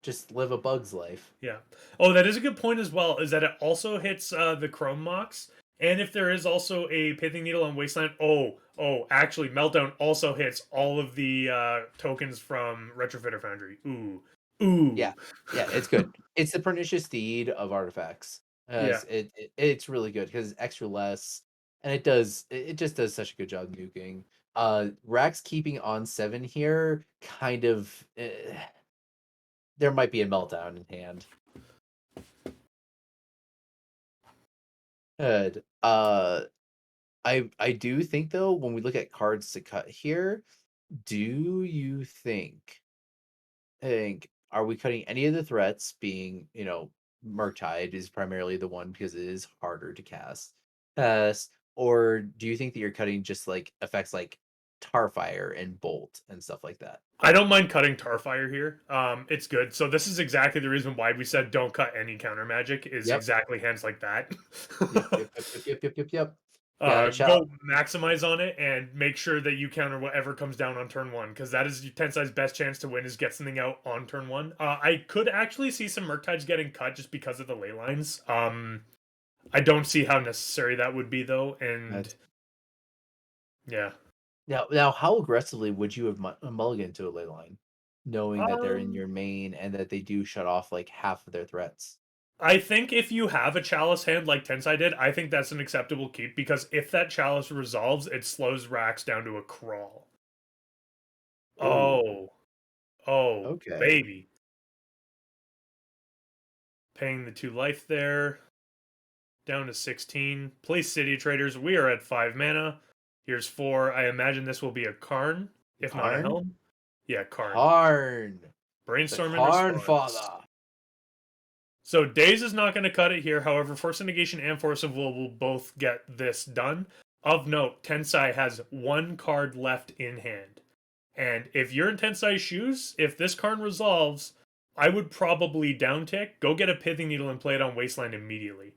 S1: Just live a bug's life.
S6: Yeah. Oh, that is a good point as well, is that it also hits the Chrome Mox. And if there is also a Pithing Needle on Wasteland, actually, Meltdown also hits all of the tokens from Retrofitter Foundry. Ooh.
S1: Yeah, it's good. It's the Pernicious Steed of artifacts.
S6: Yeah.
S1: It's really good because it's extra less, and it just does such a good job nuking. Rax keeping on 7 here kind of there might be a meltdown in hand. Good. I do think though when we look at cards to cut here, do you think are we cutting any of the threats being, Murktide is primarily the one because it is harder to cast. Or do you think that you're cutting just like effects like Tarfire and Bolt and stuff like that?
S6: I don't mind cutting Tarfire here. It's good. So this is exactly the reason why we said don't cut any counter magic, is
S1: Yep.
S6: exactly hands like that.
S1: Yep. Yeah,
S6: Go maximize on it and make sure that you counter whatever comes down on turn 1, because that is Tensai's best chance to win, is get something out on turn 1. I could actually see some Murktides getting cut just because of the ley lines. I don't see how necessary that would be though, and yeah.
S1: Now, how aggressively would you have mulliganed to a ley line, knowing that they're in
S6: Um,
S1: your main and that they do shut off like half of their threats?
S6: I think if you have a Chalice hand like Tensai did, I think that's an acceptable keep, because if that Chalice resolves, it slows Rax down to a crawl.
S1: Ooh.
S6: Oh,
S1: Okay.
S6: baby. Paying the 2 life there. Down to 16. Play City Traders. We are at 5 mana. Here's 4. I imagine this will be a Karn, if not a
S1: Karn?
S6: Helm. Yeah, Karn.
S1: Karn. The
S6: Brainstorm in
S1: Karn
S6: response.
S1: father.
S6: So Daze is not going to cut it here. However, Force of Negation and Force of Will both get this done. Of note, Tensai has 1 card left in hand. And if you're in Tensai's shoes, if this Karn resolves, I would probably downtick, go get a Pithing Needle and play it on Wasteland immediately.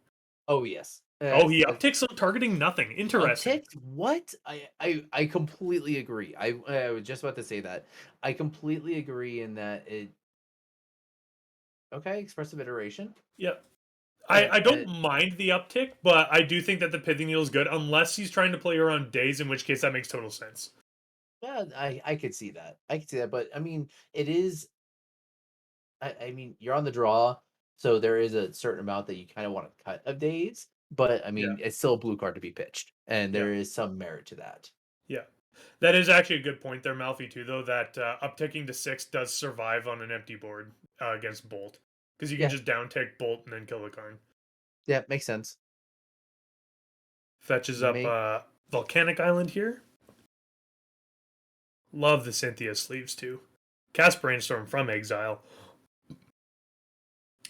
S1: Oh yes.
S6: Oh, he upticks on targeting nothing. Interesting.
S1: Upticked? What? I completely agree. I was just about to say that. I completely agree in that it. Okay, expressive iteration.
S6: Yep.
S1: Uh,
S6: I don't mind the uptick, but I do think that the Pithing Needle is good, unless he's trying to play around Daze, in which case that makes total sense.
S1: Yeah, I could see that. I could see that, but I mean, it is. I mean, you're on the draw, so there is a certain amount that you kind of want to cut of days. But I mean, it's still a blue card to be pitched, and there is some merit to that.
S6: Yeah. That is actually a good point there, Malfi, too, though, that upticking to 6 does survive on an empty board against Bolt. Because you can just downtick Bolt and then kill the Karn.
S1: Yeah, makes sense.
S6: Fetches up Volcanic Island here. Love the Cynthia sleeves, too. Cast Brainstorm from Exile.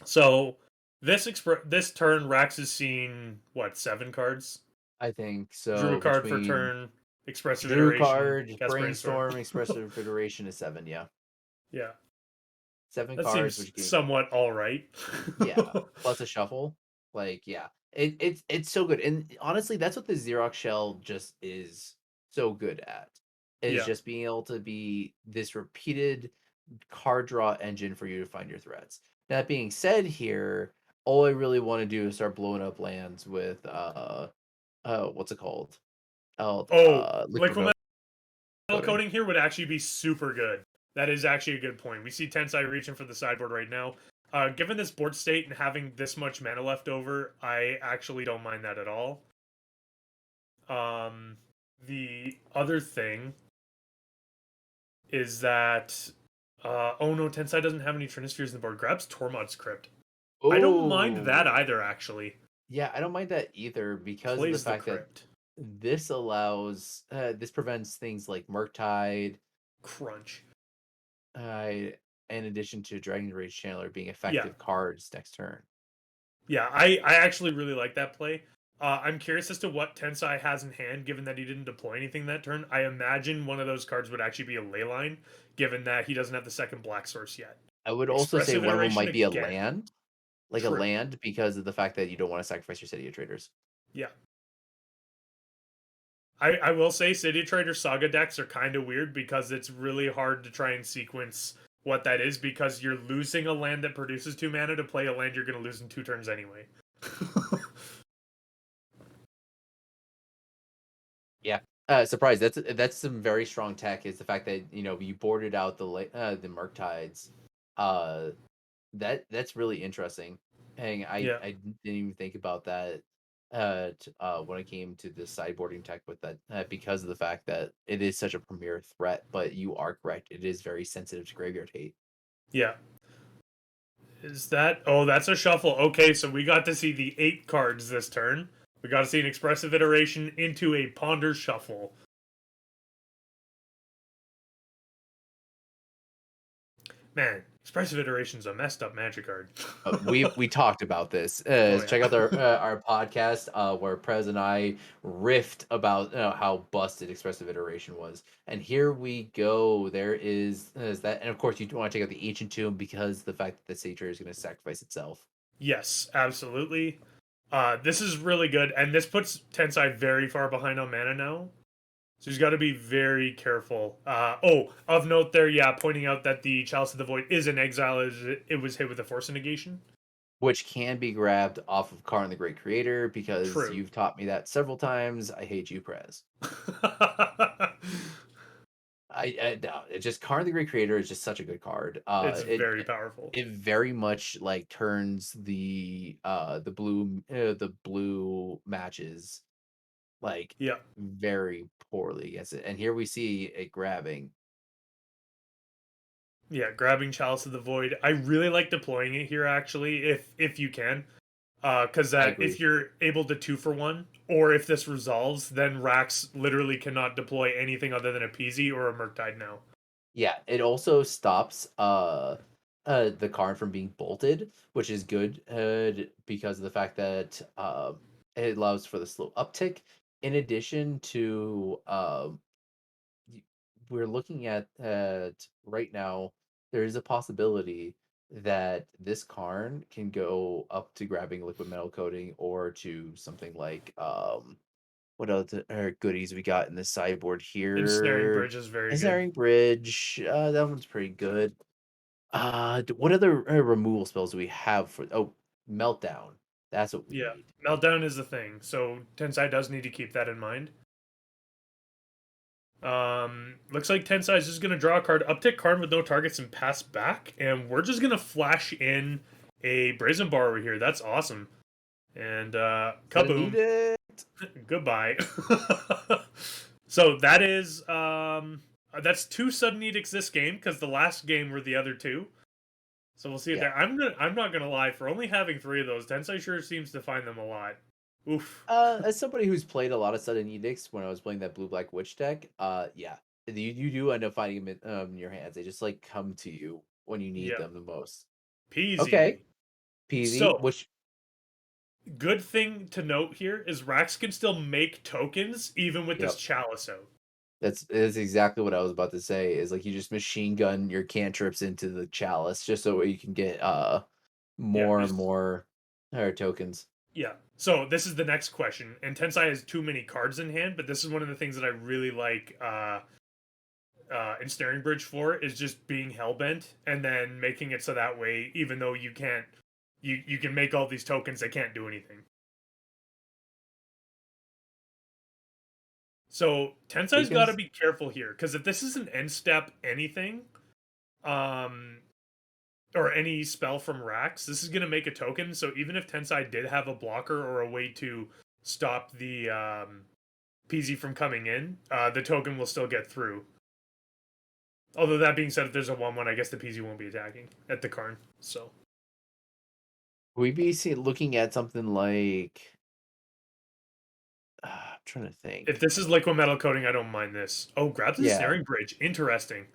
S6: So, this turn, Rax has seen, 7 cards?
S1: I think so.
S6: Drew a card for turn. Expressive
S1: Drew
S6: Iteration.
S1: card,
S6: Cast
S1: Brainstorm, Expressive Iteration is 7, yeah.
S6: Yeah.
S1: 7
S6: that
S1: cards,
S6: seems
S1: which
S6: somewhat all right.
S1: yeah, plus a shuffle. Like, yeah. It's so good. And honestly, that's what the Xerox shell just is so good at. Is just being able to be this repeated card draw engine for you to find your threats. That being said here, all I really want to do is start blowing up lands with what's it called?
S6: Liquid Metal Coating here would actually be super good. That is actually a good point. We see Tensai reaching for the sideboard right now. Given this board state and having this much mana left over, I actually don't mind that at all. The other thing is that oh no, Tensai doesn't have any Trinispheres in the board. Grabs Tormod's Crypt. I don't mind that either, actually.
S1: Yeah, I don't mind that either because of the fact that this allows this prevents things like Murktide,
S6: Crunch.
S1: In addition to Dragon Rage Channeler being effective cards next turn.
S6: Yeah, I actually really like that play. I'm curious as to what Tensai has in hand, given that he didn't deploy anything that turn. I imagine one of those cards would actually be a Leyline, given that he doesn't have the second black source yet.
S1: I would also say one of them might be a land. Like a land because of the fact that you don't want to sacrifice your City of Traders.
S6: Yeah. I will say City of Traders Saga decks are kind of weird because it's really hard to try and sequence what that is because you're losing a land that produces 2 mana to play a land you're going to lose in 2 turns anyway.
S1: Yeah. Surprise. That's some very strong tech. Is the fact that you boarded out the Murktides. That's really interesting. And I didn't even think about that when it came to the sideboarding tech with that because of the fact that it is such a premier threat. But you are correct; it is very sensitive to graveyard hate.
S6: Yeah. Is that? Oh, that's a shuffle. Okay, so we got to see the 8 cards this turn. We got to see an expressive iteration into a ponder shuffle. Man, expressive iteration's a messed up magic card.
S1: We talked about this. Check out our podcast where Prez and I riffed about how busted expressive iteration was. And here we go. There is that, and of course you want to check out the Ancient Tomb because the fact that the Satyr is going to sacrifice itself.
S6: Yes, absolutely. This is really good, and this puts Tensai very far behind on mana now. So he's got to be very careful. Of note there, pointing out that the Chalice of the Void is in exile as it was hit with a Force of Negation.
S1: Which can be grabbed off of Karn the Great Creator because you've taught me that several times. I hate you, Prez. I no, it's just Karn the Great Creator is just such a good card.
S6: It's very powerful.
S1: It very much like turns the blue matches like
S6: Yeah.
S1: very poorly against it. And here we see it grabbing.
S6: Yeah, grabbing Chalice of the Void. I really like deploying it here actually, if you can. Because
S1: I
S6: if
S1: agree.
S6: you're able to 2-for-1, or if this resolves, then Rax literally cannot deploy anything other than a PZ or a Murktide now.
S1: Yeah, it also stops the Karn from being bolted, which is good because of the fact that it allows for the slow uptick. In addition to y- we're looking at right now, there is a possibility that this Karn can go up to grabbing liquid metal coating or to something like what other goodies we got in the sideboard
S6: Ensnaring
S1: here?
S6: Bridge is very good.
S1: Ensnaring Bridge, that one's pretty good. What other removal spells do we have for? Oh, Meltdown. That's what we
S6: Yeah,
S1: need.
S6: Meltdown is the thing, so Tensai does need to keep that in mind. Looks like Tensai is just gonna draw a card, uptick card with no targets, and pass back, and we're just gonna flash in a Brazen Bar over here. That's awesome. And
S1: Sudden
S6: kaboom,
S1: Edict.
S6: goodbye. So that is that's 2 sudden edicts this game because the last game were the other 2. So we'll see it
S1: Yeah.
S6: there. I'm not gonna lie, for only having 3 of those, Tensai sure seems to find them a lot. Oof.
S1: As somebody who's played a lot of Sudden Edicts when I was playing that blue black witch deck, yeah, you do end up finding them in your hands. They just like come to you when you need
S6: Yeah.
S1: them the most.
S6: Peasy.
S1: Okay, Peasy,
S6: So
S1: which
S6: good thing to note here is Rax can still make tokens even with this
S1: yep,
S6: chalice out.
S1: that's exactly what I was about to say. Is like you just machine gun your cantrips into the chalice just so you can get
S6: Yeah,
S1: more and more tokens.
S6: yeah. So this is the next question, and Tensai has too many cards in hand, but this is one of the things that I really like Ensnaring Bridge for is just being hellbent and then making it so that way, even though you can't, you can make all these tokens that can't do anything. So Tensai's got to
S1: Because
S6: be careful here because if this is an end step anything, um, or any spell from Rax, this is gonna make a token. So even if Tensai did have a blocker or a way to stop the PZ from coming in, the token will still get through. Although that being said, if there's a 1/1, I guess the PZ won't be attacking at the Karn. So
S1: we be looking at something like I'm trying to
S6: if
S1: think.
S6: this is liquid metal coating, I don't mind this. Oh, grab the
S1: Yeah,
S6: snaring bridge. Interesting.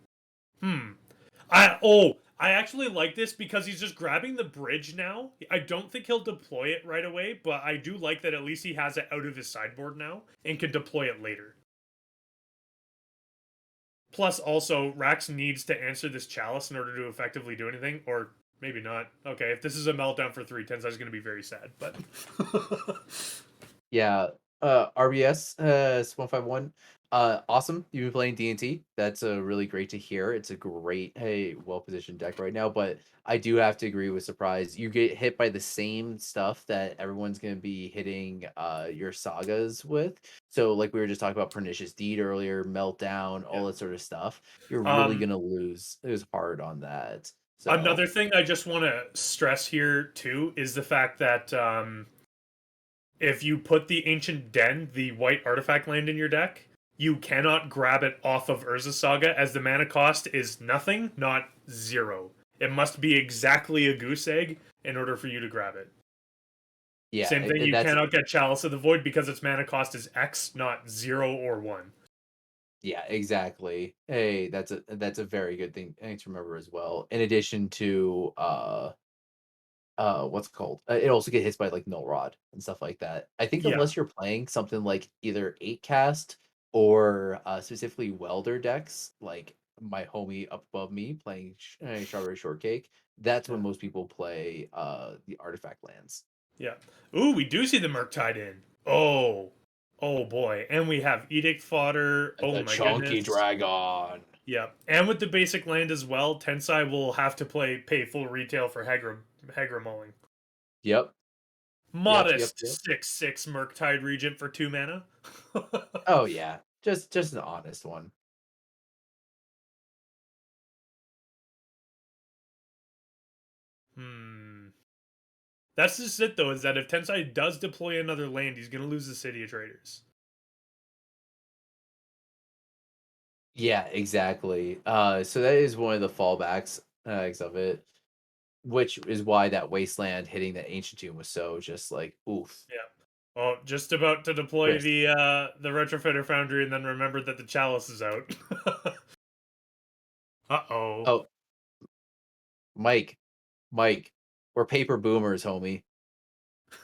S6: I actually like this because he's just grabbing the bridge now. I don't think he'll deploy it right away, but I do like that at least he has it out of his sideboard now and can deploy it later. Plus, also, Rax needs to answer this chalice in order to effectively do anything, or maybe not. Okay, if this is a meltdown for 3, Tensai's going to be very sad, but
S1: yeah. RBS 151. Awesome. You've been playing D&T. That's really great to hear. It's a great, hey, well positioned deck right now. But I do have to agree with Surprise. You get hit by the same stuff that everyone's gonna be hitting your sagas with. So like we were just talking about Pernicious Deed earlier, Meltdown, all
S6: yeah.
S1: that sort of stuff. You're really
S6: Um,
S1: gonna lose hard on that. So
S6: Another thing I just want to stress here too is the fact that if you put the Ancient Den, the white artifact land in your deck, you cannot grab it off of Urza Saga as the mana cost is nothing, not 0. It must be exactly a goose egg in order for you to grab it.
S1: yeah,
S6: Same thing, you
S1: that's
S6: cannot get Chalice of the Void because its mana cost is X, not 0 or 1.
S1: yeah, exactly. Hey, that's a very good thing to remember as well. In addition to what's it called? It also get hits by like null rod and stuff like that. I think
S6: Yeah,
S1: unless you're playing something like either 8 cast or specifically welder decks, like my homie up above me playing Strawberry Shortcake, that's
S6: yeah,
S1: when most people play the artifact lands.
S6: yeah. Ooh, we do see the Murktide in. Oh, oh boy. And we have Edict Fodder. Oh
S1: The
S6: my
S1: chunky
S6: goodness.
S1: dragon.
S6: Yeah, and with the basic land as well, Tensai will have to pay full retail for Hegra Mulling.
S1: Yep. Yep.
S6: Modest 6/6 Murktide Regent for 2 mana.
S1: Oh yeah. Just an honest one.
S6: That's just it, though, is that if Tensai does deploy another land, he's going to lose the City of Traders.
S1: Yeah, exactly. So that is one of the fallbacks of it, which is why that wasteland hitting that ancient tomb was so just like oof.
S6: Yeah. Well, just about to deploy
S1: Chris.
S6: the Retrofitter Foundry, and then remember that the Chalice is out. Uh-oh.
S1: Oh, Mike, we're paper boomers, homie.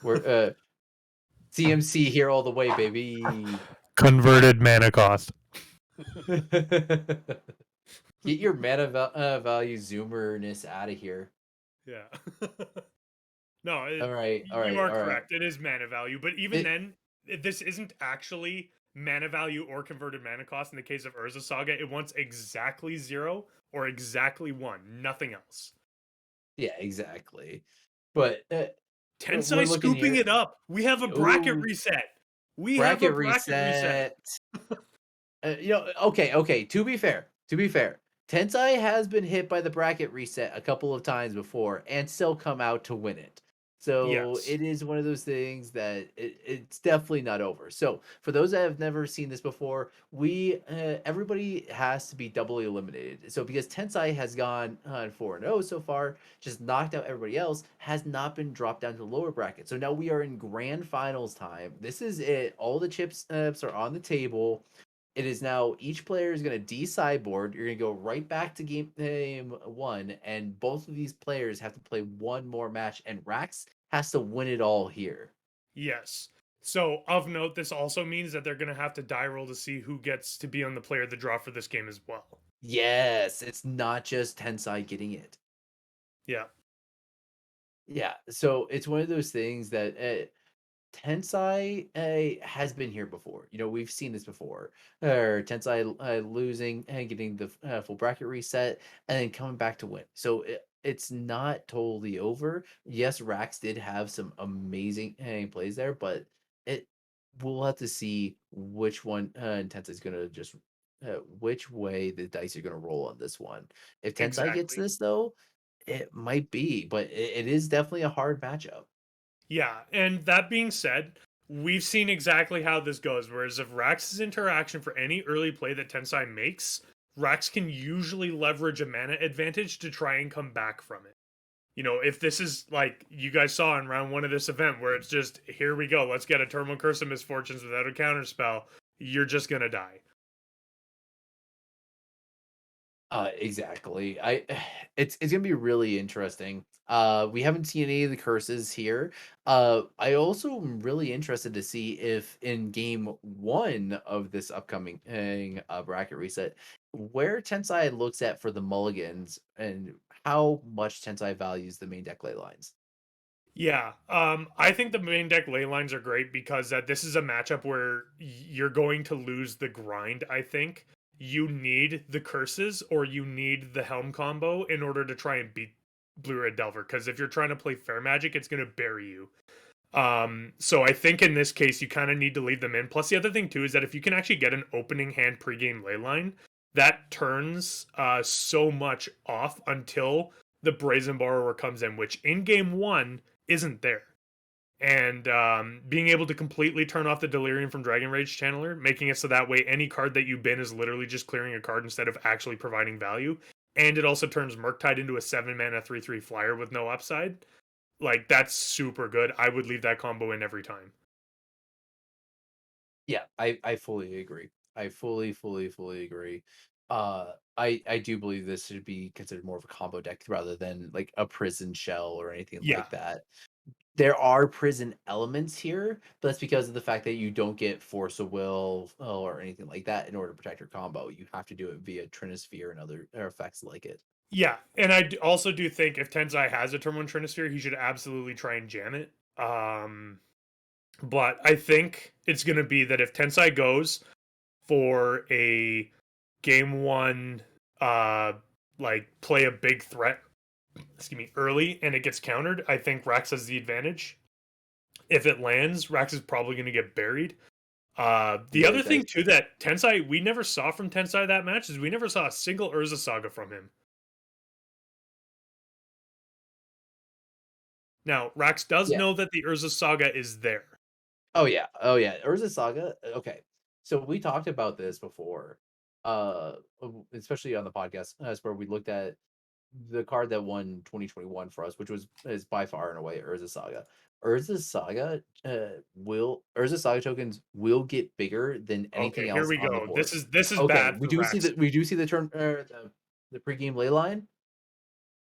S1: We're CMC here all the way, baby.
S6: Converted mana cost.
S1: Get your mana value zoomerness out of here.
S6: Yeah. No,
S1: All right,
S6: you are
S1: all right.
S6: correct. It is mana value, but even
S1: It-
S6: then, this isn't actually mana value or converted mana cost. In the case of Urza Saga, it wants exactly 0 or exactly 1, nothing else.
S1: Yeah, exactly. But
S6: Tensai
S1: we're looking
S6: scooping
S1: here.
S6: it up. We have a bracket
S1: Ooh.
S6: reset. We have a bracket reset.
S1: Okay. To be fair, Tensai has been hit by the bracket reset a couple of times before and still come out to win it. So
S6: Yes.
S1: it is one of those things that it's definitely not over. So for those that have never seen this before, everybody has to be doubly eliminated. So because Tensai has gone 4-0 so far, just knocked out everybody else, has not been dropped down to the lower bracket. So now we are in grand finals time. This is it. All the chips are on the table. It is now each player is going to sideboard. You're going to go right back to game 1, and both of these players have to play one more match, and Rax has to win it all here.
S6: Yes. So, of note, this also means that they're going to have to die roll to see who gets to be on the player of the draw for this game as well.
S1: Yes, it's not just Tensai getting it.
S6: Yeah.
S1: Yeah, so it's one of those things that Tensai has been here before. We've seen this before. Tensai losing and getting the full bracket reset and then coming back to win. So it's not totally over. Yes, Rax did have some amazing plays there, but we'll have to see which one Tensai is going to just which way the dice are going to roll on this one. If Tensai gets
S6: Exactly.
S1: this though, it might be, but it is definitely a hard matchup.
S6: Yeah, and that being said, we've seen exactly how this goes. Whereas if Rax's interaction for any early play that Tensai makes, Rax can usually leverage a mana advantage to try and come back from it. If this is like you guys saw in round 1 of this event, where it's just, here we go, let's get a Terminal Curse of Misfortunes without a counterspell, you're just gonna die.
S1: Exactly. It's gonna be really interesting. We haven't seen any of the curses here. I also am really interested to see if in game 1 of this upcoming bracket reset, where Tensai looks at for the mulligans and how much Tensai values the main deck ley lines.
S6: Yeah, I think the main deck ley lines are great because this is a matchup where you're going to lose the grind, I think. You need the curses or you need the helm combo in order to try and beat Blue Red Delver, because if you're trying to play Fair Magic, it's going to bury you. So I think in this case, you kind of need to leave them in. Plus, the other thing too is that if you can actually get an opening hand pregame ley line, that turns so much off until the Brazen Borrower comes in, which in game 1 isn't there. And being able to completely turn off the Delirium from Dragon Rage Channeler, making it so that way any card that you bin is literally just clearing a card instead of actually providing value. And it also turns Murktide into a 7-mana 3/3 flyer with no upside. Like, that's super good. I would leave that combo in every time.
S1: Yeah, I fully agree. I fully agree. I do believe this should be considered more of a combo deck rather than like a prison shell or anything
S6: Yeah.
S1: like that. There are prison elements here, but that's because of the fact that you don't get force of will or anything like that in order to protect your combo. You have to do it via Trinisphere and other effects like it.
S6: Yeah, and I also do think if Tensai has a turn 1 Trinisphere, he should absolutely try and jam it. But I think it's going to be that if Tensai goes for a game 1, like play a big threat, early, and it gets countered, I think Rax has the advantage. If it lands, Rax is probably going to get buried. The other thing too that Tensai we never saw from Tensai that match is we never saw a single Urza Saga from him. Now, Rax does
S1: Yeah.
S6: know that the Urza Saga is there.
S1: Oh yeah, Urza Saga. Okay, so we talked about this before, especially on the podcast, as where we looked at the card that won 2021 for us, which is by far and away Urza Saga. Urza Saga tokens will get bigger than anything
S6: Okay, here
S1: else
S6: we
S1: on the
S6: go.
S1: board.
S6: This is
S1: Okay,
S6: bad
S1: we
S6: for
S1: do see
S6: Rax.
S1: that the pregame ley line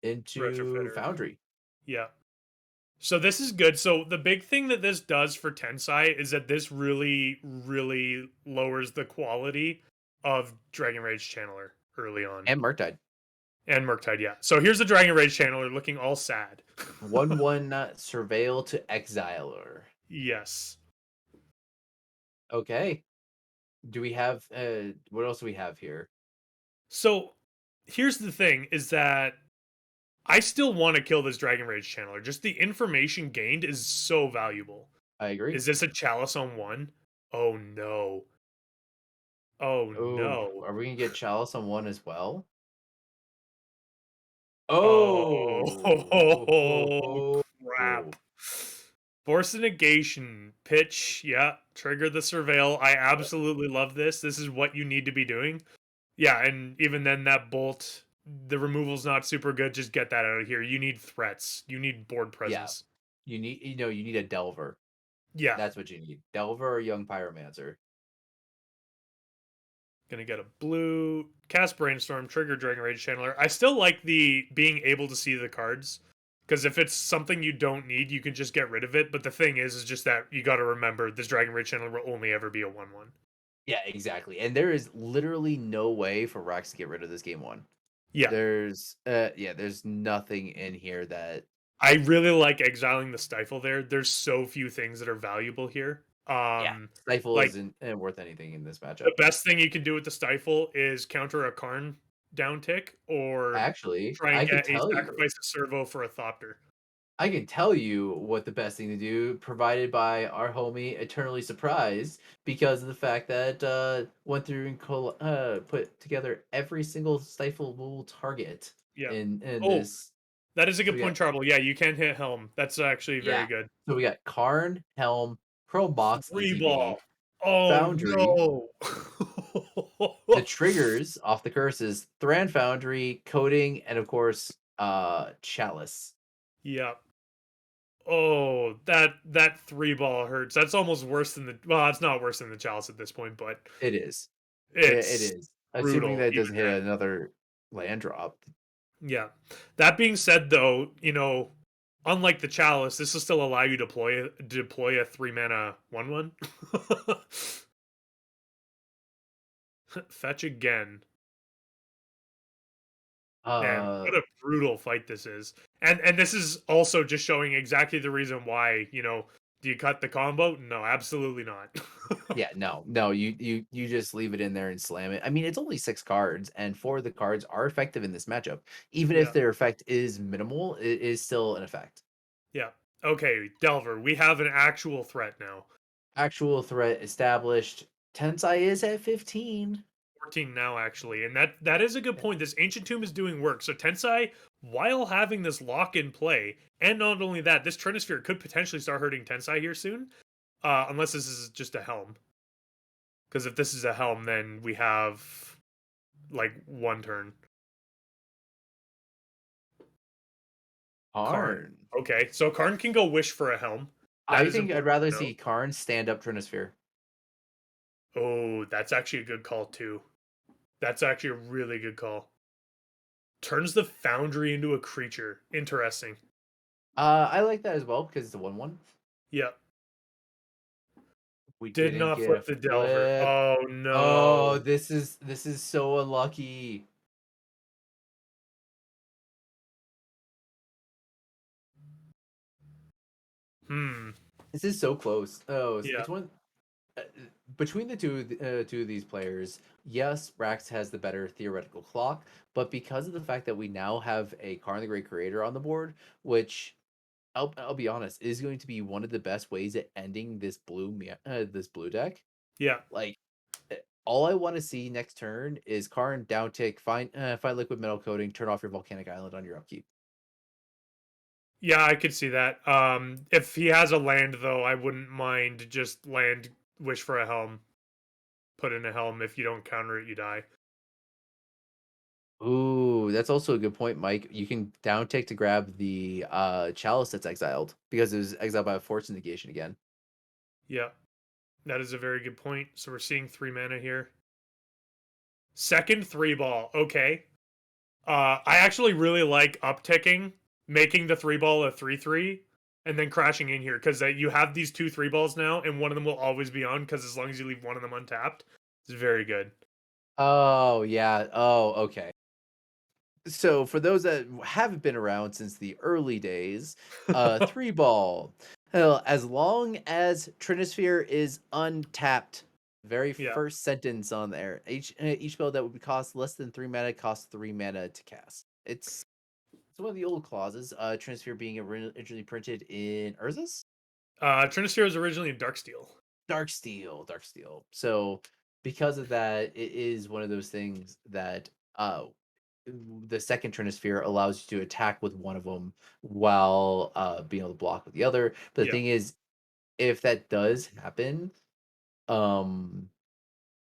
S1: into
S6: Retrofitter.
S1: Foundry.
S6: Yeah. So this is good. So the big thing that this does for Tensai is that this really, really lowers the quality of Dragon Rage Channeler early on.
S1: And Murktide.
S6: And Murktide, yeah. So here's the Dragon Rage Channeler looking all sad.
S1: 1/1 Surveil to Exiler.
S6: Yes.
S1: Okay. Do we have what else do we have here?
S6: So here's the thing is that I still want to kill this Dragon Rage Channeler. Just the information gained is so valuable.
S1: I agree.
S6: Is this a Chalice on 1? Oh no. Oh
S1: Oh,
S6: no.
S1: are we gonna get Chalice on 1 as well?
S6: Oh,
S1: Oh,
S6: crap. Force a negation. Pitch. Yeah. Trigger the surveil. I absolutely love this. This is what you need to be doing. Yeah, and even then that bolt, the removal's not super good. Just get that out of here. You need threats. You need board presence.
S1: you need a Delver.
S6: Yeah.
S1: That's what you need. Delver or Young Pyromancer.
S6: Gonna get a blue. Cast Brainstorm. Trigger Dragon Rage Channeler. I still like the being able to see the cards. Because if it's something you don't need, you can just get rid of it. But the thing is just that you got to remember this Dragon Rage Channeler will only ever be a 1/1.
S1: Yeah, exactly. And there is literally no way for Rax to get rid of this game 1.
S6: Yeah.
S1: There's nothing in here that
S6: I really like exiling the Stifle there. There's so few things that are valuable here.
S1: Stifle
S6: like-
S1: isn't worth anything in this matchup.
S6: The best thing you can do with the Stifle is counter a Karn down tick or
S1: Actually,
S6: try
S1: I
S6: and
S1: can
S6: get a
S1: tell you.
S6: sacrifice a servo for a Thopter.
S1: I can tell you what the best thing to do, provided by our homie Eternally Surprised, because of the fact that went through and put together every single stifleable target
S6: Yeah.
S1: in
S6: Oh,
S1: this.
S6: That is a
S1: So
S6: good
S1: we
S6: point, Charbel. Yeah, you can hit Helm. That's actually very
S1: Yeah.
S6: good.
S1: So we got Karn, Helm, Pearl Box,
S6: Free
S1: ETB,
S6: ball. Oh
S1: Foundry.
S6: no.
S1: the triggers off the curses, Thran Foundry, Coding, and of course, Chalice.
S6: Yeah. Oh, that 3-ball hurts. That's almost worse than the. Well, it's not worse than the Chalice at this point, but
S1: It is.
S6: it's
S1: It is.
S6: brutal,
S1: Assuming that it
S6: even
S1: doesn't hit
S6: then.
S1: another land drop.
S6: Yeah. That being said, though, unlike the Chalice, this will still allow you to deploy a 3-mana 1/1. Fetch again. Man, what a brutal fight this is. And this is also just showing exactly the reason why, do you cut the combo? No, absolutely not.
S1: Yeah, no, you just leave it in there and slam it. I mean, it's only 6 cards, and 4 of the cards are effective in this matchup. Even
S6: Yeah.
S1: if their effect is minimal, it is still an effect.
S6: Yeah. Okay, Delver, we have an actual threat now.
S1: Actual threat established. Tensai is at 15.
S6: 14 now, actually. And that is a good point. This Ancient Tomb is doing work. So Tensai, while having this lock in play, and not only that, this Trinisphere could potentially start hurting Tensai here soon. Unless this is just a Helm. Because if this is a Helm, then we have like 1 turn.
S1: Karn.
S6: Okay, so Karn can go wish for a Helm. That
S1: I
S6: is
S1: think I'd
S6: important
S1: rather
S6: to know.
S1: see Karn stand up Trinisphere.
S6: Oh, that's actually a good call too. That's actually a really good call. Turns the Foundry into a creature. Interesting.
S1: I like that as well because it's a 1/1.
S6: Yeah.
S1: We
S6: Did
S1: didn't
S6: not
S1: get
S6: flip
S1: a
S6: the Delver.
S1: flip.
S6: Oh no.
S1: Oh, this is so unlucky. This is so close. Oh,
S6: Yeah.
S1: it's one between the two of these players. Yes, Rax has the better theoretical clock, but because of the fact that we now have a Karn the Great Creator on the board, which I'll be honest is going to be one of the best ways at ending this blue deck.
S6: Yeah.
S1: Like all I want to see next turn is Karn down tick, find liquid metal coating, turn off your volcanic island on your upkeep.
S6: Yeah, I could see that. If he has a land, though, I wouldn't mind just land, wish for a helm, put in a helm. If you don't counter it, you die.
S1: Ooh, that's also a good point, Mike. You can down tick to grab the chalice that's exiled because it was exiled by a force negation again.
S6: Yeah, that is a very good point. So we're seeing 3 mana here. Second 3-ball. Okay. I actually really like upticking, making the 3-ball a 3/3, and then crashing in here because you have these 2 3-balls now, and one of them will always be on because as long as you leave one of them untapped, it's very good.
S1: Oh yeah. Oh, okay. So for those that haven't been around since the early days, 3-ball. Hell, as long as Trinisphere is untapped, very
S6: Yeah.
S1: first sentence on there. Each spell that would cost less than 3 mana costs 3 mana to cast. It's one of the old clauses. Trinisphere being originally printed in Urza's
S6: Trinisphere was originally in Darksteel.
S1: Darksteel. So because of that, it is one of those things that the second Trinisphere allows you to attack with one of them while being able to block with the other. But the
S6: Yeah.
S1: thing is, if that does happen, and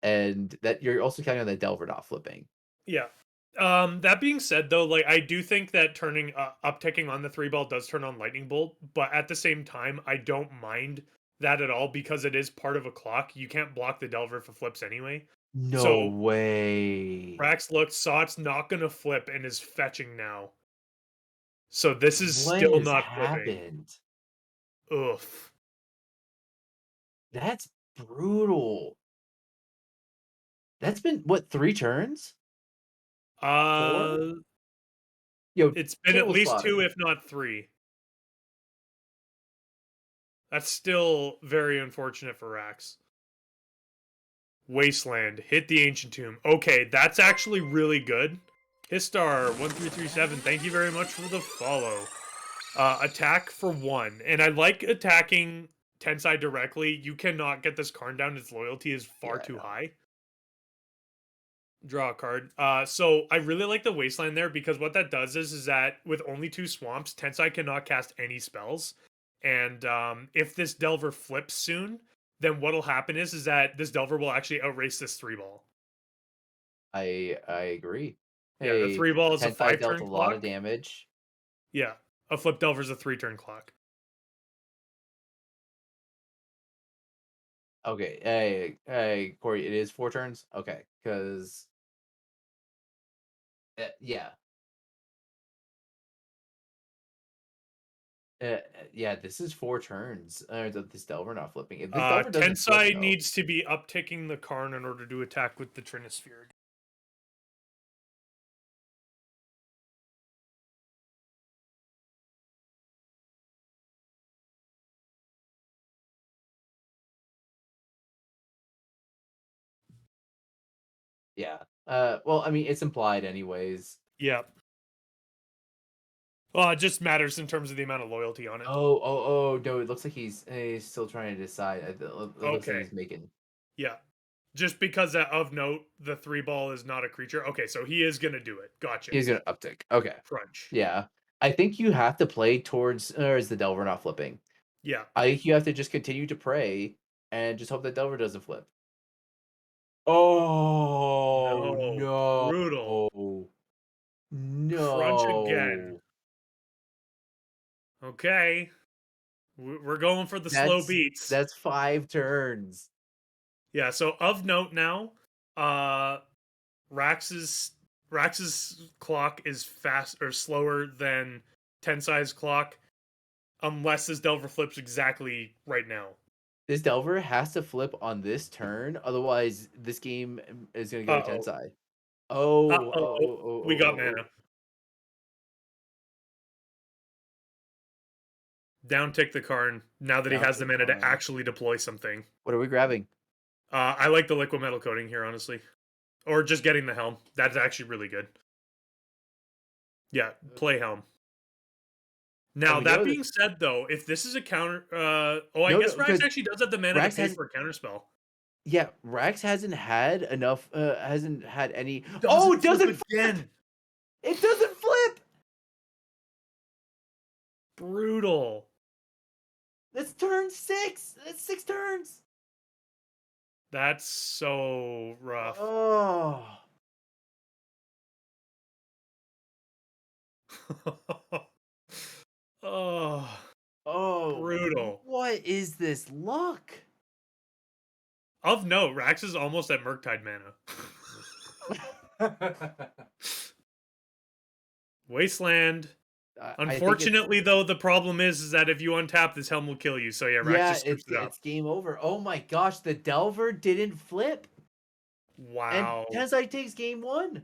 S1: that you're also counting on that Delver not flipping.
S6: Yeah. That being said, though, like I do think that turning upticking on the 3-ball does turn on Lightning Bolt, but at the same time, I don't mind that at all because it is part of a clock. You can't block the Delver if it flips anyway.
S1: No
S6: So
S1: way.
S6: Rax looked, saw it's not gonna flip, and is fetching now. So this is
S1: What
S6: still
S1: has
S6: not flipping.
S1: happened?
S6: Oof.
S1: That's brutal. That's been what, 3 turns? 4? Yo,
S6: It's been at
S1: table
S6: least
S1: spotter.
S6: 2, if not 3. That's still very unfortunate for Rax. Wasteland, hit the Ancient Tomb. Okay, that's actually really good. Histar1337, thank you very much for the follow. Attack for 1. And I like attacking Tensai directly. You cannot get this Karn down. Its loyalty is far
S1: Yeah,
S6: too
S1: no.
S6: high. Draw a card. So I really like the Wasteland there because what that does is that with only 2 swamps, Tensai cannot cast any spells. And if this Delver flips soon, then what'll happen is that this Delver will actually outrace this 3-ball.
S1: I agree.
S6: Yeah, the
S1: Hey,
S6: 3-ball is a
S1: Tensai dealt
S6: 5-turn
S1: a lot of
S6: clock.
S1: damage.
S6: Yeah, a flip Delver's a 3-turn clock.
S1: Okay, hey, Corey, it is 4 turns? Okay, because... yeah. Yeah, this is 4 turns. This Delver not flipping. If this Delver doesn't flip,
S6: Tensai
S1: though...
S6: needs to be upticking the Karn in order to attack with the Trinisphere.
S1: Yeah. Well, I mean, it's implied anyways.
S6: Yeah. Well, it just matters in terms of the amount of loyalty on it.
S1: Oh, no, it looks like he's still trying to decide. It looks like
S6: Okay.
S1: he's making...
S6: Yeah. Just because of note, the 3-ball is not a creature. Okay, so he is going to do it. Gotcha.
S1: He's gonna uptick. Okay.
S6: Crunch.
S1: Yeah. I think you have to play towards... Or is the Delver not flipping?
S6: Yeah.
S1: I think you have to just continue to pray and just hope that Delver doesn't flip. Oh,
S6: No. Brutal. Crunch again.
S1: No.
S6: Okay. We're going for the slow beats.
S1: That's 5 turns.
S6: Yeah, so of note now, Rax's clock is fast or slower than Tensai's clock, unless this Delver flips exactly right now.
S1: This Delver has to flip on this turn, otherwise this game is gonna go to
S6: Uh-oh.
S1: Tensai. Oh,
S6: We got mana. Down tick the Karn now that he
S1: Down
S6: has the
S1: tick
S6: mana to
S1: Karn.
S6: actually deploy something.
S1: What are we grabbing?
S6: I like the liquid metal coating here, honestly. Or just getting the helm. That's actually really good. Yeah, play helm. Now, that being said, though, if this is a counter... I guess Rax actually does have the mana to pay for a counterspell.
S1: Yeah, Rax hasn't had enough... hasn't had any...
S6: It doesn't
S1: flip! It doesn't flip!
S6: Brutal.
S1: That's turn 6. That's 6 turns.
S6: That's so rough.
S1: Oh.
S6: Oh,
S1: Oh.
S6: brutal.
S1: What is this luck?
S6: Of note, Rax is almost at Murktide mana. Wasteland.
S1: I think
S6: Unfortunately, though, the problem is that if you untap, this Helm will kill you. So yeah, Rax just scoops it up.
S1: it's game over. Oh my gosh, the Delver didn't flip.
S6: Wow.
S1: And Tensai takes game 1.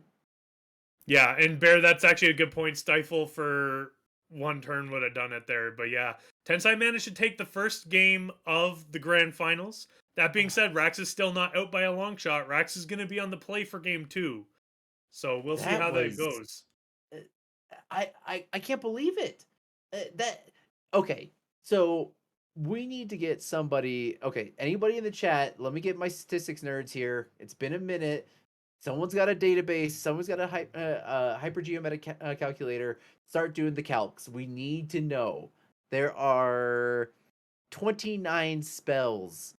S6: Yeah, and Bear, that's actually a good point. Stifle for 1 turn would have done it there. But yeah, Tensai managed to take the first game of the grand finals. That being said, Rax is still not out by a long shot. Rax is going to be on the play for game 2. So we'll see how that goes.
S1: I can't believe it. Okay. So we need to get somebody. Okay, anybody in the chat? Let me get my statistics nerds here. It's been a minute. Someone's got a database. Someone's got a hypergeometric calculator. Start doing the calcs. We need to know. There are 29 spells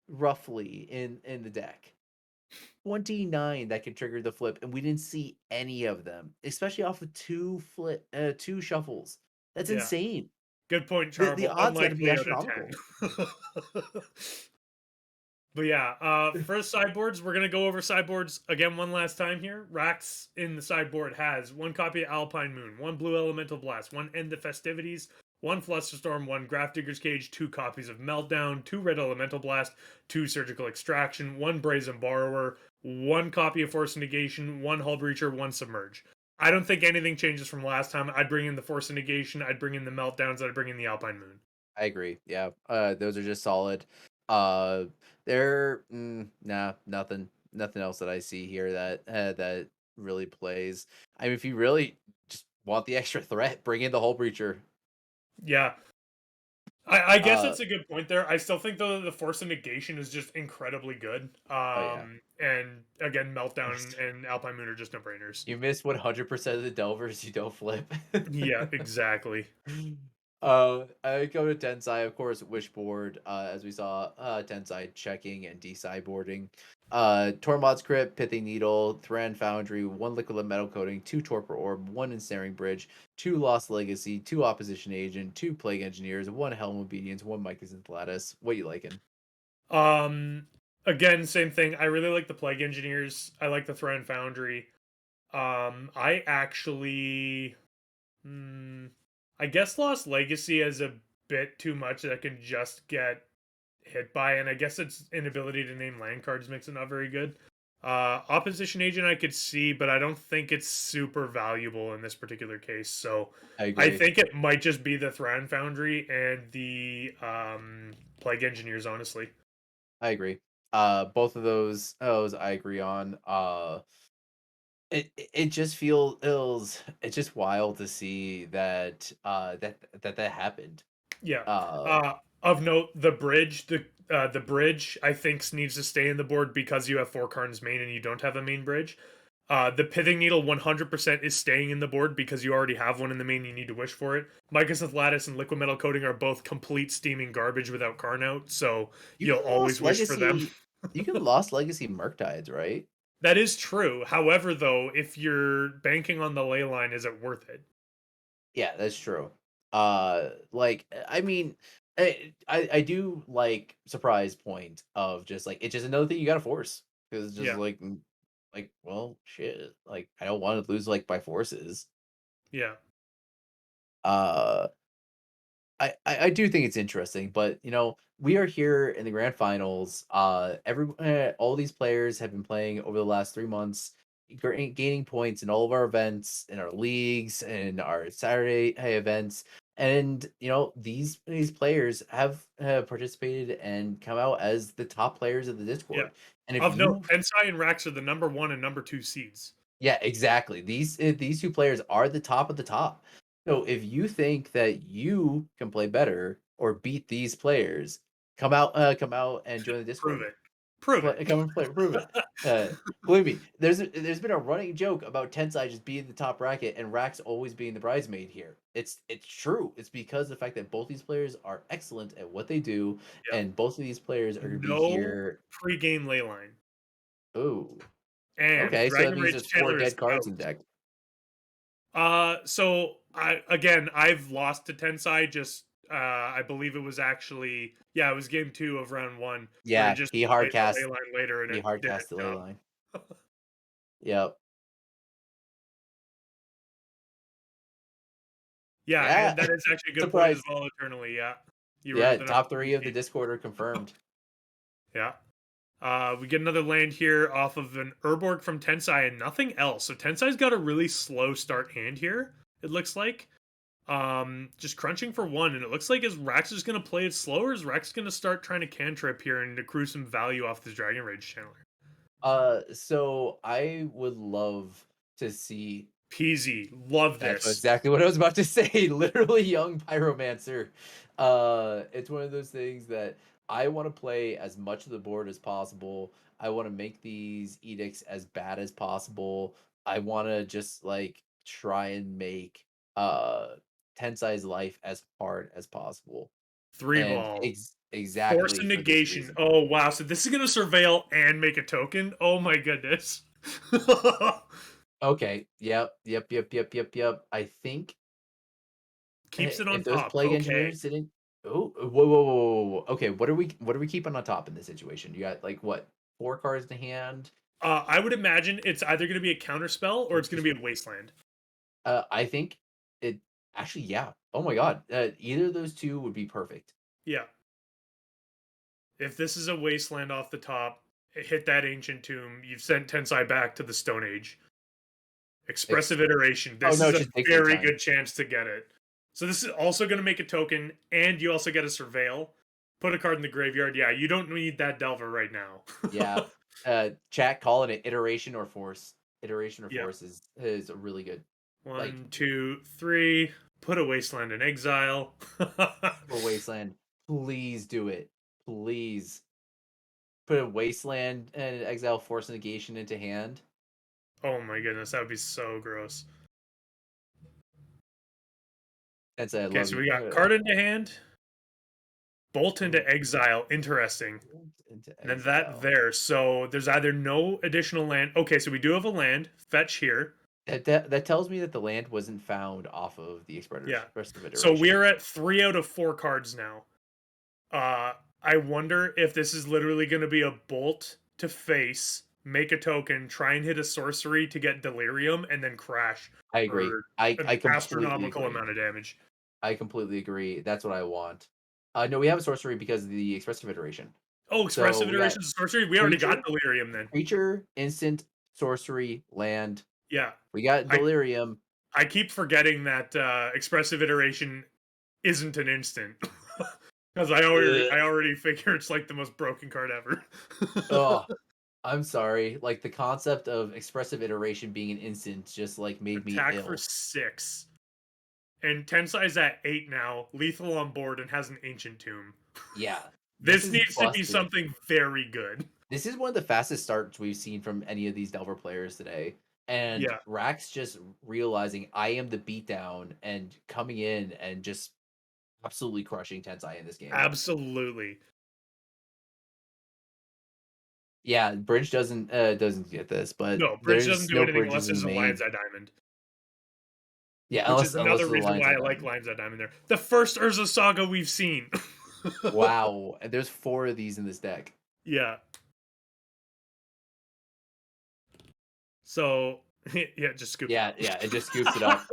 S1: roughly in the deck. 29 that can trigger the flip, and we didn't see any of them, especially off of 2 shuffles. That's
S6: Yeah.
S1: insane.
S6: Good point,
S1: The
S6: Charble.
S1: odds gotta be
S6: Unlikely out of
S1: astronomical.
S6: 10. But yeah, for sideboards, we're gonna go over sideboards again one last time here. Rax in the sideboard has 1 copy of Alpine Moon, 1 Blue Elemental Blast, 1 End the Festivities, 1 Flusterstorm, 1 Grafdigger's Cage, 2 copies of Meltdown, 2 Red Elemental Blast, 2 Surgical Extraction, 1 Brazen Borrower, 1 copy of Force Negation, 1 Hull Breacher, 1 Submerge. I don't think anything changes from last time. I'd bring in the Force Negation, I'd bring in the Meltdowns, I'd bring in the Alpine Moon.
S1: I agree. Yeah. Those are just solid. Nothing else that I see here that really plays. I mean, if you really just want the extra threat, bring in the Hull Breacher.
S6: Yeah. I guess
S1: Uh,
S6: that's a good point there. I still think though the Force of Negation is just incredibly good.
S1: yeah.
S6: And again, Meltdown and Alpine Moon are just no brainers.
S1: You miss 100% of the Delvers you don't flip.
S6: Yeah, exactly.
S1: I go to Tensai, of course, Wishboard, as we saw, Tensai checking and de-sideboarding. Tormod's Crypt, Pithing Needle, Thran Foundry, 1 Liquid Metal Coating, 2 Torpor Orb, 1 Ensnaring Bridge, 2 Lost Legacy, 2 Opposition Agent, 2 Plague Engineers, 1 Helm Obedience, 1 Mycosynth Lattice. What you liking?
S6: Again, same thing. I really like the Plague Engineers. I like the Thran Foundry. I actually I guess Lost Legacy is a bit too much that can just get hit by, and I guess its inability to name land cards makes it not very good. Opposition Agent I could see, but I don't think it's super valuable in this particular case. So
S1: I agree.
S6: I think it might just be the Thran Foundry and the Plague Engineers, honestly.
S1: I agree. Both of those I agree on. It just feels it's just wild to see that that happened.
S6: Yeah. Of note, the bridge, the bridge, I think needs to stay in the board because you have 4 cards main and you don't have a main bridge. The Pithing Needle 100% is staying in the board because you already have one in the main. You need to wish for it. Mycosynth Lattice and Liquid Metal Coating are both complete steaming garbage without Carnout, so you'll
S1: can
S6: always
S1: Lost
S6: wish for them.
S1: Legacy- You can Lost Legacy Murktides, right?
S6: That is true. However, though, if you're banking on the ley line, is it worth it?
S1: Yeah, that's true. Like I mean, I do like surprise point of just like it's just another thing you gotta force because it's just
S6: Yeah.
S1: like well shit like I don't want to lose like by forces.
S6: Yeah.
S1: I do think it's interesting, but you know, we are here in the grand finals. All these players have been playing over the last 3 months, gaining points in all of our events, in our leagues, and our Saturday events. And you know, these players have participated and come out as the top players of the Discord. And if
S6: Of
S1: you
S6: note, Ensai and Rax are the number 1 and number 2 seeds.
S1: yeah, exactly. These 2 players are the top of the top. So if you think that you can play better or beat these players, come out and join the
S6: Prove
S1: Discord.
S6: it. Prove it.
S1: Come and play, prove it. Believe me, there's been a running joke about Tensai just being the top bracket and Rax always being the bridesmaid here. It's true. It's because of the fact that both these players are excellent at what they do,
S6: Yep.
S1: and both of these players are going to be
S6: No
S1: here.
S6: pre-game ley line.
S1: Oh,
S6: And
S1: okay. So that
S6: Dragon
S1: means
S6: Rage
S1: there's 4
S6: Chandler is
S1: dead cards
S6: out.
S1: in deck.
S6: So I've lost to Tensai. Just I believe it was actually it was game 2 of round 1.
S1: Yeah,
S6: just
S1: he
S6: played the
S1: hardcast.
S6: ley line later, and
S1: He
S6: it did
S1: hardcast
S6: its
S1: the ley
S6: job.
S1: line. Yep.
S6: Yeah,
S1: Yeah.
S6: and that is actually a good point as
S1: Surprise.
S6: well. Eternally, yeah. You
S1: Yeah,
S6: were the
S1: top
S6: number
S1: 3 of the
S6: seed.
S1: Discord are confirmed.
S6: Yeah. We get another land here off of an Urborg from Tensai and nothing else. So Tensai's got a really slow start hand here, it looks like. Just crunching for 1, and it looks like is Rax is going to play it slow, or is Rax going to start trying to cantrip here and accrue some value off this Dragon Rage channeler?
S1: So I would love to see.
S6: Peasy, love
S1: That's
S6: this.
S1: exactly what I was about to say. Literally, young pyromancer. It's one of those things that I want to play as much of the board as possible. I want to make these edicts as bad as possible. I want to just like try and make Tensai's life as hard as possible.
S6: 3
S1: And
S6: ball.
S1: exactly
S6: Force and
S1: for this
S6: negation.
S1: reason.
S6: Oh wow! So this is going to surveil and make a token. Oh my goodness.
S1: Okay. Yep. I think
S6: Keeps it on
S1: if those
S6: top.
S1: plague
S6: Okay.
S1: engineers sitting. Oh, whoa. Okay, what are we keeping on top in this situation? You got like what, 4 cards to hand?
S6: I would imagine it's either going to be a counter spell or it's going to be a wasteland.
S1: I think it actually, yeah. Oh my god, either of those 2 would be perfect.
S6: Yeah. If this is a wasteland off the top, hit that ancient tomb. You've sent Tensai back to the Stone Age. Expressive iteration. This
S1: no,
S6: is
S1: it's
S6: a
S1: just Dixon
S6: very
S1: time.
S6: good chance to get it. So this is also going to make a token, and you also get a surveil. Put a card in the graveyard. Yeah, you don't need that Delver right now.
S1: Yeah. Chat calling it iteration or force. Iteration or
S6: Yeah.
S1: force is a really good.
S6: 1, 2, 3. Put a wasteland in exile.
S1: For wasteland, please do it. Please put a wasteland and exile force negation into hand.
S6: Oh my goodness, that would be so gross.
S1: That's I
S6: Okay,
S1: love
S6: so
S1: you.
S6: we got card into hand, bolt into exile. Interesting.
S1: Into
S6: And then
S1: exile.
S6: that there. So there's either no additional land. Okay, so we do have a land. Fetch here.
S1: That tells me that the land wasn't found off of the expressive iteration.
S6: So we're at 3 out of 4 cards now. I wonder if this is literally going to be a bolt to face, make a token, try and hit a sorcery to get delirium, and then crash.
S1: I agree.
S6: For
S1: I
S6: an
S1: completely
S6: astronomical
S1: agree.
S6: amount of damage.
S1: I completely agree. That's what I want. No, we have a sorcery because of the expressive iteration.
S6: Oh, expressive
S1: we got
S6: iteration sorcery. We already got
S1: creature-
S6: delirium then.
S1: Creature, instant, sorcery, land.
S6: Yeah,
S1: We got delirium.
S6: I keep forgetting that expressive iteration isn't an instant. Because I already figure it's like the most broken card ever.
S1: Oh, I'm sorry. Like the concept of expressive iteration being an instant just like made me
S6: Attack
S1: ill.
S6: for 6. And Tensai's at 8 now, lethal on board, and has an ancient tomb.
S1: Yeah.
S6: This
S1: is
S6: needs to be
S1: busted.
S6: something very good.
S1: This is one of the fastest starts we've seen from any of these Delver players today. And
S6: Yeah.
S1: Rax just realizing I am the beatdown and coming in and just absolutely crushing Tensai in this game.
S6: Absolutely.
S1: Yeah, Bridge doesn't get this, but
S6: No, Bridge
S1: there's
S6: doesn't do
S1: no
S6: anything
S1: bridges
S6: unless
S1: in
S6: there's
S1: the
S6: a
S1: main.
S6: Lion's Eye Diamond.
S1: Yeah,
S6: Which is another
S1: the
S6: reason
S1: Lion's
S6: why
S1: Eye
S6: I like
S1: Diamond.
S6: Lion's Eye Diamond there. The first Urza Saga we've seen.
S1: Wow, and there's 4 of these in this deck.
S6: Yeah. So, yeah, just scoop
S1: Yeah,
S6: it up.
S1: yeah, it just scoops it up.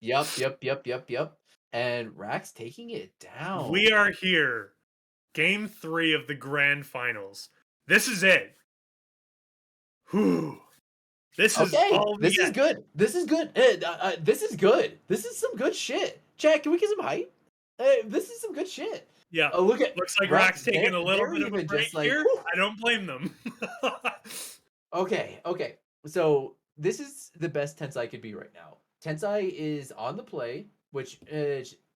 S1: Yep. And Rax taking it down.
S6: We are here. Game 3 of the grand finals. This is it. Whew. This is all we
S1: This is
S6: get.
S1: good. This is good. This is good. This is some good shit. Chad, can we get some hype? This is some good shit.
S6: Yeah.
S1: Oh, look at
S6: Looks like
S1: Rax,
S6: Rax taking a little
S1: they're
S6: bit of a
S1: even
S6: break
S1: just like,
S6: here.
S1: whew.
S6: I don't blame them.
S1: Okay. So this is the best Tensai could be right now. Tensai is on the play, which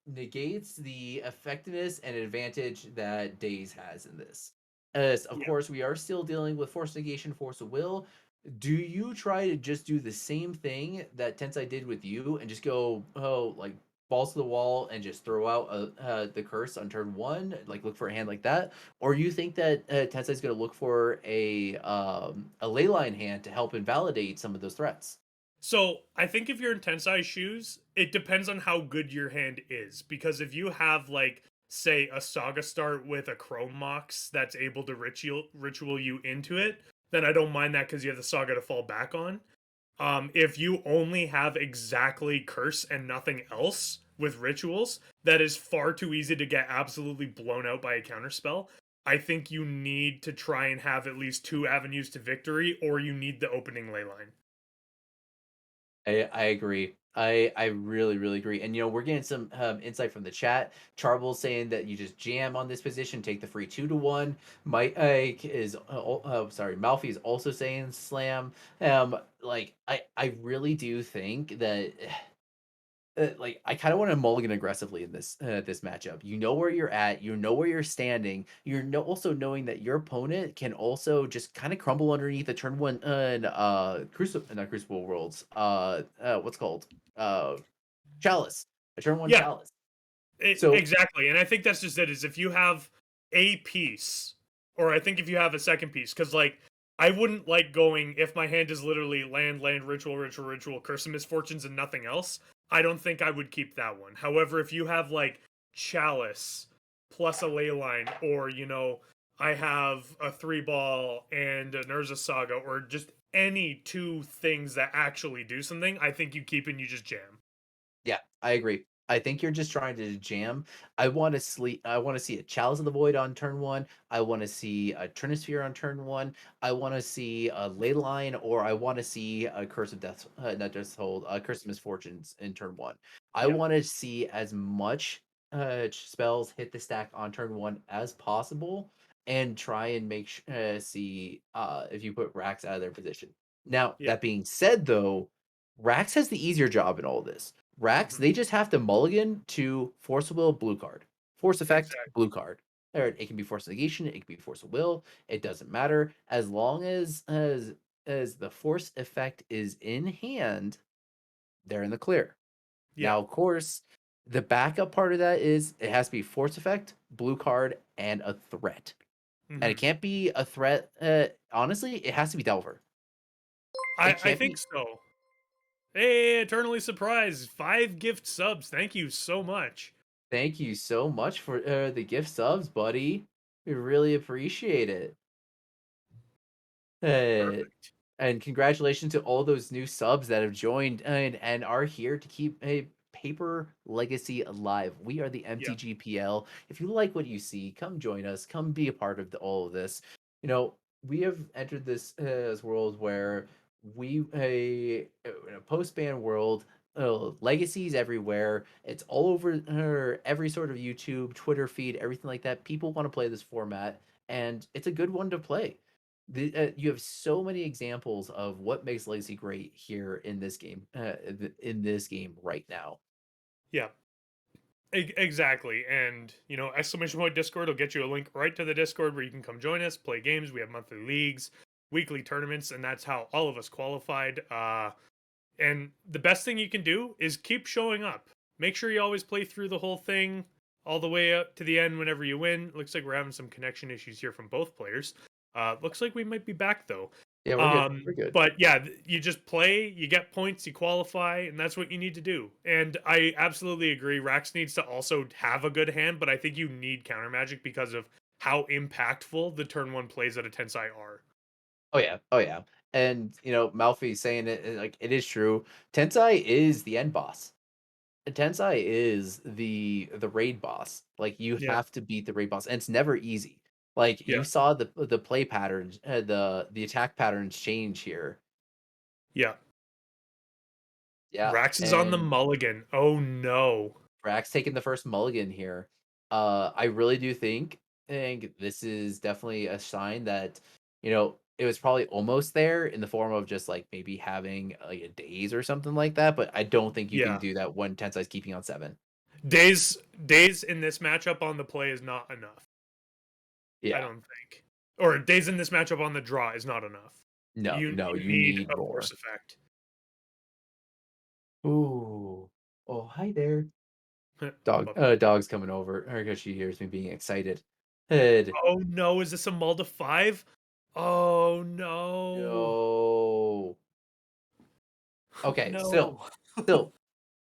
S1: negates the effectiveness and advantage that Daze has in this. As of
S6: Yeah.
S1: course, we are still dealing with force negation, force of will. Do you try to just do the same thing that Tensai did with you and just go, like balls to the wall and just throw out the curse on turn one, like look for a hand like that, or you think that Tensai is going to look for a ley line hand to help invalidate some of those threats?
S6: So I think if you're in Tensai shoes, it depends on how good your hand is. Because if you have like, say, a Saga start with a Chrome Mox that's able to ritual you into it, then I don't mind that because you have the Saga to fall back on. If you only have exactly curse and nothing else with rituals, that is far too easy to get absolutely blown out by a counterspell. I think you need to try and have at least 2 avenues to victory, or you need the opening ley line.
S1: I agree. I really really agree. And we're getting some insight from the chat. Charbel saying that you just jam on this position, take the free 2-1. Mike is sorry, Malfi is also saying slam. Like I really do think that like I kind of want to mulligan aggressively in this matchup. You know where you're at, you know where you're standing. Also knowing that your opponent can also just kind of crumble underneath the turn one Crucible, not Crucible Worlds. What's called Chalice, a turn one
S6: Yeah,
S1: Chalice. So
S6: exactly. And I think that's just it, is if you have a piece, or I think if you have a second piece, because like I wouldn't like going if my hand is literally land, ritual, curse of misfortunes, and nothing else. I don't think I would keep that one. However, if you have like Chalice plus a ley line, or I have a 3-ball and an Urza Saga, or just any 2 things that actually do something, I think you keep and you just jam.
S1: yeah, I agree. I think you're just trying to jam. I want to sleep. I want to see a Chalice of the Void on turn one. I want to see a Trinisphere on turn one. I want to see a Ley Line, or I want to see a Curse of Death, not just hold, Curse of Misfortunes in turn one. I
S6: Yeah.
S1: want to see as much spells hit the stack on turn one as possible, and try and see if you put Rax out of their position. Now,
S6: Yeah.
S1: that being said, though, Rax has the easier job in all this. Rax,
S6: Mhm.
S1: they just have to mulligan to Force of Will, blue card. Force Effect,
S6: Exactly.
S1: blue card. Or it can be Force Negation, it can be Force of Will. It doesn't matter as long as the Force Effect is in hand. They're in the clear.
S6: Yeah.
S1: Now, of course, the backup part of that is it has to be Force Effect, blue card, and a threat. And it
S6: Mhm.
S1: can't be a threat. Honestly, it has to be Delver. It
S6: I
S1: can't
S6: think
S1: be.
S6: so. Hey, eternally surprised. 5 gift subs. Thank you so much.
S1: Thank you so much for the gift subs, buddy. We really appreciate it. Uh,
S6: Perfect.
S1: and congratulations to all those new subs that have joined and are here to keep a paper legacy alive. We are the
S6: Yeah.
S1: MTGPL. If you like what you see, come join us. Come be a part of all of this. We have entered this world where we in a post-ban world. Legacies everywhere. It's all over every sort of YouTube, Twitter feed, everything like that. People want to play this format, and it's a good one to play. You have so many examples of what makes Legacy great here in this game, in this game right now.
S6: Yeah. Exactly. And, exclamation point Discord will get you a link right to the Discord where you can come join us, play games. We have monthly leagues, weekly tournaments, and that's how all of us qualified. And the best thing you can do is keep showing up. Make sure you always play through the whole thing all the way up to the end whenever you win. Looks like we're having some connection issues here from both players. Looks like we might be back though.
S1: Yeah, we're good. We're good.
S6: But yeah, you just play, you get points, you qualify, and that's what you need to do. And I absolutely agree. Rax needs to also have a good hand, but I think you need counter magic because of how impactful the turn one plays at a Tensai are.
S1: Oh yeah, oh yeah. And Malfi saying it like it is true. Tensai is the end boss. Tensai is the raid boss. Like you
S6: Yeah,
S1: have to beat the raid boss, and it's never easy. Like
S6: yeah,
S1: you saw the play patterns, the attack patterns change here.
S6: yeah.
S1: Yeah,
S6: Rax is on the
S1: and
S6: mulligan. Oh no.
S1: Brax taking the first mulligan here. I really do think this is definitely a sign that it was probably almost there in the form of just like maybe having like a daze or something like that. But I don't think you can
S6: Yeah.
S1: do that when Tensai's keeping on 7.
S6: Days in this matchup on the play is not enough. I
S1: Yeah,
S6: don't think. or days in this matchup on the draw is not enough.
S1: No,
S6: You
S1: you
S6: need
S1: need
S6: a
S1: more.
S6: force effect.
S1: Ooh. Oh, hi there. Dog's coming over because she hears me being excited. Head.
S6: Oh no, is this a Mulda 5? Oh no.
S1: No. Okay,
S6: No.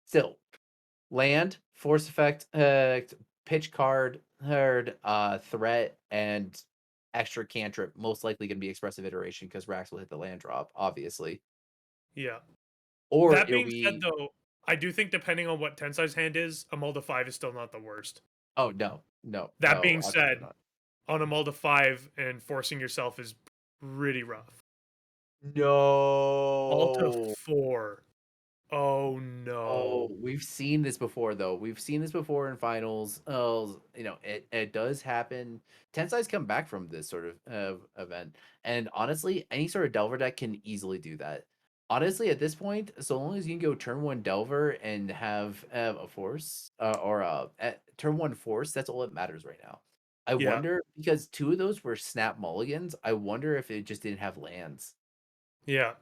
S1: still. Land, force effect, pitch card, threat, and extra cantrip. Most likely going to be expressive iteration because Rax will hit the land drop, obviously.
S6: Yeah.
S1: Or
S6: That
S1: it'll
S6: being said,
S1: be
S6: though, I do think depending on what Tensai's hand is, a Mulda 5 is still not the worst.
S1: oh no.
S6: That being
S1: absolutely
S6: said,
S1: not.
S6: on a Mulda 5 and forcing yourself is pretty rough. Mulda
S1: No.
S6: 4. Oh
S1: Oh,
S6: no.
S1: we've seen this before though. We've seen this before in finals. It does happen. Tensai's come back from this sort of event, and honestly, any sort of Delver deck can easily do that. Honestly, at this point, so long as you can go turn 1 Delver and have a force or at turn 1 force, that's all that matters right now. I
S6: Yeah.
S1: wonder because 2 of those were snap mulligans. I wonder if it just didn't have lands.
S6: Yeah.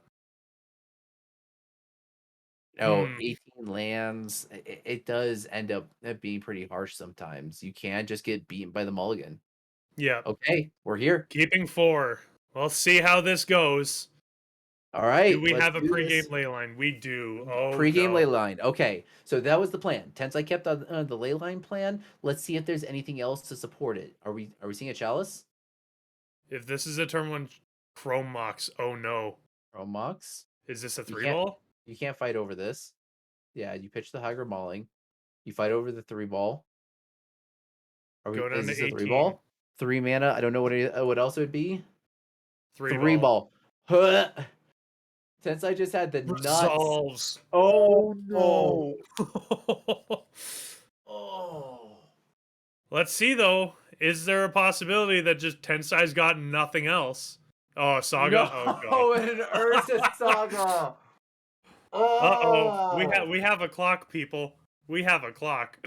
S1: 18 lands, it does end up being pretty harsh sometimes. You can just get beaten by the mulligan.
S6: Yeah.
S1: Okay, we're here.
S6: Keeping 4. We'll see how this goes.
S1: All right,
S6: Do we
S1: let's
S6: have a
S1: do
S6: pregame
S1: this.
S6: ley line? We do. Oh
S1: Pre-game
S6: no.
S1: ley line. Okay, so that was the plan. Tensai kept on the ley line plan. Let's see if there's anything else to support it. Are we seeing a chalice?
S6: If this is a turn 1 Chrome Mox, oh no.
S1: Or a Mox?
S6: Is this a
S1: You
S6: 3
S1: can't
S6: ball?
S1: you can't fight over this. Yeah, you pitch the Hydra Mauling. You fight over the 3 ball.
S6: Go down
S1: Is
S6: to
S1: this a 3
S6: 18.
S1: ball? 3 mana. I don't know what else it would be.
S6: 3
S1: ball. Huh. Tensai just had the nuts.
S6: Resolves.
S1: Oh
S6: no.
S1: Oh.
S6: Let's see though. Is there a possibility that just Tensai's got nothing else? Oh, Saga.
S1: No,
S6: Oh god.
S1: an Ursa Saga.
S6: We have a clock, people. We have a clock.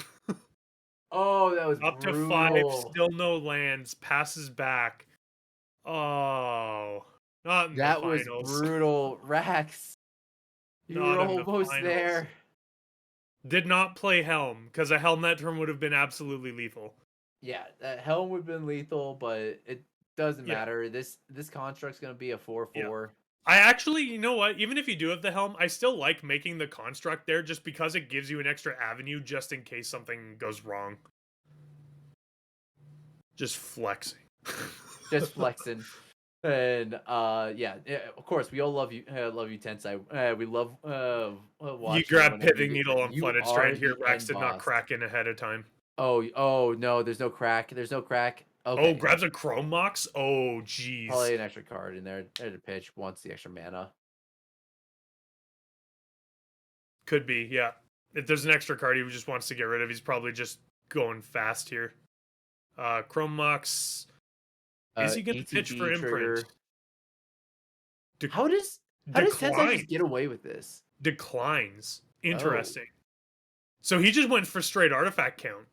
S1: Oh, that was
S6: Up to 5,
S1: brutal.
S6: still no lands. Passes back. Oh, not in
S1: That
S6: the
S1: was
S6: finals.
S1: brutal. Rax, you were
S6: Not in the
S1: almost
S6: finals.
S1: there.
S6: Did not play Helm because a Helm that turn would have been absolutely lethal.
S1: Yeah, that Helm would have been lethal, but it doesn't
S6: Yeah.
S1: matter. This construct's gonna be a 4/4.
S6: I actually, you know what? Even if you do have the Helm, I still like making the construct there just because it gives you an extra avenue just in case something goes wrong. Just flexing.
S1: Just flexing. And yeah, of course, we all love you, Tensai. We love watching
S6: You grab
S1: whenever
S6: Pithing
S1: get
S6: Needle
S1: there.
S6: on
S1: You
S6: Flooded
S1: are
S6: Strand here.
S1: the
S6: Rax
S1: end
S6: did not
S1: boss.
S6: crack in ahead of time.
S1: Oh no, there's no crack. Okay.
S6: Oh, grabs a Chrome Mox? Oh, jeez.
S1: Probably an extra card in there to pitch once the extra mana.
S6: Could be, yeah. If there's an extra card he just wants to get rid of, he's probably just going fast here. Chrome Mox. Is he going to pitch for
S1: ETB
S6: imprint?
S1: trigger. How does Tensai just get away with this?
S6: Declines. Interesting. So he just went for straight artifact count.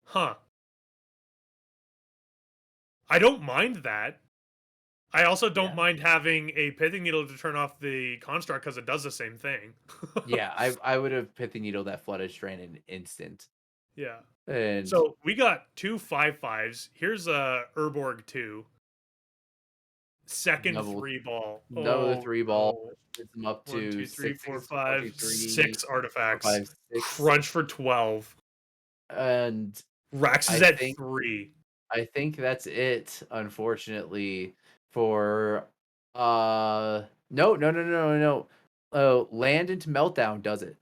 S6: Huh. I don't mind that. I also don't mind having a Pithing Needle to turn off the construct because it does the same thing.
S1: Yeah, I would have Pithing Needle that Flooded Strand in instant.
S6: Yeah.
S1: And
S6: So we got 2 5/5s. Here's a Urborg 2. Second
S1: Double-
S6: 3 ball.
S1: Another 3 ball.
S6: No.
S1: Puts them up to
S6: 1, 2, 3,
S1: 6,
S6: 4,
S1: 1,
S6: 5,
S1: 2, 3,
S6: 6 artifacts.
S1: 5, 6.
S6: Crunch for 12.
S1: And
S6: Rax is
S1: I
S6: at
S1: think-
S6: 3.
S1: I think that's it, unfortunately, for no. Oh, land into Meltdown does it.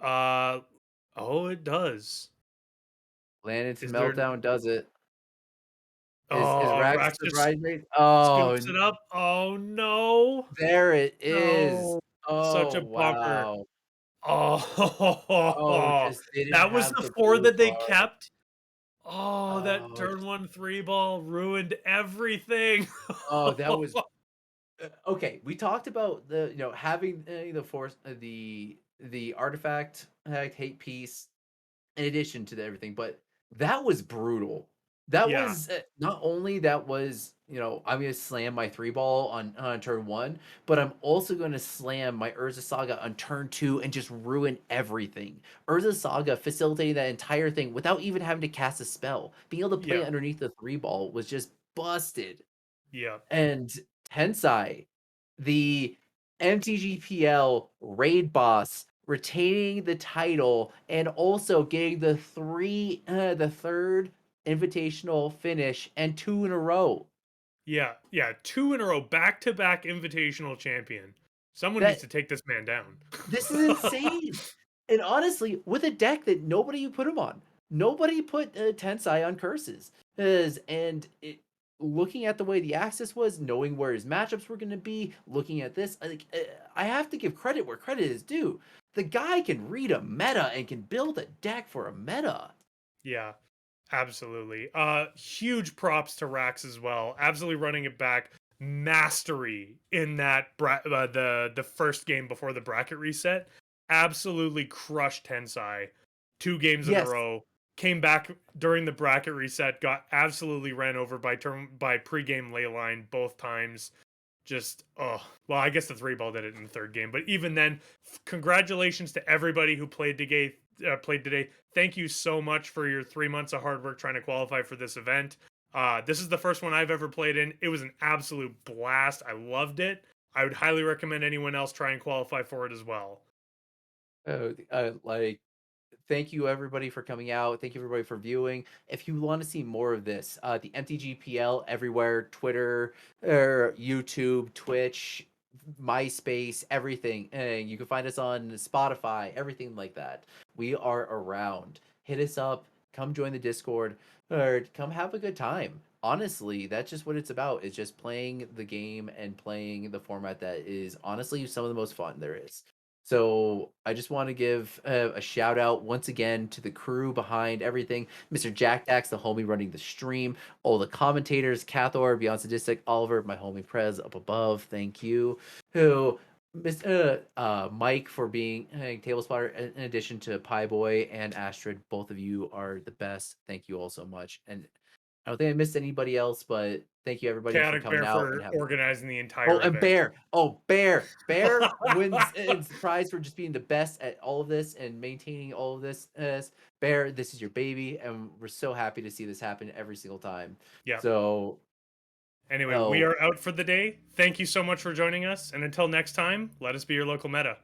S6: Oh, it does.
S1: Land into
S6: Is there-
S1: Meltdown does it. Is
S6: Oh,
S1: Rax
S6: Rax just
S1: surprise rate? Oh,
S6: scoops it up. Oh no.
S1: there it is.
S6: No.
S1: Oh,
S6: Such a bummer.
S1: wow.
S6: Oh,
S1: They didn't
S6: that was
S1: have
S6: the 4
S1: blue
S6: that they
S1: card.
S6: kept. Oh, that
S1: Oh,
S6: turn 1 3 ball ruined everything.
S1: Oh, that was okay. We talked about the having the force the artifact hate piece in addition to everything, but that was brutal. That
S6: Yeah.
S1: was not only that was, I'm gonna slam my 3 ball on turn 1, but I'm also gonna slam my Urza Saga on turn 2 and just ruin everything. Urza Saga facilitating that entire thing without even having to cast a spell. Being able to play
S6: Yeah.
S1: underneath the 3 ball was just busted.
S6: Yeah.
S1: And Tensai, the MTGPL raid boss, retaining the title and also getting the third invitational finish and 2 in a row.
S6: Yeah. 2 in a row, back-to-back invitational champion. Someone needs
S1: That
S6: to take this man down.
S1: This is insane. And honestly, with a deck that nobody put him on, nobody put Tensai on curses. Looking at the way the axis was, knowing where his matchups were going to be, looking at this, I have to give credit where credit is due. The guy can read a meta and can build a deck for a meta.
S6: Yeah. Absolutely. Huge props to Rax as well. Absolutely running it back. Mastery in that the first game before the bracket reset. Absolutely crushed Tensai. 2 games in a
S1: Yes,
S6: row. Came back during the bracket reset. Got absolutely ran over by pregame leyline both times. Just well, I guess the 3 ball did it in the third game, but even then, congratulations to everybody who played today. Thank you so much for your 3 months of hard work trying to qualify for this event. This is the first one I've ever played in. It was an absolute blast. I loved it. I would highly recommend anyone else try and qualify for it as well.
S1: like thank you everybody for coming out. Thank you everybody for viewing. If you want to see more of this, the MTGPL everywhere, Twitter, YouTube, Twitch, MySpace, everything. You can find us on Spotify, everything like that. We are around. Hit us up. Come join the Discord, or come have a good time. Honestly, that's just what it's about. It's just playing the game and playing the format that is honestly some of the most fun there is. So I just want to give a shout out once again to the crew behind everything. Mr. Jack Dax, the homie running the stream, all the commentators, Cathor, Beyond Sadistic, Oliver, my homie Prez up above, thank you. Who Mike for being table spotter, in addition to Pie Boy and Astrid. Both of you are the best. Thank you all so much. And I don't think I missed anybody else, but thank you everybody for
S6: Chaotic
S1: coming
S6: Bear
S1: out and
S6: for
S1: having.
S6: organizing the
S1: Oh,
S6: entire
S1: and
S6: event.
S1: Bear. Oh, Bear. Bear wins the prize for just being the best at all of this and maintaining all of this. Bear, this is your baby, and we're so happy to see this happen every single time.
S6: Yeah.
S1: So,
S6: Anyway, we are out for the day. Thank you so much for joining us, and until next time, let us be your local meta.